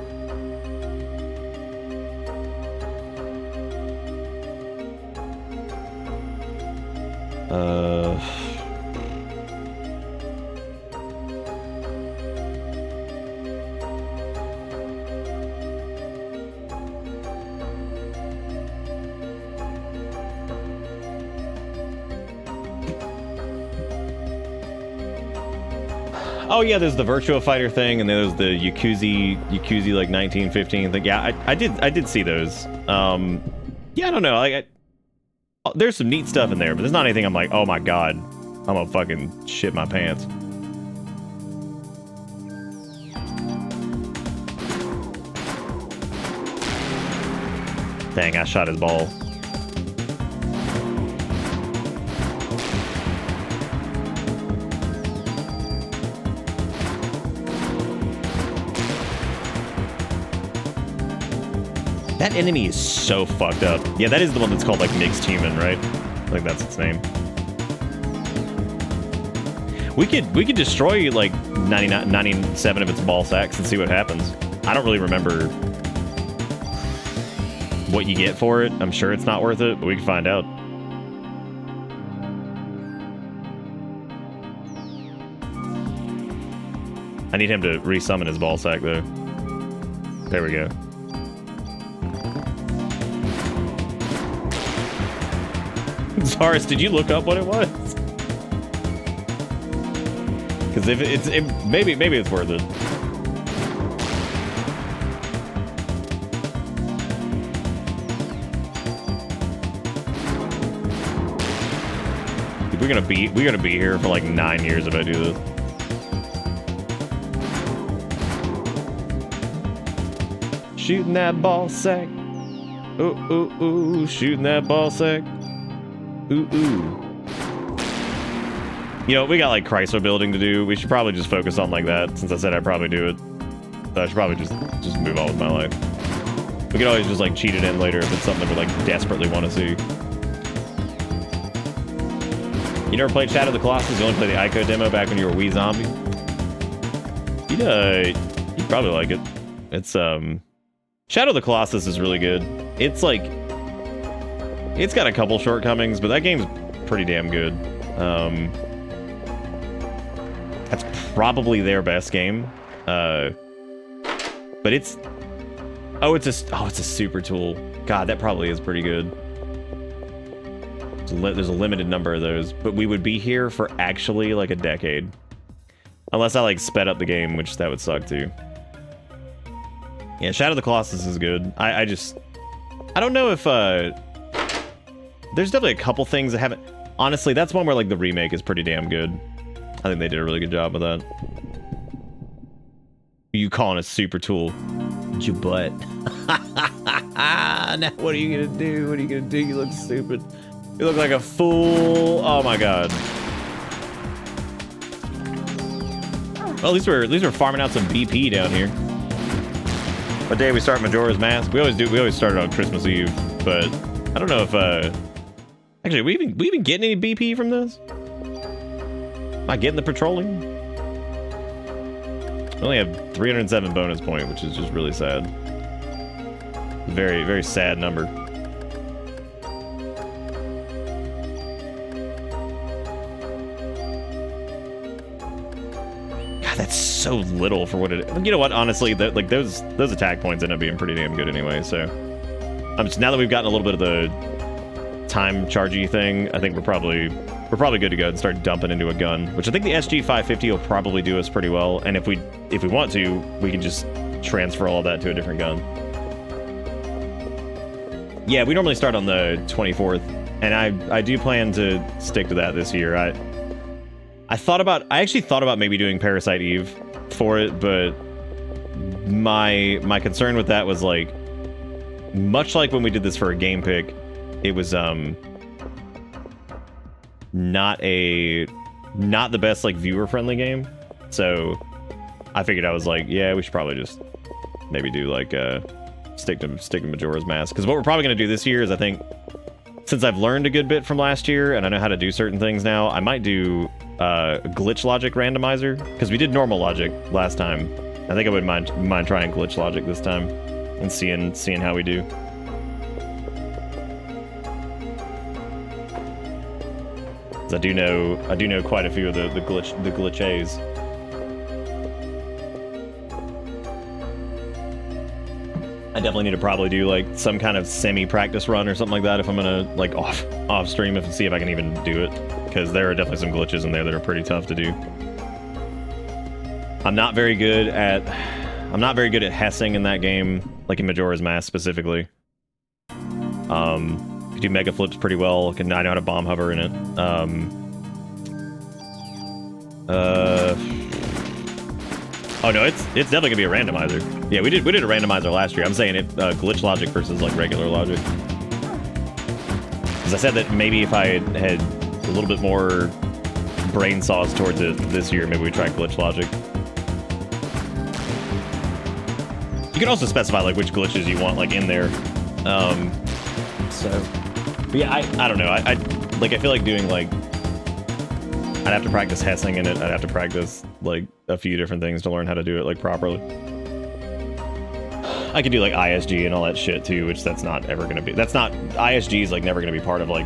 Oh yeah, there's the Virtua Fighter thing, and there's the Yakuza like 1915 thing. Yeah, I did see those. Yeah, I don't know. Like, there's some neat stuff in there, but there's not anything I'm like, oh my god, I'm gonna fucking shit my pants. Dang, I shot his ball. That enemy is so fucked up. Yeah, that is the one that's called like Mixed Human, right? I think that's its name. We could destroy like 97 of its ball sacks and see what happens. I don't really remember what you get for it. I'm sure it's not worth it, but we can find out. I need him to resummon his ball sack though. There we go. Zaris, did you look up what it was? Because if maybe it's worth it. We're gonna be here for like 9 years if I do this. Shooting that ball sack. Ooh, ooh, ooh, shooting that ball sack. Ooh, ooh. You know, we got like Chrysler building to do. We should probably just focus on like that, since I said I'd probably do it. I should probably just move on with my life. We could always just like cheat it in later if it's something that we like desperately want to see. You never played Shadow of the Colossus? You only played the Ico demo back when you were a wee zombie? You'd probably like it. It's, Shadow of the Colossus is really good. It's like... It's got a couple shortcomings, but that game's pretty damn good. That's probably their best game. But it's... it's a super tool. God, that probably is pretty good. There's a limited number of those, but we would be here for actually like a decade. Unless I like sped up the game, which that would suck too. Yeah, Shadow of the Colossus is good. I don't know if, there's definitely a couple things that haven't... Honestly, that's one where like the remake is pretty damn good. I think they did a really good job with that. You calling a super tool? Your butt. Now what are you gonna do? What are you gonna do? You look stupid. You look like a fool. Oh my god. Well, at least we're farming out some BP down here. What day we start Majora's Mask? We always start it on Christmas Eve, but I don't know if actually we even getting any BP from this? Am I getting the petroleum? We only have 307 bonus point, which is just really sad. Very, very sad number. That's so little for what it is. You know what? Honestly, like those attack points end up being pretty damn good anyway. So, now that we've gotten a little bit of the time chargey thing, I think we're probably good to go and start dumping into a gun. Which I think the SG 550 will probably do us pretty well. And if we want to, we can just transfer all of that to a different gun. Yeah, we normally start on the 24th, and I do plan to stick to that this year. I actually thought about maybe doing Parasite Eve for it, but my concern with that was like, much like when we did this for a game pick, it was not the best like viewer friendly game. So I figured I was like, yeah, we should probably just maybe do like stick to Majora's Mask, because what we're probably gonna do this year is, I think, since I've learned a good bit from last year and I know how to do certain things now, I might do glitch logic randomizer, because we did normal logic last time. I think I wouldn't mind trying glitch logic this time and seeing how we do. I do know quite a few of the glitches. I definitely need to probably do like some kind of semi-practice run or something like that if I'm gonna like off stream and see if I can even do it, because there are definitely some glitches in there that are pretty tough to do. I'm not very good at hessing in that game, like in Majora's Mask specifically. Could do mega flips pretty well. I know how to bomb hover in it. Oh no, it's definitely gonna be a randomizer. Yeah, we did a randomizer last year. I'm saying it glitch logic versus like regular logic. Because I said that maybe if I had a little bit more brain sauce towards it this year, maybe we try glitch logic. You can also specify like which glitches you want like in there. But yeah, I don't know. I feel like doing like, I'd have to practice hessing in it. I'd have to practice like a few different things to learn how to do it like properly. I could do like ISG and all that shit too, which that's not ever gonna be. ISG is like never gonna be part of like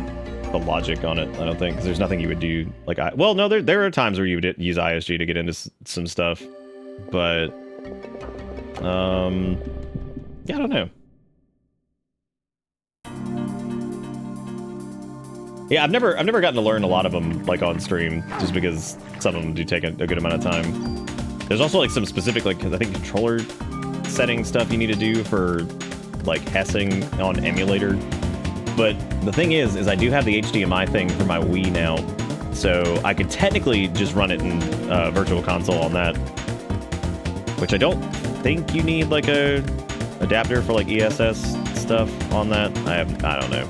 the logic on it, I don't think, because there's nothing you would do like well, no, there are times where you would use ISG to get into some stuff, but yeah, I don't know. Yeah, I've never gotten to learn a lot of them like on stream, just because some of them do take a good amount of time. There's also like some specific like I think controller setting stuff you need to do for like hessing on emulator. But the thing is I do have the HDMI thing for my Wii now, so I could technically just run it in Virtual Console on that. Which I don't think you need like a adapter for like ESS stuff on that. I don't know.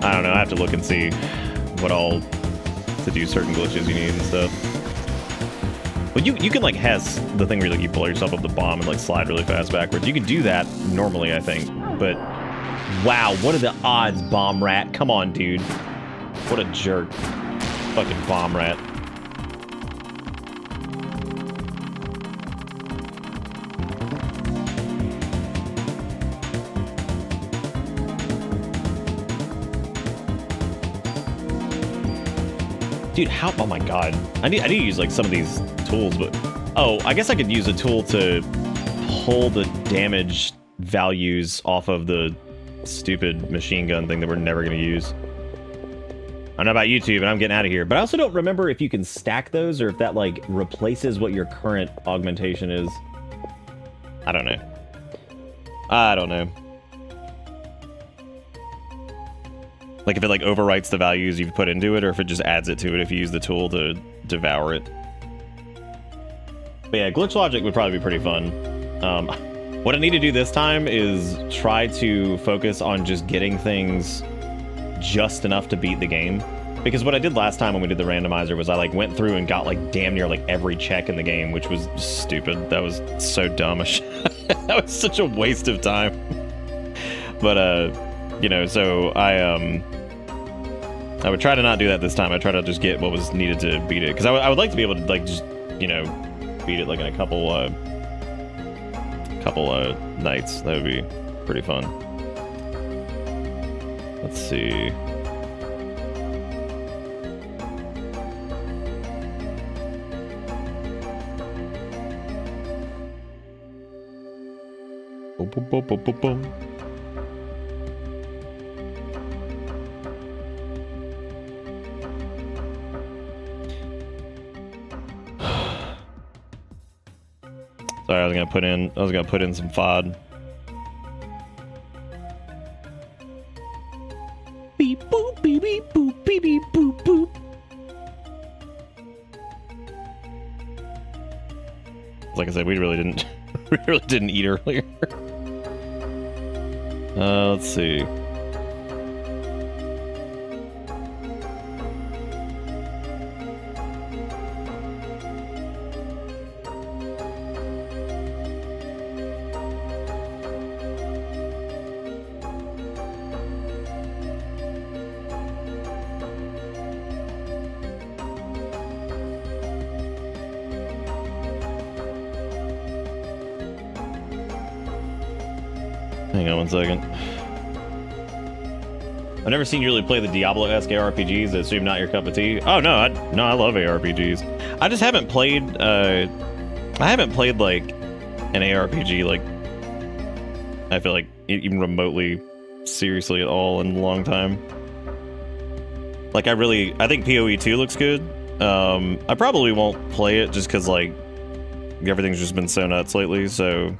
I have to look and see what all to do certain glitches you need and stuff. But you can like hess the thing where like you pull yourself up the bomb and like slide really fast backwards. You can do that normally, I think. But wow, what are the odds, Bomb Rat? Come on, dude. What a jerk. Fucking Bomb Rat. Dude, how? Oh my god. I need to use like some of these tools, but oh, I guess I could use a tool to pull the damage values off of the stupid machine gun thing that we're never gonna use. I don't know about YouTube, and I'm getting out of here, but I also don't remember if you can stack those or if that like replaces what your current augmentation is. I don't know. I don't know. Like if it like overwrites the values you've put into it, or if it just adds it to it if you use the tool to devour it. But yeah, glitch logic would probably be pretty fun. What I need to do this time is try to focus on just getting things just enough to beat the game. Because what I did last time when we did the randomizer was I like went through and got like damn near like every check in the game, which was stupid. That was so dumb. That was such a waste of time. But you know, so I would try to not do that this time. I try to just get what was needed to beat it, because I would like to be able to like just, you know, beat it like in a couple nights. That would be pretty fun. Let's see. Boom, boom, boom, boom, boom, boom. Sorry, I was gonna put in some FOD. Beep boop beep beep boop beep beep boop boop. Like I said, we really didn't eat earlier. Let's see. Hang on one second. I've never seen you really play the Diablo-esque ARPGs. I assume not your cup of tea. Oh no, I love ARPGs. I just haven't played. I haven't played like an ARPG like I feel like even remotely seriously at all in a long time. Like I think PoE 2 looks good. I probably won't play it just because like everything's just been so nuts lately. So.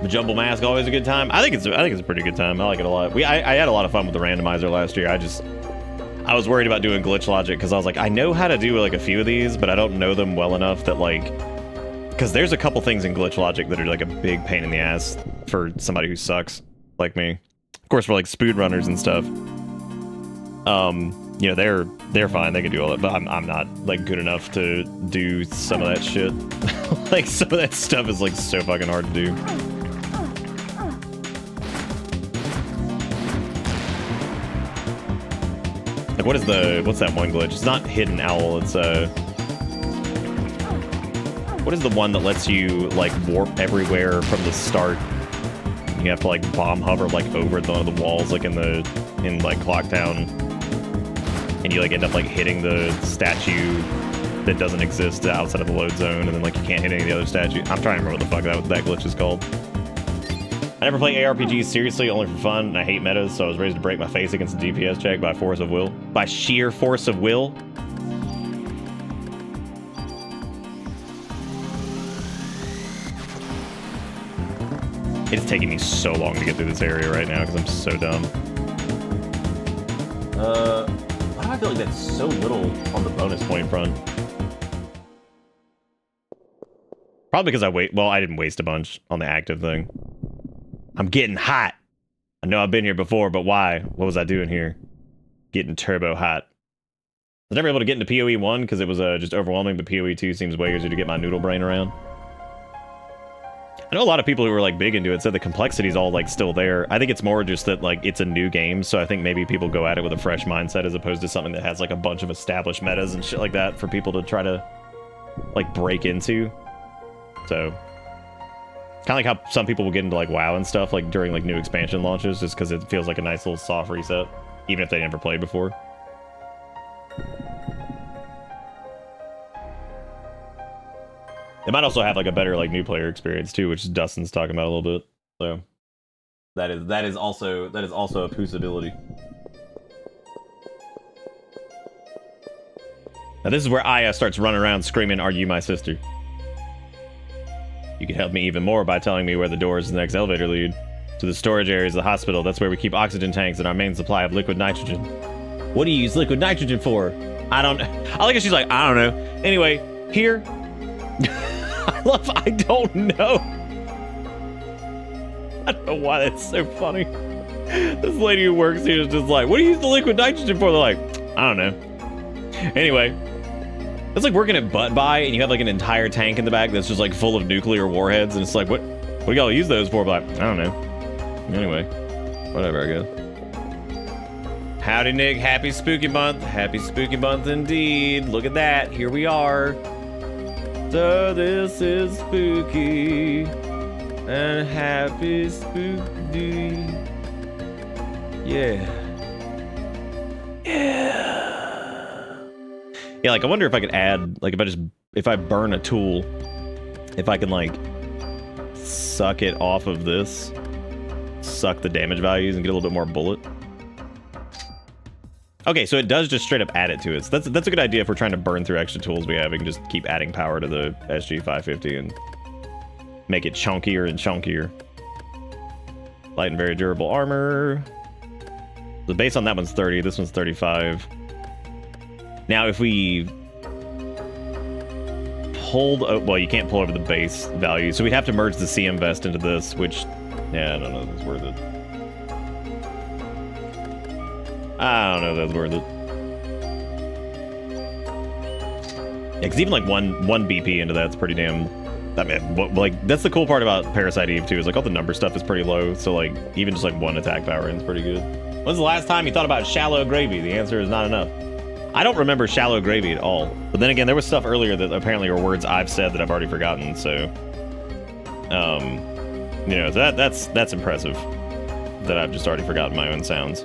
The Jumble Mask, always a good time. I think it's a pretty good time. I like it a lot. I had a lot of fun with the randomizer last year. I was worried about doing glitch logic because I was like, I know how to do like a few of these, but I don't know them well enough that like, because there's a couple things in glitch logic that are like a big pain in the ass for somebody who sucks like me. Of course, for like spoon runners and stuff, you know, they're fine. They can do all that, but I'm not like good enough to do some of that shit. Like some of that stuff is like so fucking hard to do. Like, what's that one glitch? It's not hidden owl, it's what is the one that lets you, like, warp everywhere from the start? You have to, like, bomb hover, like, over one of the walls, like, in Clock Town. And you, like, end up, like, hitting the statue that doesn't exist outside of the load zone, and then, like, you can't hit any of the other statues. I'm trying to remember what the fuck that glitch is called. I never play ARPGs seriously, only for fun, and I hate metas, so I was raised to break my face against a DPS check by force of will. By sheer force of will. It's taking me so long to get through this area right now because I'm so dumb. Why do I feel like that's so little on the bonus point front? Probably because I didn't waste a bunch on the active thing. I'm getting hot. I know I've been here before, but why? What was I doing here? Getting turbo hot. I was never able to get into PoE 1 because it was just overwhelming, but PoE 2 seems way easier to get my noodle brain around. I know a lot of people who were like big into it said the complexity's all like still there. I think it's more just that like it's a new game, so I think maybe people go at it with a fresh mindset as opposed to something that has like a bunch of established metas and shit like that for people to try to like break into. So kind of like how some people will get into like WoW and stuff like during like new expansion launches just because it feels like a nice little soft reset, even if they never played before. It might also have like a better like new player experience too, which Dustin's talking about a little bit. So that is also a possibility. Now this is where Aya starts running around screaming, "Are you my sister?" You can help me even more by telling me where the doors to the next elevator lead. To the storage areas of the hospital. That's where we keep oxygen tanks and our main supply of liquid nitrogen. What do you use liquid nitrogen for? I like how she's like, I don't know. Anyway, here. I don't know. I don't know why that's so funny. This lady who works here is just like, what do you use the liquid nitrogen for? They're like, I don't know. Anyway, it's like working at Butt Buy and you have like an entire tank in the back that's just like full of nuclear warheads and it's like, what do y'all use those for? But like, I don't know. Anyway, whatever, I guess. Howdy, Nick. Happy spooky month. Happy spooky month indeed. Look at that. Here we are. So this is spooky and happy spooky. Yeah. Yeah, like I wonder if I could add, like if I burn a tool, if I can like suck it off of this, suck the damage values and get a little bit more bullet. Okay, so it does just straight up add it to it. So that's a good idea if we're trying to burn through extra tools we have. We can just keep adding power to the SG550 and make it chunkier and chunkier. Light and very durable armor. The base on that one's 30. This one's 35. Now, if we pulled... Oh, well, you can't pull over the base value. So we'd have to merge the CM vest into this, which... Yeah, I don't know if it's worth it. I don't know if that's worth it. Yeah, because even like one BP into that's pretty damn... I mean, like, that's the cool part about Parasite Eve, too, is like all the number stuff is pretty low, so like, even just like one attack power in is pretty good. When's the last time you thought about shallow gravy? The answer is not enough. I don't remember shallow gravy at all. But then again, there was stuff earlier that apparently are words I've said that I've already forgotten, so... you know, that's impressive. That I've just already forgotten my own sounds.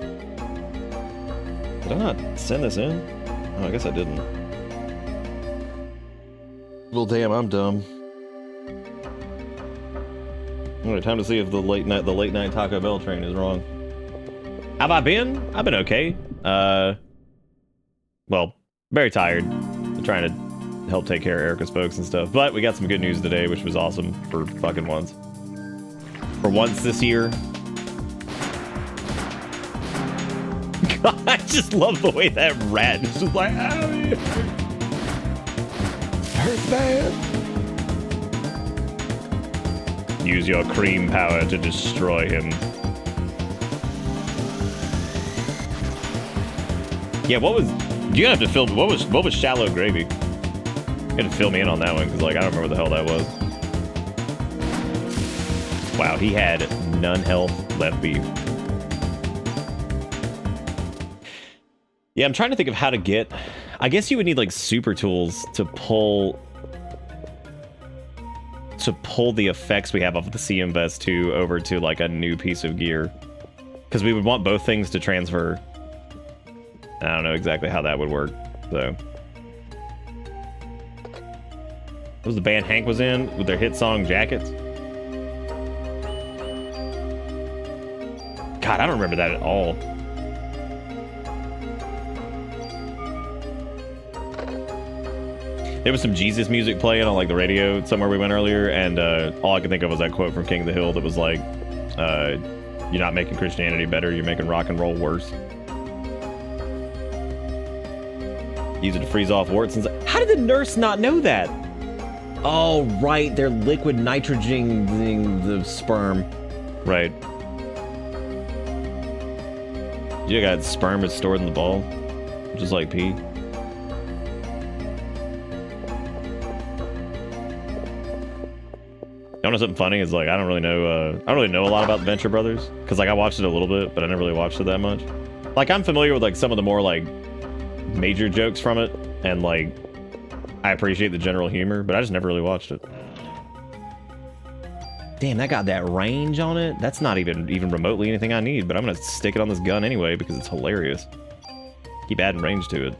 Did I not send this in? Oh, I guess I didn't. Well, damn, I'm dumb. Alright, time to see if the late night Taco Bell train is wrong. How have I been? I've been okay. Well, very tired. I'm trying to help take care of Erica's folks and stuff. But we got some good news today, which was awesome for fucking once. For once this year. God, I just love the way that rat is just like, ow, hurts bad. Use your cream power to destroy him. Yeah, what was... You have to fill... What was shallow gravy? You had to fill me in on that one, because, like, I don't remember what the hell that was. Wow, he had none health, left beef. Yeah, I'm trying to think of how to get... I guess you would need, like, super tools to pull the effects we have off of the CM Vest 2 over to, like, a new piece of gear. Because we would want both things to transfer. I don't know exactly how that would work, so... What was the band Hank was in with their hit song Jackets? God, I don't remember that at all. There was some Jesus music playing on like the radio somewhere we went earlier, and all I could think of was that quote from King of the Hill that was like, you're not making Christianity better, you're making rock and roll worse. Use it to freeze off warts and how did the nurse not know that? Oh, right, they're liquid nitrogen the sperm. Right. You got sperm is stored in the ball, just like pee. You know something funny is like I don't really know a lot about the Venture Brothers because like I watched it a little bit, but I never really watched it that much. Like I'm familiar with like some of the more like major jokes from it, and like I appreciate the general humor, but I just never really watched it. Damn, that got that range on it. That's not even remotely anything I need, but I'm gonna stick it on this gun anyway because it's hilarious. Keep adding range to it.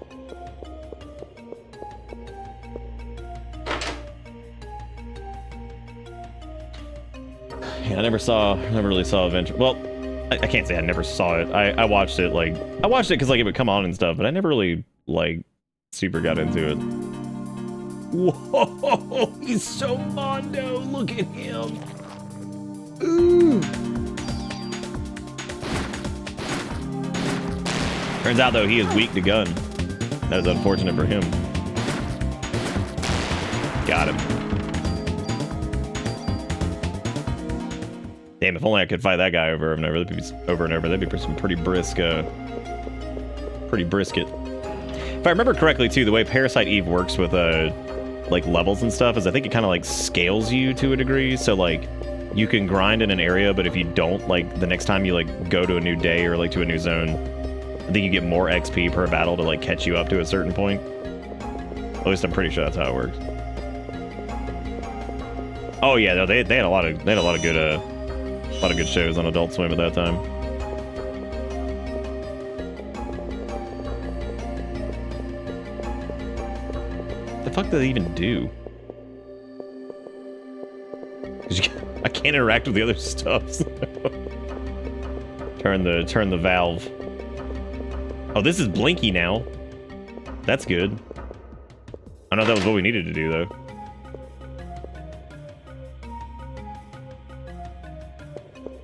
Yeah, I never really saw Adventure. Well, I can't say I never saw it. I watched it like I watched it because like it would come on and stuff, but I never really like super got into it. Whoa, he's so mondo. Look at him. Ooh. Turns out though he is weak to gun. That is unfortunate for him. Got him. Damn, if only I could fight that guy over and over. That'd be some pretty brisk, pretty brisket. If I remember correctly, too, the way Parasite Eve works with, like, levels and stuff is I think it kind of, like, scales you to a degree. So, like, you can grind in an area, but if you don't, like, the next time you, like, go to a new day or, like, to a new zone, I think you get more XP per battle to, like, catch you up to a certain point. At least I'm pretty sure that's how it works. Oh, yeah, no, they had a lot of good shows on Adult Swim at that time. What the fuck do they even do? I can't interact with the other stuff. So. Turn the valve. Oh, this is blinky now. That's good. I know that was what we needed to do though.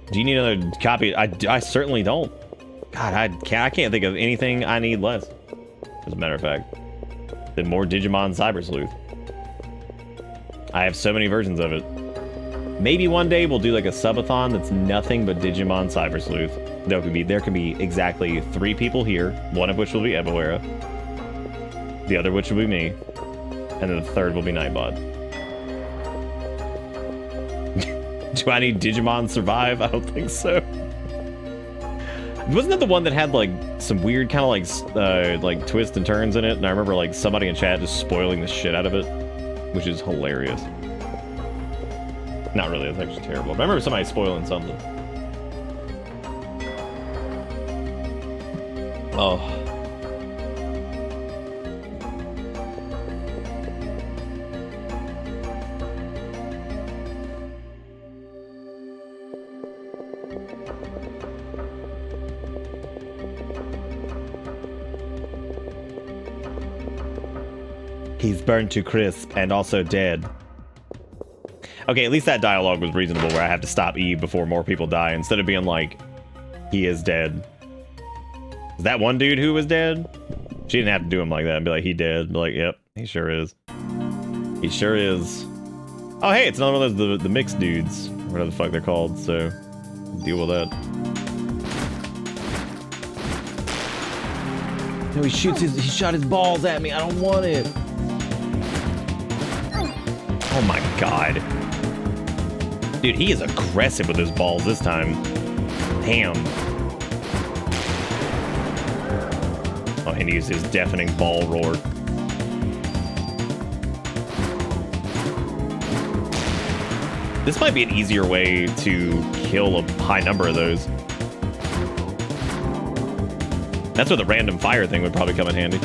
Do you need another copy? I certainly don't. God, I can't think of anything I need less. As a matter of fact, than more Digimon Cyber Sleuth. I have so many versions of it. Maybe one day we'll do like a subathon that's nothing but Digimon Cyber Sleuth. There could be exactly 3 people here, one of which will be Evoera, the other which will be me, and then the third will be Nightbot. Do I need Digimon Survive? I don't think so. Wasn't that the one that had like some weird kind of like twists and turns in it? And I remember like somebody in chat just spoiling the shit out of it, which is hilarious. Not really, that's actually terrible. But I remember somebody spoiling something. Oh. He's burned to crisp and also dead. Okay, at least that dialogue was reasonable where I have to stop Eve before more people die instead of being like, he is dead. Is that one dude who was dead? She didn't have to do him like that and be like, he dead. Be like, yep, he sure is. He sure is. Oh, hey, it's another one of those, the mixed dudes. Whatever the fuck they're called, so deal with that. No, he shot his balls at me. I don't want it. Oh my god. Dude, he is aggressive with his balls this time. Damn. Oh, and use his deafening ball roar. This might be an easier way to kill a high number of those. That's where the random fire thing would probably come in handy.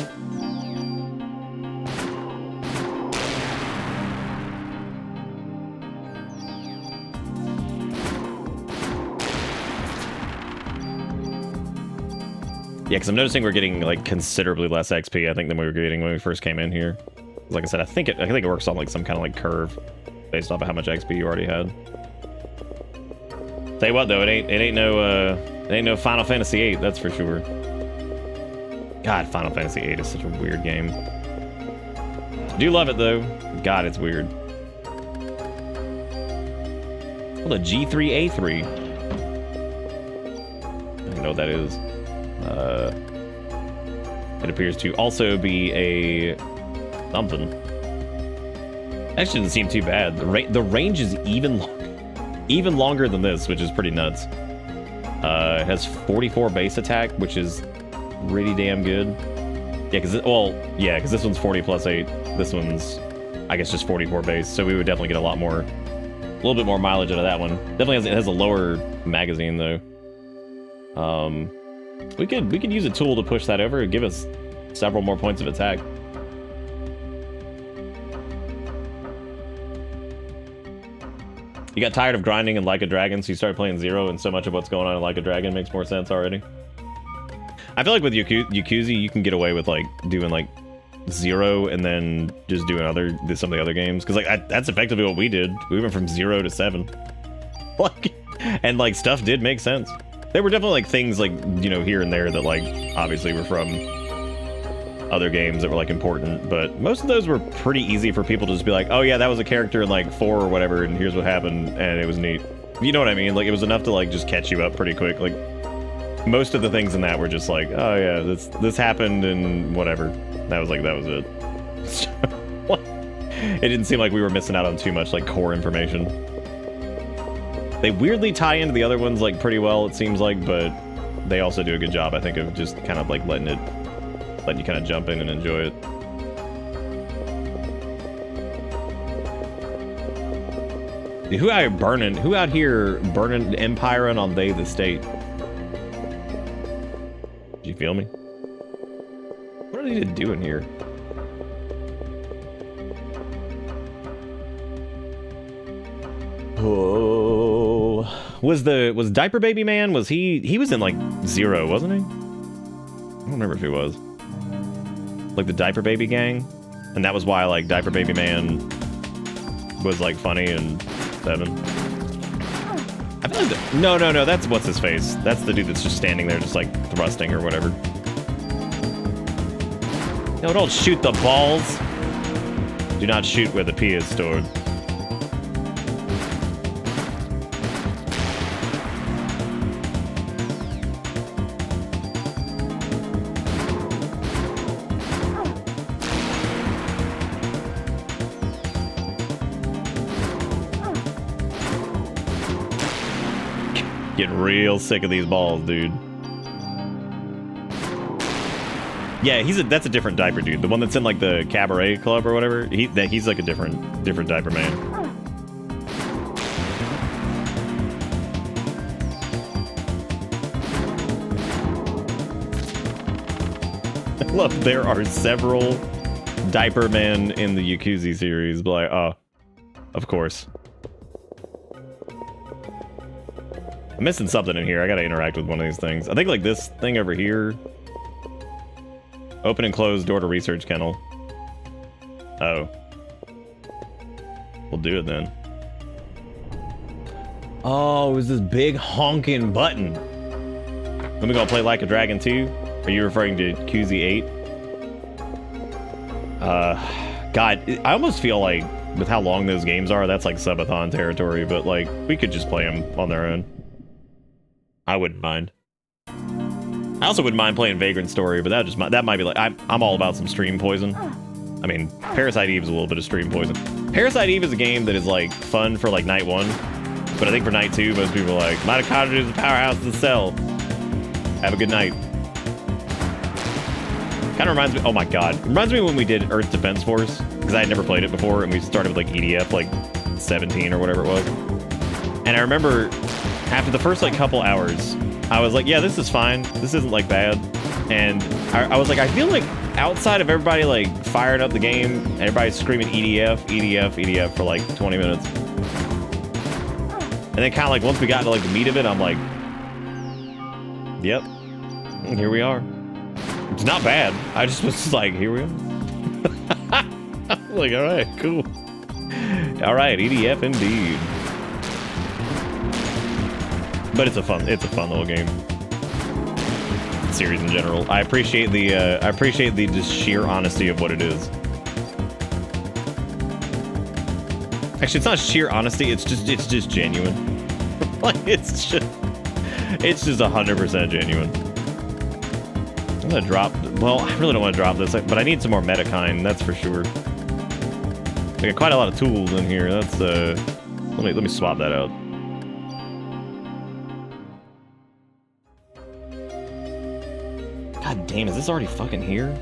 Yeah, because I'm noticing we're getting like considerably less XP, I think, than we were getting when we first came in here. Like I said, I think it works on like some kind of like curve based off of how much XP you already had. Tell you what though, it ain't no Final Fantasy VIII, that's for sure. God, Final Fantasy VIII is such a weird game. I do love it though. God, it's weird. Well, a G3A3. I don't know what that is. It appears to also be a something. Actually, doesn't seem too bad. The range is even longer than this, which is pretty nuts. It has 44 base attack, which is pretty damn good. Yeah, because this one's 40 plus 8. This one's, I guess, just 44 base. So we would definitely get a little bit more mileage out of that one. Definitely has a lower magazine though. We could use a tool to push that over and give us several more points of attack. You got tired of grinding in Like a Dragon, so you started playing Zero, and so much of what's going on in Like a Dragon makes more sense already. I feel like with Yakuza, you can get away with like doing like Zero and then just doing some of the other games, because like that's effectively what we did. We went from 0 to 7, like, and like stuff did make sense. There were definitely like things like, you know, here and there that like obviously were from other games that were like important, but most of those were pretty easy for people to just be like, oh yeah, that was a character in like 4 or whatever, and here's what happened, and it was neat. You know what I mean? Like it was enough to like just catch you up pretty quick. Like most of the things in that were just like, oh yeah, this happened and whatever. That was it. It didn't seem like we were missing out on too much like core information. They weirdly tie into the other ones like pretty well, it seems like, but they also do a good job, I think, of just kind of like letting you kind of jump in and enjoy it. Who out here burning Empire and on Day the State? Do you feel me? What are they doing here? Oh, was Diaper Baby Man? Was he was in like Zero, wasn't he? I don't remember if he was. Like the Diaper Baby gang, and that was why like Diaper Baby Man was like funny and 7. I feel like no, that's what's his face. That's the dude that's just standing there, just like thrusting or whatever. No, don't shoot the balls. Do not shoot where the pea is stored. Getting real sick of these balls, dude. Yeah, that's a different diaper dude. The one that's in like the cabaret club or whatever. He's like a different diaper man. I love there are several diaper men in the Yakuza series, but like, oh, of course. I'm missing something in here. I gotta interact with one of these things. I think like this thing over here. Open and close door to research kennel. Oh. We'll do it then. Oh, it was this big honking button. Then we gonna play Like a Dragon 2? Are you referring to QZ 8? God, I almost feel like with how long those games are, that's like subathon territory, but like we could just play them on their own. I wouldn't mind. I also wouldn't mind playing Vagrant Story, but that might be like I'm all about some stream poison. I mean, Parasite Eve is a little bit of stream poison. Parasite Eve is a game that is like fun for like night 1, but I think for night 2, most people are like, mitochondria is the powerhouse of the cell. Have a good night. Kind of reminds me. Oh my god, it reminds me when we did Earth Defense Force because I had never played it before, and we started with like EDF like 17 or whatever it was. And I remember after the first like couple hours, I was like, yeah, this is fine. This isn't like bad. And I was like, I feel like outside of everybody like firing up the game, everybody's screaming EDF, EDF, EDF for like 20 minutes. And then kind of like once we got to like the meat of it, I'm like, yep, here we are. It's not bad. I just was just like, here we are. Like, all right, cool. All right, EDF indeed. But it's a fun little game. Series in general. I appreciate the just sheer honesty of what it is. Actually, it's not sheer honesty. It's just genuine. Like it's just 100% genuine. I'm gonna drop. Well, I really don't want to drop this, but I need some more Metacine. That's for sure. I got quite a lot of tools in here. That's let me swap that out. God damn, is this already fucking here?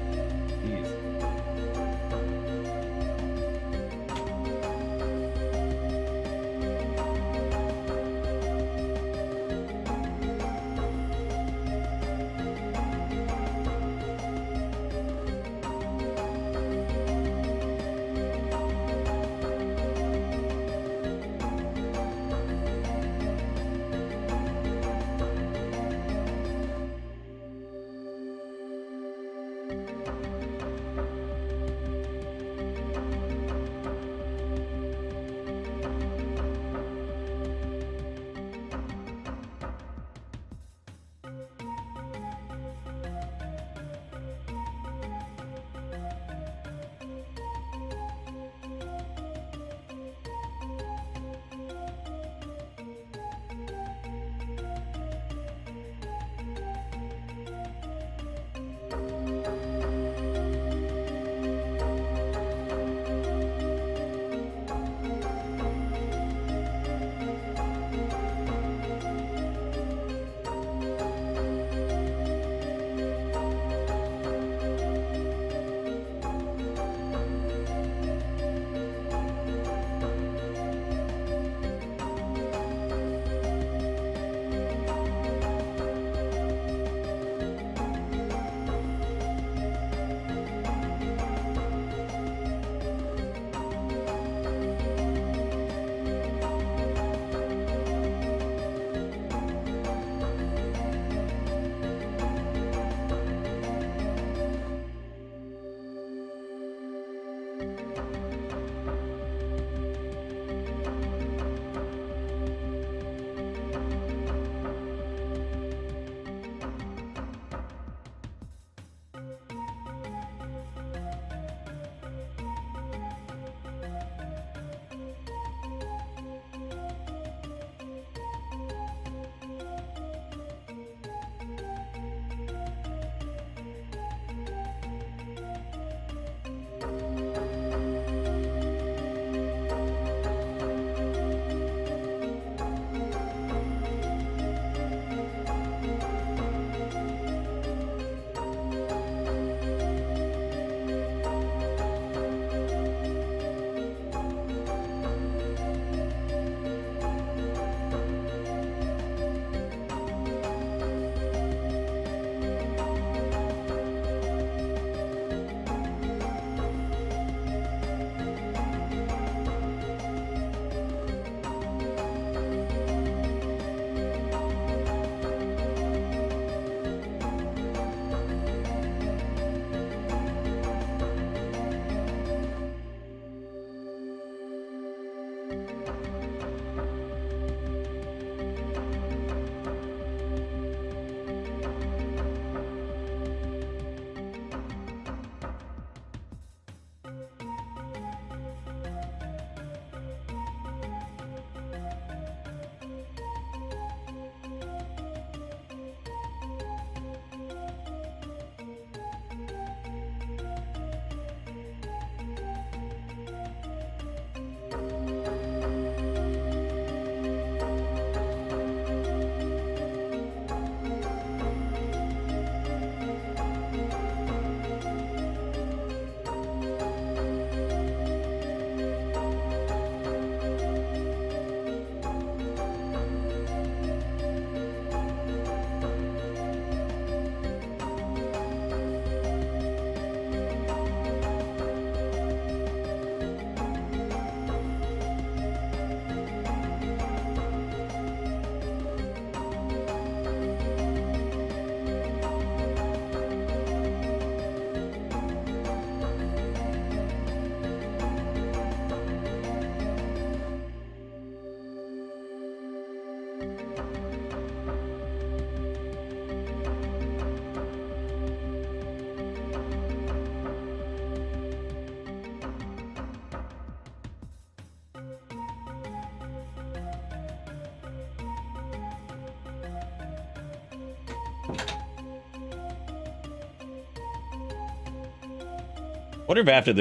Wonder if after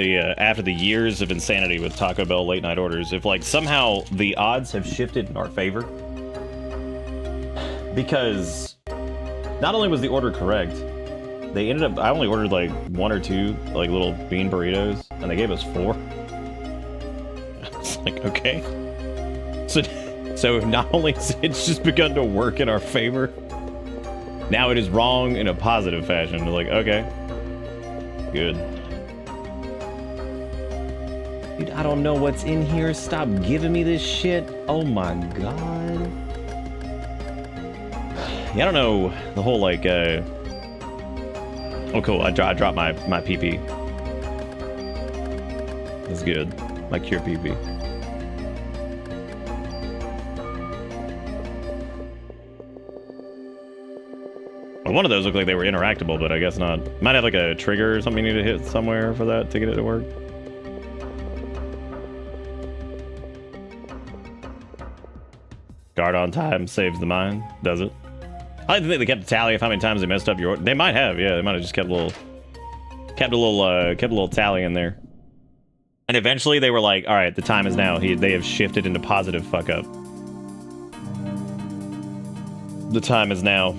the years of insanity with Taco Bell late night orders, if like somehow the odds have shifted in our favor. Because not only was the order correct, they ended up, I only ordered like 1 or 2 like little bean burritos, and they gave us 4. It's like, okay. So not only has it's just begun to work in our favor, now it is wrong in a positive fashion. Like, okay, good. Dude, I don't know what's in here. Stop giving me this shit. Oh my god. Yeah, I don't know the whole like oh cool, I dropped my PP. That's good. My cure PP. Well, one of those looked like they were interactable, but I guess not. Might have like a trigger or something you need to hit somewhere for that to get it to work. Guard on time saves the mind, does it? I like to think they kept a tally of how many times they messed up your order. They might have, yeah. They might have just kept a little tally in there. And eventually they were like, all right, the time is now. They have shifted into positive fuck up. The time is now.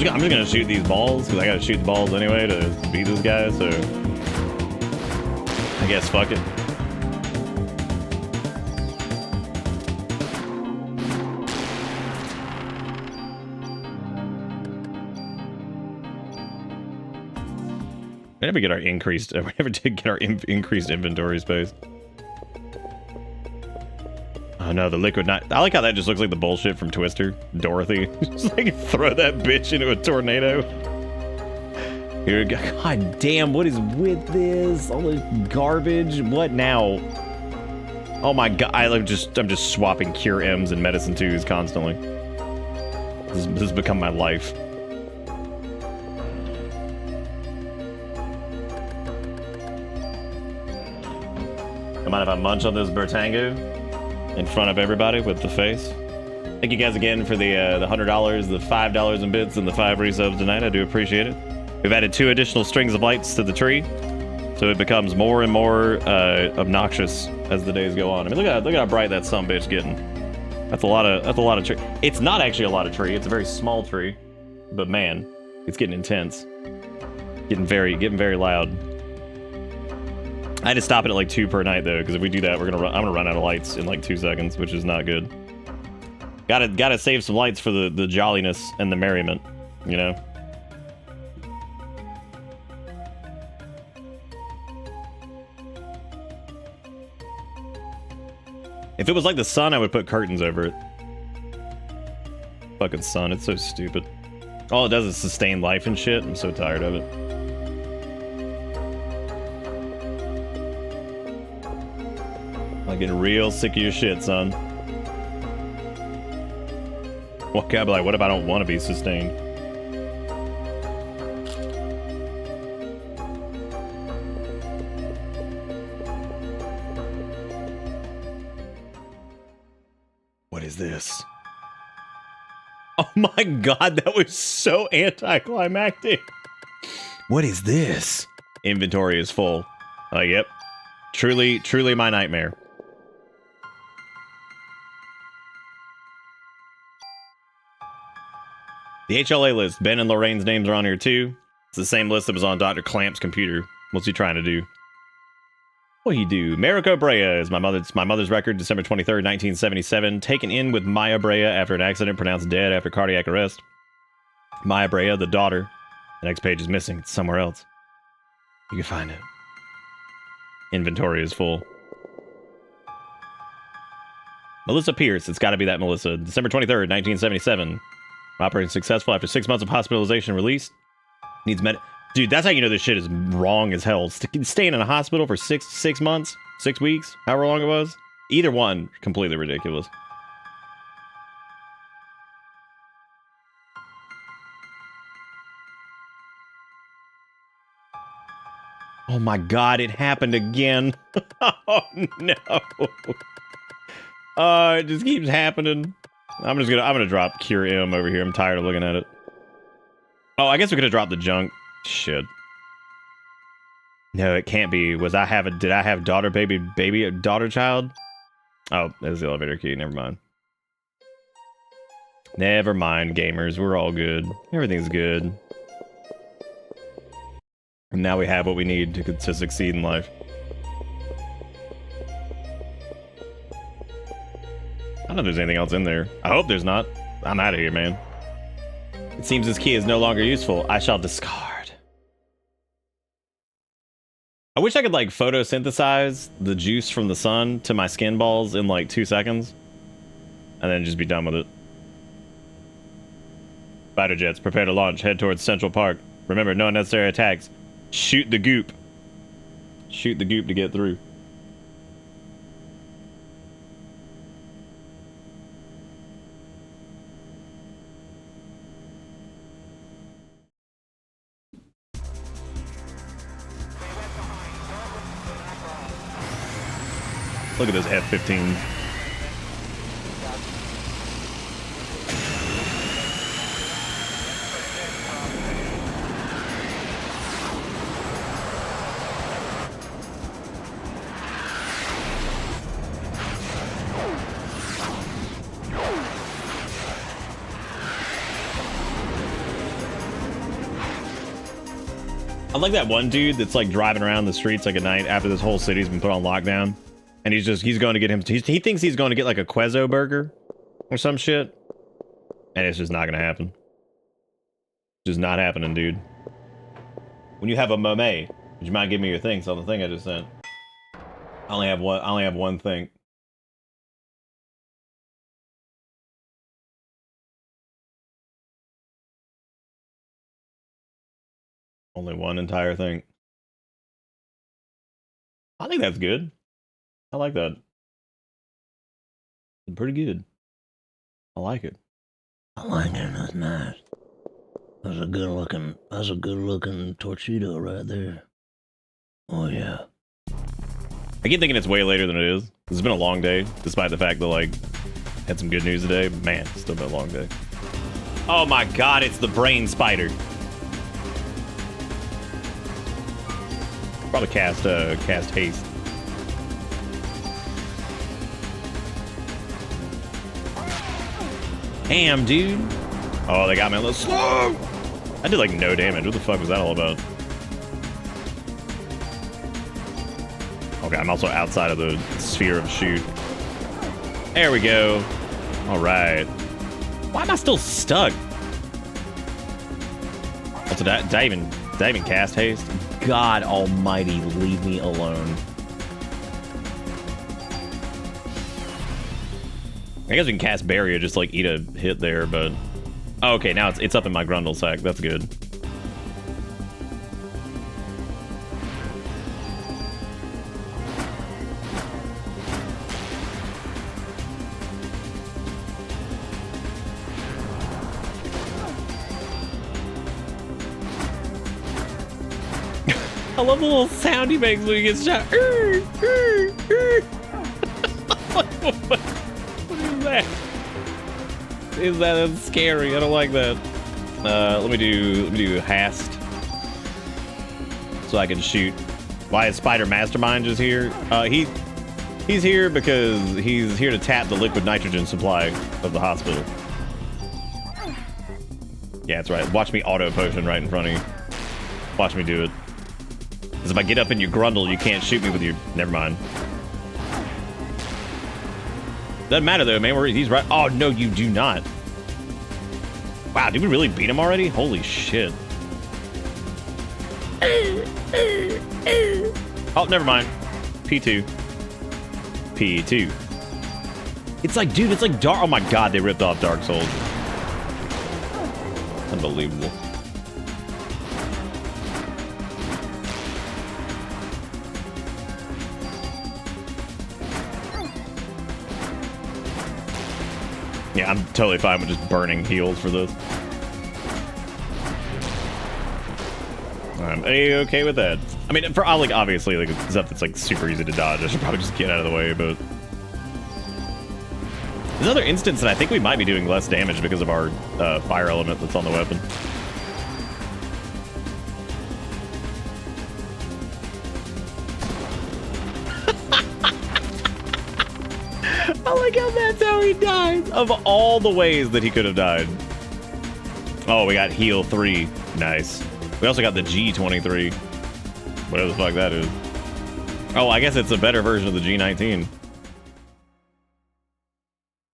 I'm just gonna shoot these balls because I gotta shoot the balls anyway to beat this guy, so I guess fuck it. We never get our increased. We never did get our increased inventory space. Oh no, the liquid night. I like how that just looks like the bullshit from Twister. Dorothy. Just like throw that bitch into a tornado. Here we go. God damn, what is with this? All this garbage. What now? Oh my god, I'm just swapping cure M's and medicine 2s constantly. This has become my life. Come on, if I munch on this Bertango in front of everybody with the face. Thank you guys again for the $100, the $5 in bits, and the 5 resubs tonight. I do appreciate it. We've added 2 additional strings of lights to the tree, so it becomes more and more obnoxious as the days go on. I mean, look at how bright that sumbitch getting. That's a lot of tree. It's not actually a lot of tree. It's a very small tree, but man, it's getting intense. Getting very loud. I had to stop it at like 2 per night though, because if we do that, I'm gonna run out of lights in like 2 seconds, which is not good. Gotta save some lights for the jolliness and the merriment, you know. If it was like the sun, I would put curtains over it. Fucking sun, it's so stupid. All it does is sustain life and shit. I'm so tired of it. I'm getting real sick of your shit, son. What can I be like? What if I don't want to be sustained? What is this? Oh my god, that was so anticlimactic. What is this? Inventory is full. Yep. Truly my nightmare. The HLA list. Ben and Lorraine's names are on here too. It's the same list that was on Dr. Clamp's computer. What's he trying to do? What he do? Mariko Brea is my mother's record, December 23rd, 1977. Taken in with Maya Brea after an accident, pronounced dead after cardiac arrest. Maya Brea, the daughter The next page is missing. It's somewhere else. You can find it. Inventory is full. Melissa Pierce. It's got to be that Melissa. December 23rd, 1977. Operating successful after 6 months of hospitalization. Released. Needs Dude, that's how you know this shit is wrong as hell. Staying in a hospital for six months, 6 weeks, however long it was. Either one, completely ridiculous. Oh my god, it happened again. Oh no. It just keeps happening. I'm gonna drop Cure M over here. I'm tired of looking at it. Oh, I guess we could have dropped the junk. Shit. No, it can't be. Did I have daughter, daughter, child? Oh, there's the elevator key. Never mind. Never mind, gamers. We're all good. Everything's good. And now we have what we need to succeed in life. I don't know if there's anything else in there. I hope there's not. I'm out of here, man. It seems this key is no longer useful. I shall discard. I wish I could, like, photosynthesize the juice from the sun to my skin balls in, like, 2 seconds. And then just be done with it. Fighter jets, prepare to launch. Head towards Central Park. Remember, no unnecessary attacks. Shoot the goop. Shoot the goop to get through. Look at those F-15s. I like that one dude that's like driving around the streets like at night after this whole city's been put on lockdown. And he's going to get him, he thinks he's going to get like a Quezzo burger or some shit. And it's just not going to happen. Just not happening, dude. When you have a Monet, would you mind giving me your things on the thing I just sent? I only have one thing. Only one entire thing. I think that's good. I like that. It's pretty good. I like it. I like it. That's nice. That's a good looking torpedo right there. Oh yeah. I keep thinking it's way later than it is. It's been a long day, despite the fact that like had some good news today. Man, it's still been a long day. Oh my god, it's the brain spider. Probably cast haste. Damn, dude. Oh, they got me a little slow. I did like no damage. What the fuck was that all about? Okay, I'm also outside of the sphere of shoot. There we go. All right. Why am I still stuck? What's that? Did I even cast haste? God almighty, leave me alone. I guess we can cast barrier, just like eat a hit there, but oh, okay, now it's up in my Grundle sack. That's good. I love the little sound he makes when he gets shot. What is that? That's scary. I don't like that. Let me do hast so I can shoot. Why is Spider Mastermind just here? He's here because he's here to tap the liquid nitrogen supply of the hospital. Yeah, that's right. Watch me auto potion right in front of you. Watch me do it. Because if I get up in your Grundle, you can't shoot me with your... Never mind. Doesn't matter though, man. He's right. Oh, no, you do not. Wow, did we really beat him already? Holy shit. Oh, never mind. P2. P2. It's like, dude, it's like Dark. Oh my god, they ripped off Dark Souls. Unbelievable. Yeah, I'm totally fine with just burning heals for this. I'm A-okay with that. I mean, for like obviously like stuff that's like super easy to dodge, I should probably just get out of the way, but there's another instance that I think we might be doing less damage because of our fire element that's on the weapon. I like how that's how he died. Of all the ways that he could have died. Oh, we got heal 3. Nice. We also got the G23. Whatever the fuck that is. Oh, I guess it's a better version of the G19.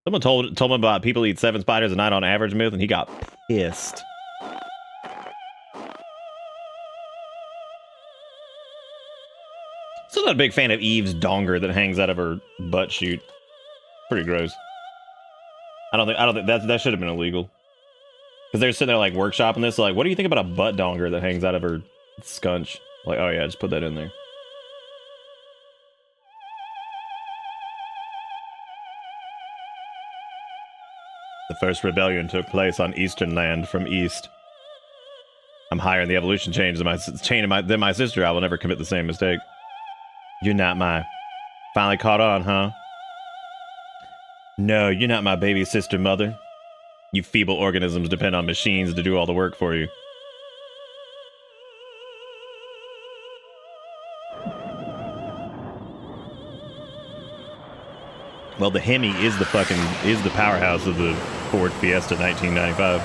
Someone told him about people eat 7 spiders a night on average myth, and he got pissed. Still not a big fan of Eve's donger that hangs out of her butt chute. Pretty gross. I don't think that should have been illegal. Because they're sitting there like workshopping this, like, what do you think about a butt donger that hangs out of her scunch? Like, oh yeah, just put that in there. The first rebellion took place on Eastern Land from East. I'm higher in the evolution chain than my sister. I will never commit the same mistake. You're not my... Finally caught on, huh? No, you're not my baby sister, mother. You feeble organisms depend on machines to do all the work for you. Well, the Hemi is the powerhouse of the Ford Fiesta 1995.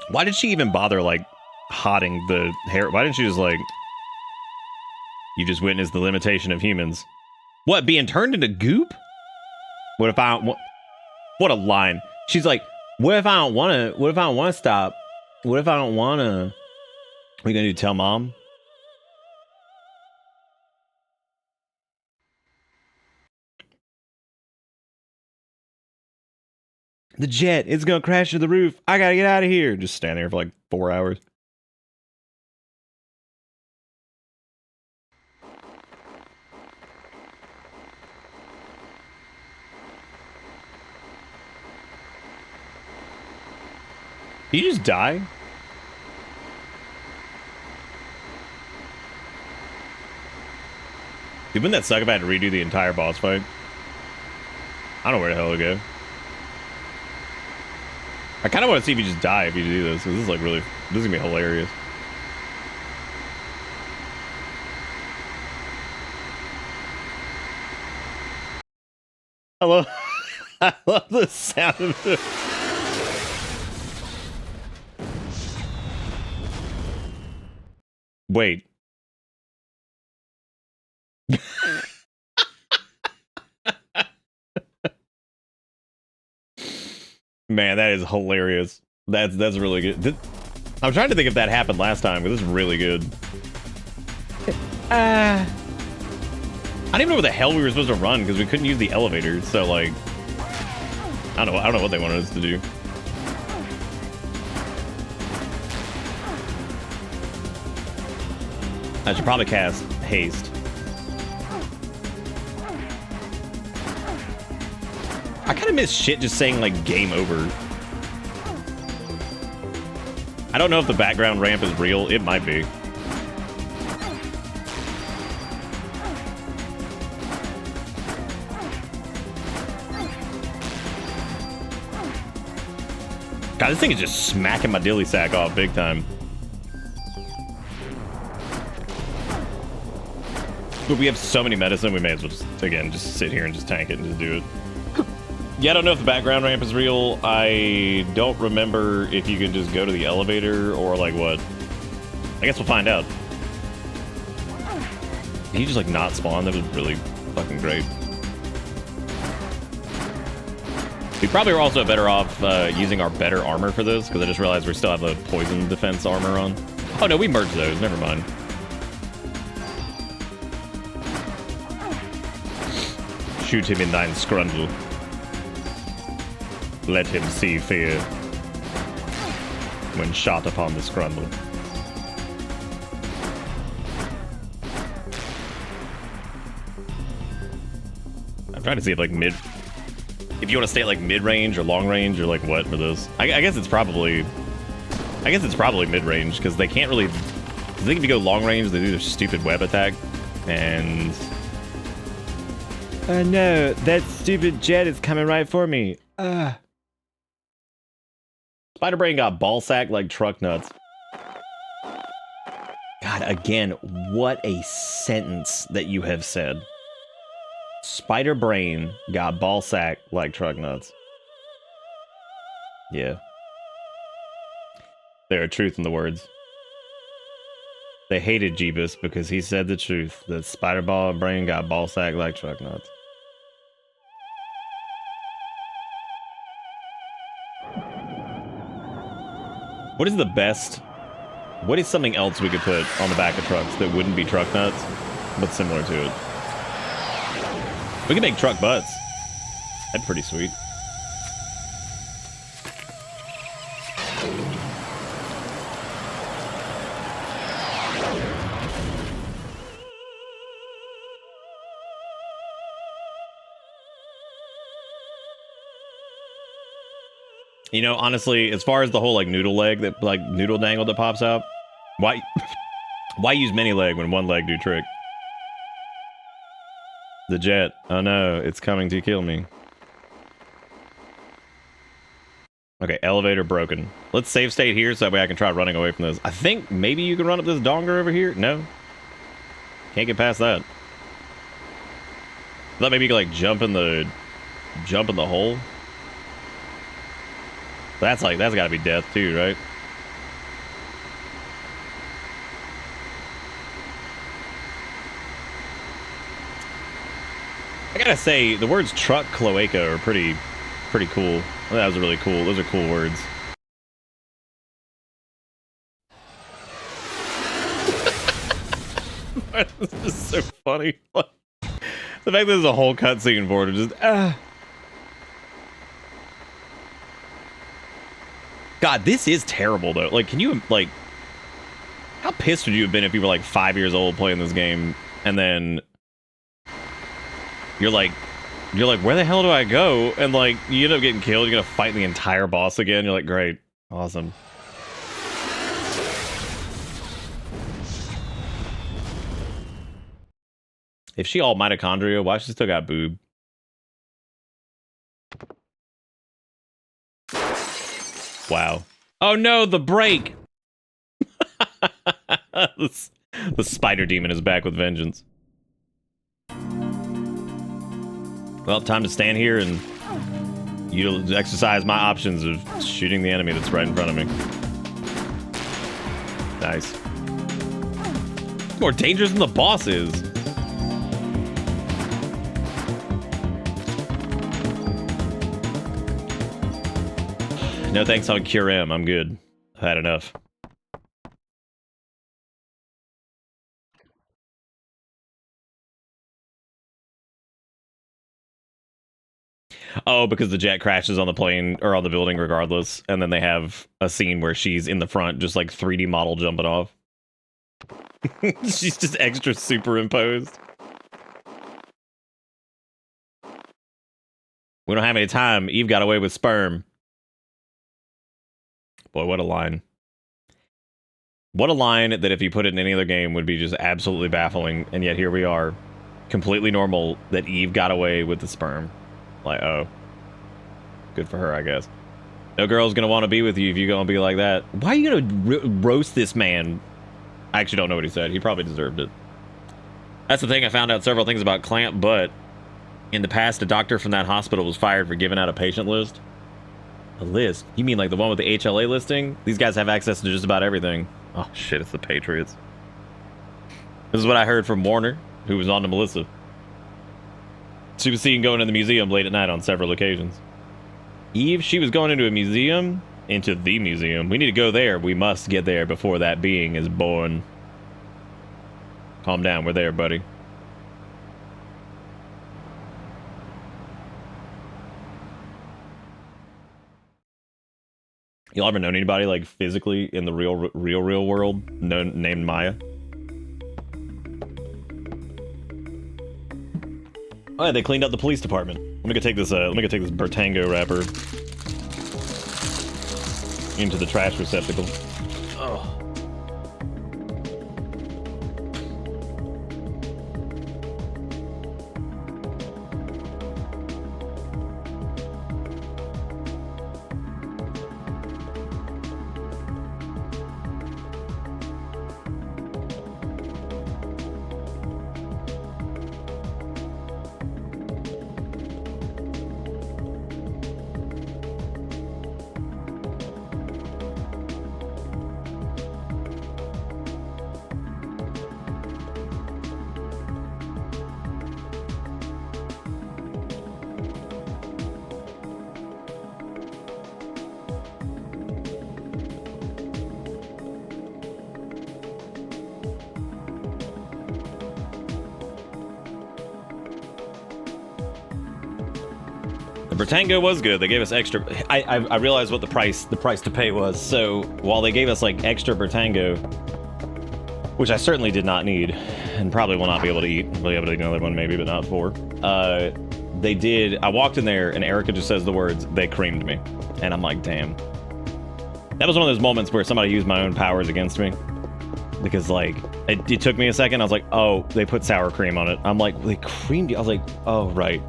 Why did she even bother, like, hotting the hair? Why didn't she just, like... You just witnessed the limitation of humans. What, being turned into goop? What if I... What a line. She's like, what if I don't want to... What if I don't want to stop? What if I don't want to... What are you going to do, tell mom? The jet, it's gonna crash to the roof. I gotta get out of here. Just stand there for like 4 hours. Did you just die? Dude, wouldn't that suck if I had to redo the entire boss fight? I don't know where the hell to go. I kind of want to see if you just die if you do this. This is like really, this is gonna be hilarious. I love the sound of it. Wait. Man, that is hilarious. That's really good. I'm trying to think if that happened last time, but this is really good. I don't even know where the hell we were supposed to run because we couldn't use the elevator. So like, I don't know what they wanted us to do. I should probably cast haste. I kind of miss shit just saying, like, game over. I don't know if the background ramp is real. It might be. God, this thing is just smacking my dilly sack off big time. But we have so many medicine, we may as well just, again, just sit here and just tank it and just do it. Yeah, I don't know if the background ramp is real. I don't remember if you can just go to the elevator or like what. I guess we'll find out. Did he just like not spawn? That was really fucking great. We probably are also better off using our better armor for this, because I just realized we still have the poison defense armor on. Oh no, we merged those. Never mind. Shoot him in thine scrundle. Let him see fear when shot upon the scrundle. I'm trying to see if like if you want to stay at like mid-range or long-range or like what for this. I guess it's probably mid-range, because they can't really, I think if you go long-range they do their stupid web attack, and no, that stupid jet is coming right for me. Spider Brain got ball sacked like truck nuts. God, again, what a sentence that you have said. Spider Brain got ball sacked like truck nuts. Yeah. There are truth in the words. They hated Jeebus because he said the truth, that Spider Brain got ball sacked like truck nuts. What is the best? What is something else we could put on the back of trucks that wouldn't be truck nuts, but similar to it? We could make truck butts. That'd pretty sweet. You know, honestly, as far as the whole like noodle leg, that like noodle dangle that pops out, why use many leg when one leg do trick? The jet. Oh no, it's coming to kill me. Okay, elevator broken. Let's save state here so that way I can try running away from this. I think maybe you can run up this donger over here. No. Can't get past that. I thought maybe you could like jump in the hole. That's gotta be death too, right? I gotta say, the words truck cloaca are pretty cool. That was really cool. Those are cool words. This is so funny. The fact that there's a whole cutscene for it, just God, this is terrible though. Like, can you like, how pissed would you have been if you were like 5 years old playing this game, and then you're like, where the hell do I go? And like, you end up getting killed. You're gonna fight the entire boss again. You're like, great, awesome. If she all mitochondria, why she still got boob? Wow. Oh no, the break! The spider demon is back with vengeance. Well, time to stand here and exercise my options of shooting the enemy that's right in front of me. Nice. It's more dangerous than the boss is. No thanks on Cure M. I'm good. I've had enough. Oh, because the jet crashes on the plane or on the building regardless, and then they have a scene where she's in the front, just like 3D model jumping off. She's just extra superimposed. We don't have any time. Eve got away with sperm. Boy, what a line. What a line that if you put it in any other game would be just absolutely baffling, and yet here we are, completely normal, that Eve got away with the sperm. Like, oh. Good for her, I guess. No girl's gonna want to be with you if you're gonna be like that. Why are you gonna roast this man? I actually don't know what he said. He probably deserved it. That's the thing. I found out several things about Clamp, but in the past, a doctor from that hospital was fired for giving out a patient list. A list? You mean like the one with the HLA listing? These guys have access to just about everything. Oh shit, it's the Patriots. This is what I heard from Warner. who was on to Melissa. She was seen going to the museum late at night on several occasions. Eve, she was going into a museum? Into the museum. We need to go there. We must get there before that being is born. Calm down. We're there, buddy. Y'all ever known anybody, like, physically in the real world named Maya? Oh, yeah, they cleaned up the police department. Let me go take this Bertango wrapper into the trash receptacle. Oh. The Bertango was good. They gave us extra. I realized what the price to pay was. So while they gave us like extra Bertango, which I certainly did not need, and probably will not be able to eat. We'll be able to eat another one maybe, but not four. They did. I walked in there and Erica just says the words, "They creamed me," and I'm like, damn. That was one of those moments where somebody used my own powers against me, because like it took me a second. I was like, oh, they put sour cream on it. I'm like, they creamed you. I was like, oh right.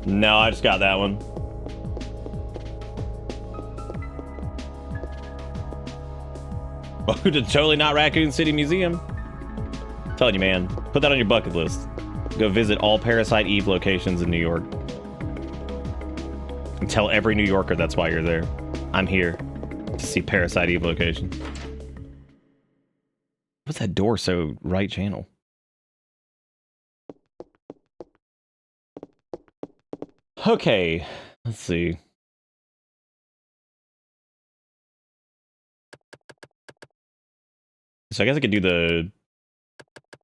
No, I just got that one. Welcome to Totally Not Raccoon City Museum. I'm telling you, man, put that on your bucket list. Go visit all Parasite Eve locations in New York. And tell every New Yorker that's why you're there. I'm here to see Parasite Eve locations. What's that door so right channel? Okay, let's see. So I guess I could do the...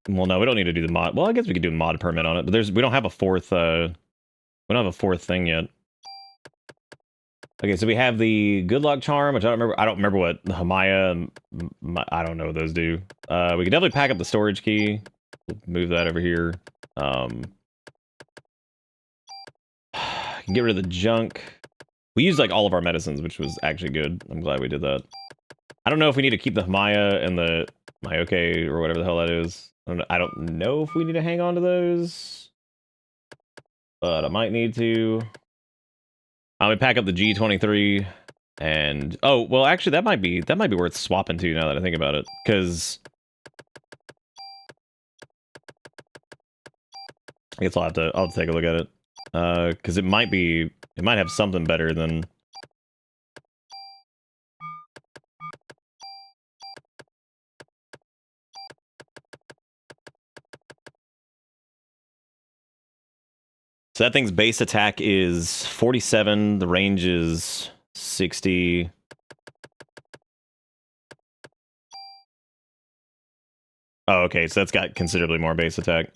Well, no, we don't need to do the mod. Well, I guess we could do a mod permit on it, but we don't have a fourth, we don't have a fourth thing yet. Okay, so we have the Good Luck Charm, which I don't remember what Hamaya and I don't know what those do. We could definitely pack up the storage key. We'll move that over here. Get rid of the junk. We used like all of our medicines, which was actually good. I'm glad we did that. I don't know if we need to keep the Maya and the Mayoke or whatever the hell that is. I don't know if we need to hang on to those, but I might need to. I'm gonna pack up the G23 and oh well, actually that might be worth swapping to now that I think about it, because I guess I'll take a look at it. Because it might have something better than... So that thing's base attack is 47, the range is 60. Oh, okay, so that's got considerably more base attack.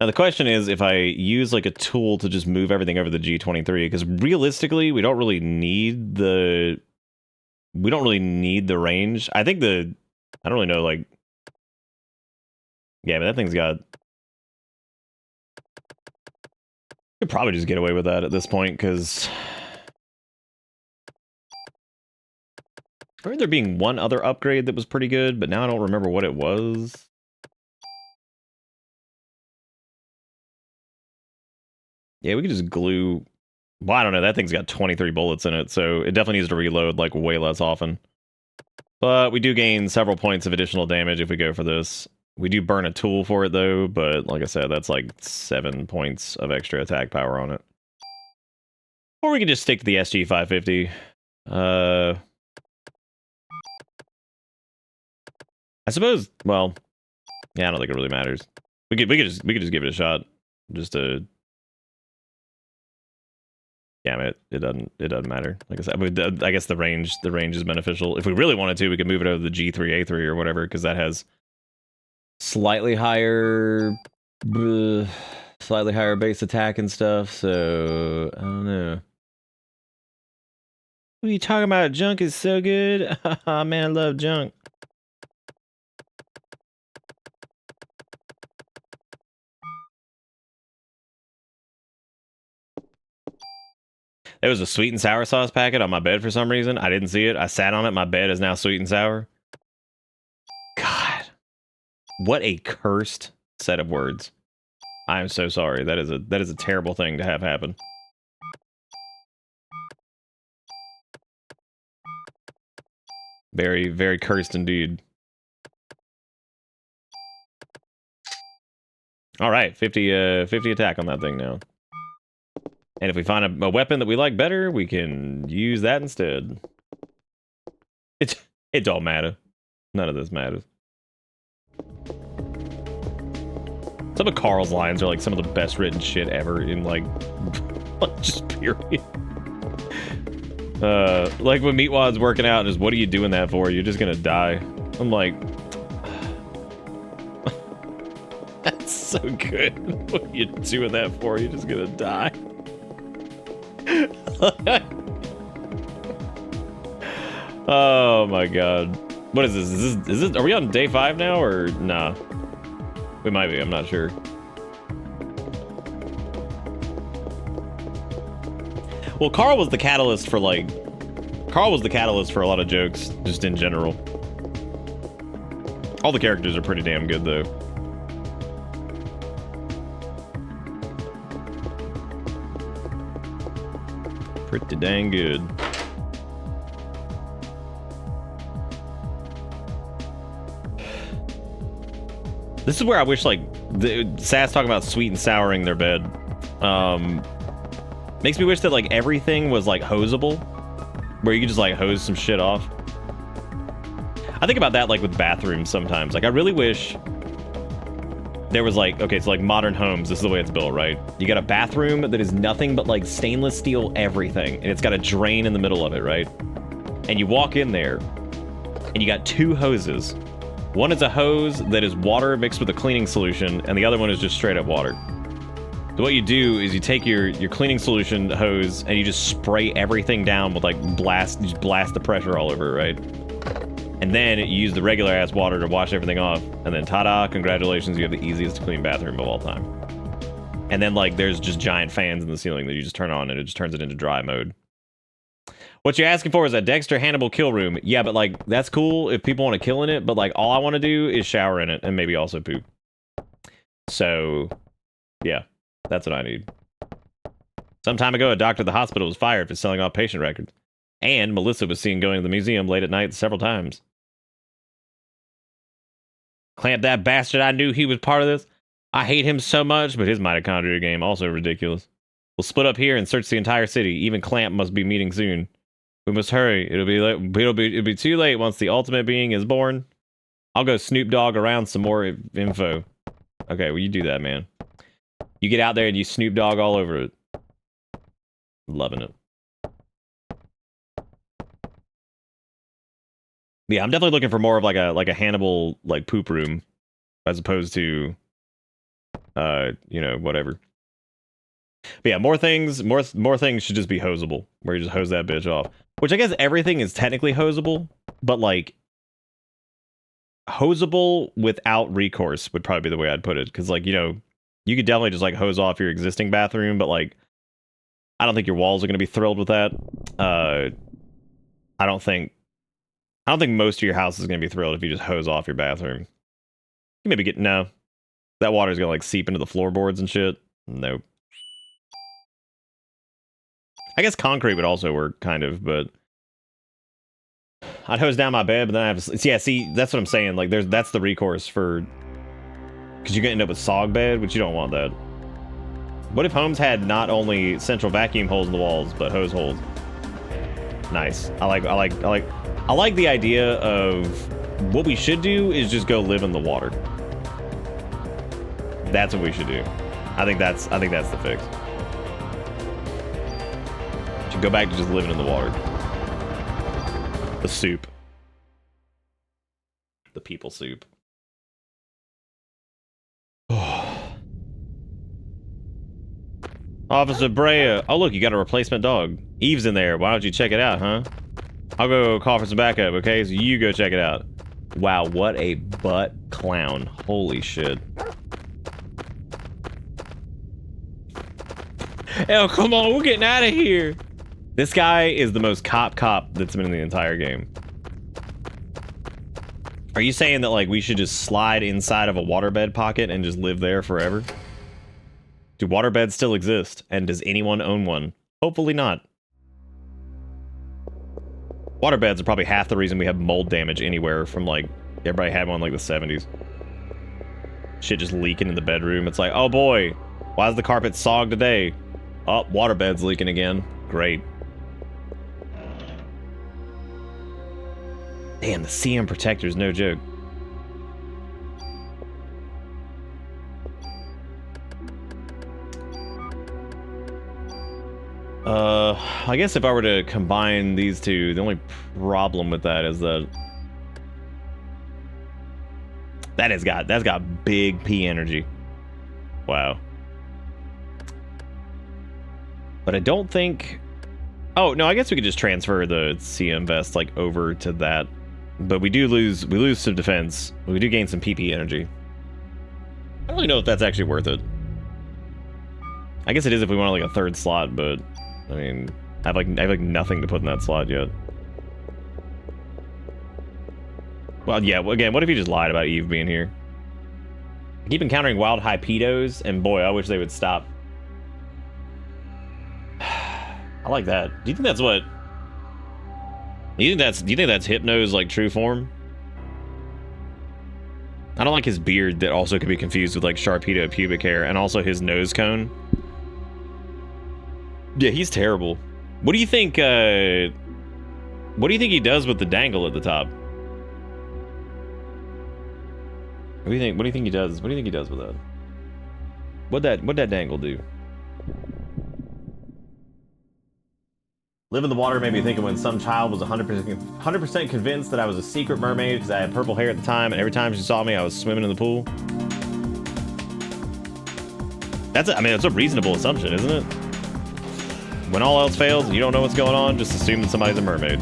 Now the question is if I use like a tool to just move everything over the G23, because realistically we don't really need the range. I think I don't really know, like, yeah, but that thing's got... Could probably just get away with that at this point, because I remember there being one other upgrade that was pretty good, but now I don't remember what it was. Yeah, we could just glue... Well, I don't know. That thing's got 23 bullets in it, so it definitely needs to reload, like, way less often. But we do gain several points of additional damage if we go for this. We do burn a tool for it, though, but like I said, that's like 7 points of extra attack power on it. Or we could just stick to the SG-550. I suppose, well... Yeah, I don't think it really matters. We could just give it a shot. Just to. Damn it! It doesn't matter. Like I said, I guess the range is beneficial. If we really wanted to, we could move it over to the G3A3 or whatever, because that has slightly higher base attack and stuff. So I don't know. What are you talking about? Junk is so good. Man, I love junk. There was a sweet and sour sauce packet on my bed for some reason. I didn't see it. I sat on it. My bed is now sweet and sour. God. What a cursed set of words. I am so sorry. That is a terrible thing to have happen. Very, very cursed indeed. All right, 50 attack on that thing now. And if we find a weapon that we like better, we can use that instead. It don't matter. None of this matters. Some of Carl's lines are like some of the best written shit ever in like just period. Like when Meatwad's working out, just what are you doing that for? You're just gonna die. I'm like, that's so good. What are you doing that for? You're just gonna die. Oh my god. What is this? Is this are we on day 5 now or nah? We might be, I'm not sure. Well, Carl was the catalyst for a lot of jokes, just in general. All the characters are pretty damn good though. Pretty dang good. This is where I wish, like, Sass talking about sweet and souring their bed. Makes me wish that, like, everything was, like, hosable. Where you could just, like, hose some shit off. I think about that, like, with bathrooms sometimes. Like, I really wish there was, like, okay, so, like, modern homes, this is the way it's built, right? You got a bathroom that is nothing but, like, stainless steel everything. And it's got a drain in the middle of it, right? And you walk in there, and you got 2 hoses. One is a hose that is water mixed with a cleaning solution, and the other one is just straight up water. So what you do is you take your cleaning solution hose and you just spray everything down with like blast the pressure all over, right? And then you use the regular ass water to wash everything off, and then ta-da, congratulations, you have the easiest to clean bathroom of all time. And then like there's just giant fans in the ceiling that you just turn on and it just turns it into dry mode. What you're asking for is a Dexter Hannibal kill room. Yeah, but like that's cool if people want to kill in it, but like all I want to do is shower in it and maybe also poop. So, yeah, that's what I need. Some time ago, a doctor at the hospital was fired for selling off patient records. And Melissa was seen going to the museum late at night several times. Clamp that bastard, I knew he was part of this. I hate him so much, but his mitochondria game also ridiculous. We'll split up here and search the entire city. Even Clamp must be meeting soon. We must hurry. It'll be too late once the ultimate being is born. I'll go Snoop Dogg around some more info. Okay, well you do that, man. You get out there and you Snoop Dogg all over it. Loving it. Yeah, I'm definitely looking for more of like a Hannibal like poop room, as opposed to, you know, whatever. But yeah, more things should just be hosable, where you just hose that bitch off. Which I guess everything is technically hosable, but like hosable without recourse would probably be the way I'd put it. Because like, you know, you could definitely just like hose off your existing bathroom, but like I don't think your walls are going to be thrilled with that. I don't think most of your house is going to be thrilled if you just hose off your bathroom. You maybe get no. That water is going to like seep into the floorboards and shit. Nope. I guess concrete would also work, kind of, but I'd hose down my bed, but then I have to, yeah, see, that's what I'm saying. Like, that's the recourse for, because you're gonna end up with sog bed, which you don't want that. What if homes had not only central vacuum holes in the walls, but hose holes? Nice. I like the idea of what we should do is just go live in the water. That's what we should do. I think that's the fix. Should go back to just living in the water. The soup. The people soup. Officer Brea. Oh, look, you got a replacement dog. Eve's in there. Why don't you check it out, huh? I'll go call for some backup, okay? So you go check it out. Wow, what a butt clown. Holy shit. Oh, come on, we're getting out of here. This guy is the most cop that's been in the entire game. Are you saying that, like, we should just slide inside of a waterbed pocket and just live there forever? Do waterbeds still exist? And does anyone own one? Hopefully not. Waterbeds are probably half the reason we have mold damage anywhere from, like, everybody had one, like, the 70s. Shit just leaking in the bedroom. It's like, oh boy, why is the carpet sogged today? Oh, waterbed's leaking again. Great. Damn, the CM protector's no joke. I guess if I were to combine these two, the only problem with that is that that's got big P energy. Wow. But I don't think... Oh, no, I guess we could just transfer the CM vest, like, over to that. But we lose some defense. We do gain some PP energy. I don't really know if that's actually worth it. I guess it is if we want, like, a third slot, but... I mean, I have like nothing to put in that slot yet. Well, yeah, again, what if you just lied about Eve being here? I keep encountering wild hypedos, and boy, I wish they would stop. I like that. Do you think that's what... Do you think that's Hypno's, like, true form? I don't like his beard that also could be confused with, like, Sharpedo pubic hair, and also his nose cone. Yeah, he's terrible. What do you think he does with the dangle at the top? What do you think he does? What do you think he does with that? What'd that dangle do? Live in the water made me think of when some child was 100% convinced that I was a secret mermaid because I had purple hair at the time, and every time she saw me, I was swimming in the pool. That's a reasonable assumption, isn't it? When all else fails and you don't know what's going on, just assume that somebody's a mermaid.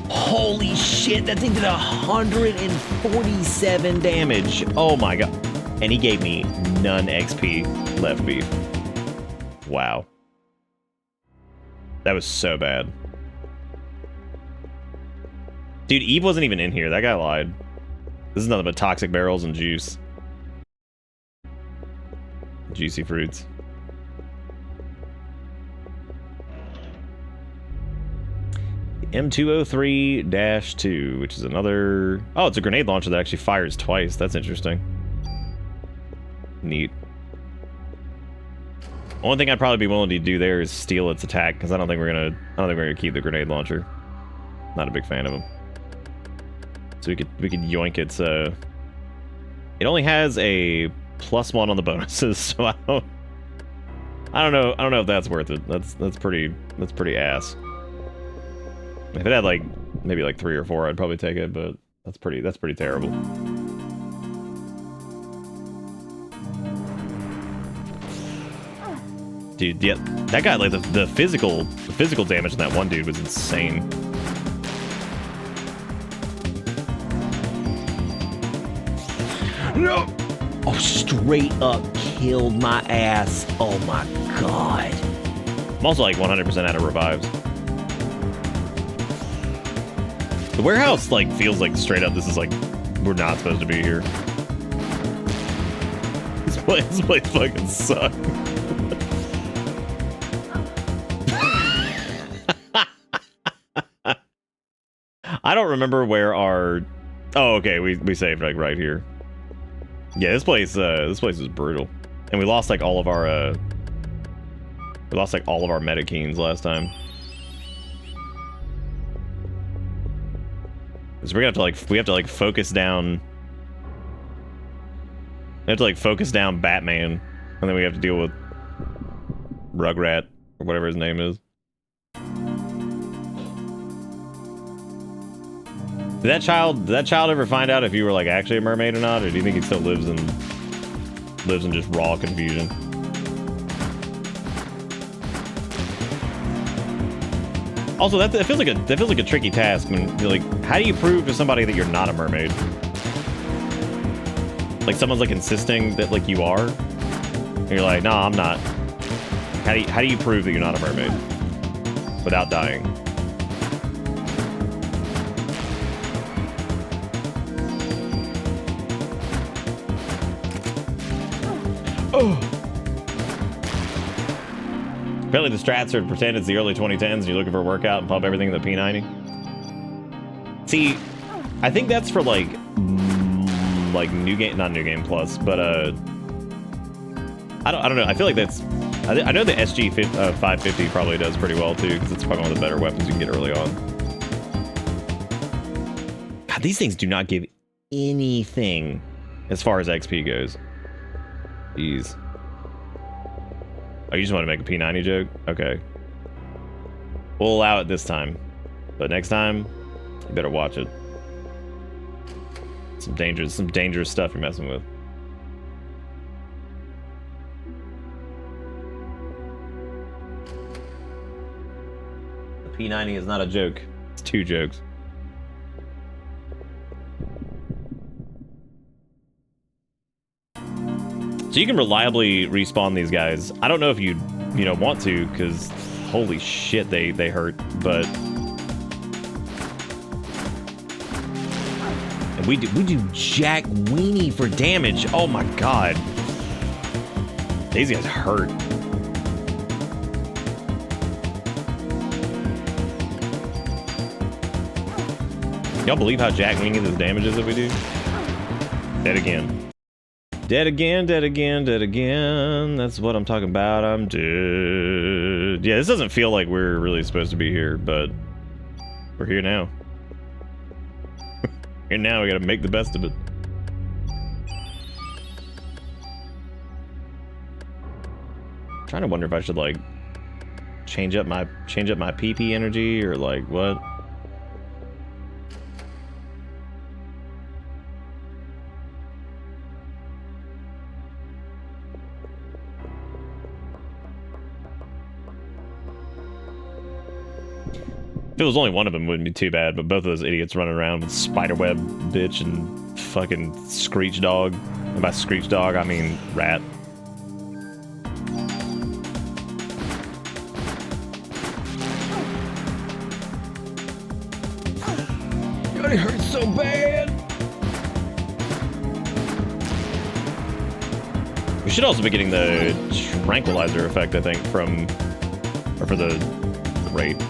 Holy shit, that thing did 147 damage. Oh my god. And he gave me none XP left beef. Wow. That was so bad. Dude, Eve wasn't even in here. That guy lied. This is nothing but toxic barrels and juice. Juicy fruits. M203-2, which is another... Oh, it's a grenade launcher that actually fires twice. That's interesting. Neat. Only thing I'd probably be willing to do there is steal its attack, because I don't think we're gonna keep the grenade launcher. Not a big fan of them. So we could yoink its it only has a +1 on the bonuses, so I don't know if that's worth it. That's pretty ass. If it had like maybe like 3 or 4, I'd probably take it, but that's pretty terrible. Dude, yeah, that guy, like the physical damage in that one dude was insane. No! Oh, straight up killed my ass. Oh my god. I'm also like 100% out of revives. The warehouse like feels like straight up this is like we're not supposed to be here. This place fucking sucks. I don't remember where our... Oh, okay, we saved like right here. Yeah, this place is brutal. And we lost like all of our We lost like all of our Metakeens last time. So we have to like focus down. We have to like focus down Batman, and then we have to deal with Rugrat or whatever his name is. Did that child ever find out if you were like actually a mermaid or not, or do you think he still lives in just raw confusion? Also, that feels like a tricky task. When you're like, how do you prove to somebody that you're not a mermaid? Like someone's like insisting that like you are, and you're like, no, I'm not. How do you prove that you're not a mermaid without dying? Oh. Apparently the strats are pretend it's the early 2010s and you're looking for a workout and pump everything in the P90. See, I think that's for like new game, not new game plus, but I don't know. I feel like that's I know the SG 550 probably does pretty well too, because it's probably one of the better weapons you can get early on. God, these things do not give anything as far as XP goes. Jeez. Oh, you just want to make a P90 joke? Okay. We'll allow it this time. But next time, you better watch it. Some dangerous stuff you're messing with. The P90 is not a joke. It's 2 jokes. So you can reliably respawn these guys. I don't know if you want to, because holy shit, they hurt. But and we do jack weenie for damage. Oh my god, these guys hurt. Y'all believe how jack weenie this damage is that we do? Dead again. Dead again, dead again, dead again. That's what I'm talking about. I'm dead. Yeah, this doesn't feel like we're really supposed to be here, but we're here now. Here now, we gotta make the best of it. I'm trying to wonder if I should like change up my PP energy or like what. If it was only one of them, it wouldn't be too bad, but both of those idiots running around with spiderweb bitch and fucking screech dog. And by screech dog, I mean rat. God, it hurts so bad. We should also be getting the tranquilizer effect, I think, for the rate.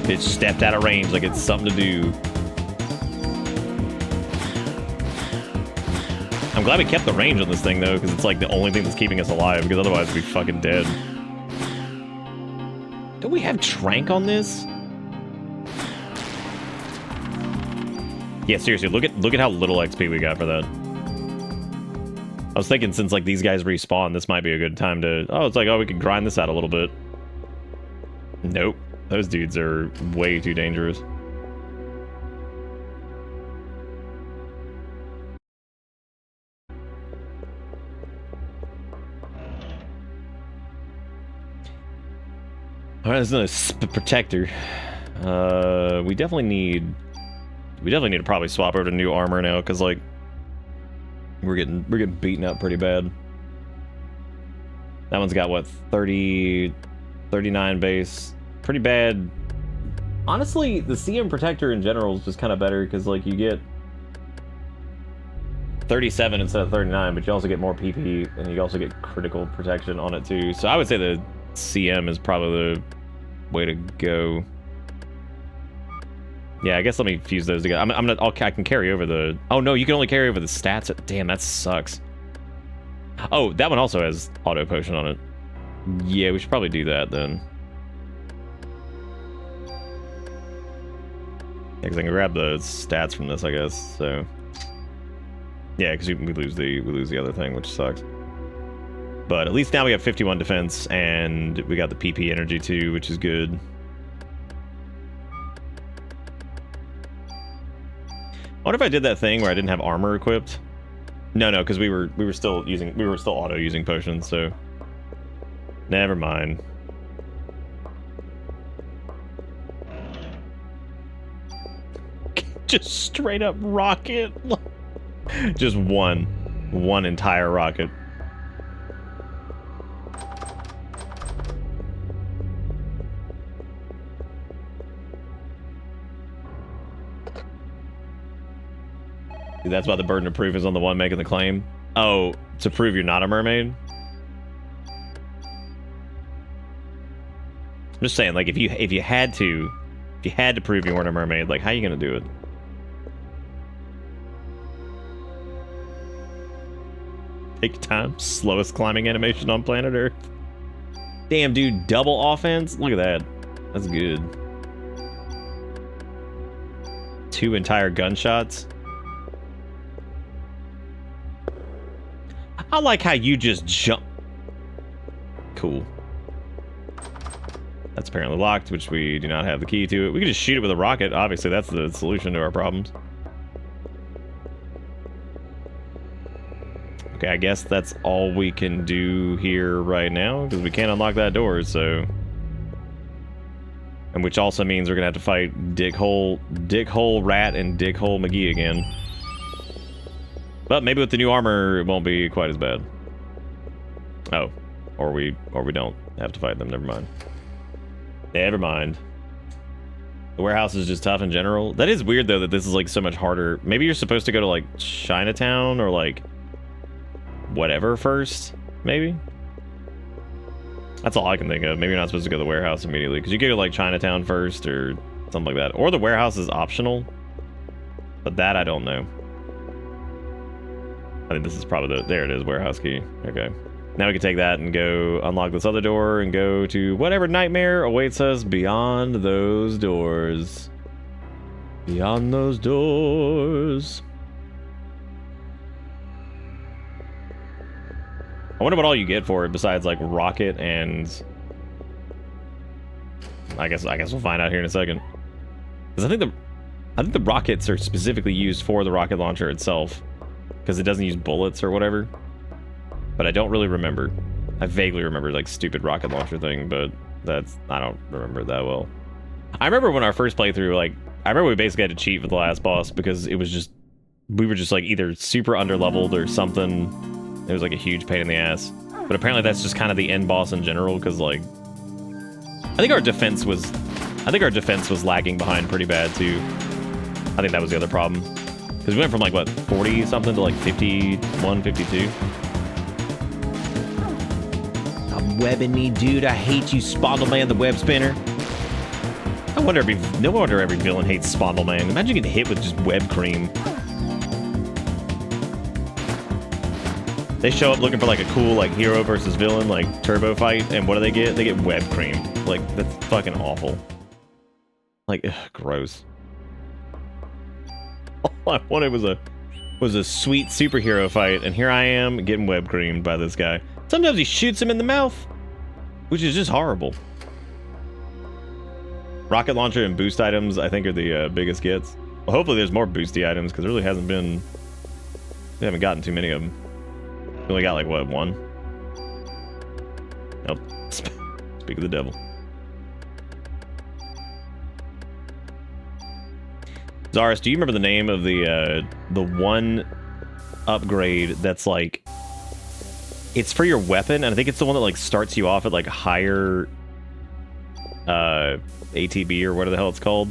Bitch stepped out of range like it's something to do. I'm glad we kept the range on this thing though, because it's like the only thing that's keeping us alive, because otherwise we'd be fucking dead. Don't we have Trank on this? Yeah, seriously, look at how little XP we got for that. I was thinking since like these guys respawn, this might be a good time to... Oh, it's like, oh, we could grind this out a little bit. Nope. Those dudes are way too dangerous. All right, there's another protector. We definitely need to probably swap over to new armor now, because like we're getting beaten up pretty bad. That one's got what, 39 base. Pretty bad. Honestly, the CM Protector in general is just kind of better because, like, you get 37 instead of 39, but you also get more PP, and you also get critical protection on it, too. So I would say the CM is probably the way to go. Yeah, I guess let me fuse those together. I can carry over the... Oh, no, you can only carry over the stats. Damn, that sucks. Oh, that one also has auto potion on it. Yeah, we should probably do that then. Yeah, because I can grab the stats from this, I guess, so... Yeah, because we lose the other thing, which sucks. But at least now we have 51 defense, and we got the PP energy too, which is good. I wonder if I did that thing where I didn't have armor equipped. No, because we were still auto using potions, so never mind. Just straight up rocket. Just one entire rocket. That's why the burden of proof is on the one making the claim. Oh, to prove you're not a mermaid? I'm just saying, like, if you had to prove you weren't a mermaid, like, how are you gonna do it? Take time. Slowest climbing animation on planet Earth. Damn, dude, double offense? Look at that. That's good. 2 entire gunshots. I like how you just jump. Cool. That's apparently locked, which we do not have the key to it. We can just shoot it with a rocket. Obviously, that's the solution to our problems. Okay, I guess that's all we can do here right now, because we can't unlock that door, so... And which also means we're gonna have to fight Dickhole Rat and Dickhole McGee again. But maybe with the new armor, it won't be quite as bad. Oh. Or we don't have to fight them, never mind. Never mind. The warehouse is just tough in general. That is weird, though, that this is, like, so much harder. Maybe you're supposed to go to, like, Chinatown or, like, whatever first, maybe? That's all I can think of. Maybe you're not supposed to go to the warehouse immediately, because you go to, like, Chinatown first or something like that. Or the warehouse is optional. But that I don't know. I think this is probably the... There it is, warehouse key. Okay. Now we can take that and go unlock this other door and go to whatever nightmare awaits us beyond those doors. Beyond those doors. I wonder what all you get for it besides like rocket and... I guess we'll find out here in a second. Because I think the rockets are specifically used for the rocket launcher itself. Because it doesn't use bullets or whatever. But I don't really remember. I vaguely remember, like, stupid rocket launcher thing, but I don't remember it that well. I remember when our first playthrough, like, I remember we basically had to cheat for the last boss because it was just, we were just, like, either super underleveled or something. It was, like, a huge pain in the ass. But apparently that's just kind of the end boss in general, because, like, I think our defense was lagging behind pretty bad, too. I think that was the other problem. Because we went from, like, what, 40-something to, like, 51, 52. Webbing me, dude. I hate you, Spondleman, the web spinner. No wonder every villain hates Spondleman. Imagine getting hit with just web cream. They show up looking for like a cool like hero versus villain like turbo fight, and what do they get? They get web cream. Like that's fucking awful. Like ugh, gross. All I wanted was a sweet superhero fight, and here I am getting web creamed by this guy. Sometimes he shoots him in the mouth, which is just horrible. Rocket launcher and boost items, I think, are the biggest gets. Well, hopefully there's more boosty items, because there really hasn't been... We haven't gotten too many of them. We only got, like, what, 1? Nope. Speak of the devil. Zaris, do you remember the name of the one upgrade that's, like... It's for your weapon, and I think it's the one that like starts you off at like higher ATB or whatever the hell it's called.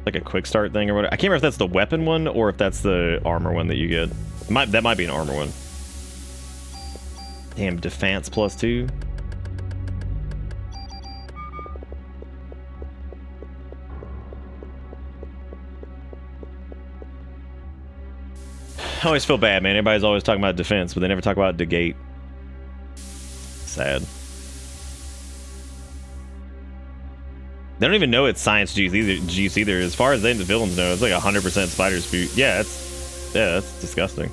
Like a quick start thing or whatever. I can't remember if that's the weapon one or if that's the armor one that you get. That might be an armor one. Damn, defense +2. I always feel bad, man. Everybody's always talking about defense, but they never talk about the gate. Sad. They don't even know it's science juice either. As far as the villains know, it's like 100% spider spew. Yeah, that's disgusting.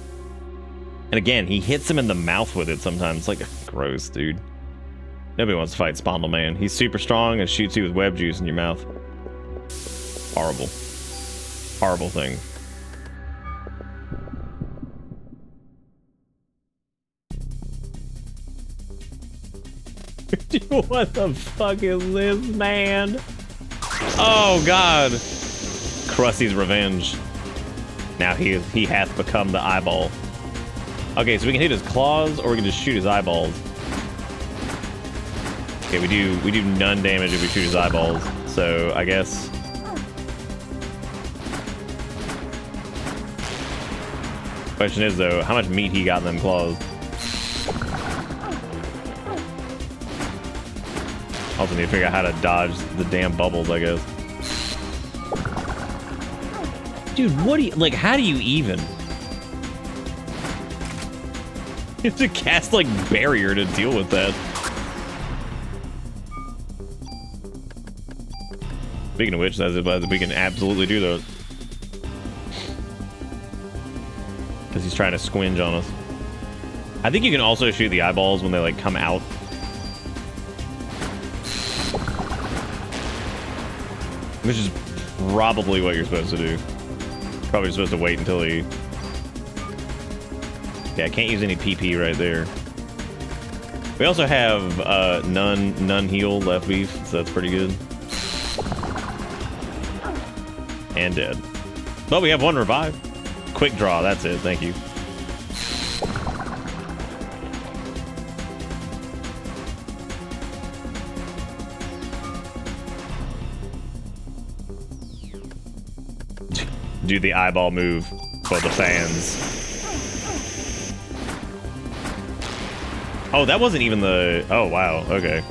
And again, he hits him in the mouth with it sometimes. It's like, gross, dude. Nobody wants to fight Spondle Man. He's super strong and shoots you with web juice in your mouth. Horrible. Horrible thing. What the fuck is this, man? Oh god. Krusty's revenge. Now he hath become the eyeball. Okay, so we can hit his claws or we can just shoot his eyeballs. Okay, we do none damage if we shoot his eyeballs. So I guess question is though, how much meat he got in them claws? Also need to figure out how to dodge the damn bubbles, I guess. Dude, what do you, like, how do you even? You have to cast, like, barrier to deal with that. Speaking of which, we can absolutely do those. Because he's trying to squinge on us. I think you can also shoot the eyeballs when they, like, come out. Which is probably what you're supposed to do. Probably supposed to wait until he... Yeah, I can't use any PP right there. We also have none heal left beef, so that's pretty good. And dead. But we have one revive. Quick draw, that's it, thank you. Do the eyeball move for the fans. Oh, that wasn't even the... Oh, wow, okay.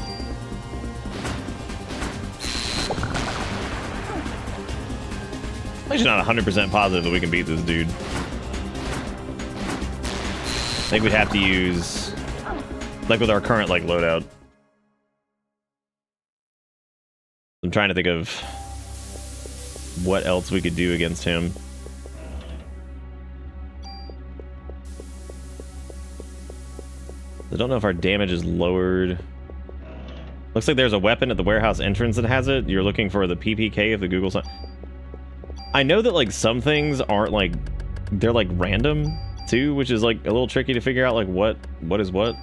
I'm actually not 100% positive that we can beat this dude. I think we'd have to use... Like with our current, like, loadout. I'm trying to think of... what else we could do against him. I don't know if our damage is lowered. Looks like there's a weapon at the warehouse entrance that has it. You're looking for the PPK of the Google sign. I know that like some things aren't like, they're like random too, which is like a little tricky to figure out like what is what.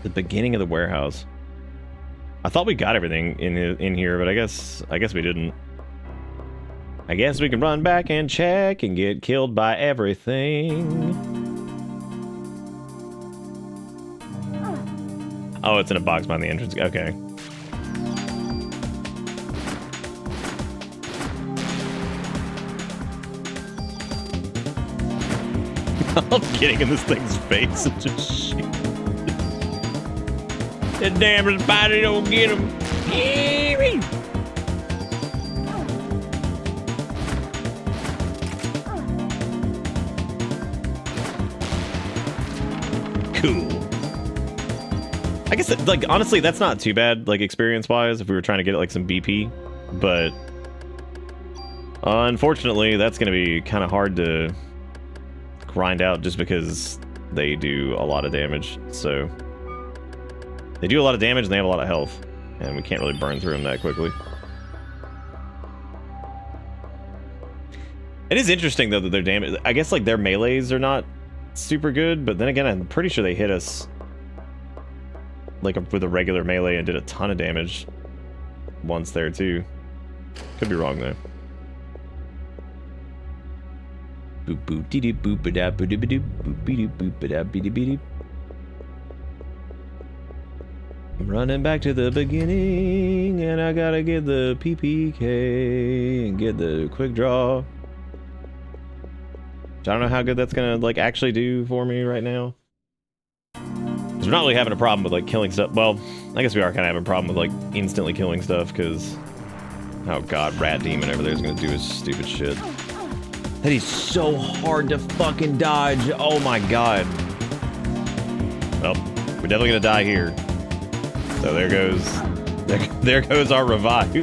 The beginning of the warehouse. I thought we got everything in here, but I guess we didn't. I guess we can run back and check and get killed by everything. Oh, it's in a box behind the entrance. Okay. I'm getting in this thing's face and just shoot. That damn spider don't get him. Cool. I guess, like, honestly, that's not too bad, like, experience-wise, if we were trying to get, like, some BP. But, unfortunately, that's going to be kind of hard to grind out just because they do a lot of damage, so... They do a lot of damage and they have a lot of health, and we can't really burn through them that quickly. It is interesting though that their damage, I guess like their melees are not super good, but then again I'm pretty sure they hit us like with a regular melee and did a ton of damage once there too. Could be wrong though. Boop boop dee dee boop ba da ba dee ba doo boop be doo boop ba da be dee be dee. I'm running back to the beginning, and I gotta get the PPK and get the quick draw. I don't know how good that's gonna like actually do for me right now. 'Cause we're not really having a problem with like killing stuff. Well, I guess we are kind of having a problem with, like, instantly killing stuff, because... Oh god, Rat Demon over there is going to do his stupid shit. That is so hard to fucking dodge. Oh my god. Well, we're definitely going to die here. So there goes... There goes our revive.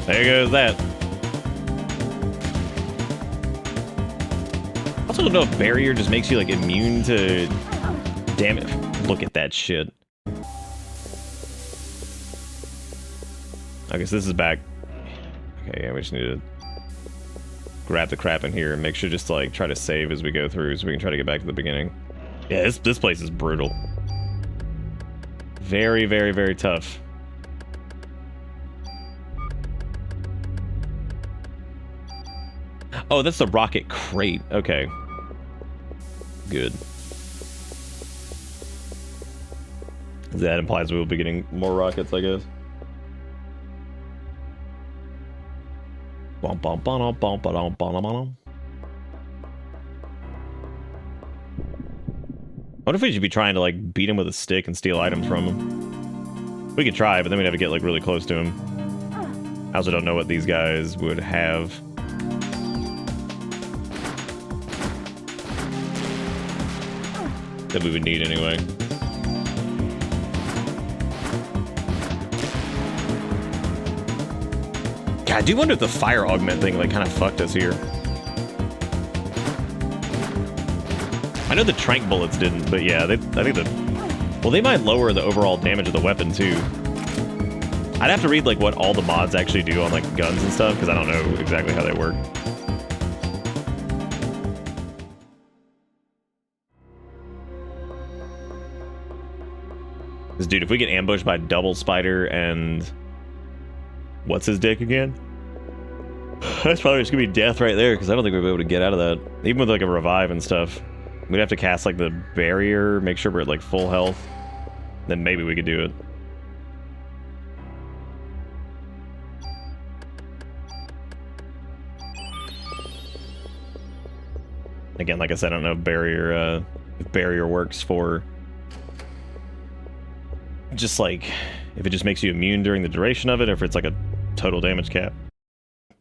There goes that. I also don't know if barrier just makes you like immune to damage. Look at that shit. Okay, so this is back. Okay, yeah, we just need to grab the crap in here and make sure just to like try to save as we go through so we can try to get back to the beginning. Yeah, this place is brutal. Very, very, very tough. Oh, that's the rocket crate. Okay. Good. That implies we will be getting more rockets, I guess. Bum, bum, bum, bum, bum, bum, bum. I wonder if we should be trying to, like, beat him with a stick and steal items from him. We could try, but then we'd have to get, like, really close to him. I also don't know what these guys would have. That we would need anyway. God, I do wonder if the fire augment thing, like, kind of fucked us here. I know the trank bullets didn't, but yeah, I think well, they might lower the overall damage of the weapon too. I'd have to read like what all the mods actually do on like guns and stuff, because I don't know exactly how they work. Because dude, if we get ambushed by double spider and what's his dick again? That's probably just gonna be death right there, because I don't think we'll be able to get out of that, even with like a revive and stuff. We'd have to cast, like, the barrier, make sure we're at, like, full health. Then maybe we could do it. Again, like I said, I don't know if barrier works for... Just, like, if it just makes you immune during the duration of it, or if it's, like, a total damage cap.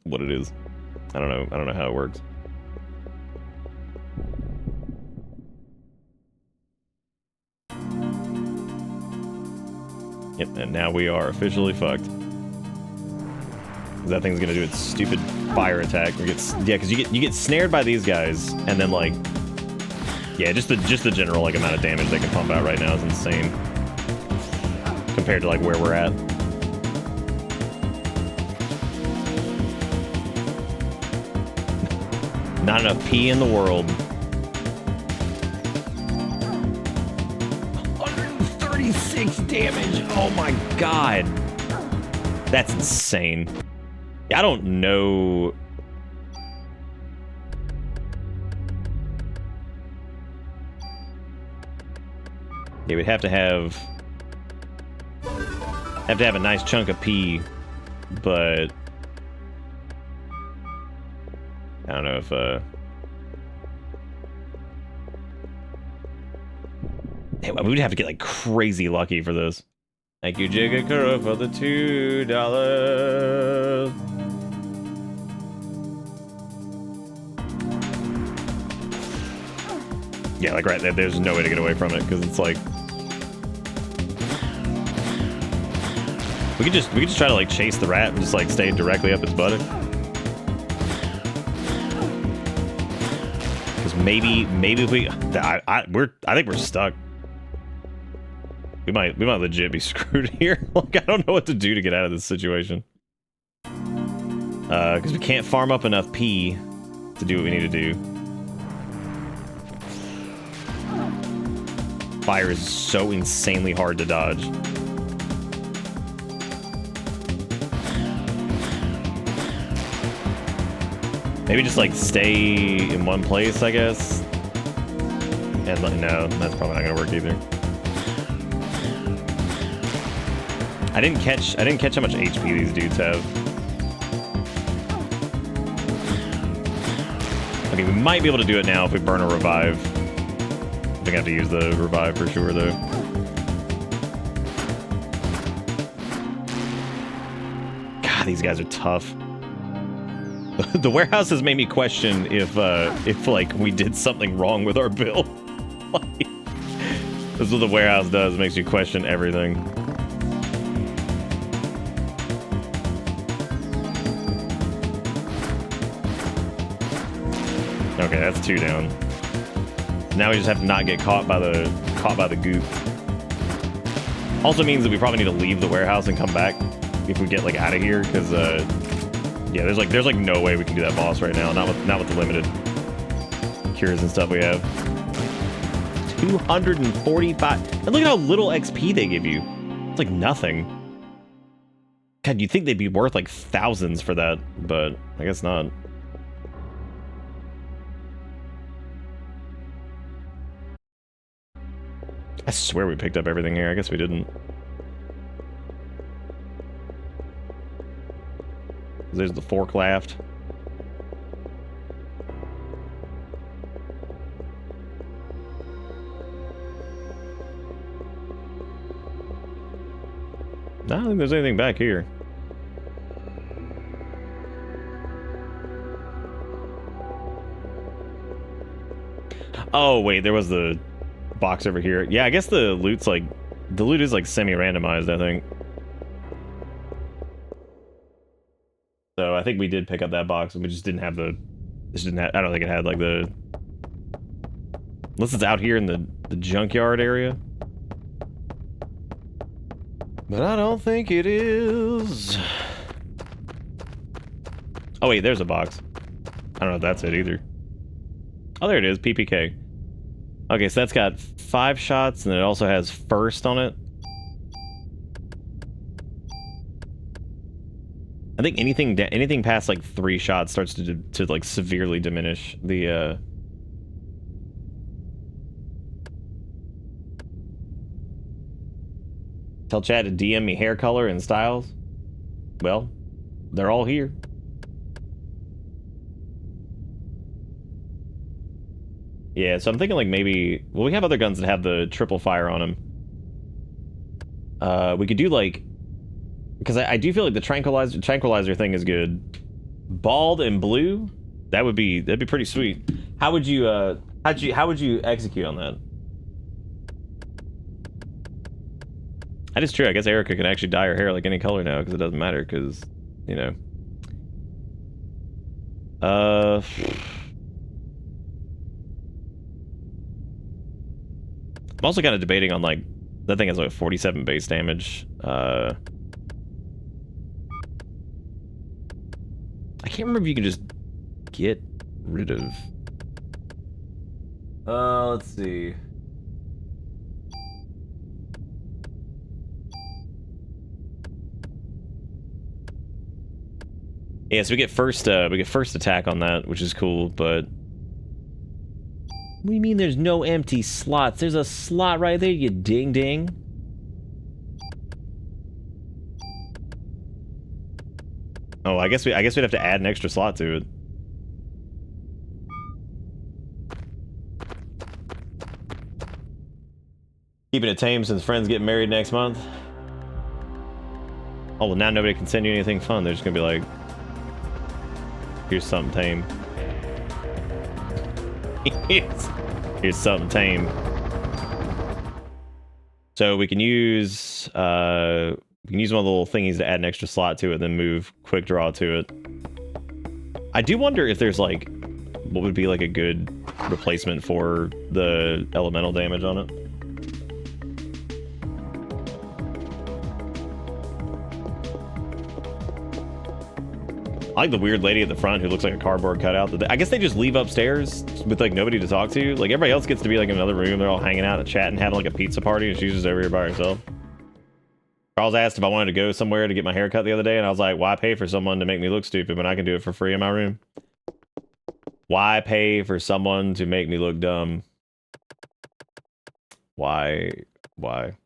What it is. I don't know how it works. Yep, and now we are officially fucked. That thing's gonna do its stupid fire attack. Yeah, because you get snared by these guys, and then like, yeah, just the general like amount of damage they can pump out right now is insane compared to like where we're at. Not enough pee in the world. 136 damage. Oh my god. That's insane. I don't know. Yeah, we'd have to have a nice chunk of pee, but I don't know if we would have to get like crazy lucky for this. Thank you, Jigakura, for the $2. Yeah, like right there, there's no way to get away from it because it's like we could just try to like chase the rat and just like stay directly up its butt. Because maybe if we, I think we're stuck. We might legit be screwed here. Like, I don't know what to do to get out of this situation. Because we can't farm up enough P to do what we need to do. Fire is so insanely hard to dodge. Maybe just like stay in one place, I guess. And like, no, that's probably not gonna work either. I didn't catch how much HP these dudes have. Okay, we might be able to do it now if we burn a revive. I think I have to use the revive for sure, though. God, these guys are tough. The warehouse has made me question if like we did something wrong with our build. Like, that's what the warehouse does. It makes you question everything. Okay, that's 2 down. Now we just have to not get caught by the goop. Also means that we probably need to leave the warehouse and come back if we get like out of here, because yeah, there's like no way we can do that boss right now. Not with the limited cures and stuff we have. 245. And look at how little XP they give you. It's like nothing. God, you'd think they'd be worth like thousands for that, but I guess not. I swear we picked up everything here. I guess we didn't. There's the forklift. I don't think there's anything back here. Oh, wait, there was the box over here. Yeah, I guess the loot is like semi-randomized, I think. So I think we did pick up that box, and we just didn't have the... I don't think it had like the... Unless it's out here in the junkyard area. But I don't think it is. Oh wait, there's a box. I don't know if that's it either. Oh, there it is, PPK. Okay, so that's got 5 shots, and it also has first on it. I think anything past like 3 shots starts to like severely diminish the Tell chat to DM me hair color and styles. Well, they're all here. Yeah, so I'm thinking like maybe... Well, we have other guns that have the triple fire on them. We could do like... Because I do feel like the tranquilizer thing is good. Bald and blue? That'd be pretty sweet. How would you execute on that? That is true. I guess Erica can actually dye her hair like any color now because it doesn't matter because, you know. I'm also kind of debating on like that thing has like 47 base damage. I can't remember if you can just get rid of. Let's see. Yeah, so we get first attack on that, which is cool, but what do you mean there's no empty slots? There's a slot right there, you ding ding. Oh, I guess we'd have to add an extra slot to it. Keeping it tame since friends get married next month. Oh, well now nobody can send you anything fun. They're just gonna be like, here's something tame. Here's something tame. So we can use one of the little thingies to add an extra slot to it, then move quick draw to it. I do wonder if there's like what would be like a good replacement for the elemental damage on it. I like the weird lady at the front who looks like a cardboard cutout. I guess they just leave upstairs with like nobody to talk to. Like everybody else gets to be like in another room. They're all hanging out and chatting, having like a pizza party, and she's just over here by herself. Charles asked if I wanted to go somewhere to get my hair cut the other day, and I was like, why pay for someone to make me look stupid when I can do it for free in my room? Why pay for someone to make me look dumb? Why? Why?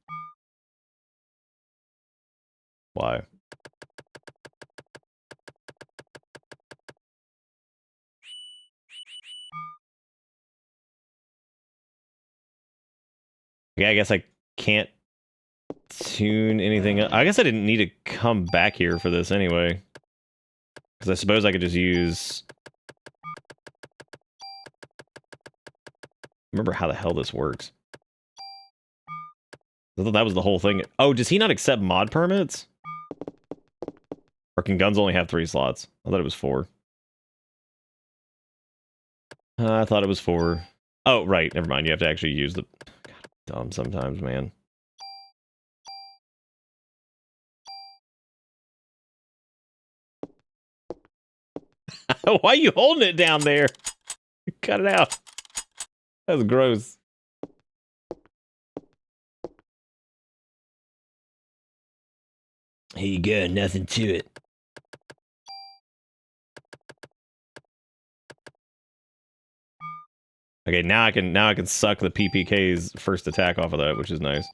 Why? Yeah, I guess I can't tune anything up. I guess I didn't need to come back here for this anyway. Because I suppose I could just use... Remember how the hell this works. I thought that was the whole thing. Oh, does he not accept mod permits? Or can guns only have 3 slots? I thought it was 4. I thought it was 4. Oh, right. Never mind. You have to actually use the... God, I'm dumb sometimes, man. Why are you holding it down there? Cut it out. That was gross. Here you go, nothing to it. Okay, now I can suck the PPK's first attack off of that, which is nice.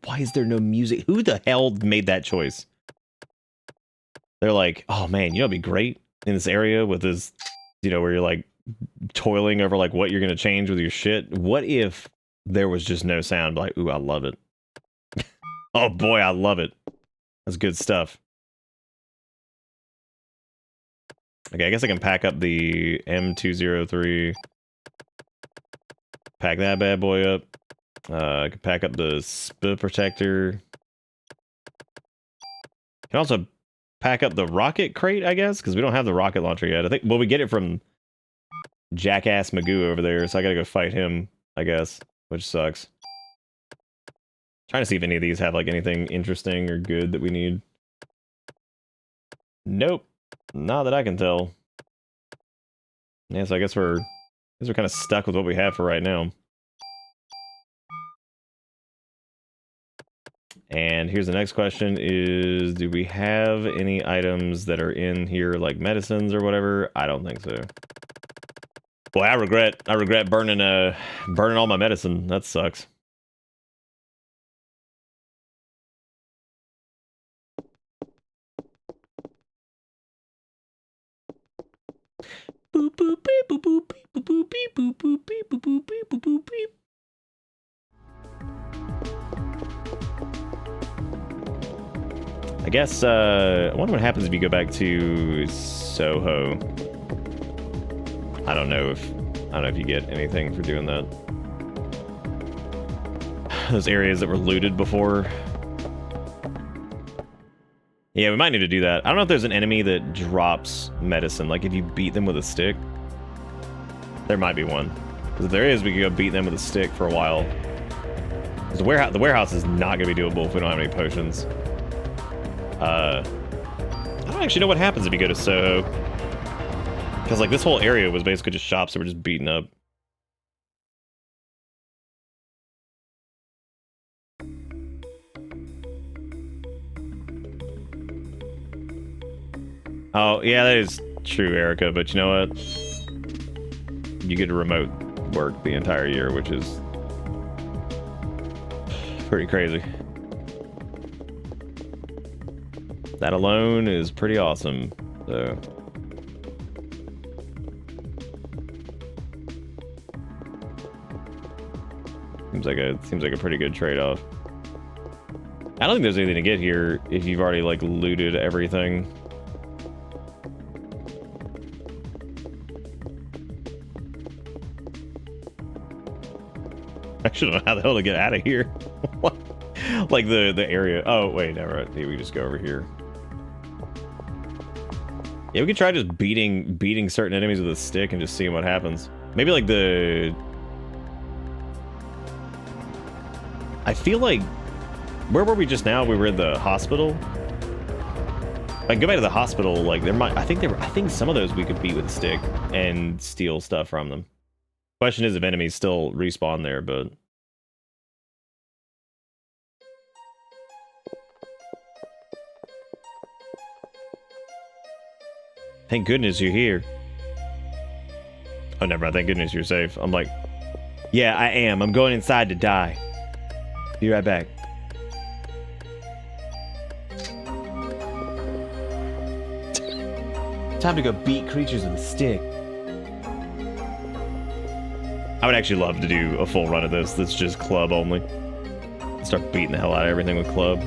Why is there no music? Who the hell made that choice? They're like, oh man, you know, it'd be great in this area with this, you know, where you're like toiling over like what you're gonna change with your shit. What if there was just no sound? Like, ooh, I love it. Oh boy, I love it. That's good stuff. Okay, I guess I can pack up the M203. Pack that bad boy up. I can pack up the spit protector. Can also pack up the rocket crate, I guess, because we don't have the rocket launcher yet. I think, well, we get it from Jackass Magoo over there, so I gotta go fight him, I guess, which sucks. Trying to see if any of these have like anything interesting or good that we need. Nope, not that I can tell. Yeah, so I guess we're kind of stuck with what we have for right now. And here's the next question is, do we have any items that are in here like medicines or whatever? I don't think so. Boy, I regret burning all my medicine. That sucks. Boop boop beep boop boop beep boop boop beep boop boop beep boop boop beep boop boop beep. I guess, I wonder what happens if you go back to Soho. I don't know if you get anything for doing that. Those areas that were looted before. Yeah, we might need to do that. I don't know if there's an enemy that drops medicine, like if you beat them with a stick. There might be one. Because if there is, we could go beat them with a stick for a while. Because the warehouse is not going to be doable if we don't have any potions. I don't actually know what happens if you go to Soho. Because, like, this whole area was basically just shops that were just beaten up. Oh, yeah, that is true, Erica, but you know what? You get to remote work the entire year, which is pretty crazy. That alone is pretty awesome, so. Seems like a pretty good trade-off. I don't think there's anything to get here if you've already like looted everything. I should know how the hell to get out of here. What? Like the area. Oh wait, never mind. We just go over here. Yeah, we could try just beating certain enemies with a stick and just seeing what happens. Maybe like the... I feel like... Where were we just now? We were in the hospital. If I go back to the hospital, like there might... I think some of those we could beat with a stick and steal stuff from them. Question is if enemies still respawn there, but... Thank goodness you're here. Oh, never mind. Thank goodness you're safe. I'm like, yeah, I am. I'm going inside to die. Be right back. Time to go beat creatures with a stick. I would actually love to do a full run of this that's just club only. Start beating the hell out of everything with club.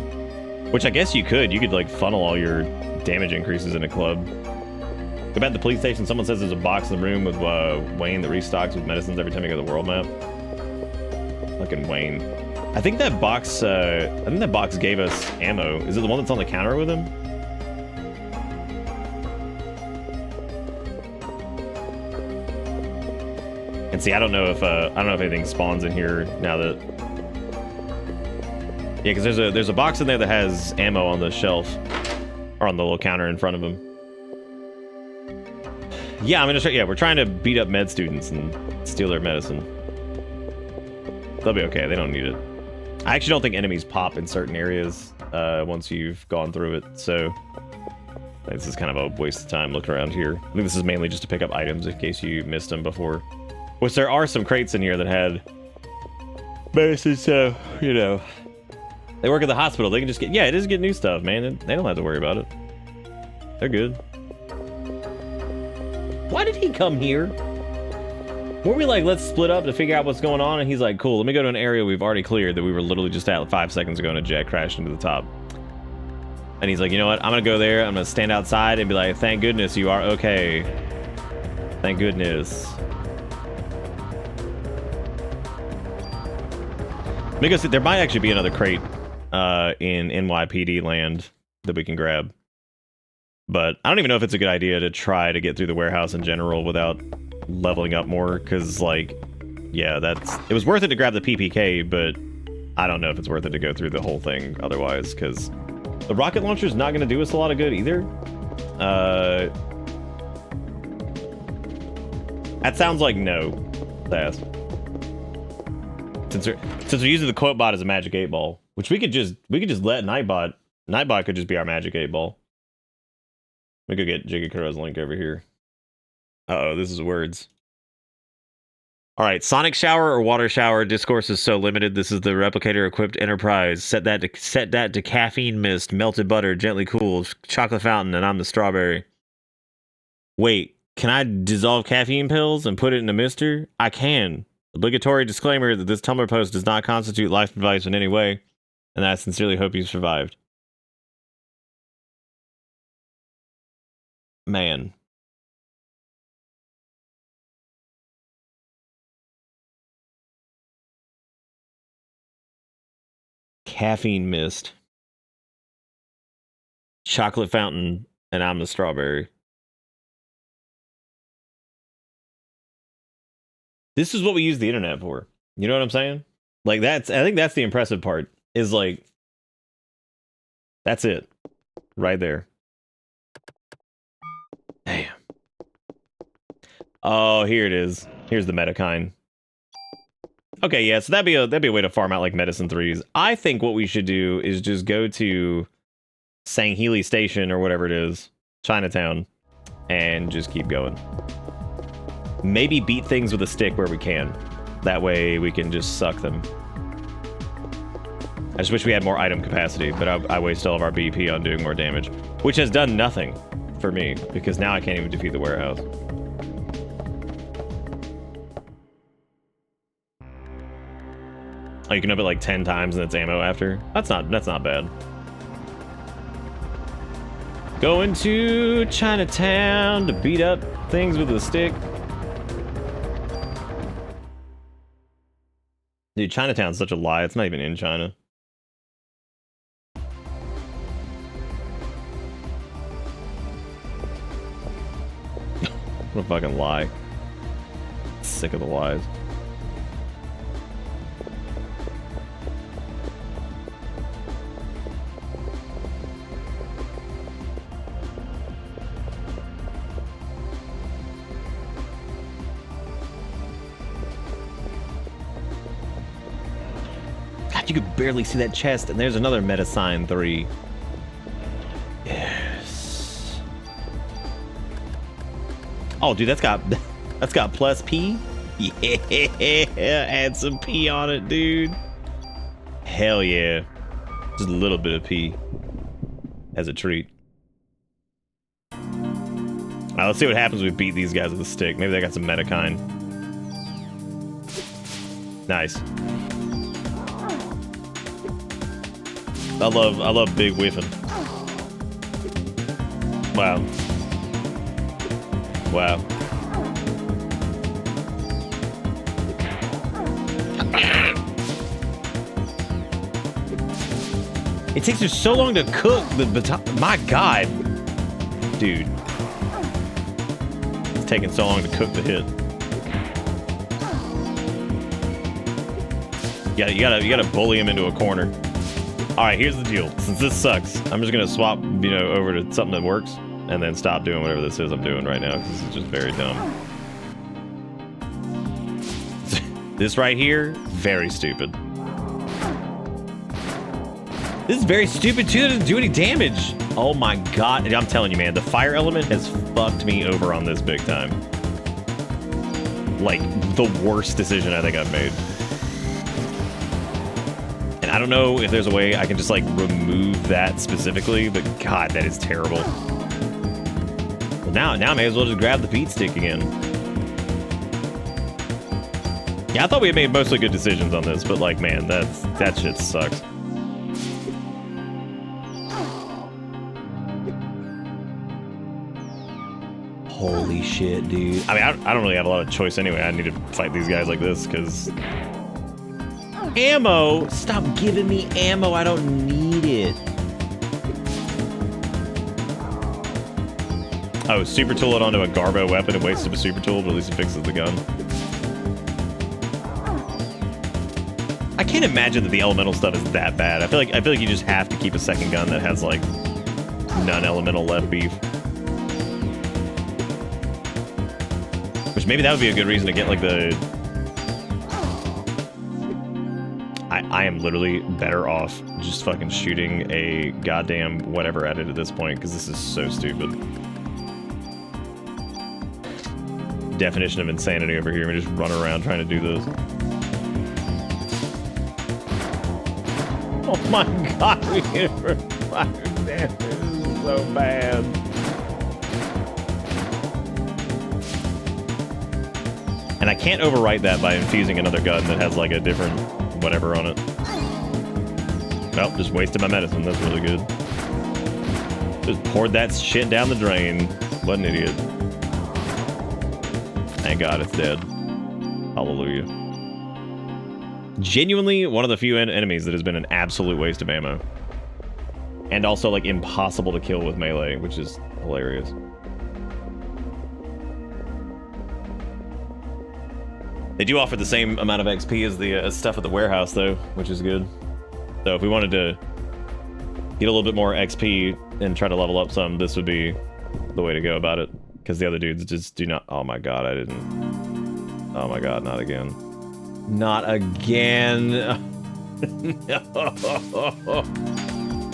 Which I guess you could. You could, like, funnel all your damage increases in a club. Go back to the police station. Someone says there's a box in the room with Wayne that restocks with medicines every time you go to the world map. Fucking Wayne. I think that box gave us ammo. Is it the one that's on the counter with him? And see, I don't know if anything spawns in here now that. Yeah, because there's a box in there that has ammo on the shelf, or on the little counter in front of him. Yeah, I'm gonna try. Yeah, we're trying to beat up med students and steal their medicine. They'll be okay. They don't need it. I actually don't think enemies pop in certain areas once you've gone through it. So this is kind of a waste of time looking around here. I think this is mainly just to pick up items in case you missed them before. Which there are some crates in here that had medicine, so you know. They work at the hospital. They can just get... Yeah, it is get new stuff, man. They don't have to worry about it. They're good. Why did he come here? Were we like, let's split up to figure out what's going on? And he's like, cool, let me go to an area we've already cleared that we were literally just at 5 seconds ago and a jet crashed into the top. And he's like, you know what? I'm going to go there. I'm going to stand outside and be like, thank goodness you are okay. Thank goodness. Let me go see. There might actually be another crate in NYPD land that we can grab. But I don't even know if it's a good idea to try to get through the warehouse in general without leveling up more, because, like, yeah, it was worth it to grab the PPK, but I don't know if it's worth it to go through the whole thing otherwise, because the rocket launcher is not going to do us a lot of good either. That sounds like no. Fast. Since we're using the quote bot as a magic 8-ball, which we could just let Nightbot could just be our magic 8-ball. Let me go get Jigakuro's link over here. Uh-oh, this is words. All right, sonic shower or water shower. Discourse is so limited. This is the replicator equipped Enterprise. Set that to caffeine mist, melted butter, gently cooled, chocolate fountain, and I'm the strawberry. Wait, can I dissolve caffeine pills and put it in a mister? I can. Obligatory disclaimer that this Tumblr post does not constitute life advice in any way, and I sincerely hope you survived. Man. Caffeine mist. Chocolate fountain, and I'm the strawberry. This is what we use the internet for. You know what I'm saying? Like, I think that's the impressive part. Is like, that's it. Right there. Damn. Oh, here it is. Here's the Metacine. Okay, yeah, so that'd be a way to farm out like medicine 3s. I think what we should do is just go to Sangheli Station or whatever it is, Chinatown, and just keep going. Maybe beat things with a stick where we can. That way we can just suck them. I just wish we had more item capacity, but I waste all of our BP on doing more damage, which has done nothing for me, because now I can't even defeat the warehouse. Oh, you can up it like 10 times and it's ammo after? That's not bad. Going to Chinatown to beat up things with a stick. Dude, Chinatown's such a lie. It's not even in China. What a fucking lie. Sick of the lies. You could barely see that chest, and there's another Metacine 3. Yes. Oh, dude, that's got plus P. Yeah, add some P on it, dude. Hell yeah, just a little bit of P as a treat. All right, let's see what happens when we beat these guys with a stick. Maybe they got some Metacine. Nice. I love big whiffing. Wow. Wow. It takes her so long to cook the baton. My God. Dude. It's taking so long to cook the hit. You gotta bully him into a corner. Alright, here's the deal. Since this sucks, I'm just gonna swap, over to something that works, and then stop doing whatever this is I'm doing right now, because this is just very dumb. This right here, very stupid. This is very stupid too, it doesn't do any damage. Oh my God, I'm telling you, man, the fire element has fucked me over on this big time. Like, the worst decision I think I've made. And I don't know if there's a way I can just, like, remove that specifically, but God, that is terrible. Well, now I may as well just grab the Pete stick again. Yeah, I thought we had made mostly good decisions on this, but, like, man, that shit sucks. Holy shit, dude. I mean, I don't really have a lot of choice anyway. I need to fight these guys like this, because... Ammo! Stop giving me ammo. I don't need it. Oh, super tool it onto a Garbo weapon and wasted a super tool, but at least it fixes the gun. I can't imagine that the elemental stuff is that bad. I feel like you just have to keep a second gun that has, like, non-elemental left beef. Which maybe that would be a good reason to get, like, the... I am literally better off just fucking shooting a goddamn whatever at it at this point, because this is so stupid. Definition of insanity over here. We just run around trying to do this. Oh my God, we hit her fire damage. This is so bad. And I can't overwrite that by infusing another gun that has like a different whatever on it. Well, just wasted my medicine. That's really good. Just poured that shit down the drain. What an idiot. Thank God it's dead. Hallelujah. Genuinely one of the few enemies that has been an absolute waste of ammo. And also like impossible to kill with melee, which is hilarious. They do offer the same amount of XP as the stuff at the warehouse, though, which is good. So if we wanted to get a little bit more XP and try to level up some, this would be the way to go about it. Because the other dudes just do not... Oh my God, I didn't... Oh my God, not again. Not again! No.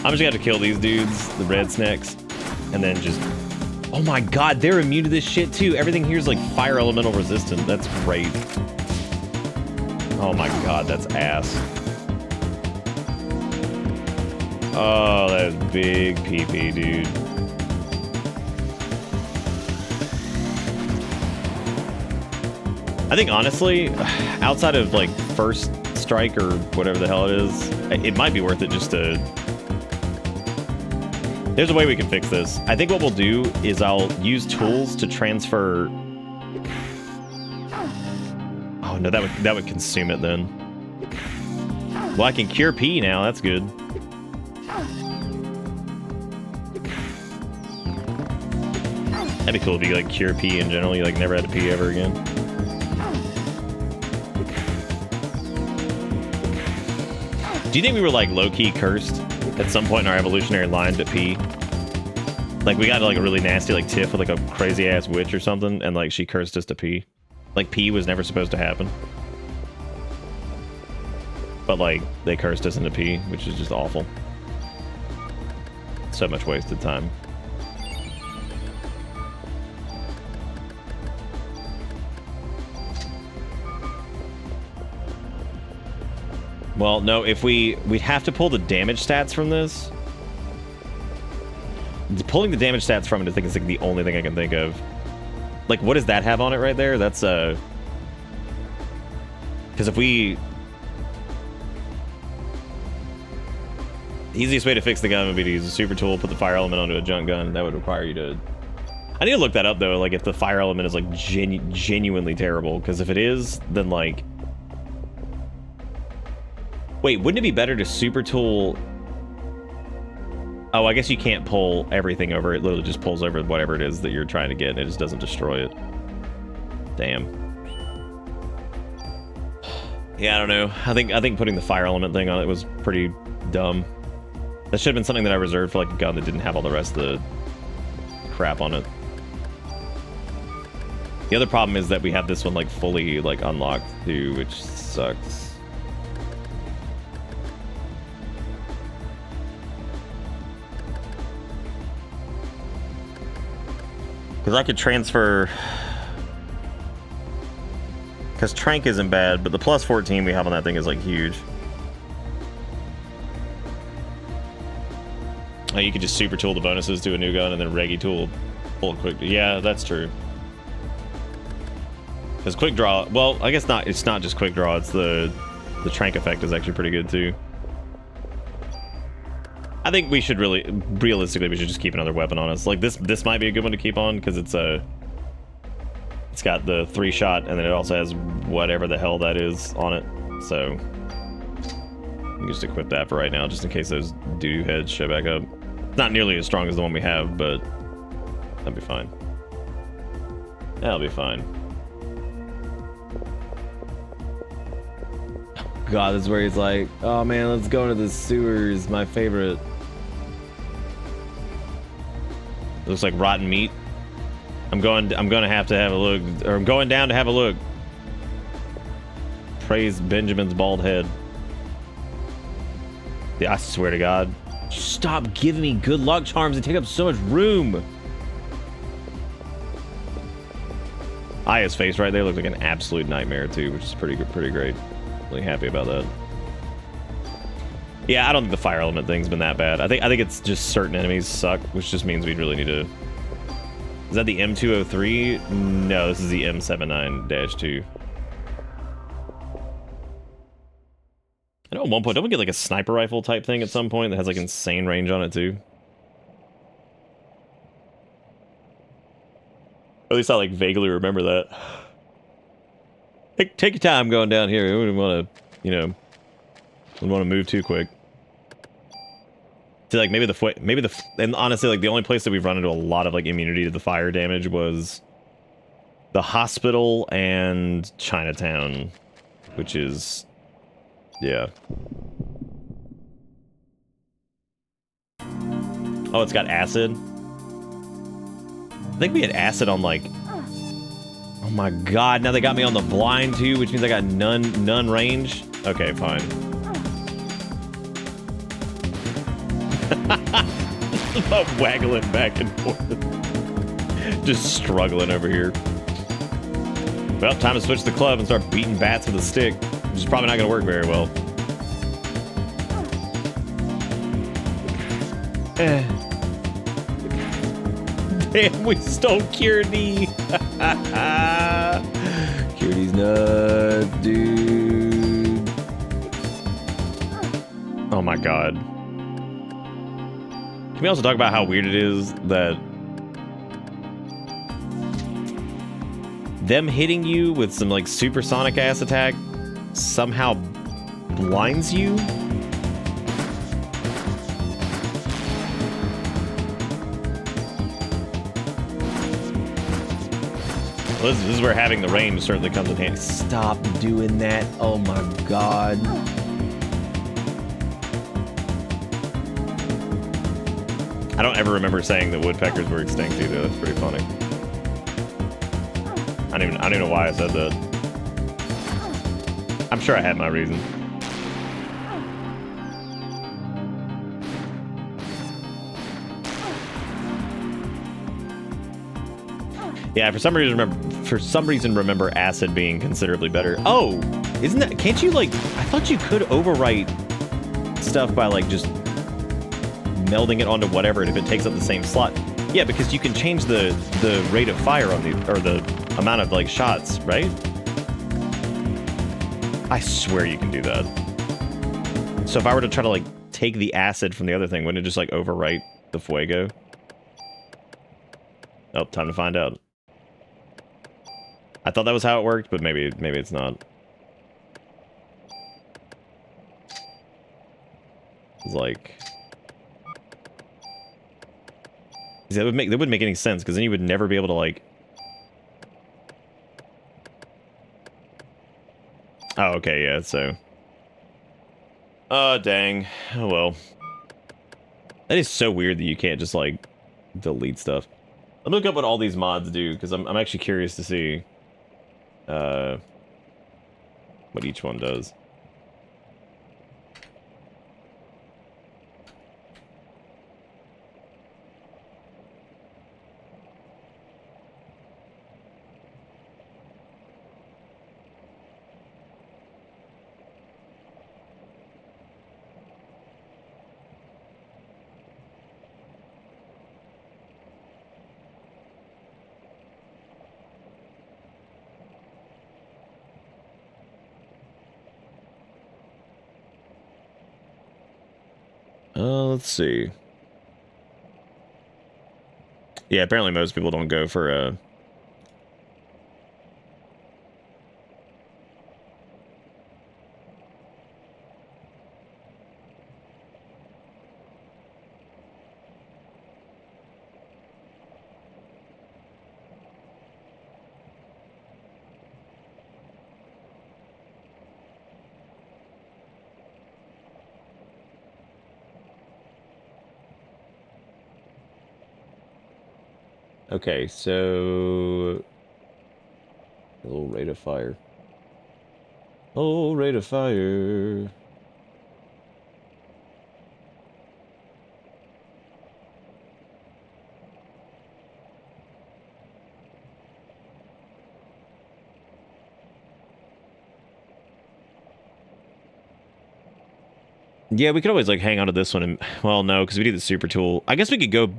I'm just gonna have to kill these dudes, the red snakes, and then just... Oh my God, they're immune to this shit too. Everything here is like fire elemental resistant. That's great. Oh my God, that's ass. Oh, that is big PP, dude. I think honestly, outside of like first strike or whatever the hell it is, it might be worth it just to... There's a way we can fix this. I think what we'll do is I'll use tools to transfer... Oh no, that would consume it then. Well, I can cure P now, that's good. That'd be cool if you like cure P in general, you like never had to P ever again. Do you think we were like low-key cursed at some point in our evolutionary line to P? Like we got like a really nasty like tiff with like a crazy ass witch or something, and like she cursed us to P. Like P was never supposed to happen. But like they cursed us into P, which is just awful. So much wasted time. Well, no, if we'd have to pull the damage stats from this. Pulling the damage stats from it, I think is like the only thing I can think of. Like, what does that have on it right there? That's Because if we... Easiest way to fix the gun would be to use a super tool, put the fire element onto a junk gun. That would require you to... I need to look that up, though, like, if the fire element is, like, genuinely terrible. Because if it is, then, like... Wait, wouldn't it be better to super tool... Oh, I guess you can't pull everything over. It literally just pulls over whatever it is that you're trying to get, and it just doesn't destroy it. Damn. Yeah, I don't know. I think putting the fire element thing on it was pretty dumb. That should have been something that I reserved for, like, a gun that didn't have all the rest of the crap on it. The other problem is that we have this one, like, fully, like, unlocked, too, which sucks. Because I could transfer... Because Trank isn't bad, but the plus 14 we have on that thing is, like, huge. Oh, you could just super tool the bonuses to a new gun and then Reggie tool pull it quick. Yeah, that's true. Because quick draw, well, I guess not. It's not just quick draw. It's the Trank effect is actually pretty good too. I think we should realistically, we should just keep another weapon on us. Like this might be a good one to keep on because it's got the 3-shot and then it also has whatever the hell that is on it. So we can just equip that for right now, just in case those doo-doo heads show back up. It's not nearly as strong as the one we have, but that'll be fine. That'll be fine. God, this is where he's like, oh man, let's go into the sewers, my favorite. It looks like rotten meat. I'm gonna have to have a look, or I'm going down to have a look. Praise Benjamin's bald head. Yeah, I swear to God. Stop giving me good luck charms. They take up so much room. Aya's face right there looks like an absolute nightmare too, which is pretty great. Really happy about that. Yeah, I don't think the fire element thing's been that bad. I think it's just certain enemies suck, which just means we really need to... Is that the M203? No, this is the M79-2. I know at one point, don't we get like a sniper rifle type thing at some point that has like insane range on it too? At least I like vaguely remember that. Take your time going down here. We wouldn't want to, you know, wouldn't want to move too quick. See, like and honestly, like the only place that we've run into a lot of like immunity to the fire damage was the hospital and Chinatown, which is, yeah. Oh, it's got acid. I think we had acid on like. Oh my God! Now they got me on the blind too, which means I got none range. Okay, fine. I'm waggling back and forth. Just struggling over here. Well, time to switch the club and start beating bats with a stick, which is probably not going to work very well. Damn, we stole Curie. Curie's nuts, dude. Oh my God. Can we also talk about how weird it is that them hitting you with some like supersonic ass attack somehow blinds you? Well, this is where having the range certainly comes in handy. Stop doing that. Oh my God. I don't ever remember saying that woodpeckers were extinct either. That's pretty funny. I don't even know why I said that. I'm sure I had my reason. Yeah, for some reason remember acid being considerably better. Oh, isn't that? Can't you like? I thought you could overwrite stuff by like just melding it onto whatever, and if it takes up the same slot. Yeah, because you can change the rate of fire on the, or the amount of like shots, right? I swear you can do that. So if I were to try to, like, take the acid from the other thing, wouldn't it just, like, overwrite the fuego? Oh, time to find out. I thought that was how it worked, but maybe it's not. It's like... That wouldn't make any sense, because then you would never be able to, like... Oh, okay, yeah, so... Oh, dang. Oh, well. That is so weird that you can't just, like, delete stuff. Let me look up what all these mods do, because I'm actually curious to see... what each one does. Let's see. Yeah, apparently most people don't go for Okay, so... Oh, rate of fire. Oh, rate of fire. Yeah, we could always, like, hang on to this one and... Well, no, because we need the super tool. I guess we could go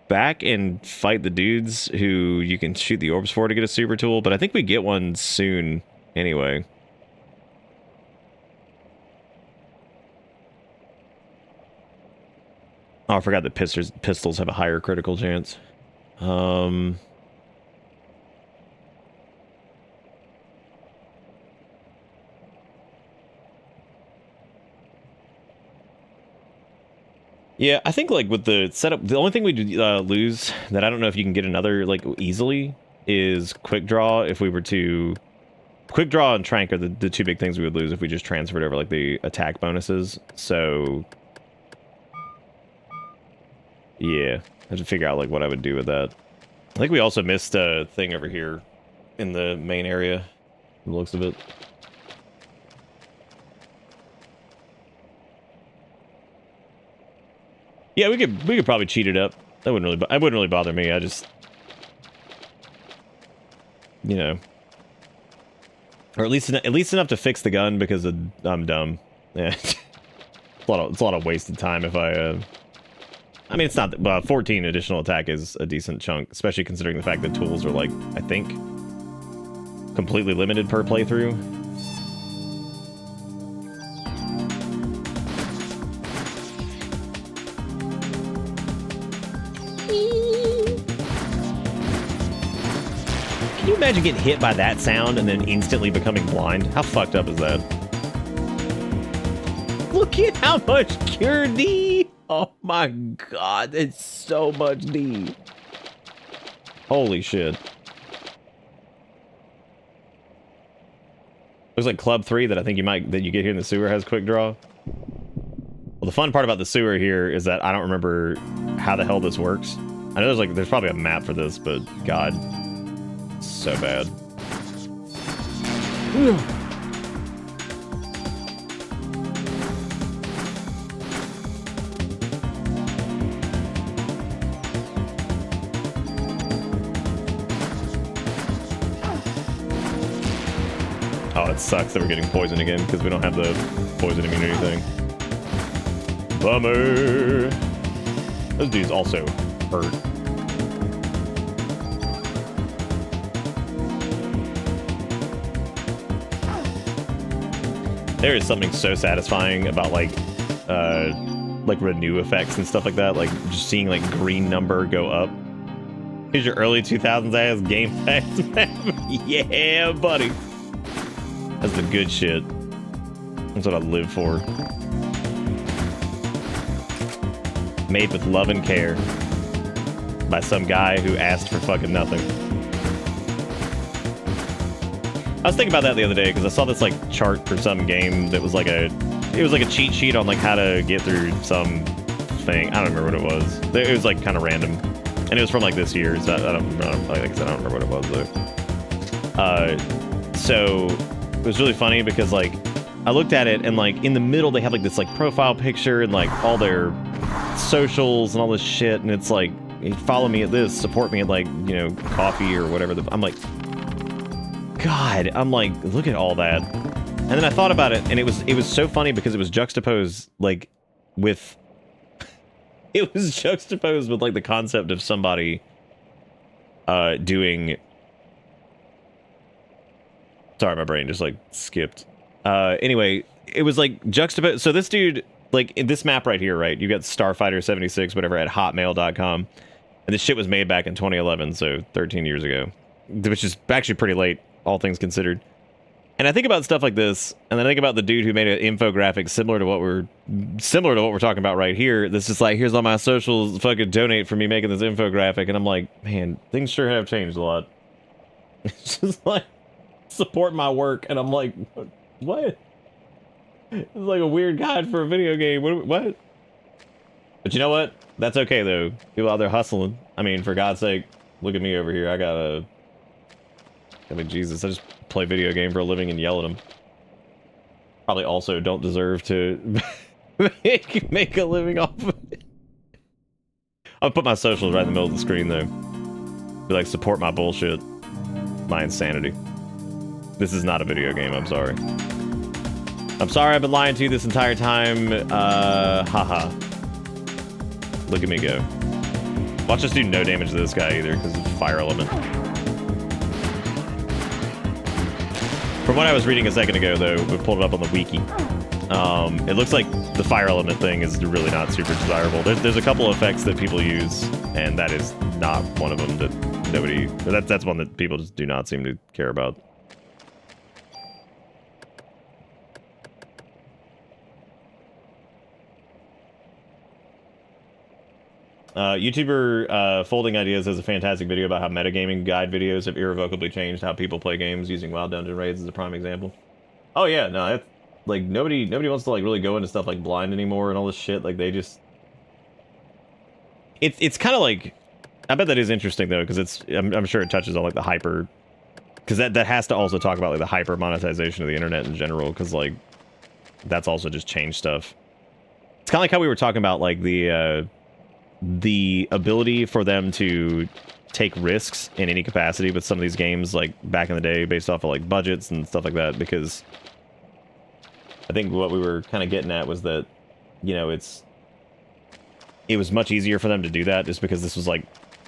back and fight the dudes who you can shoot the orbs for to get a super tool, but I think we get one soon anyway. Oh, I forgot that pistols have a higher critical chance. Yeah, I think, like, with the setup, the only thing we lose that I don't know if you can get another, like, easily is quick draw. If we were to... Quick draw and trank are the two big things we would lose if we just transferred over, like, the attack bonuses. So... Yeah, I have to figure out, like, what I would do with that. I think we also missed a thing over here in the main area, from the looks of it. Yeah, we could probably cheat it up. That wouldn't really bother me. I just, you know, or at least enough to fix the gun because I'm dumb. Yeah, it's a lot of wasted time if I. I mean, it's not. 14 additional attack is a decent chunk, especially considering the fact that tools are, like, I think, completely limited per playthrough. Can you imagine getting hit by that sound and then instantly becoming blind? How fucked up is that? Look at how much cure D! Oh my god, it's so much D. Holy shit. Looks like Club 3 that I think that you get here in the sewer has quick draw. Well, the fun part about the sewer here is that I don't remember how the hell this works. I know there's probably a map for this, but god. So bad. Oh, it sucks that we're getting poisoned again because we don't have the poison immunity thing. Bummer. Those dudes also hurt. There is something so satisfying about like renew effects and stuff like that. Like just seeing like green number go up. Here's your early 2000s ass game facts map. Yeah, buddy. That's the good shit. That's what I live for. Made with love and care by some guy who asked for fucking nothing. I was thinking about that the other day because I saw this like chart for some game that was like it was like a cheat sheet on like how to get through some thing. I don't remember what it was. It was like kind of random, and it was from like this year. So I don't like I said, I don't remember what it was though. So it was really funny because like I looked at it and like in the middle they have like this like profile picture and like all their socials and all this shit, and it's like follow me at this, support me at like, you know, coffee or whatever. I'm like, God, I'm like, look at all that. And then I thought about it, and it was so funny because it was juxtaposed like with it was juxtaposed with like the concept of somebody doing. Sorry, my brain just like skipped. Anyway, it was like juxtaposed. So this dude, like in this map right here, right? You got Starfighter76, whatever, at hotmail.com. And this shit was made back in 2011, so 13 years ago, which is actually pretty late, all things considered. And I think about stuff like this, and then I think about the dude who made an infographic similar to what we're talking about right here. This is like, here's all my socials, fucking donate for me making this infographic. And I'm like, man, things sure have changed a lot. It's just like, support my work, and I'm like, what? It's like a weird guide for a video game. What? But you know what? That's okay though. People out there hustling. I mean, for God's sake, look at me over here. I mean, Jesus, I just play video game for a living and yell at them. Probably also don't deserve to make a living off of it. I'll put my socials right in the middle of the screen though. Be like, support my bullshit, my insanity. This is not a video game, I'm sorry. I'm sorry I've been lying to you this entire time. Haha. Look at me go. Watch us do no damage to this guy either, because of fire element. From what I was reading a second ago, though, we pulled it up on the wiki. It looks like the fire element thing is really not super desirable. There's a couple of effects that people use, and that is not one of them that nobody... That's one that people just do not seem to care about. YouTuber Folding Ideas has a fantastic video about how metagaming guide videos have irrevocably changed how people play games, using Wild Dungeon Raids as a prime example. Oh yeah, no, that's like nobody wants to like really go into stuff like blind anymore and all this shit. Like they just, it's kind of like, I bet that is interesting though, because I'm sure it touches on like the hyper, because that has to also talk about like the hyper monetization of the internet in general, because like that's also just changed stuff. It's kind of like how we were talking about like the ability for them to take risks in any capacity with some of these games, like back in the day, based off of like budgets and stuff like that, because I think what we were kind of getting at was that, you know, it was much easier for them to do that just because this was like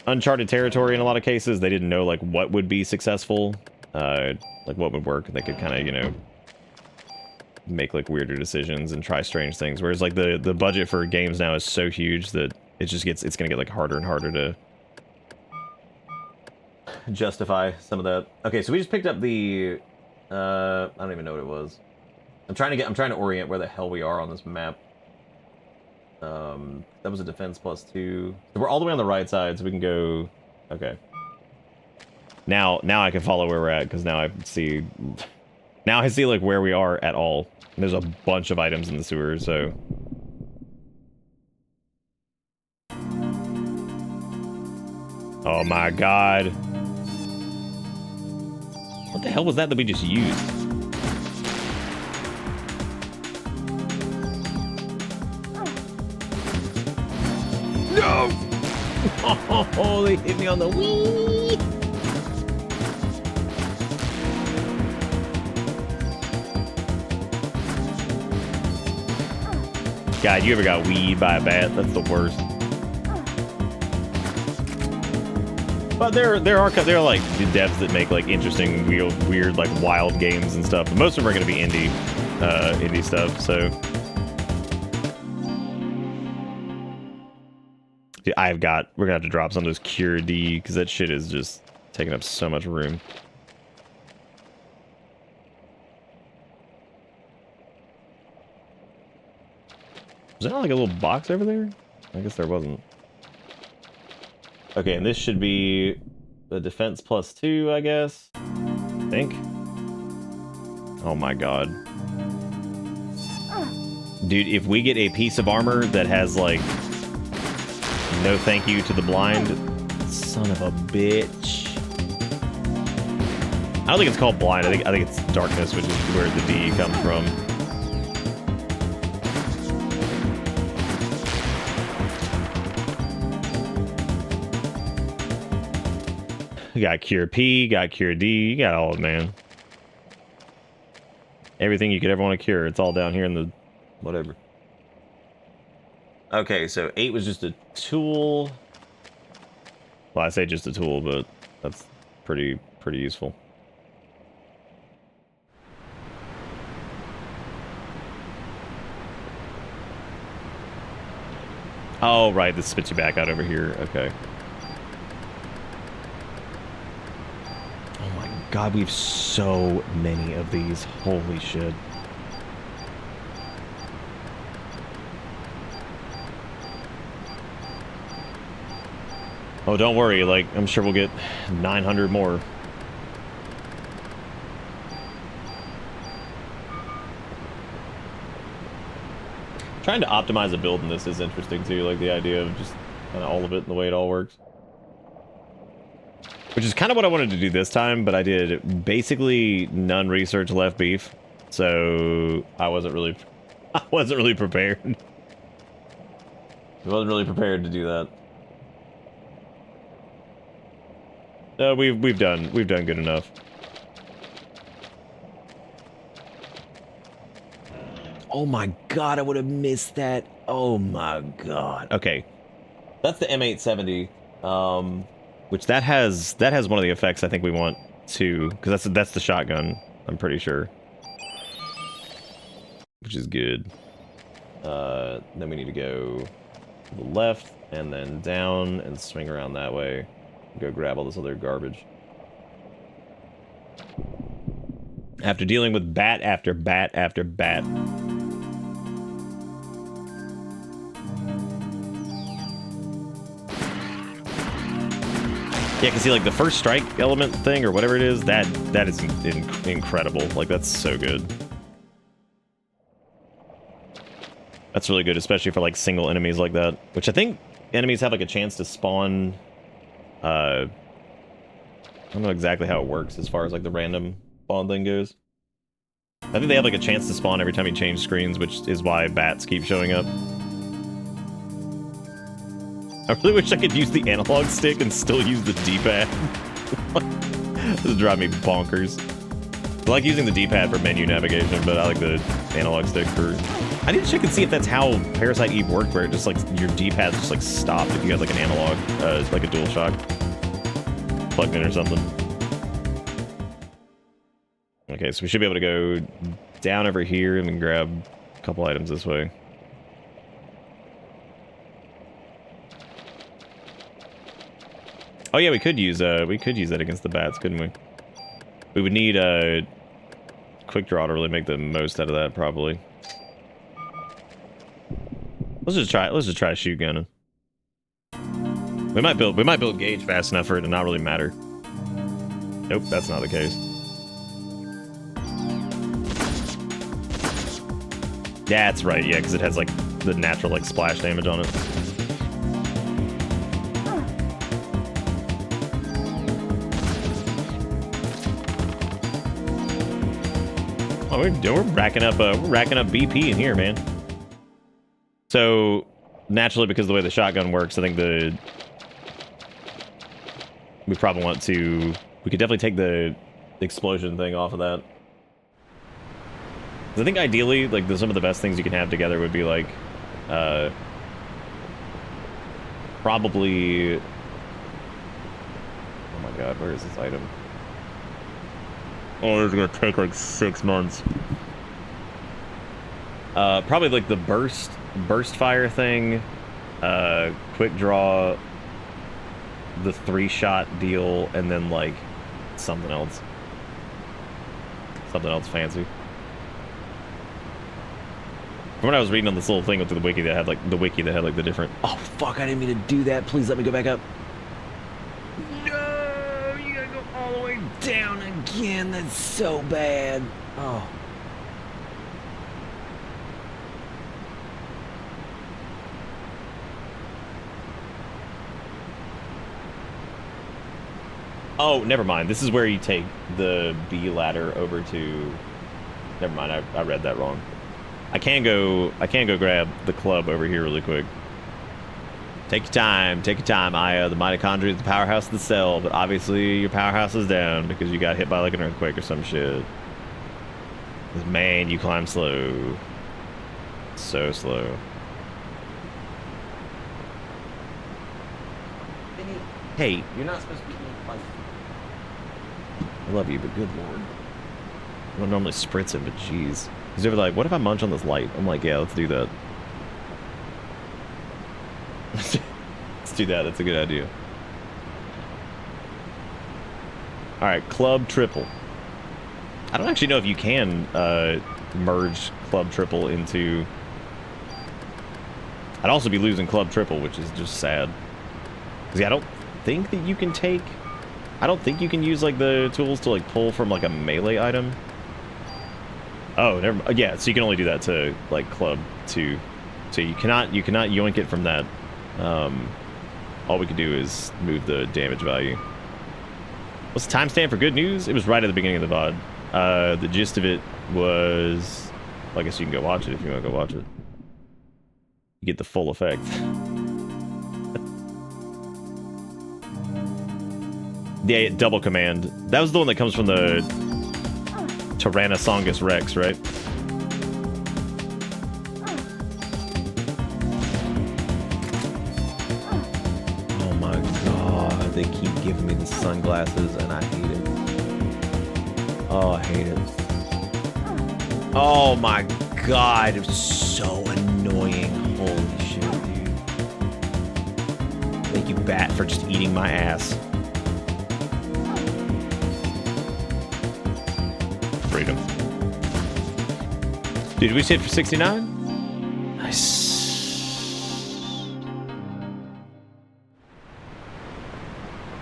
uncharted territory in a lot of cases. They didn't know like what would be successful, like what would work. They could kind of, you know, make like weirder decisions and try strange things, whereas like the budget for games now is so huge that it's gonna get like harder and harder to justify some of that. Okay, so we just picked up the I don't even know what it was. I'm trying to orient where the hell we are on this map. That was a defense +2. So we're all the way on the right side, so we can go. Okay. Now I can follow where we're at, because now I see like where we are at all. And there's a bunch of items in the sewer, so. Oh my God. What the hell was that we just used? No! Oh, they hit me on the wee. God, you ever got weed by a bat? That's the worst. But there are like devs that make like interesting, weird, like wild games and stuff. But most of them are going to be indie. indie stuff. So yeah, we're gonna have to drop some of those Cure D because that shit is just taking up so much room. Was there like a little box over there? I guess there wasn't. Okay, and this should be the defense +2, I guess. I think. Oh my god. Dude, if we get a piece of armor that has like no thank you to the blind, son of a bitch. I don't think it's called blind. I think it's darkness, which is where the D comes from. You got Cure P, got Cure D, you got all of it, man. Everything you could ever want to cure, it's all down here in the whatever. Okay, so 8 was just a tool. Well, I say just a tool, but that's pretty useful. Oh, right, this spits you back out over here. Okay. Oh my god, we have so many of these. Holy shit. Oh, don't worry, like, I'm sure we'll get 900 more. Trying to optimize a build in this is interesting too, like the idea of just kind of all of it and the way it all works. Which is kind of what I wanted to do this time, but I did basically none research left beef, so I wasn't really prepared. I wasn't really prepared to do that. We've done good enough. Oh my god, I would have missed that. Oh my god. Okay. That's the M870. Which that has one of the effects I think we want to, because that's the shotgun, I'm pretty sure. Which is good. Then we need to go to the left and then down and swing around that way. Go grab all this other garbage. After dealing with bat after bat after bat. Yeah, because see, like, the first strike element thing, or whatever it is, that is incredible. Like, that's so good. That's really good, especially for, like, single enemies like that. Which I think enemies have, like, a chance to spawn... I don't know exactly how it works as far as, like, the random spawn thing goes. I think they have, like, a chance to spawn every time you change screens, which is why bats keep showing up. I really wish I could use the analog stick and still use the D-pad. This would drive me bonkers. I like using the D-pad for menu navigation, but I like the analog stick for... I need to check and see if that's how Parasite Eve worked, where it just, like, your D-pad just, like, stopped if you had, like, an analog, like a DualShock plugged in or something. Okay, so we should be able to go down over here and then grab a couple items this way. Oh yeah, we could use that against the bats, couldn't we? We would need a quick draw to really make the most out of that, probably. Let's just try shoot gunning. We might build gauge fast enough for it to not really matter. Nope, that's not the case. Yeah, that's right. Yeah, because it has like the natural like splash damage on it. Oh, we're racking up BP in here, man. So naturally, because of the way the shotgun works, I think we probably want to. We could definitely take the explosion thing off of that. I think ideally, like some of the best things you can have together would be like, probably. Oh my god, where is this item? Oh, it's gonna take like 6 months. Probably like the burst fire thing, quick draw, the 3-shot deal, and then like something else fancy. From what I was reading on this little thing with the wiki that had like the different. Oh fuck! I didn't mean to do that. Please let me go back up. No, you gotta go all the way down again. That's so bad. Oh. Oh, never mind. This is where you take the B ladder over to. Never mind. I read that wrong. I can go grab the club over here really quick. Take your time, Aya. The mitochondria is the powerhouse of the cell, but obviously your powerhouse is down because you got hit by like an earthquake or some shit. 'Cause man, you climb slow. So slow. Hey, you're not supposed to be like. I love you, but good lord. I don't normally spritz him, but jeez. He's over like, what if I munch on this light? I'm like, yeah, let's do that. Let's do that. That's a good idea. All right, club triple. I don't actually know if you can merge club triple into. I'd also be losing club triple, which is just sad. Because yeah, I don't think that you can take. I don't think you can use like the tools to like pull from like a melee item. Oh, never. Yeah, so you can only do that to like club 2. So you cannot yoink it from that. All we can do is move the damage value. What's the timestamp for good news? It was right at the beginning of the VOD. The gist of it was, well, I guess you can go watch it if you want to go watch it. You get the full effect. Yeah, double command. That was the one that comes from the Tyrannosaurus Rex, right? Oh my god, they keep giving me the sunglasses and I hate it. Oh, I hate it. Oh my god, it was so annoying. Holy shit, dude. Thank you, Bat, for just eating my ass. Freedom. Dude, did we sit for 69? Nice.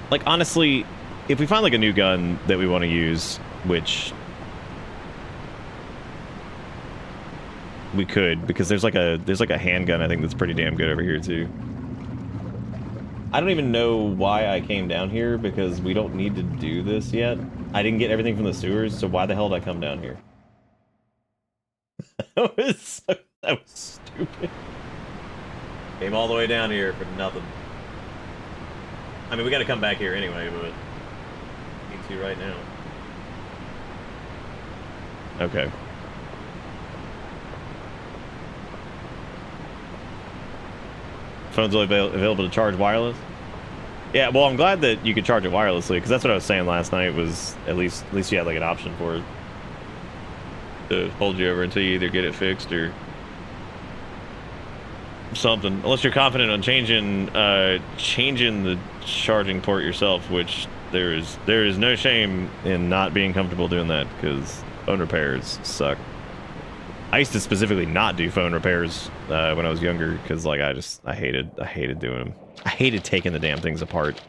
Like, honestly, if we find like a new gun that we want to use, which we could, because there's like a handgun I think that's pretty damn good over here too. I don't even know why I came down here because we don't need to do this yet. I didn't get everything from the sewers, so why the hell did I come down here? that was stupid. Came all the way down here for nothing. I mean, we gotta come back here anyway, but need to right now. Okay. Phone's only available to charge wireless? Yeah, well, I'm glad that you could charge it wirelessly, because that's what I was saying last night, was at least you had like an option for it. To hold you over until you either get it fixed or something. Unless you're confident on changing the charging port yourself, which there is no shame in not being comfortable doing that, because phone repairs suck. I used to specifically not do phone repairs when I was younger, because like I hated doing them. I hated taking the damn things apart,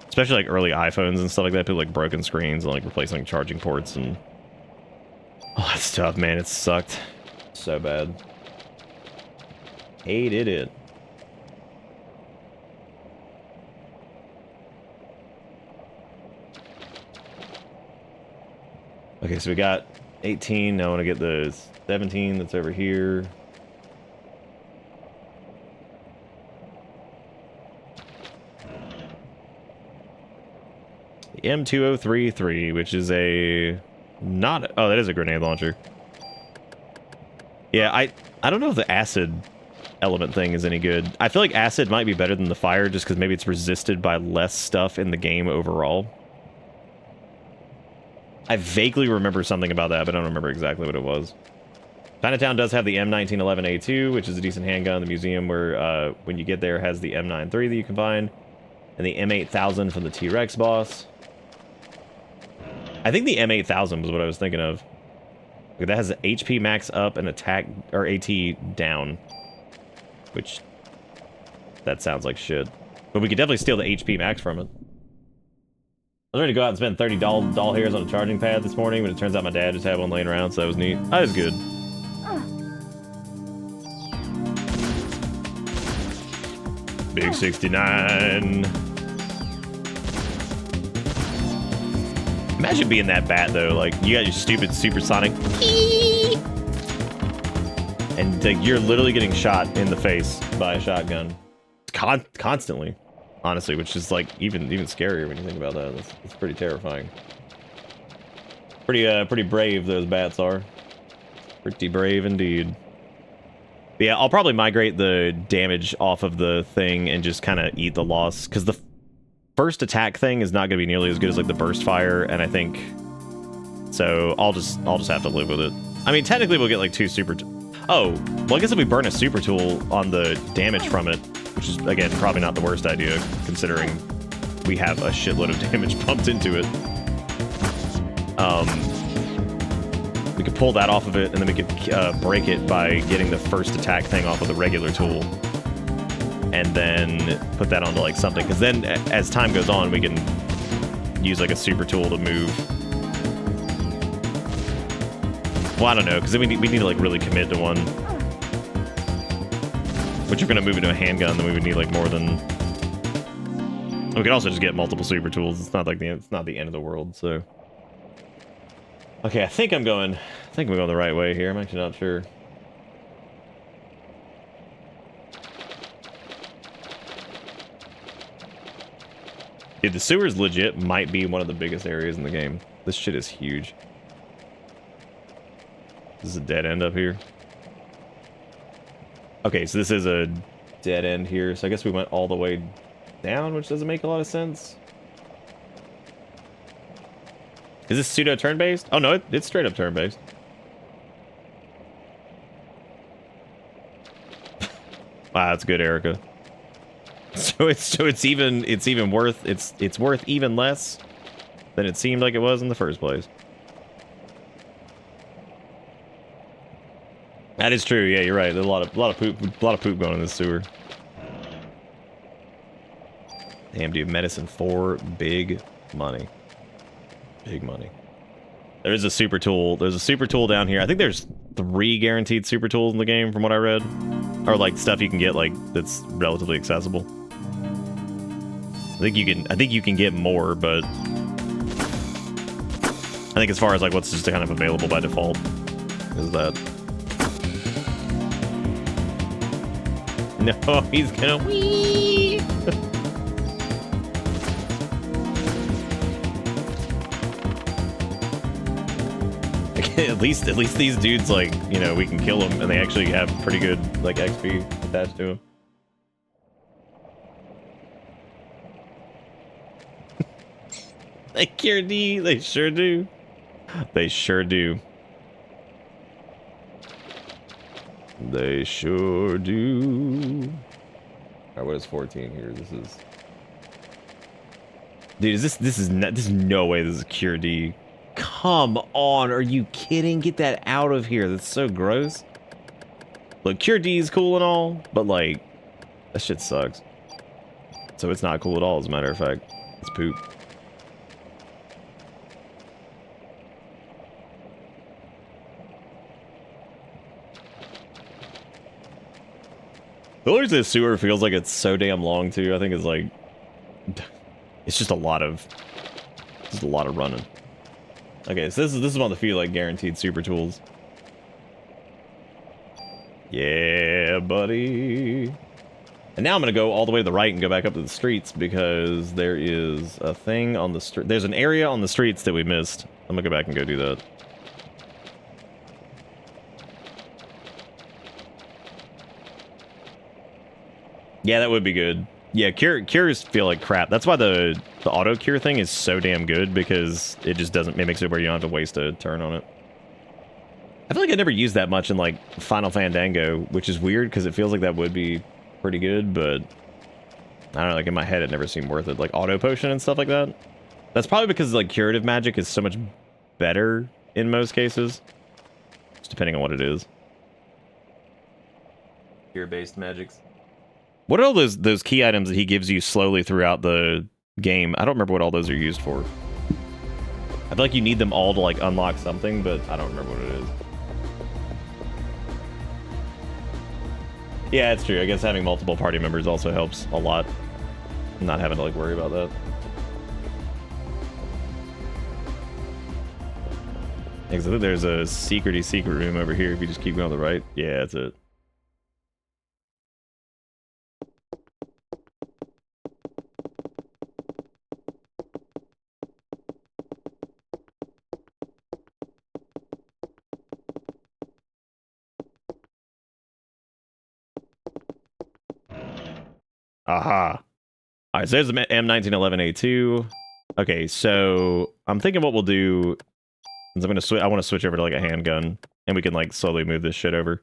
especially like early iPhones and stuff like that. People like broken screens and like replacing charging ports and oh, that's tough, man. It sucked so bad. Hated it. Okay, so we got 18. Now I want to get the 17 that's over here. The M2033, which is a not. Oh, that is a grenade launcher. Yeah, I don't know if the acid element thing is any good. I feel like acid might be better than the fire, just because maybe it's resisted by less stuff in the game overall. I vaguely remember something about that, but I don't remember exactly what it was. Chinatown does have the M1911A2, which is a decent handgun. The museum where when you get there has the M93 that you can find. And the M8000 from the T-Rex boss. I think the M8000 was what I was thinking of. That has HP max up and attack, or AT down. Which, that sounds like shit. But we could definitely steal the HP max from it. I was ready to go out and spend 30 doll hairs on a charging pad this morning, but it turns out my dad just had one laying around, so that was neat. That was good. Big 69. Imagine being that bat though, like you got your stupid supersonic and like, you're literally getting shot in the face by a shotgun constantly, honestly, which is like even scarier when you think about that. It's pretty terrifying. Pretty brave those bats are. Pretty brave indeed. But yeah, I'll probably migrate the damage off of the thing and just kind of eat the loss, because the first attack thing is not going to be nearly as good as like the burst fire, and I think so. I'll just have to live with it. I mean, technically we'll get like 2 super. Oh, well, I guess if we burn a super tool on the damage from it, which is again probably not the worst idea considering we have a shitload of damage pumped into it. We could pull that off of it, and then we could break it by getting the first attack thing off of the regular tool, and then put that onto like something. Because then, as time goes on, we can use like a super tool to move. Well, I don't know, because then we need to like really commit to one. Which if we're gonna move into a handgun, then we would need like more than. We could also just get multiple super tools. It's not like it's not the end of the world. So. Okay, I think I'm going the right way here. I'm actually not sure. Dude, the sewers legit might be one of the biggest areas in the game. This shit is huge. This is a dead end up here. Okay, so this is a dead end here. So I guess we went all the way down, which doesn't make a lot of sense. Is this pseudo turn-based? Oh no, it's straight up turn-based. Wow, that's good, Erica. So it's even worth it's worth even less than it seemed like it was in the first place. That is true. Yeah, you're right. There's a lot of poop going in this sewer. Damn, dude, medicine 4, big money. Big money. There is a super tool. There's a super tool down here. I think there's 3 guaranteed super tools in the game from what I read. Or like stuff you can get like that's relatively accessible. I think you can get more, but I think as far as like what's just kind of available by default is that. No, he's gonna wee. At least these dudes, like, you know, we can kill them and they actually have pretty good like XP attached to them. They cure D, they sure do. They sure do. They sure do. Alright, what is 14 here? This is. Dude, this is no way this is cure D. Come on, are you kidding? Get that out of here. That's so gross. Look, Cure D is cool and all, but like, that shit sucks. So it's not cool at all, as a matter of fact. It's poop. The only reason this sewer feels like it's so damn long too, I think is like, it's just a lot of running. Okay, so this is one of the few like guaranteed super tools. Yeah, buddy. And now I'm gonna go all the way to the right and go back up to the streets because there is a thing on the street. There's an area on the streets that we missed. I'm gonna go back and go do that. Yeah, that would be good. Yeah, cures feel like crap. That's why the auto cure thing is so damn good, because it just doesn't, it makes it where you don't have to waste a turn on it. I feel like I never used that much in like Final Fandango, which is weird because it feels like that would be pretty good, but I don't know, like in my head it never seemed worth it. Like auto potion and stuff like that. That's probably because like curative magic is so much better in most cases. Just depending on what it is. Cure-based magics. What are all those key items that he gives you slowly throughout the game? I don't remember what all those are used for. I feel like you need them all to like unlock something, but I don't remember what it is. Yeah, it's true. I guess having multiple party members also helps a lot. Not having to like worry about that. I think there's a secret room over here if you just keep going to the right. Yeah, that's it. Aha. All right, so there's the M1911A2. Okay, so I'm thinking what we'll do is I'm gonna switch. I want to switch over to like a handgun, and we can like slowly move this shit over.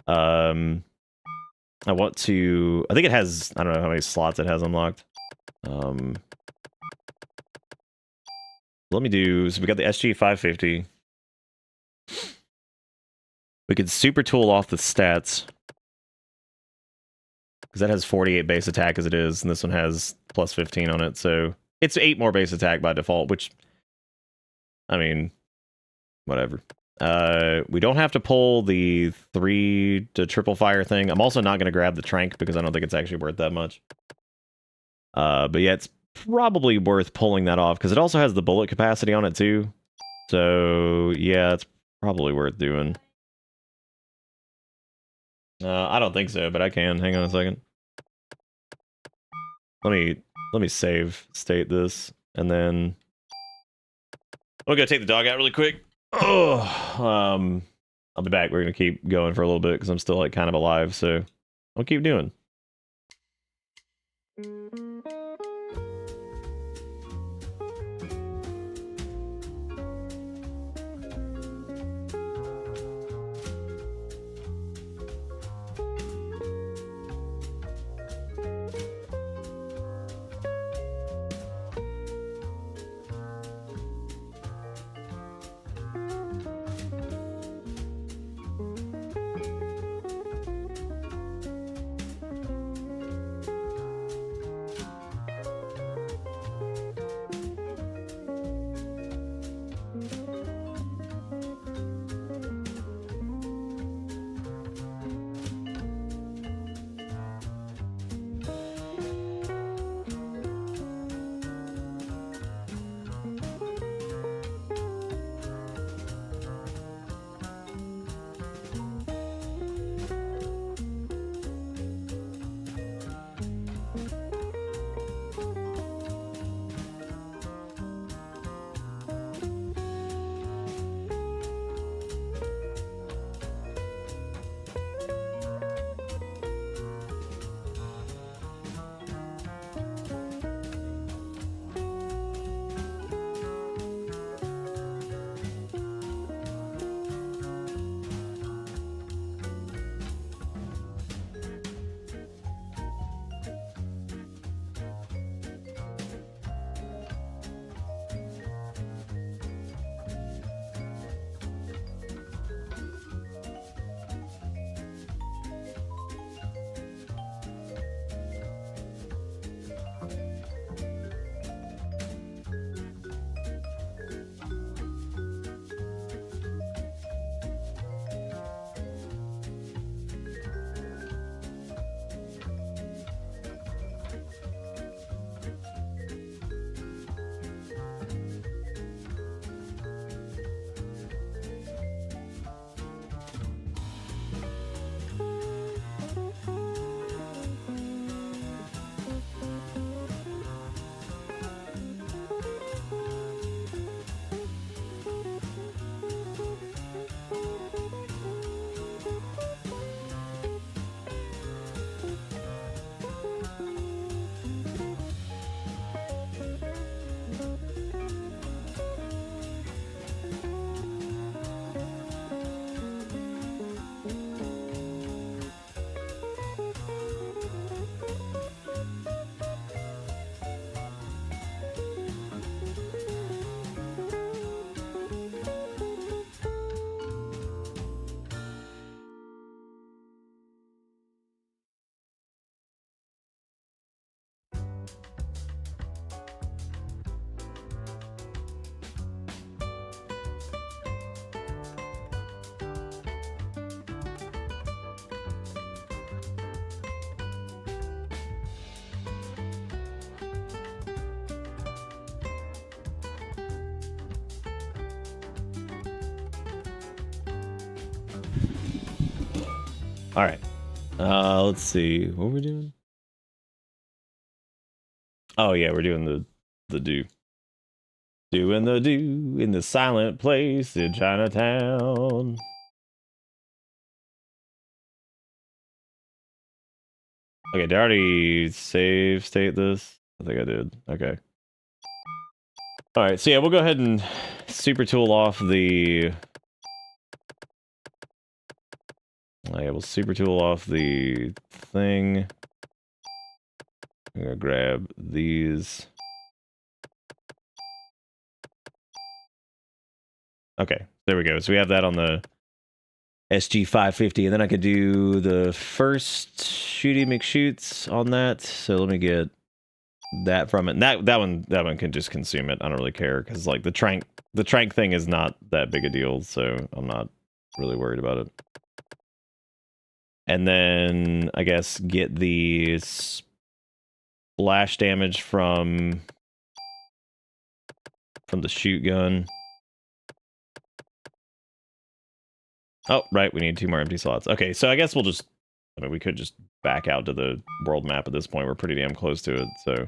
I want to. I think it has. I don't know how many slots it has unlocked. Let me do. So we got the SG 550. We could super tool off the stats. Because that has 48 base attack as it is, and this one has plus 15 on it, so it's 8 more base attack by default, which, I mean, whatever. We don't have to pull the 3 to triple fire thing. I'm also not going to grab the trank because I don't think it's actually worth that much. But yeah, it's probably worth pulling that off because it also has the bullet capacity on it too. So yeah, it's probably worth doing. I don't think so, but I can. Hang on a second. Let me save state this, and then I'm gonna take the dog out really quick. Oh, I'll be back. We're gonna keep going for a little bit because I'm still like kind of alive, so I'll keep doing. All right. Let's see. What are we doing? Oh yeah, we're doing the do. Doing the do in the silent place in Chinatown. Okay, did I already save state this? I think I did. Okay. All right, so yeah, we'll go ahead and super tool off the... Yeah, we'll super tool off the thing. I'm gonna grab these. Okay, there we go. So we have that on the SG550, and then I could do the first shooty McShoots on that. So let me get that from it. And that one can just consume it. I don't really care because like the trank thing is not that big a deal, so I'm not really worried about it. And then I guess get the splash damage from the shoot gun. Oh, right, we need 2 more empty slots. Okay, so I guess we'll just... I mean, we could just back out to the world map at this point. We're pretty damn close to it, so...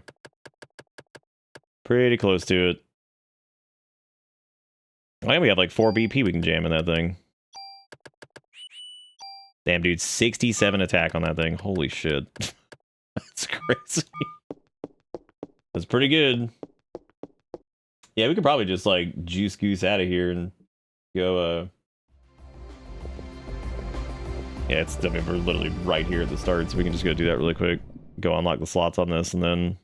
Pretty close to it. I think we have like 4 BP we can jam in that thing. Damn, dude, 67 attack on that thing. Holy shit. That's crazy. That's pretty good. Yeah, we could probably just, like, juice goose out of here and go, Yeah, I mean, we're literally right here at the start, so we can just go do that really quick. Go unlock the slots on this, and then...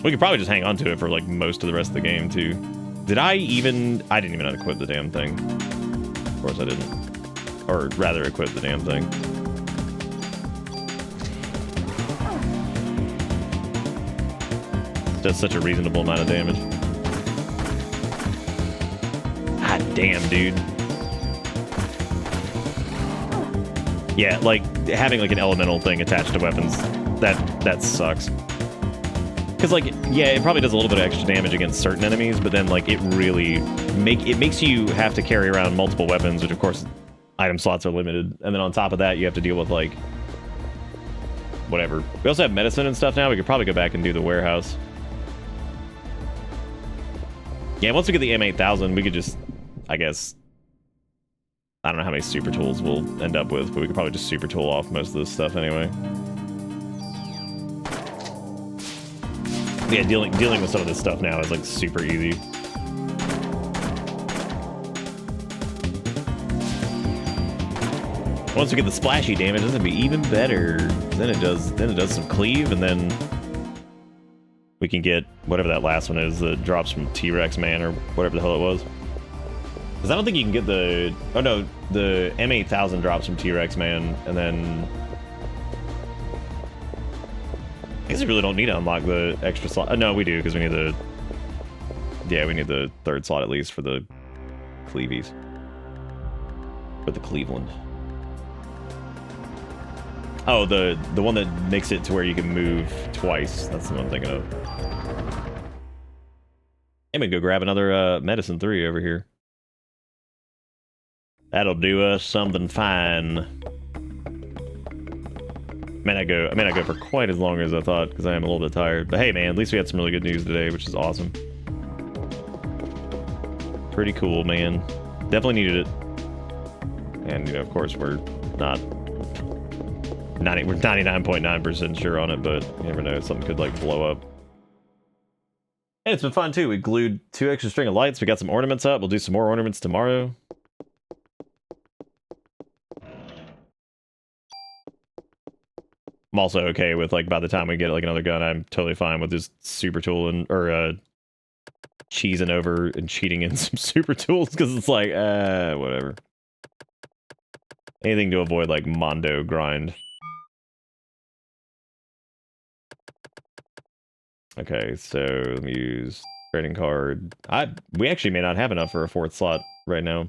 We could probably just hang on to it for, like, most of the rest of the game, too. I didn't even unequip the damn thing. Of course I didn't. Or, rather, equip the damn thing. Does such a reasonable amount of damage. God damn, dude. Yeah, like, having, like, an elemental thing attached to weapons, that sucks. Because, like, yeah, it probably does a little bit of extra damage against certain enemies, but then, like, it really... makes you have to carry around multiple weapons, which, of course, item slots are limited. And then on top of that, you have to deal with, like... whatever. We also have medicine and stuff now. We could probably go back and do the warehouse. Yeah, once we get the M8000, we could just, I guess... I don't know how many super tools we'll end up with, but we could probably just super tool off most of this stuff anyway. Yeah, dealing with some of this stuff now is like super easy. Once we get the splashy damage, it's gonna be even better. Then it does some cleave, and then we can get whatever that last one is that drops from T-Rex Man or whatever the hell it was. Because I don't think you can get the... Oh no, the M8000 drops from T-Rex Man, and then... I guess we really don't need to unlock the extra slot. No, we do, because we need the... Yeah, we need the 3rd slot at least for the Cleavies. For the Cleveland. Oh, the one that makes it to where you can move twice. That's the one I'm thinking of. I'm gonna go grab another medicine 3 over here. That'll do us something fine. May not go for quite as long as I thought, because I am a little bit tired. But hey, man, at least we had some really good news today, which is awesome. Pretty cool, man. Definitely needed it. And, you know, of course, we're not... we're 99.9% sure on it, but you never know. Something could, like, blow up. And it's been fun, too. We glued 2 extra string of lights. We got some ornaments up. We'll do some more ornaments tomorrow. I'm also okay with, like, by the time we get, like, another gun, I'm totally fine with just super tooling, or, cheesing over and cheating in some super tools, because it's like, whatever. Anything to avoid, like, Mondo grind. Okay, so let me use trading card. We actually may not have enough for a 4th slot right now.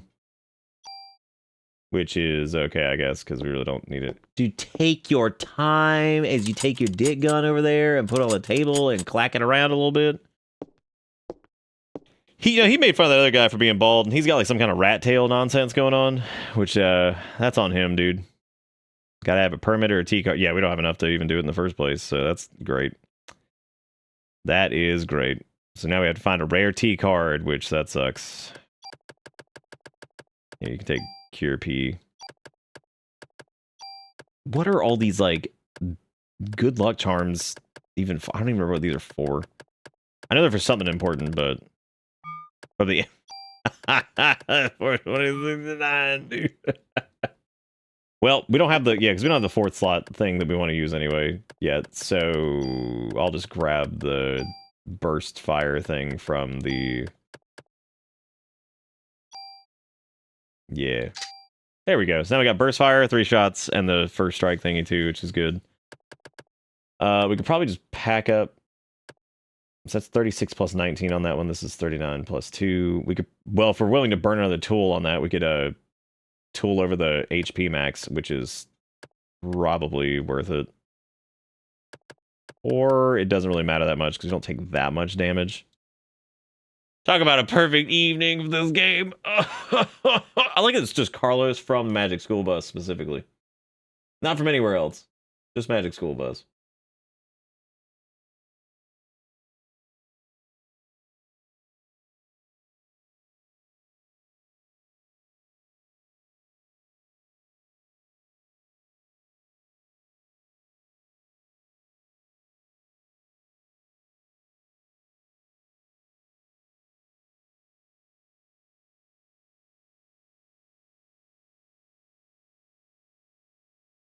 Which is okay, I guess, because we really don't need it. Dude, take your time as you take your dick gun over there and put it on the table and clack it around a little bit. he made fun of that other guy for being bald, and he's got like some kind of rat tail nonsense going on, which that's on him, dude. Gotta have a permit or a T card. Yeah, we don't have enough to even do it in the first place, so that's great. That is great. So now we have to find a rare T card, which that sucks. Yeah, you can take Cure P. What are all these like good luck charms? Even I don't even remember what these are for. I know they're for something important, but for the 42069, dude. Well, we don't have the because we don't have the fourth slot thing that we want to use anyway yet. So I'll just grab the burst fire thing from the. Yeah. There we go. So now we got burst fire, 3 shots, and the first strike thingy too, which is good. We could probably just pack up. So that's 36 plus 19 on that one. This is 39 plus 2. We could, well, if we're willing to burn another tool on that, we could tool over the HP max, which is probably worth it. Or it doesn't really matter that much because you don't take that much damage. Talk about a perfect evening for this game. I like it's just Carlos from Magic School Bus specifically. Not from anywhere else. Just Magic School Bus.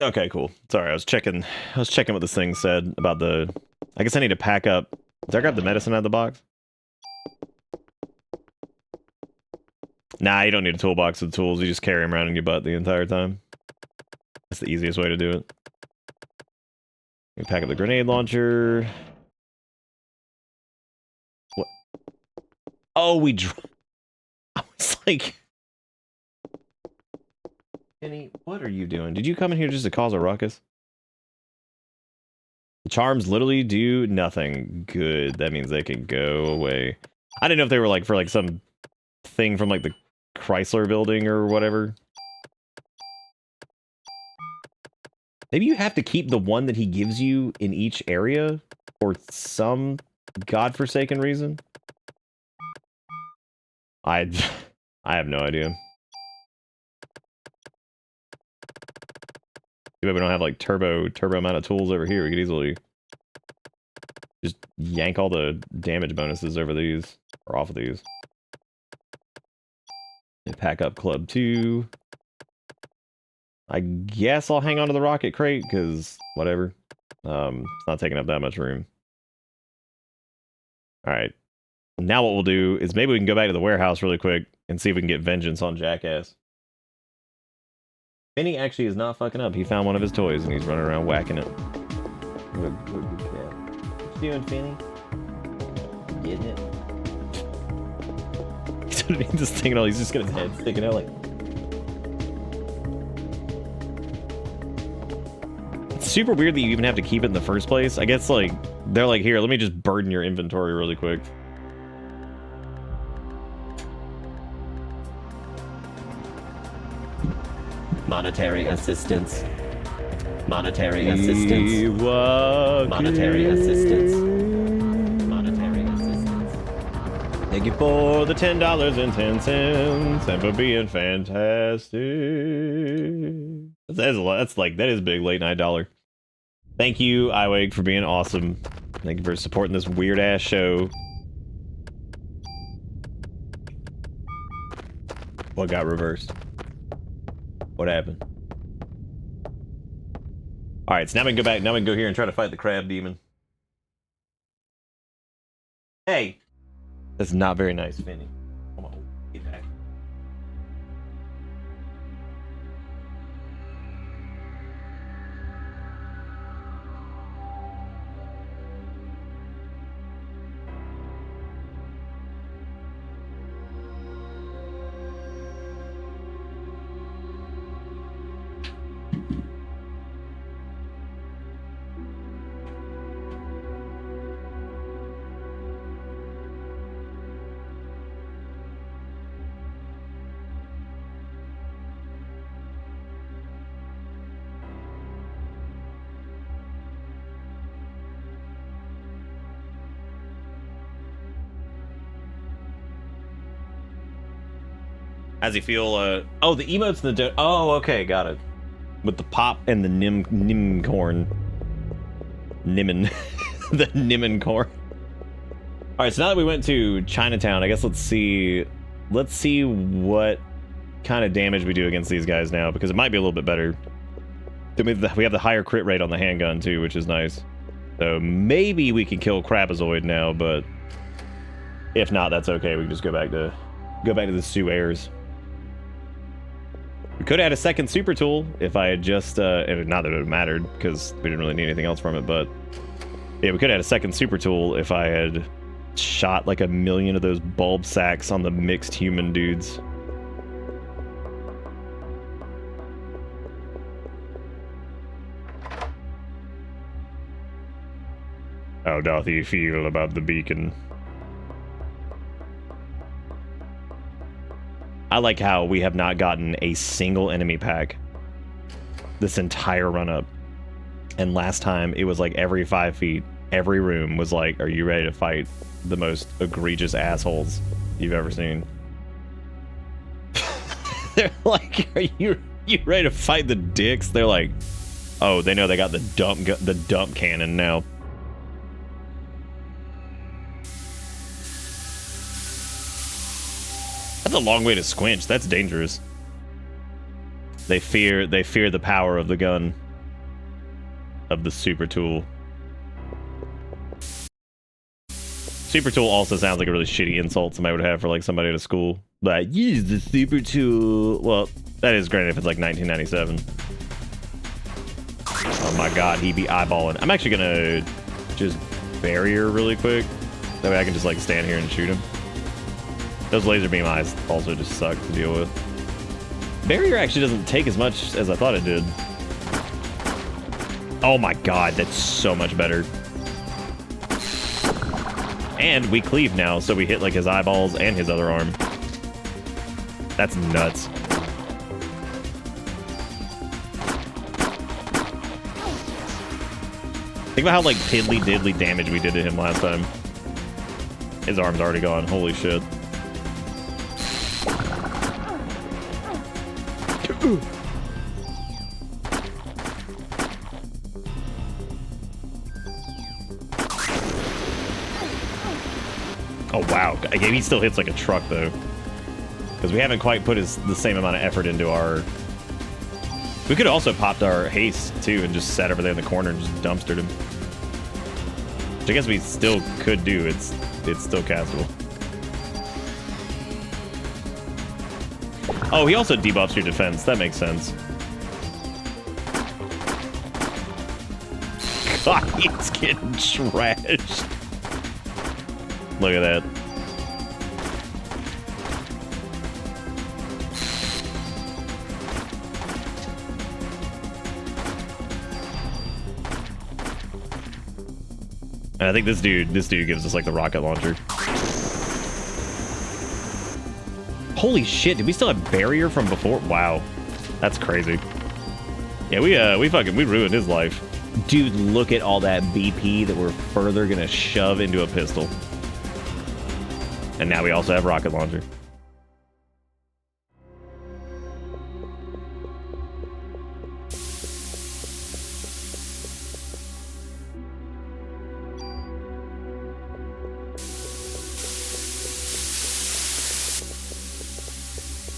Okay, cool. Sorry, I was checking what this thing said about the. I guess I need to pack up. Did I grab the medicine out of the box? Nah, you don't need a toolbox with tools. You just carry them around in your butt the entire time. That's the easiest way to do it. You pack up the grenade launcher. What? Oh, we. I was like. Kenny, what are you doing? Did you come in here just to cause a ruckus? The charms literally do nothing. Good. That means they can go away. I didn't know if they were like for like some thing from like the Chrysler building or whatever. Maybe you have to keep the one that he gives you in each area for some godforsaken reason. I have no idea. Too bad we don't have like turbo amount of tools over here. We could easily just yank all the damage bonuses over these or off of these. And pack up Club 2. I guess I'll hang on to the rocket crate because whatever. It's not taking up that much room. All right. Now what we'll do is maybe we can go back to the warehouse really quick and see if we can get vengeance on Jackass. Finny actually is not fucking up. He found one of his toys and he's running around whacking it. Good cat. What you doing, Finny? Getting it? He's just thinking all. He's just got his head sticking out like. It's super weird that you even have to keep it in the first place. I guess like they're like, here, let me just burden your inventory really quick. Monetary assistance. Monetary assistance. Monetary assistance. Monetary assistance. Thank you for the $10.10 and for being fantastic. That is a big late night dollar. Thank you, iWake, for being awesome. Thank you for supporting this weird ass show. What got reversed? What happened? Alright, so now we can go back. Now we can go here and try to fight the crab demon. Hey! That's not very nice, Finny. Come on, get back. How's he feel? Oh, the emotes and the oh, okay, got it. With the pop and the nim corn. Nimmin. The nimmin corn. All right, so now that we went to Chinatown, I guess let's see what kind of damage we do against these guys now, because it might be a little bit better. We have the higher crit rate on the handgun too, which is nice. So maybe we can kill Crapazoid now, but if not, that's okay. We can just go back to the sewers. We could have had a second super tool if I had just and not that it would have mattered because we didn't really need anything else from it, but yeah, we could have had a second super tool if I had shot like 1,000,000 of those bulb sacks on the mixed human dudes. How doth he feel about the beacon? I like how we have not gotten a single enemy pack this entire run-up. And last time, it was like every 5 feet, every room was like, are you ready to fight the most egregious assholes you've ever seen? They're like, are you ready to fight the dicks? They're like, oh, they know they got the dump cannon now. That's a long way to squinch. That's dangerous. They fear the power of the gun. Of the super tool. Super tool also sounds like a really shitty insult somebody would have for like somebody at a school. Like, use the super tool. Well, that is granted if it's like 1997. Oh my god, he be eyeballing. I'm actually gonna just barrier really quick. That way I can just like stand here and shoot him. Those laser beam eyes also just suck to deal with. Barrier actually doesn't take as much as I thought it did. Oh my god, that's so much better. And we cleave now, so we hit like his eyeballs and his other arm. That's nuts. Think about how like piddly diddly damage we did to him last time. His arm's already gone, holy shit. Oh wow, he still hits like a truck though. Because we haven't quite put the same amount of effort into our... We could have also popped our haste too and just sat over there in the corner and just dumpstered him. Which I guess we still could do, it's still castable. Oh, he also debuffs your defense, that makes sense. God, he's getting trashed. Look at that. And I think this dude gives us like the rocket launcher. Holy shit, did we still have barrier from before? Wow. That's crazy. Yeah, we ruined his life. Dude, look at all that BP that we're further gonna shove into a pistol. And now we also have rocket launcher.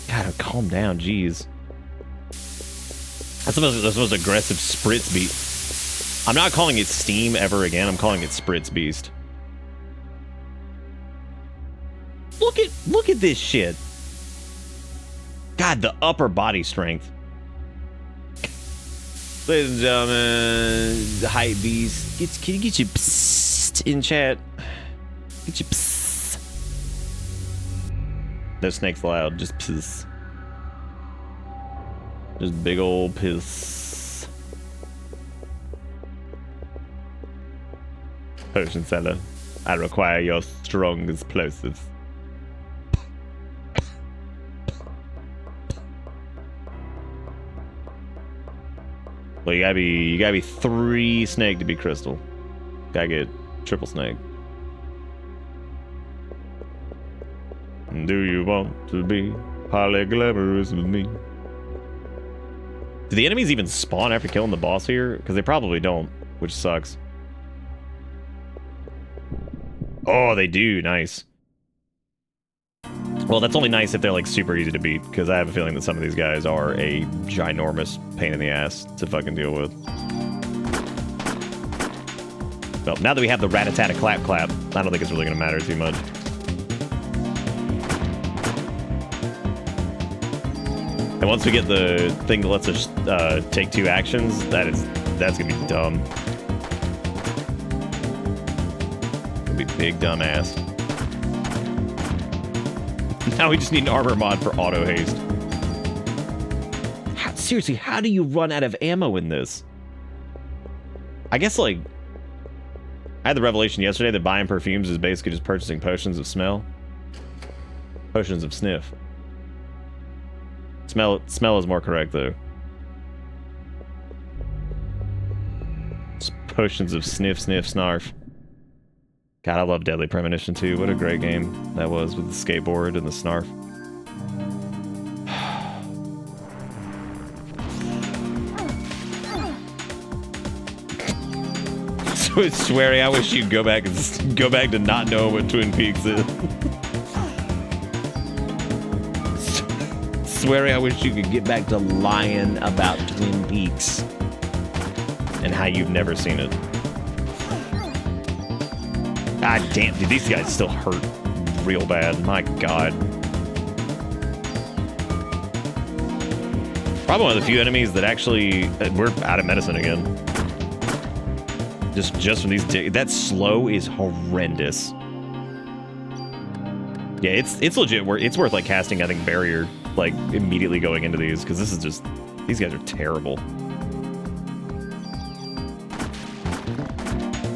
God, calm down, jeez. That's the most aggressive spritz beast. I'm not calling it Steam ever again. I'm calling it Spritz Beast. Look at this shit. God, the upper body strength. Ladies and gentlemen, the hype beast. Can you get your psst in chat? Get your psst. No snakes allowed, just piss. Just big old piss. Potion seller, I require your strong explosives. Well, you gotta be 3 snake to be crystal. Gotta get triple snake. Do you want to be Highly glamorous with me. Do the enemies even spawn after killing the boss here? Because they probably don't, which sucks. Oh, they do. Nice. Well, that's only nice if they're like super easy to beat, because I have a feeling that some of these guys are a ginormous pain in the ass to fucking deal with. Well, now that we have the rat-a-tat-a-clap-clap, I don't think it's really going to matter too much. And once we get the thing that lets us take 2 actions, that's going to be dumb. It'll be big dumbass. Now we just need an armor mod for auto haste. Seriously, how do you run out of ammo in this? I guess, like, I had the revelation yesterday that buying perfumes is basically just purchasing potions of smell. Potions of sniff. Smell is more correct, though. It's potions of sniff, sniff, snarf. God, I love Deadly Premonition 2. What a great game that was with the skateboard and the snarf. So it's swearing. I wish you'd go back to not knowing what Twin Peaks is. Swearing. I wish you could get back to lying about Twin Peaks and how you've never seen it. God damn, dude, these guys still hurt real bad. My God. Probably one of the few enemies that actually we're out of medicine again. Just from these, that slow is horrendous. Yeah, it's legit. It's worth like casting, I think, barrier like immediately going into these, because this is just, these guys are terrible.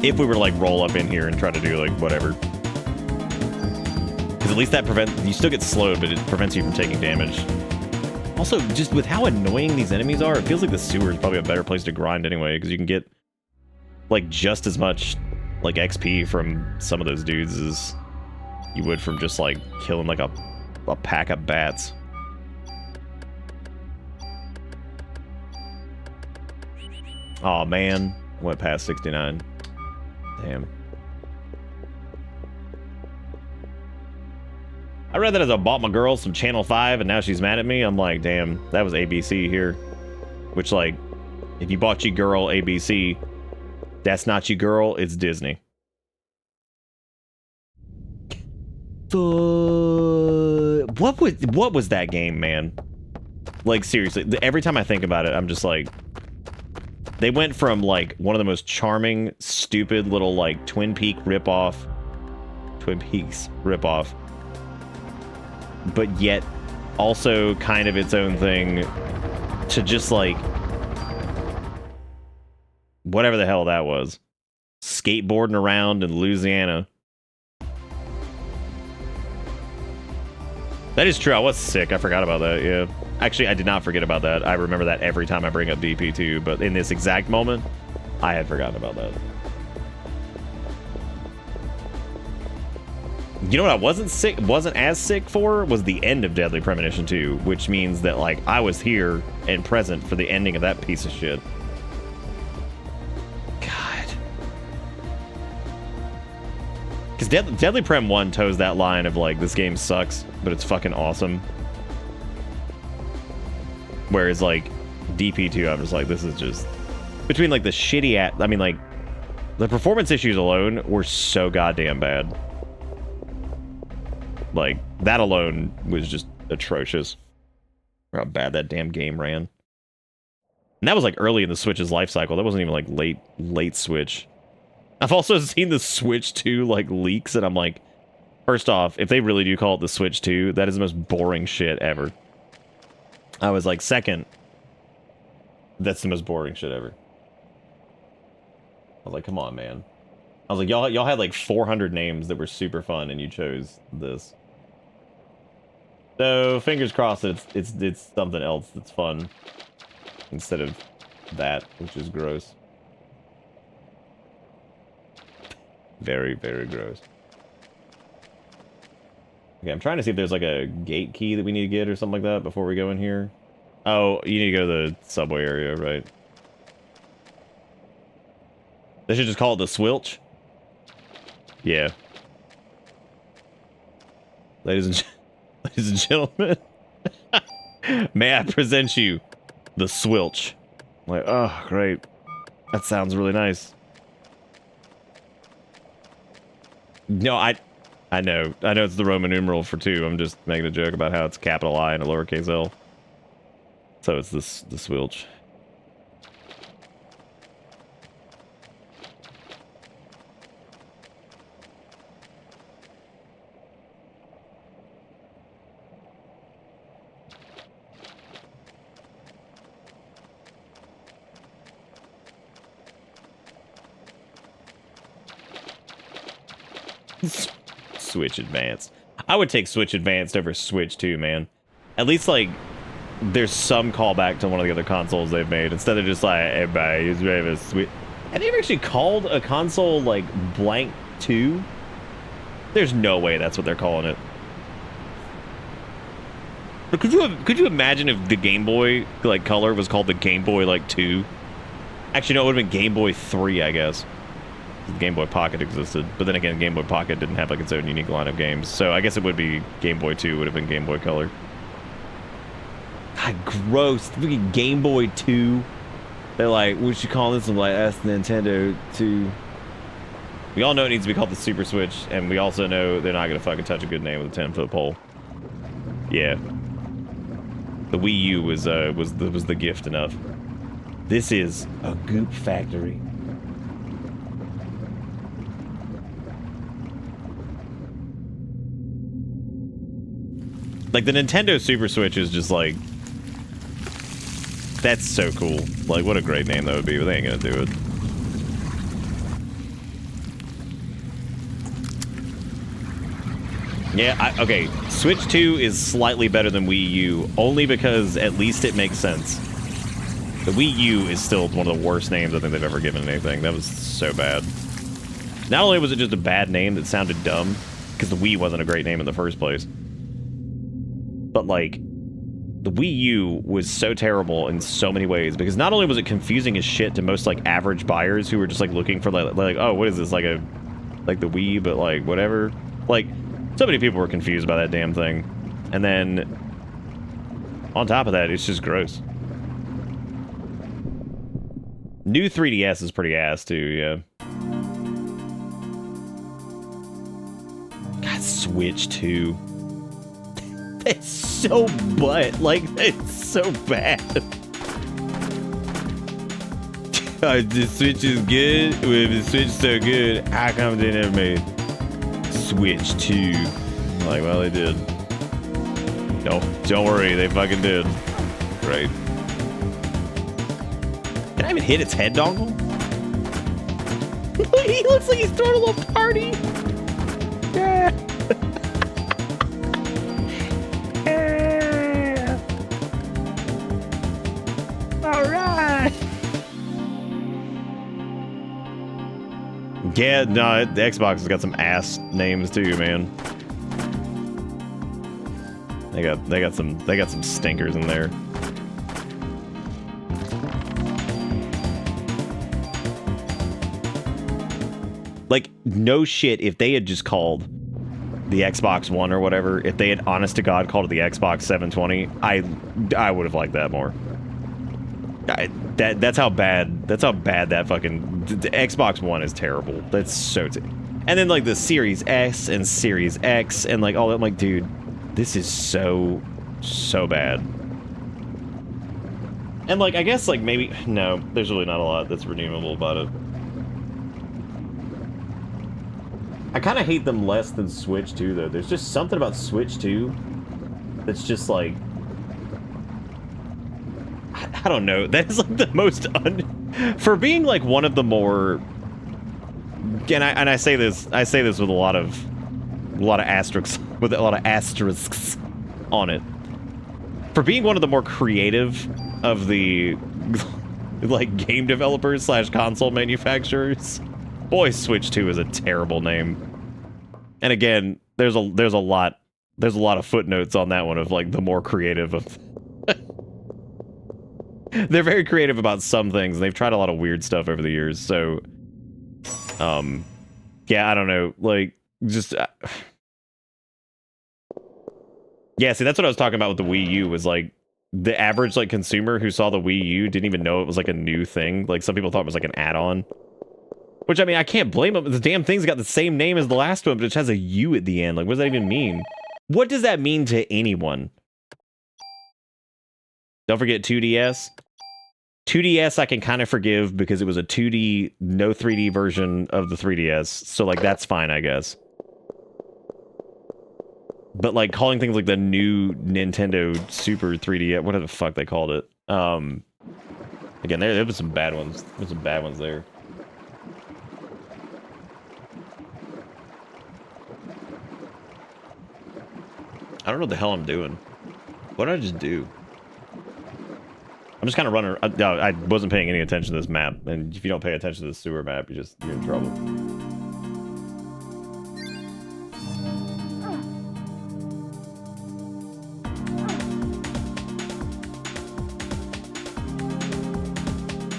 If we were to like roll up in here and try to do like whatever, because at least that you still get slowed, but it prevents you from taking damage. Also, just with how annoying these enemies are, it feels like the sewer is probably a better place to grind anyway, because you can get like just as much like XP from some of those dudes as you would from just like killing like a pack of bats. Oh man, went past 69. Damn. I read that as I bought my girl some Channel 5 and now she's mad at me. I'm like, damn, that was ABC here. Which, like, if you bought your girl ABC, that's not your girl, it's Disney. What was that game, man? Like, seriously, every time I think about it, I'm just like, they went from like one of the most charming, stupid little like Twin Peaks ripoff, but yet also kind of its own thing, to just like whatever the hell that was, skateboarding around in Louisiana. That is true. I was sick. I forgot about that. Yeah. Actually, I did not forget about that. I remember that every time I bring up DP2, but in this exact moment, I had forgotten about that. You know what I wasn't as sick for was the end of Deadly Premonition 2, which means that like I was here and present for the ending of that piece of shit. God. Because Deadly Prem 1 toes that line of like, this game sucks, but it's fucking awesome. Whereas like DP2, I was like, this is just between like the shitty I mean, like the performance issues alone were so goddamn bad. Like that alone was just atrocious. How bad that damn game ran. And that was like early in the Switch's life cycle. That wasn't even like late Switch. I've also seen the Switch 2 like leaks, and I'm like, first off, if they really do call it the Switch 2, that is the most boring shit ever. I was like, second, that's the most boring shit ever. I was like, come on, man. I was like, y'all had like 400 names that were super fun, and you chose this. So fingers crossed that it's something else that's fun instead of that, which is gross. Very, very gross. Okay, I'm trying to see if there's like a gate key that we need to get or something like that before we go in here. Oh, you need to go to the subway area, right? They should just call it the Swilch. Yeah. Ladies and gentlemen, may I present you the Swilch? I'm like, oh, great. That sounds really nice. No, I know it's the Roman numeral for 2. I'm just making a joke about how it's capital I and a lowercase l. So it's the Swilch. Switch Advanced. I would take Switch Advanced over Switch 2, man. At least, like, there's some callback to one of the other consoles they've made. Instead of just like, everybody is ready to Switch. Have they ever actually called a console, like, blank 2? There's no way that's what they're calling it. But could you imagine if the Game Boy, like, Color was called the Game Boy, like, 2? Actually, no, it would have been Game Boy 3, I guess. The Game Boy Pocket existed, but then again, Game Boy Pocket didn't have like its own unique line of games, so I guess it would be Game Boy 2 would have been Game Boy Color. God, gross. Freaking Game Boy 2. They're like, we should call this one like that's Nintendo 2. We all know it needs to be called the Super Switch, and we also know they're not gonna fucking touch a good name with a 10-foot pole. Yeah. The Wii U was the gift enough. This is a goop factory. Like, the Nintendo Super Switch is just, like... That's so cool. Like, what a great name that would be, but they ain't gonna do it. Yeah, okay. Switch 2 is slightly better than Wii U, only because at least it makes sense. The Wii U is still one of the worst names I think they've ever given anything. That was so bad. Not only was it just a bad name that sounded dumb, because the Wii wasn't a great name in the first place, but, like, the Wii U was so terrible in so many ways, because not only was it confusing as shit to most, like, average buyers who were just, like, looking for, like oh, what is this, like the Wii, but, like, whatever. Like, so many people were confused by that damn thing. And then, on top of that, it's just gross. New 3DS is pretty ass, too, yeah. God, Switch 2. It's so butt. Like, it's so bad. The Switch is good. If the Switch is so good, how come they never made Switch 2? Like, well, they did. No, don't worry. They fucking did. Right. Can I even hit its head dongle? He looks like he's throwing a little party. Yeah. Yeah, no, the Xbox has got some ass names too, man. They got some stinkers in there. Like, no shit, if they had just called the Xbox One or whatever, if they had honest to God called it the Xbox 720, I would have liked that more. That's how bad that fucking the Xbox One is terrible. That's so and then like the Series S and Series X and like all that, I'm like, dude, this is so bad. And like, I guess like maybe no, there's really not a lot that's redeemable about it. I kind of hate them less than Switch 2 though. There's just something about Switch 2 that's just like, I don't know. That is like the most for being like one of the more. And I say this with a lot of asterisks on it. For being one of the more creative of the like game developers / console manufacturers, boy, Switch 2 is a terrible name. And again, there's a lot There's a lot of footnotes on that one of like the more creative of. They're very creative about some things. And they've tried a lot of weird stuff over the years. So, yeah, I don't know. Like, just. Yeah, see, that's what I was talking about with the Wii U. Was like the average like consumer who saw the Wii U didn't even know it was like a new thing. Like some people thought it was like an add-on. Which, I mean, I can't blame them. The damn thing's got the same name as the last one, but it has a U at the end. Like, what does that even mean? What does that mean to anyone? Don't forget 2DS. 2DS I can kind of forgive because it was a 2D, no 3D version of the 3DS. So, like, that's fine, I guess. But, like, calling things like the new Nintendo Super 3D, whatever the fuck they called it. Again, there was some bad ones. There's some bad ones there. I don't know what the hell I'm doing. What did I just do? I'm just kind of running. I wasn't paying any attention to this map, and if you don't pay attention to the sewer map, you're in trouble.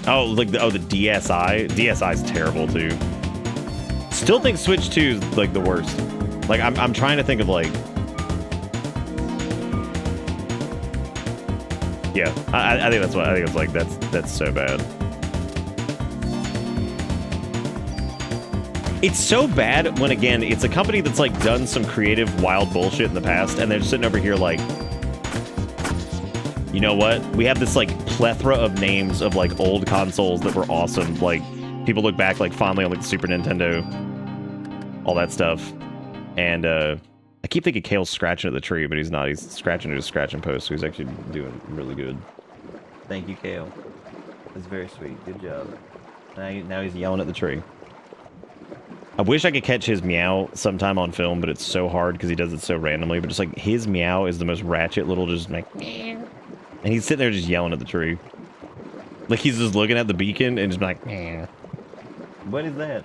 Oh, like the DSi. DSi is terrible too. Still think Switch 2 is like the worst. Like I'm trying to think of like. Yeah, I think that's what I think. It's like that's so bad. It's so bad when again it's a company that's like done some creative wild bullshit in the past, and they're sitting over here like, you know what? We have this like plethora of names of like old consoles that were awesome. Like people look back like fondly on like the Super Nintendo, all that stuff, and I keep thinking Kale's scratching at the tree, but he's not. He's scratching at his scratching post, so he's actually doing really good. Thank you, Kale. That's very sweet. Good job. Now he's yelling at the tree. I wish I could catch his meow sometime on film, but it's so hard because he does it so randomly. But just like his meow is the most ratchet little just like, and he's sitting there just yelling at the tree. Like he's just looking at the beacon and just like, what is that?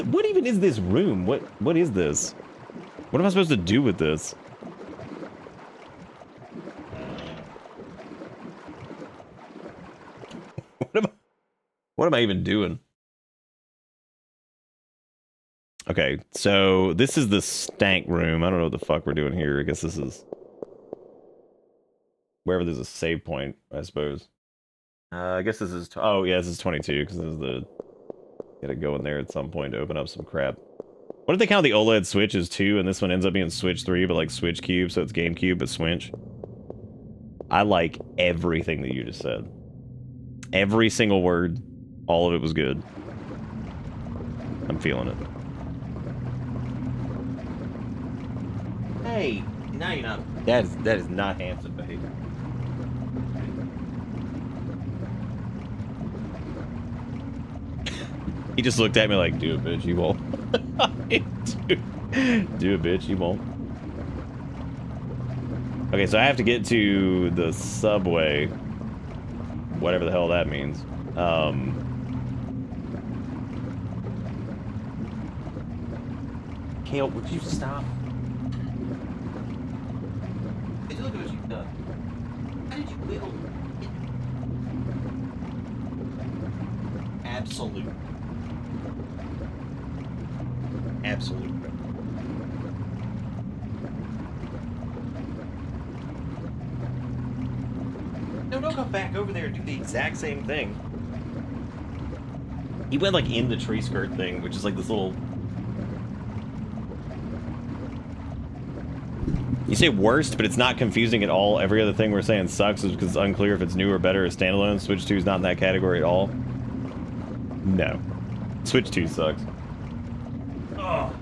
What even is this room? What is this? What am I supposed to do with this? What am I even doing? Okay, so this is the stank room. I don't know what the fuck we're doing here. I guess this is wherever there's a save point, I suppose. I guess this is oh yeah, this is 22 because this is the gotta go in there at some point to open up some crap. What if they count the OLED Switch as 2 and this one ends up being Switch 3 but like Switch Cube, so it's GameCube but Switch? I like everything that you just said. Every single word, all of it was good. I'm feeling it. Hey, now you're not. That is not handsome behavior. He just looked at me like, do it, bitch, you won't. do it, bitch, you won't. Okay, so I have to get to the subway. Whatever the hell that means. Kale, would you stop? Did you look at what you've done? How did you will? Absolute. Absolute. No, don't come back over there and do the exact same thing. He went like in the tree skirt thing, which is like this little... You say worst, but it's not confusing at all. Every other thing we're saying sucks is because it's unclear if it's new or better as standalone. Switch 2 is not in that category at all. No. Switch 2 sucks. Oh.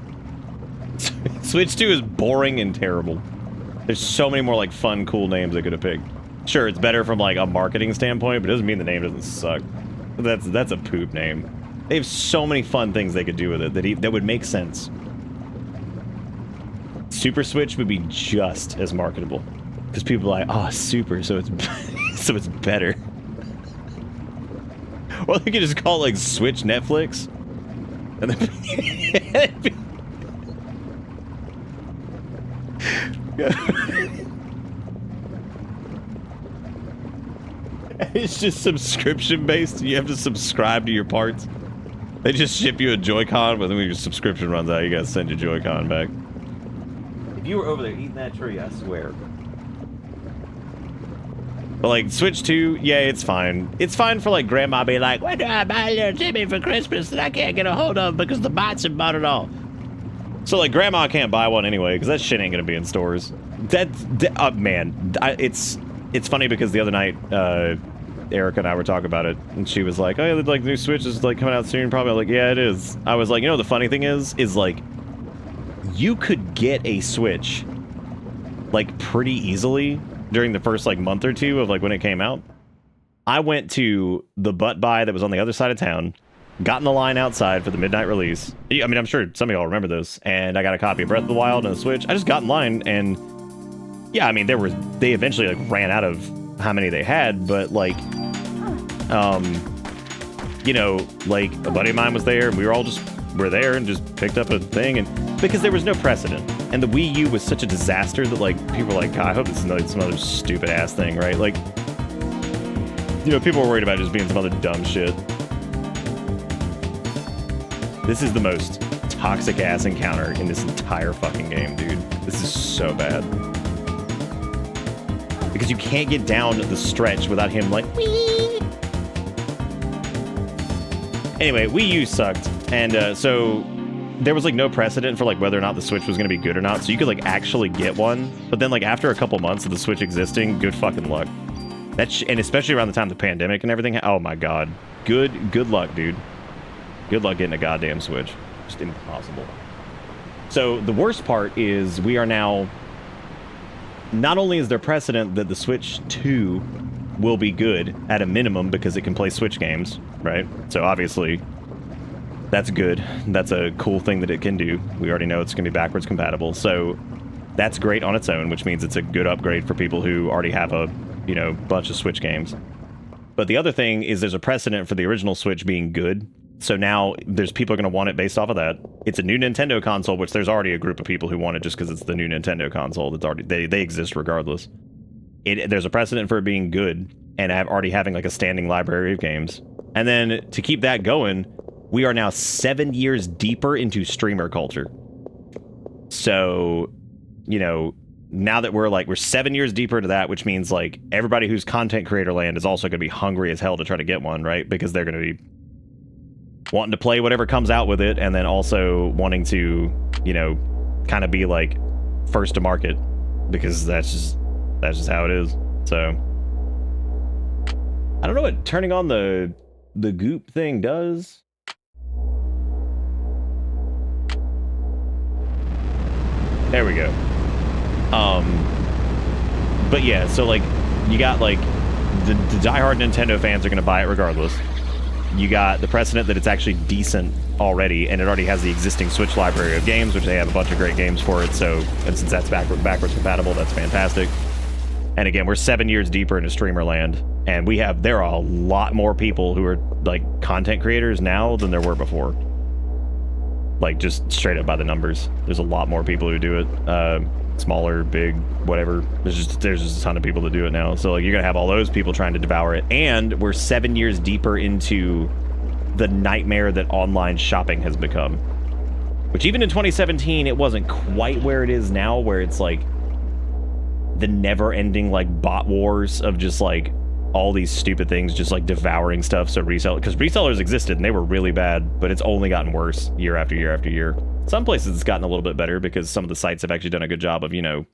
Switch 2 is boring and terrible. There's so many more like fun, cool names they could have picked. Sure, it's better from like a marketing standpoint, but it doesn't mean the name doesn't suck. That's a poop name. They have so many fun things they could do with it that would make sense. Super Switch would be just as marketable because people are like, oh, super, so it's so it's better. Or they could just call it like Switch Netflix. And then it's just subscription based. You have to subscribe to your parts. They just ship you a Joy-Con, but then when your subscription runs out, you gotta send your Joy-Con back. If you were over there eating that tree, I swear. But like Switch 2, yeah, it's fine. It's fine for like grandma being like, "When do I buy a little Timmy for Christmas that I can't get a hold of because the bots have bought it all?" So like grandma can't buy one anyway because that shit ain't gonna be in stores. Man, it's funny because the other night, Erica and I were talking about it, and she was like, "Oh, yeah, like new Switch is like coming out soon." Probably like, "Yeah, it is." I was like, you know, the funny thing is like, you could get a Switch like pretty easily during the first like month or two of like when it came out. I went to the butt buy that was on the other side of town, got in the line outside for the midnight release. I mean, I'm sure some of y'all remember this, and I got a copy of Breath of the Wild and the Switch. I just got in line, and yeah, I mean, they eventually like ran out of how many they had, but like, you know, like a buddy of mine was there, and we were there and just picked up a thing, and because there was no precedent, and the Wii U was such a disaster that like people were like, God, I hope this is like some other stupid ass thing, right? Like, you know, people were worried about it just being some other dumb shit. This is the most toxic ass encounter in this entire fucking game, dude. This is so bad. Because you can't get down the stretch without him like, wee. Anyway, Wii U sucked. And so there was like no precedent for like whether or not the Switch was going to be good or not. So you could like actually get one. But then like after a couple months of the Switch existing, good fucking luck. And especially around the time of the pandemic and everything. Oh my God. Good luck, dude. Good luck getting a goddamn Switch. Just impossible. So the worst part is we are now... Not only is there precedent that the Switch 2 will be good at a minimum because it can play Switch games, right? So obviously, that's good. That's a cool thing that it can do. We already know it's going to be backwards compatible. So that's great on its own, which means it's a good upgrade for people who already have a, you know, bunch of Switch games. But the other thing is there's a precedent for the original Switch being good. So now there's people are going to want it based off of that. It's a new Nintendo console, which there's already a group of people who want it just because it's the new Nintendo console. That's already they exist regardless. There's a precedent for it being good and already having like a standing library of games. And then to keep that going, we are now 7 years deeper into streamer culture. So, you know, now that we're 7 years deeper into that, which means like everybody who's content creator land is also going to be hungry as hell to try to get one, right? Because they're going to be wanting to play whatever comes out with it, and then also wanting to, you know, kind of be like first to market, because that's just how it is. So I don't know what turning on the goop thing does. There we go. But yeah, so like you got like the diehard Nintendo fans are going to buy it regardless. You got the precedent that it's actually decent already, and it already has the existing Switch library of games, which they have a bunch of great games for it. So, and since that's backwards compatible, that's fantastic. And again, we're 7 years deeper into streamer land, and there are a lot more people who are like content creators now than there were before. Like just straight up by the numbers, there's a lot more people who do it. Smaller, big, whatever. There's just a ton of people that do it now. So like you're gonna have all those people trying to devour it, and we're 7 years deeper into the nightmare that online shopping has become. Which even in 2017, it wasn't quite where it is now, where it's like the never-ending like bot wars of just like all these stupid things just like devouring stuff. So because resellers existed and they were really bad, but it's only gotten worse year after year after year. Some places it's gotten a little bit better because some of the sites have actually done a good job of, you know,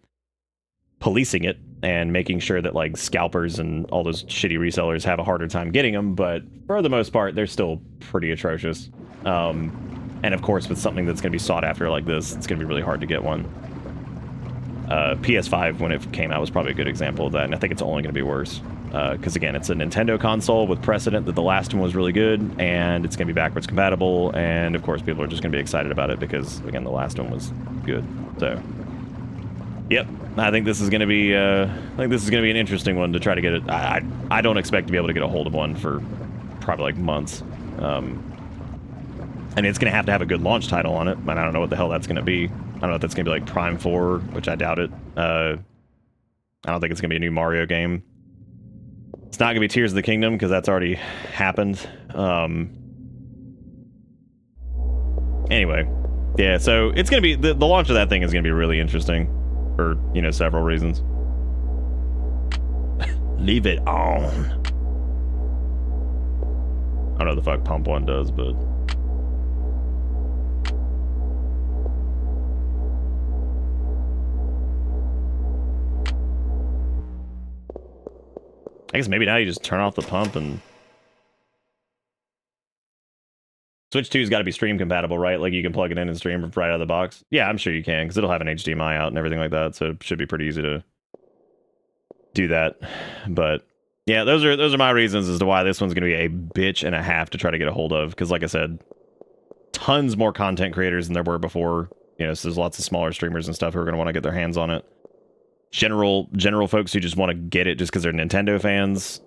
policing it and making sure that like scalpers and all those shitty resellers have a harder time getting them. But for the most part, they're still pretty atrocious. And of course, with something that's going to be sought after like this, it's going to be really hard to get one. PS5, when it came out, was probably a good example of that, and I think it's only going to be worse. Because again, it's a Nintendo console with precedent that the last one was really good, and it's going to be backwards compatible, and of course people are just going to be excited about it because, again, the last one was good. So, yep, I think this is going to be an interesting one to try to get it. I don't expect to be able to get a hold of one for probably like months. And it's going to have a good launch title on it, and I don't know what the hell that's going to be. I don't know if that's going to be like Prime 4, which I doubt it. I don't think it's going to be a new Mario game. It's not going to be Tears of the Kingdom, because that's already happened. Anyway, yeah, so it's going to be... The launch of that thing is going to be really interesting for, you know, several reasons. Leave it on. I don't know what the fuck Pump 1 does, but... I guess maybe now you just turn off the pump and... Switch 2's got to be stream compatible, right? Like you can plug it in and stream right out of the box. Yeah, I'm sure you can, because it'll have an HDMI out and everything like that, so it should be pretty easy to do that. But yeah, those are my reasons as to why this one's going to be a bitch and a half to try to get a hold of, because like I said, tons more content creators than there were before. You know, so there's lots of smaller streamers and stuff who are going to want to get their hands on it. General folks who just want to get it just because they're Nintendo fans.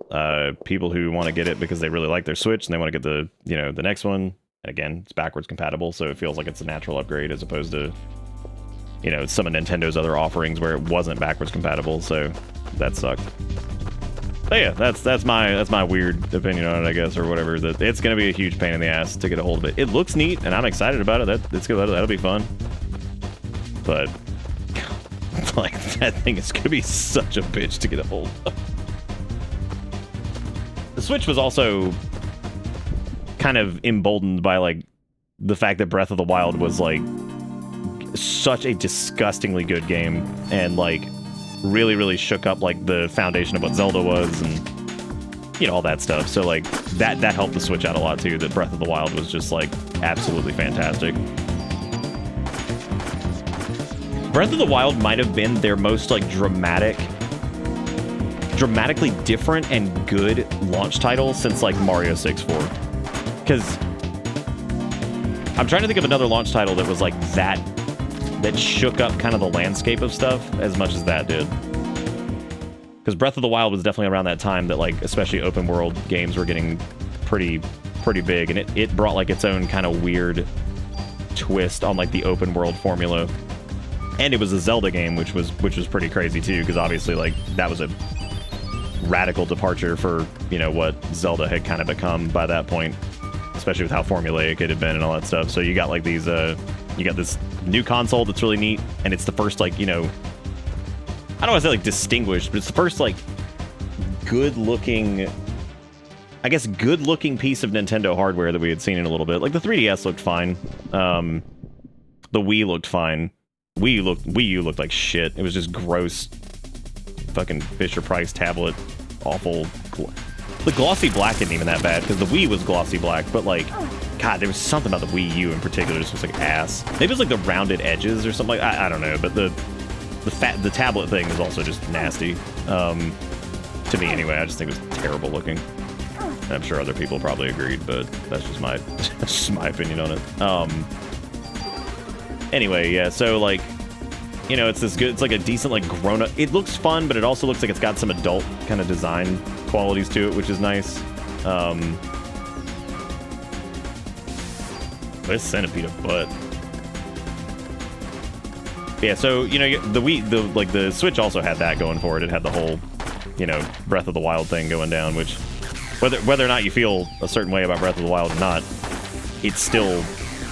People who want to get it because they really like their Switch and they want to get the, you know, the next one. And again, it's backwards compatible, so it feels like it's a natural upgrade as opposed to, you know, some of Nintendo's other offerings where it wasn't backwards compatible, so that sucked. But yeah, that's my weird opinion on it, I guess, or whatever. That it's gonna be a huge pain in the ass to get a hold of it. It looks neat, and I'm excited about it. That's good. That'll be fun. But like that thing is gonna be such a bitch to get a hold of. The Switch was also kind of emboldened by like the fact that Breath of the Wild was like such a disgustingly good game and like really shook up like the foundation of what Zelda was and, you know, all that stuff. So like that helped the Switch out a lot too, that Breath of the Wild was just like absolutely fantastic. Breath of the Wild might have been their most like dramatically different and good launch title since like Mario 64. Because I'm trying to think of another launch title that was like that shook up kind of the landscape of stuff as much as that did. Because Breath of the Wild was definitely around that time that like especially open world games were getting pretty big, and it brought like its own kind of weird twist on like the open world formula. And it was a Zelda game, which was pretty crazy too, because obviously like that was a radical departure for, you know, what Zelda had kind of become by that point, especially with how formulaic it had been and all that stuff. So you got like these you got this new console that's really neat, and it's the first like, you know, I don't want to say like distinguished, but it's the first like good looking piece of Nintendo hardware that we had seen in a little bit. Like the 3DS looked fine, the Wii looked fine. Wii U looked like shit. It was just gross fucking Fisher-Price tablet, awful. The glossy black isn't even that bad, because the Wii was glossy black, but like, God, there was something about the Wii U in particular just was like ass. Maybe it was like the rounded edges or something like I don't know, but the tablet thing is also just nasty. To me anyway, I just think it was terrible looking. And I'm sure other people probably agreed, but that's just my opinion on it. Anyway, yeah, so like, you know, it's this good, it's like a decent like grown-up, it looks fun, but it also looks like it's got some adult kind of design qualities to it, which is nice. This centipede of butt. Yeah, so, you know, the Switch also had that going for it. It had the whole, you know, Breath of the Wild thing going down, which, whether or not you feel a certain way about Breath of the Wild or not, it's still,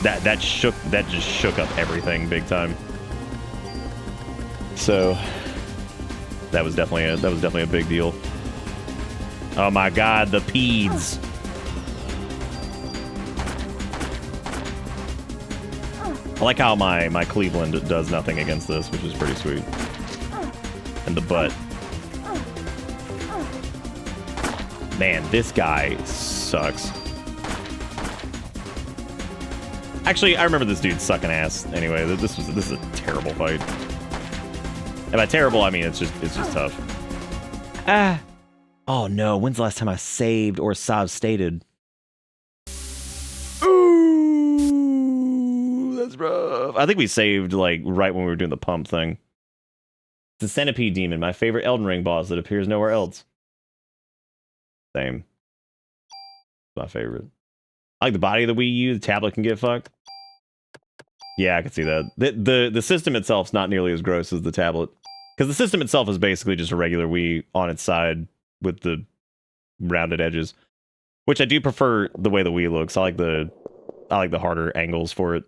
that just shook up everything big time. So that was definitely a big deal. Oh my God, the peds. I like how my Cleveland does nothing against this, which is pretty sweet. And the butt. Man, this guy sucks. Actually, I remember this dude sucking ass. Anyway, this is a terrible fight. And by terrible, I mean it's just tough. Oh no! When's the last time I saved or stated? Ooh, that's rough. I think we saved like right when we were doing the pump thing. The centipede demon, my favorite Elden Ring boss that appears nowhere else. Same. My favorite. I like the body of the Wii U. The tablet can get fucked. Yeah, I can see that. The system itself's not nearly as gross as the tablet. Because the system itself is basically just a regular Wii on its side with the rounded edges. Which I do prefer the way the Wii looks. I like the harder angles for it.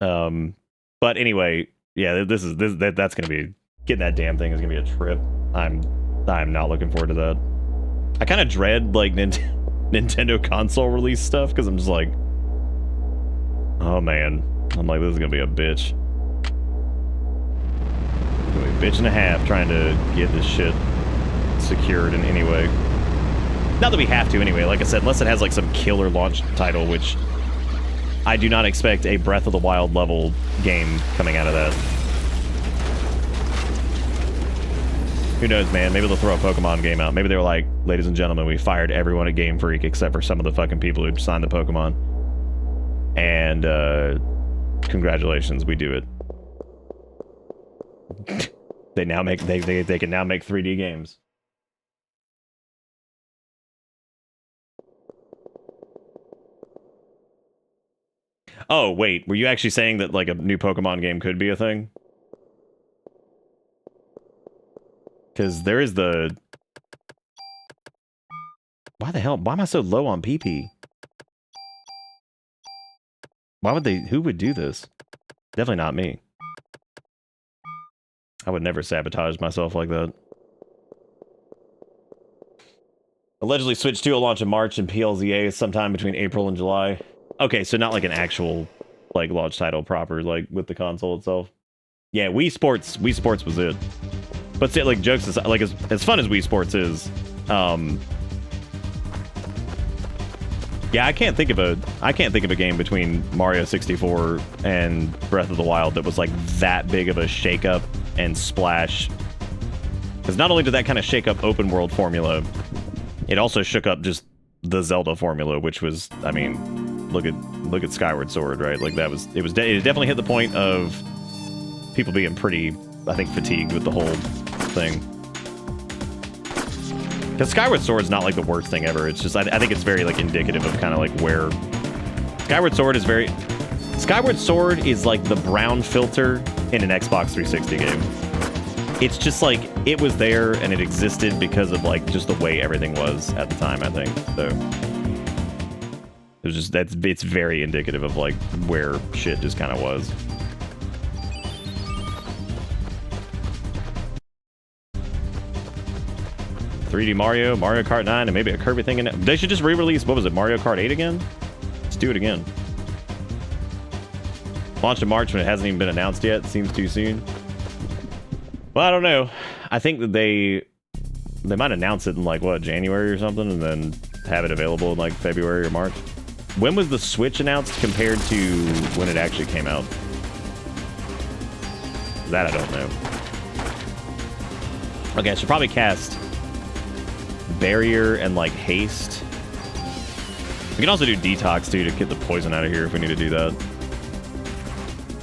But anyway, yeah, that's gonna be getting that damn thing is gonna be a trip. I'm not looking forward to that. I kind of dread like Nintendo console release stuff because I'm just like, oh man, I'm like, this is gonna be a bitch. It's gonna be a bitch and a half trying to get this shit secured in any way. Not that we have to anyway, like I said, unless it has like some killer launch title, which I do not expect a Breath of the Wild level game coming out of that. Who knows, man? Maybe they'll throw a Pokemon game out. Maybe they were like, ladies and gentlemen, we fired everyone at Game Freak except for some of the fucking people who signed the Pokemon. And, congratulations, we do it. They now make, they can now make 3D games. Oh, wait, were you actually saying that, like, a new Pokemon game could be a thing? Because there is the... Why the hell? Why am I so low on PP? Why would they... Who would do this? Definitely not me. I would never sabotage myself like that. Allegedly Switch 2 will launch in March and PLZA sometime between April and July. Okay, so not like an actual like launch title proper, like with the console itself. Yeah, Wii Sports was it. But see, like jokes aside, like as fun as Wii Sports is, yeah, I can't think of a game between Mario 64 and Breath of the Wild that was like that big of a shakeup and splash. Because not only did that kind of shake up open world formula, it also shook up just the Zelda formula, which was, I mean, look at Skyward Sword, right? Like it definitely hit the point of people being pretty, I think, fatigued with the whole thing. Because Skyward Sword's not like the worst thing ever. It's just, I think it's very like indicative of kind of like where Skyward Sword is like the brown filter in an Xbox 360 game. It's just like, it was there and it existed because of like just the way everything was at the time, I think. So it was just, it's very indicative of like where shit just kind of was. $3D Mario Kart 9, and maybe a Kirby thing in it. They should just re-release, what was it, Mario Kart 8 again? Let's do it again. Launch in March when it hasn't even been announced yet. Seems too soon. Well, I don't know. I think that they might announce it in like, what, January or something, and then have it available in like February or March. When was the Switch announced compared to when it actually came out? That I don't know. Okay, I should probably cast Barrier and like Haste. We can also do Detox too to get the poison out of here if we need to do that.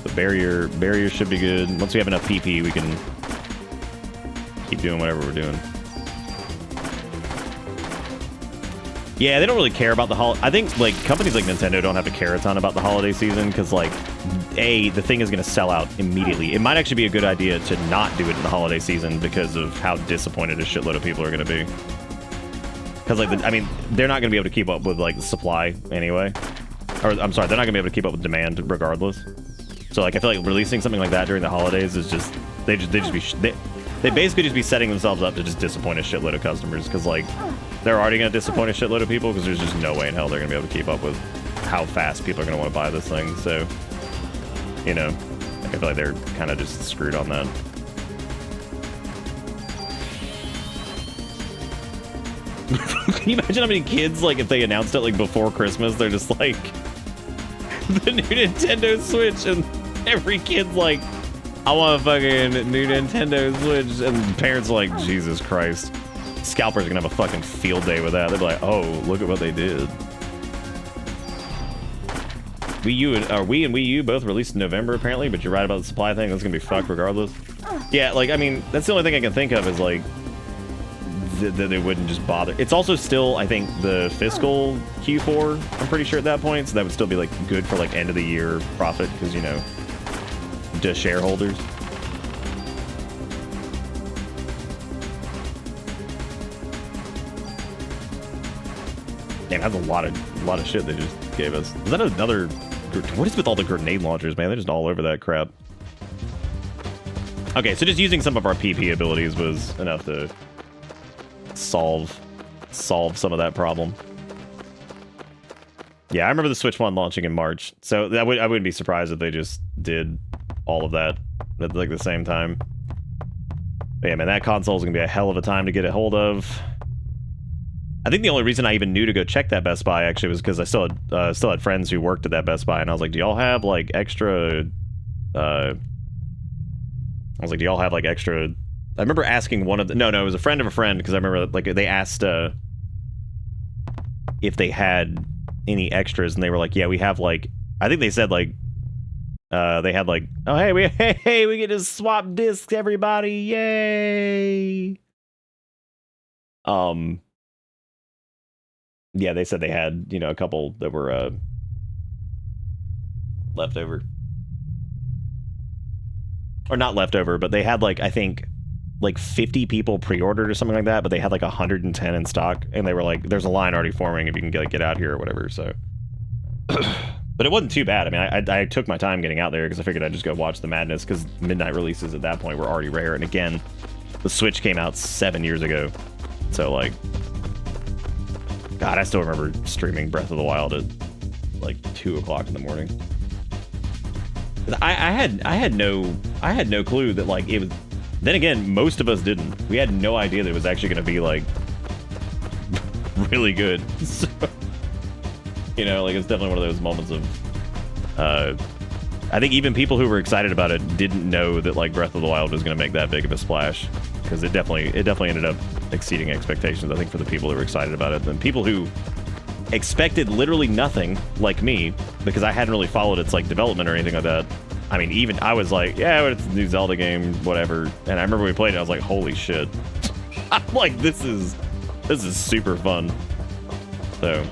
The barrier should be good. Once we have enough PP, we can keep doing whatever we're doing. Yeah, they don't really care about the holiday. I think like companies like Nintendo don't have to care a ton about the holiday season because like, the thing is going to sell out immediately. It might actually be a good idea to not do it in the holiday season because of how disappointed a shitload of people are going to be. Because like, I mean, they're not going to be able to keep up with like the supply anyway. Or I'm sorry, they're not going to be able to keep up with demand regardless. So like, I feel like releasing something like that during the holidays is just they basically just be setting themselves up to just disappoint a shitload of customers because like they're already going to disappoint a shitload of people because there's just no way in hell they're going to be able to keep up with how fast people are going to want to buy this thing. So, you know, I feel like they're kind of just screwed on that. Can you imagine how many kids, like, if they announced it, like, before Christmas, they're just like, the new Nintendo Switch, and every kid's like, I want a fucking new Nintendo Switch, and parents are like, Jesus Christ. Scalpers are gonna have a fucking field day with that. They'll be like, oh, look at what they did. Wii and Wii U both released in November, apparently, but you're right about the supply thing. That's gonna be fucked regardless. Yeah, like, I mean, that's the only thing I can think of is, like, they wouldn't just bother. It's also still, I think, the fiscal Q4, I'm pretty sure at that point, so that would still be like good for like end of the year profit, because, you know, to shareholders. Damn, that's a lot of shit they just gave us. Is that another? What is with all the grenade launchers, man? They're just all over that crap. Okay, so just using some of our PP abilities was enough to solve some of that problem. Yeah, I remember the Switch 1 launching in March, so I wouldn't be surprised if they just did all of that at like the same time. But yeah, man, that console is gonna be a hell of a time to get a hold of. I think the only reason I even knew to go check that Best Buy actually was because I still had friends who worked at that Best Buy, and I was like, do y'all have like extra? I remember asking one of the... No, it was a friend of a friend, because I remember like they asked if they had any extras, and they were like, yeah, we have like... I think they said like they had like, oh hey we get to swap discs, everybody, yay! Yeah, they said they had, you know, a couple that were left over. Or not leftover, but they had like, I think, like 50 people pre-ordered or something like that, but they had like 110 in stock, and they were like, there's a line already forming if you can get out here or whatever, so. But it wasn't too bad. I mean, I took my time getting out there because I figured I'd just go watch the madness, because midnight releases at that point were already rare, and again, the Switch came out 7 years ago, so like, God, I still remember streaming Breath of the Wild at like 2 o'clock in the morning. I had no clue that like it was. Then again, most of us didn't. We had no idea that it was actually going to be like really good. So, you know, like it's definitely one of those moments of. I think even people who were excited about it didn't know that like Breath of the Wild was going to make that big of a splash, because it definitely ended up exceeding expectations. I think for the people who were excited about it, and people who expected literally nothing, like me, because I hadn't really followed its like development or anything like that. I mean, even I was like, yeah, it's a new Zelda game, whatever. And I remember when we played it, I was like, holy shit. I'm like, this is super fun. So,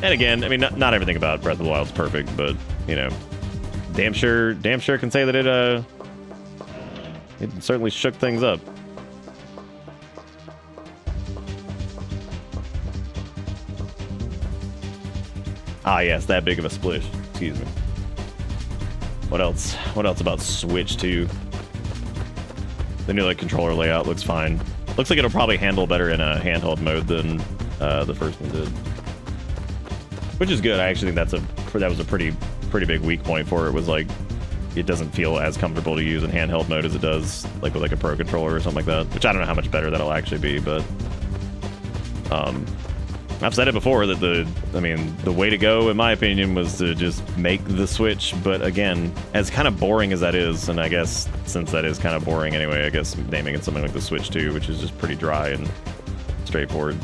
and again, I mean, not everything about Breath of the Wild is perfect, but you know, damn sure can say that it certainly shook things up. Ah, yes, that big of a splish. Excuse me. What else? What else about Switch 2? The new like controller layout looks fine. Looks like it'll probably handle better in a handheld mode than the first one did, which is good. I actually think that was a pretty big weak point for it. Was like it doesn't feel as comfortable to use in handheld mode as it does like with like a Pro controller or something like that. Which I don't know how much better that'll actually be, but I've said it before that the way to go, in my opinion, was to just make the Switch. But again, as kind of boring as that is, and I guess since that is kind of boring anyway, I guess naming it something like the Switch 2, which is just pretty dry and straightforward.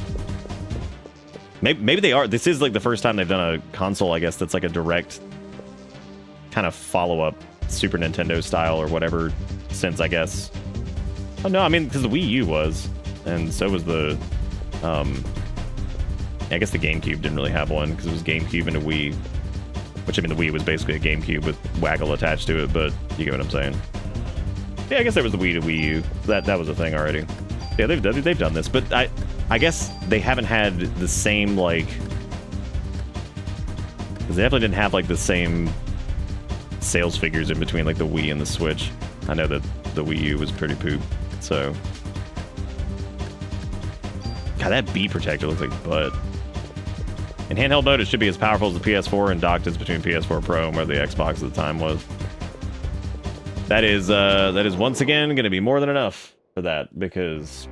Maybe they are. This is like the first time they've done a console, I guess, that's like a direct kind of follow-up Super Nintendo style or whatever since, I guess. Oh no, I mean, because the Wii U was, and so was the I guess the GameCube didn't really have one because it was GameCube and a Wii, which I mean the Wii was basically a GameCube with Waggle attached to it, but you get what I'm saying. Yeah, I guess there was the Wii to Wii U. That was a thing already. Yeah, they've done this, but I guess they haven't had the same like, because they definitely didn't have like the same sales figures in between like the Wii and the Switch. I know that the Wii U was pretty poop, so. God, that B protector looks like butt. In handheld mode, it should be as powerful as the PS4, and docked is between PS4 Pro and where the Xbox at the time was. That is once again going to be more than enough for that, because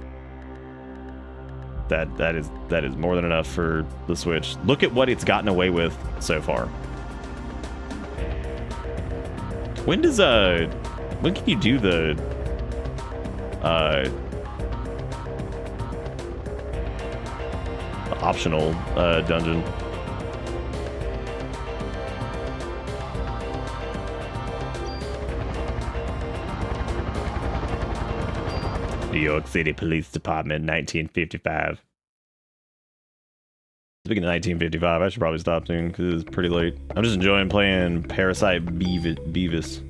that is more than enough for the Switch. Look at what it's gotten away with so far. When can you do the optional dungeon? New York City Police Department, 1955. Speaking of 1955, I should probably stop soon because it's pretty late. I'm just enjoying playing Parasite Beavis.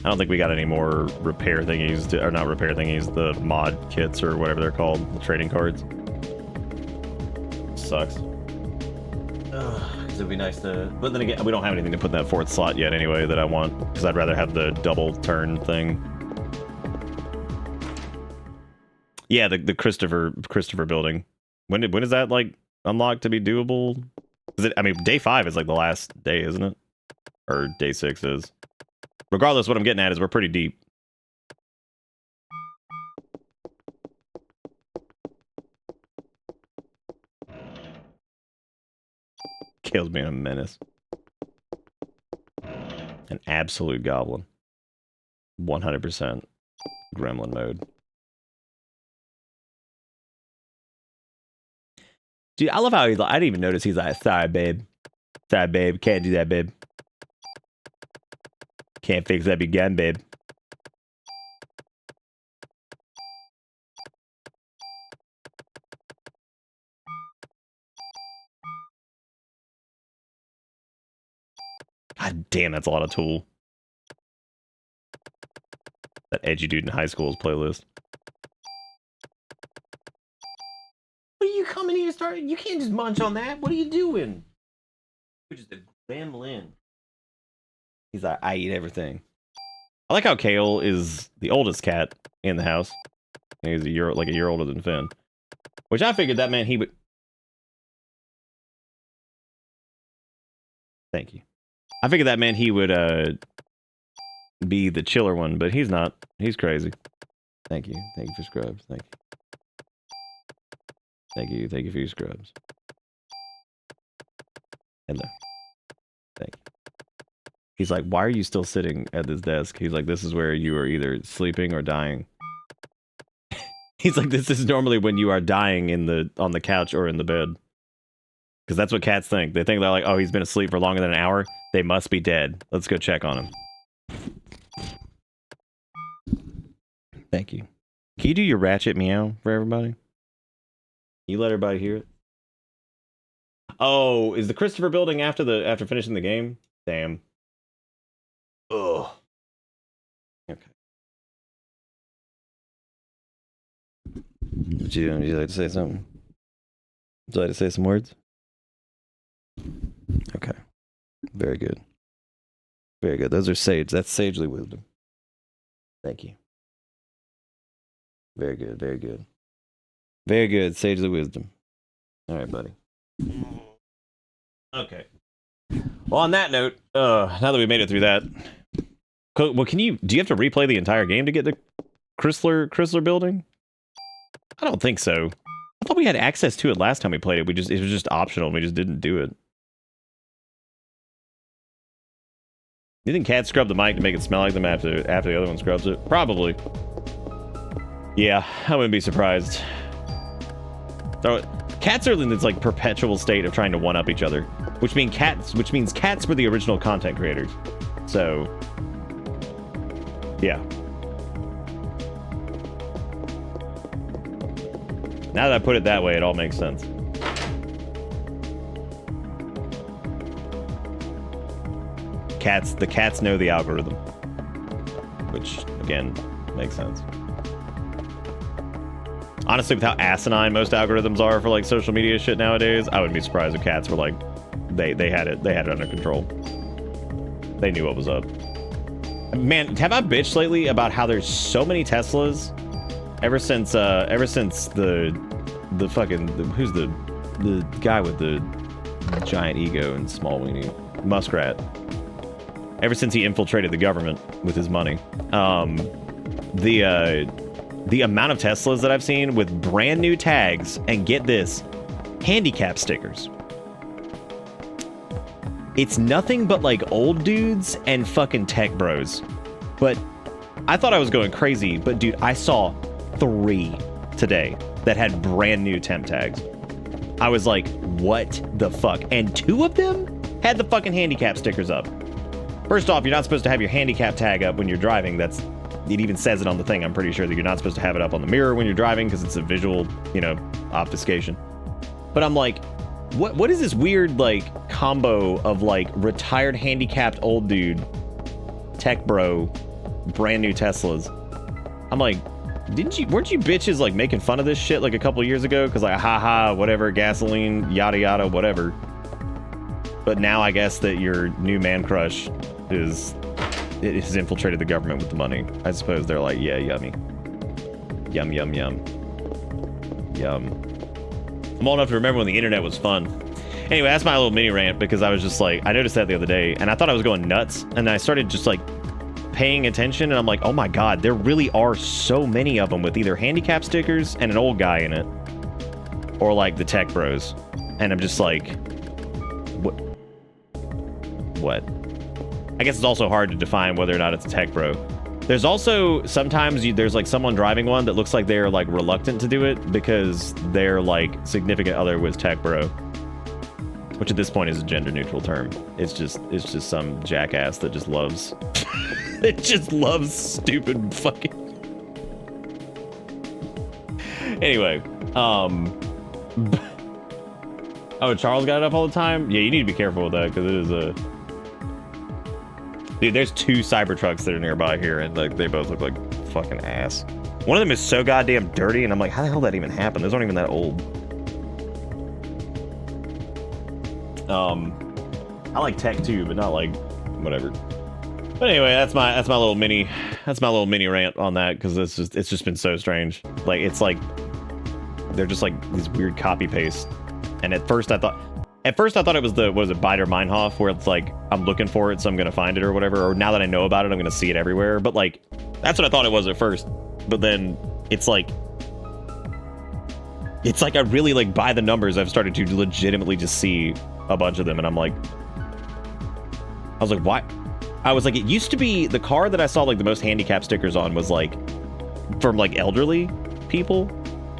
I don't think we got any more repair thingies, or not repair thingies, the mod kits or whatever they're called, the trading cards. Sucks. Because it'd be nice to, but then again, we don't have anything to put in that fourth slot yet anyway that I want, because I'd rather have the double turn thing. Yeah, the Christopher building. When is that like unlocked to be doable? Is it? I mean, day 5 is like the last day, isn't it? Or day 6 is. Regardless, what I'm getting at is we're pretty deep. Kale's being a menace. An absolute goblin. 100% gremlin mode. Dude, I love how he's like, I didn't even notice he's like, sorry, babe. Sorry, babe. Can't do that, babe. Can't fix that again, babe. God damn, that's a lot of Tool. That edgy dude in high school's playlist. What are you coming here starting? You can't just munch on that. What are you doing? You're just a gremlin. He's like, I eat everything. I like how Kale is the oldest cat in the house. He's a year older than Finn. Which I figured that meant he would... Thank you. I figured that meant he would be the chiller one, but he's not. He's crazy. Thank you. Thank you for scrubs. Thank you. Thank you. Thank you for your scrubs. Hello. Thank you. He's like, why are you still sitting at this desk? He's like, this is where you are either sleeping or dying. He's like, this is normally when you are dying on the couch or in the bed. Because that's what cats think. They think they're like, oh, he's been asleep for longer than an hour. They must be dead. Let's go check on him. Thank you. Can you do your ratchet meow for everybody? Can you let everybody hear it? Oh, is the Christopher building after finishing the game? Damn. Ugh. Okay. Would you like to say something? Would you like to say some words? Okay. Very good. Very good. Those are sage. That's sagely wisdom. Thank you. Very good. Very good. Very good. Sagely wisdom. All right, buddy. Okay. Well, on that note, now that we made it through that, well, do you have to replay the entire game to get the Chrysler building? I don't think so. I thought we had access to it last time we played it. It was just optional. We just didn't do it. Do you think cats scrub the mic to make it smell like them after the other one scrubs it? Probably. Yeah, I wouldn't be surprised. So, cats are in this like perpetual state of trying to one-up each other, which means cats were the original content creators. So, yeah. Now that I put it that way, it all makes sense. The cats know the algorithm, which again makes sense. Honestly, with how asinine most algorithms are for like social media shit nowadays, I wouldn't be surprised if cats were like they had it under control. They knew what was up. Man, have I bitched lately about how there's so many Teslas ever since the fucking who's the guy with the giant ego and small weenie? Muskrat. Ever since he infiltrated the government with his money. The amount of Teslas that I've seen with brand new tags, and get this, handicap stickers. It's nothing but like old dudes and fucking tech bros. But I thought I was going crazy, but dude, I saw 3 today that had brand new temp tags. I was like, what the fuck? And 2 of them had the fucking handicap stickers up. First off, you're not supposed to have your handicap tag up when you're driving. It even says it on the thing. I'm pretty sure that you're not supposed to have it up on the mirror when you're driving because it's a visual, you know, obfuscation. But I'm like, what is this weird, like, combo of, like, retired handicapped old dude, tech bro, brand new Teslas? I'm like, weren't you bitches, like, making fun of this shit, like, a couple years ago? Because, like, haha, whatever, gasoline, yada yada, whatever. But now I guess that your new man crush has infiltrated the government with the money. I suppose they're like, yeah, yummy. Yum, yum, yum. Yum. I'm old enough to remember when the internet was fun. Anyway, that's my little mini rant because I was just like, I noticed that the other day and I thought I was going nuts. And then I started just like paying attention and I'm like, oh my God, there really are so many of them with either handicap stickers and an old guy in it. Or like the tech bros. And I'm just like, what? I guess it's also hard to define whether or not it's a tech bro. There's also sometimes there's like someone driving one that looks like they're like reluctant to do it because their like significant other was tech bro, which at this point is a gender neutral term. It's just some jackass that just loves it just loves stupid fucking. Anyway, oh, Charles got it up all the time. Yeah, you need to be careful with that because it is a. Dude, there's 2 Cybertrucks that are nearby here, and like they both look like fucking ass. One of them is so goddamn dirty, and I'm like, how the hell did that even happen? Those aren't even that old. I like tech too, but not like whatever. But anyway, that's my little mini rant on that because it's just been so strange. Like it's like they're just like these weird copy paste. And at first I thought it was Beider Meinhof, where it's like, I'm looking for it, so I'm going to find it or whatever. Or now that I know about it, I'm going to see it everywhere. But like, that's what I thought it was at first. But then it's like I really like by the numbers, I've started to legitimately just see a bunch of them. And I'm like, I was like, why? I was like, it used to be the car that I saw like the most handicap stickers on was like from like elderly people.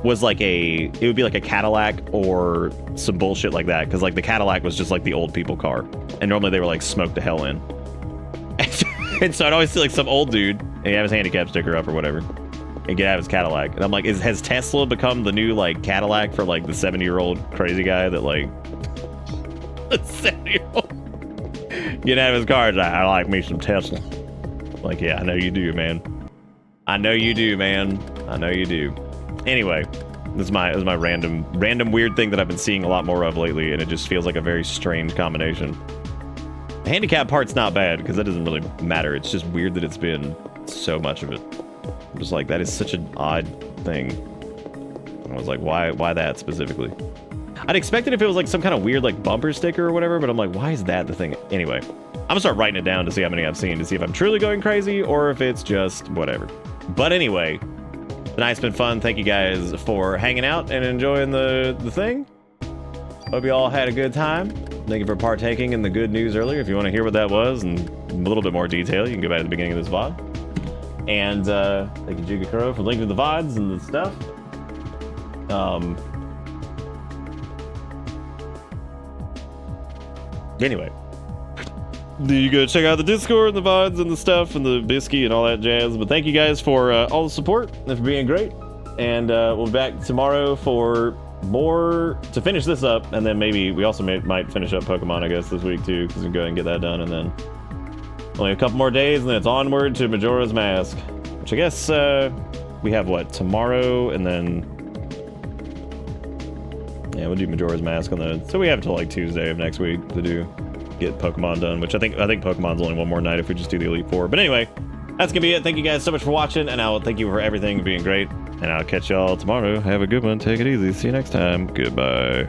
Was like it would be like a Cadillac or some bullshit like that, because like the Cadillac was just like the old people car, and normally they were like smoked to hell in. And so I'd always see like some old dude and he'd have his handicap sticker up or whatever and get out of his Cadillac, and I'm like, has Tesla become the new like Cadillac for like the 70-year-old crazy guy that like the 70-year-old get out of his car? I like me some Tesla. Like, yeah, I know you do, man. I know you do, man. I know you do. Anyway, this is my random weird thing that I've been seeing a lot more of lately, and it just feels like a very strange combination. The handicap part's not bad because that doesn't really matter. It's just weird that it's been so much of it. I'm just like, that is such an odd thing. I was like, why that specifically? I'd expect it if it was like some kind of weird like bumper sticker or whatever, but I'm like, why is that the thing? Anyway, I'm gonna start writing it down to see how many I've seen, to see if I'm truly going crazy or if it's just whatever. But anyway, tonight's been fun. Thank you guys for hanging out and enjoying the thing. Hope you all had a good time. Thank you for partaking in the good news earlier. If you want to hear what that was in a little bit more detail, you can go back to the beginning of this VOD. And thank you, Jigakuro, for linking to the VODs and the stuff. Anyway, you go check out the Discord and the VODs and the stuff and the Bisky and all that jazz. But thank you guys for all the support and for being great. And we'll be back tomorrow for more to finish this up, and then maybe we also might finish up Pokemon, I guess, this week too, because we can go ahead and get that done, and then only a couple more days, and then it's onward to Majora's Mask, which I guess we have what, tomorrow, and then yeah, we'll do Majora's Mask on the, so we have until like Tuesday of next week to get Pokemon done, which I think Pokemon's only one more night if we just do the Elite Four. But anyway, that's gonna be it. Thank you guys so much for watching, and I will thank you for everything being great. And I'll catch y'all tomorrow. Have a good one. Take it easy. See you next time. Goodbye.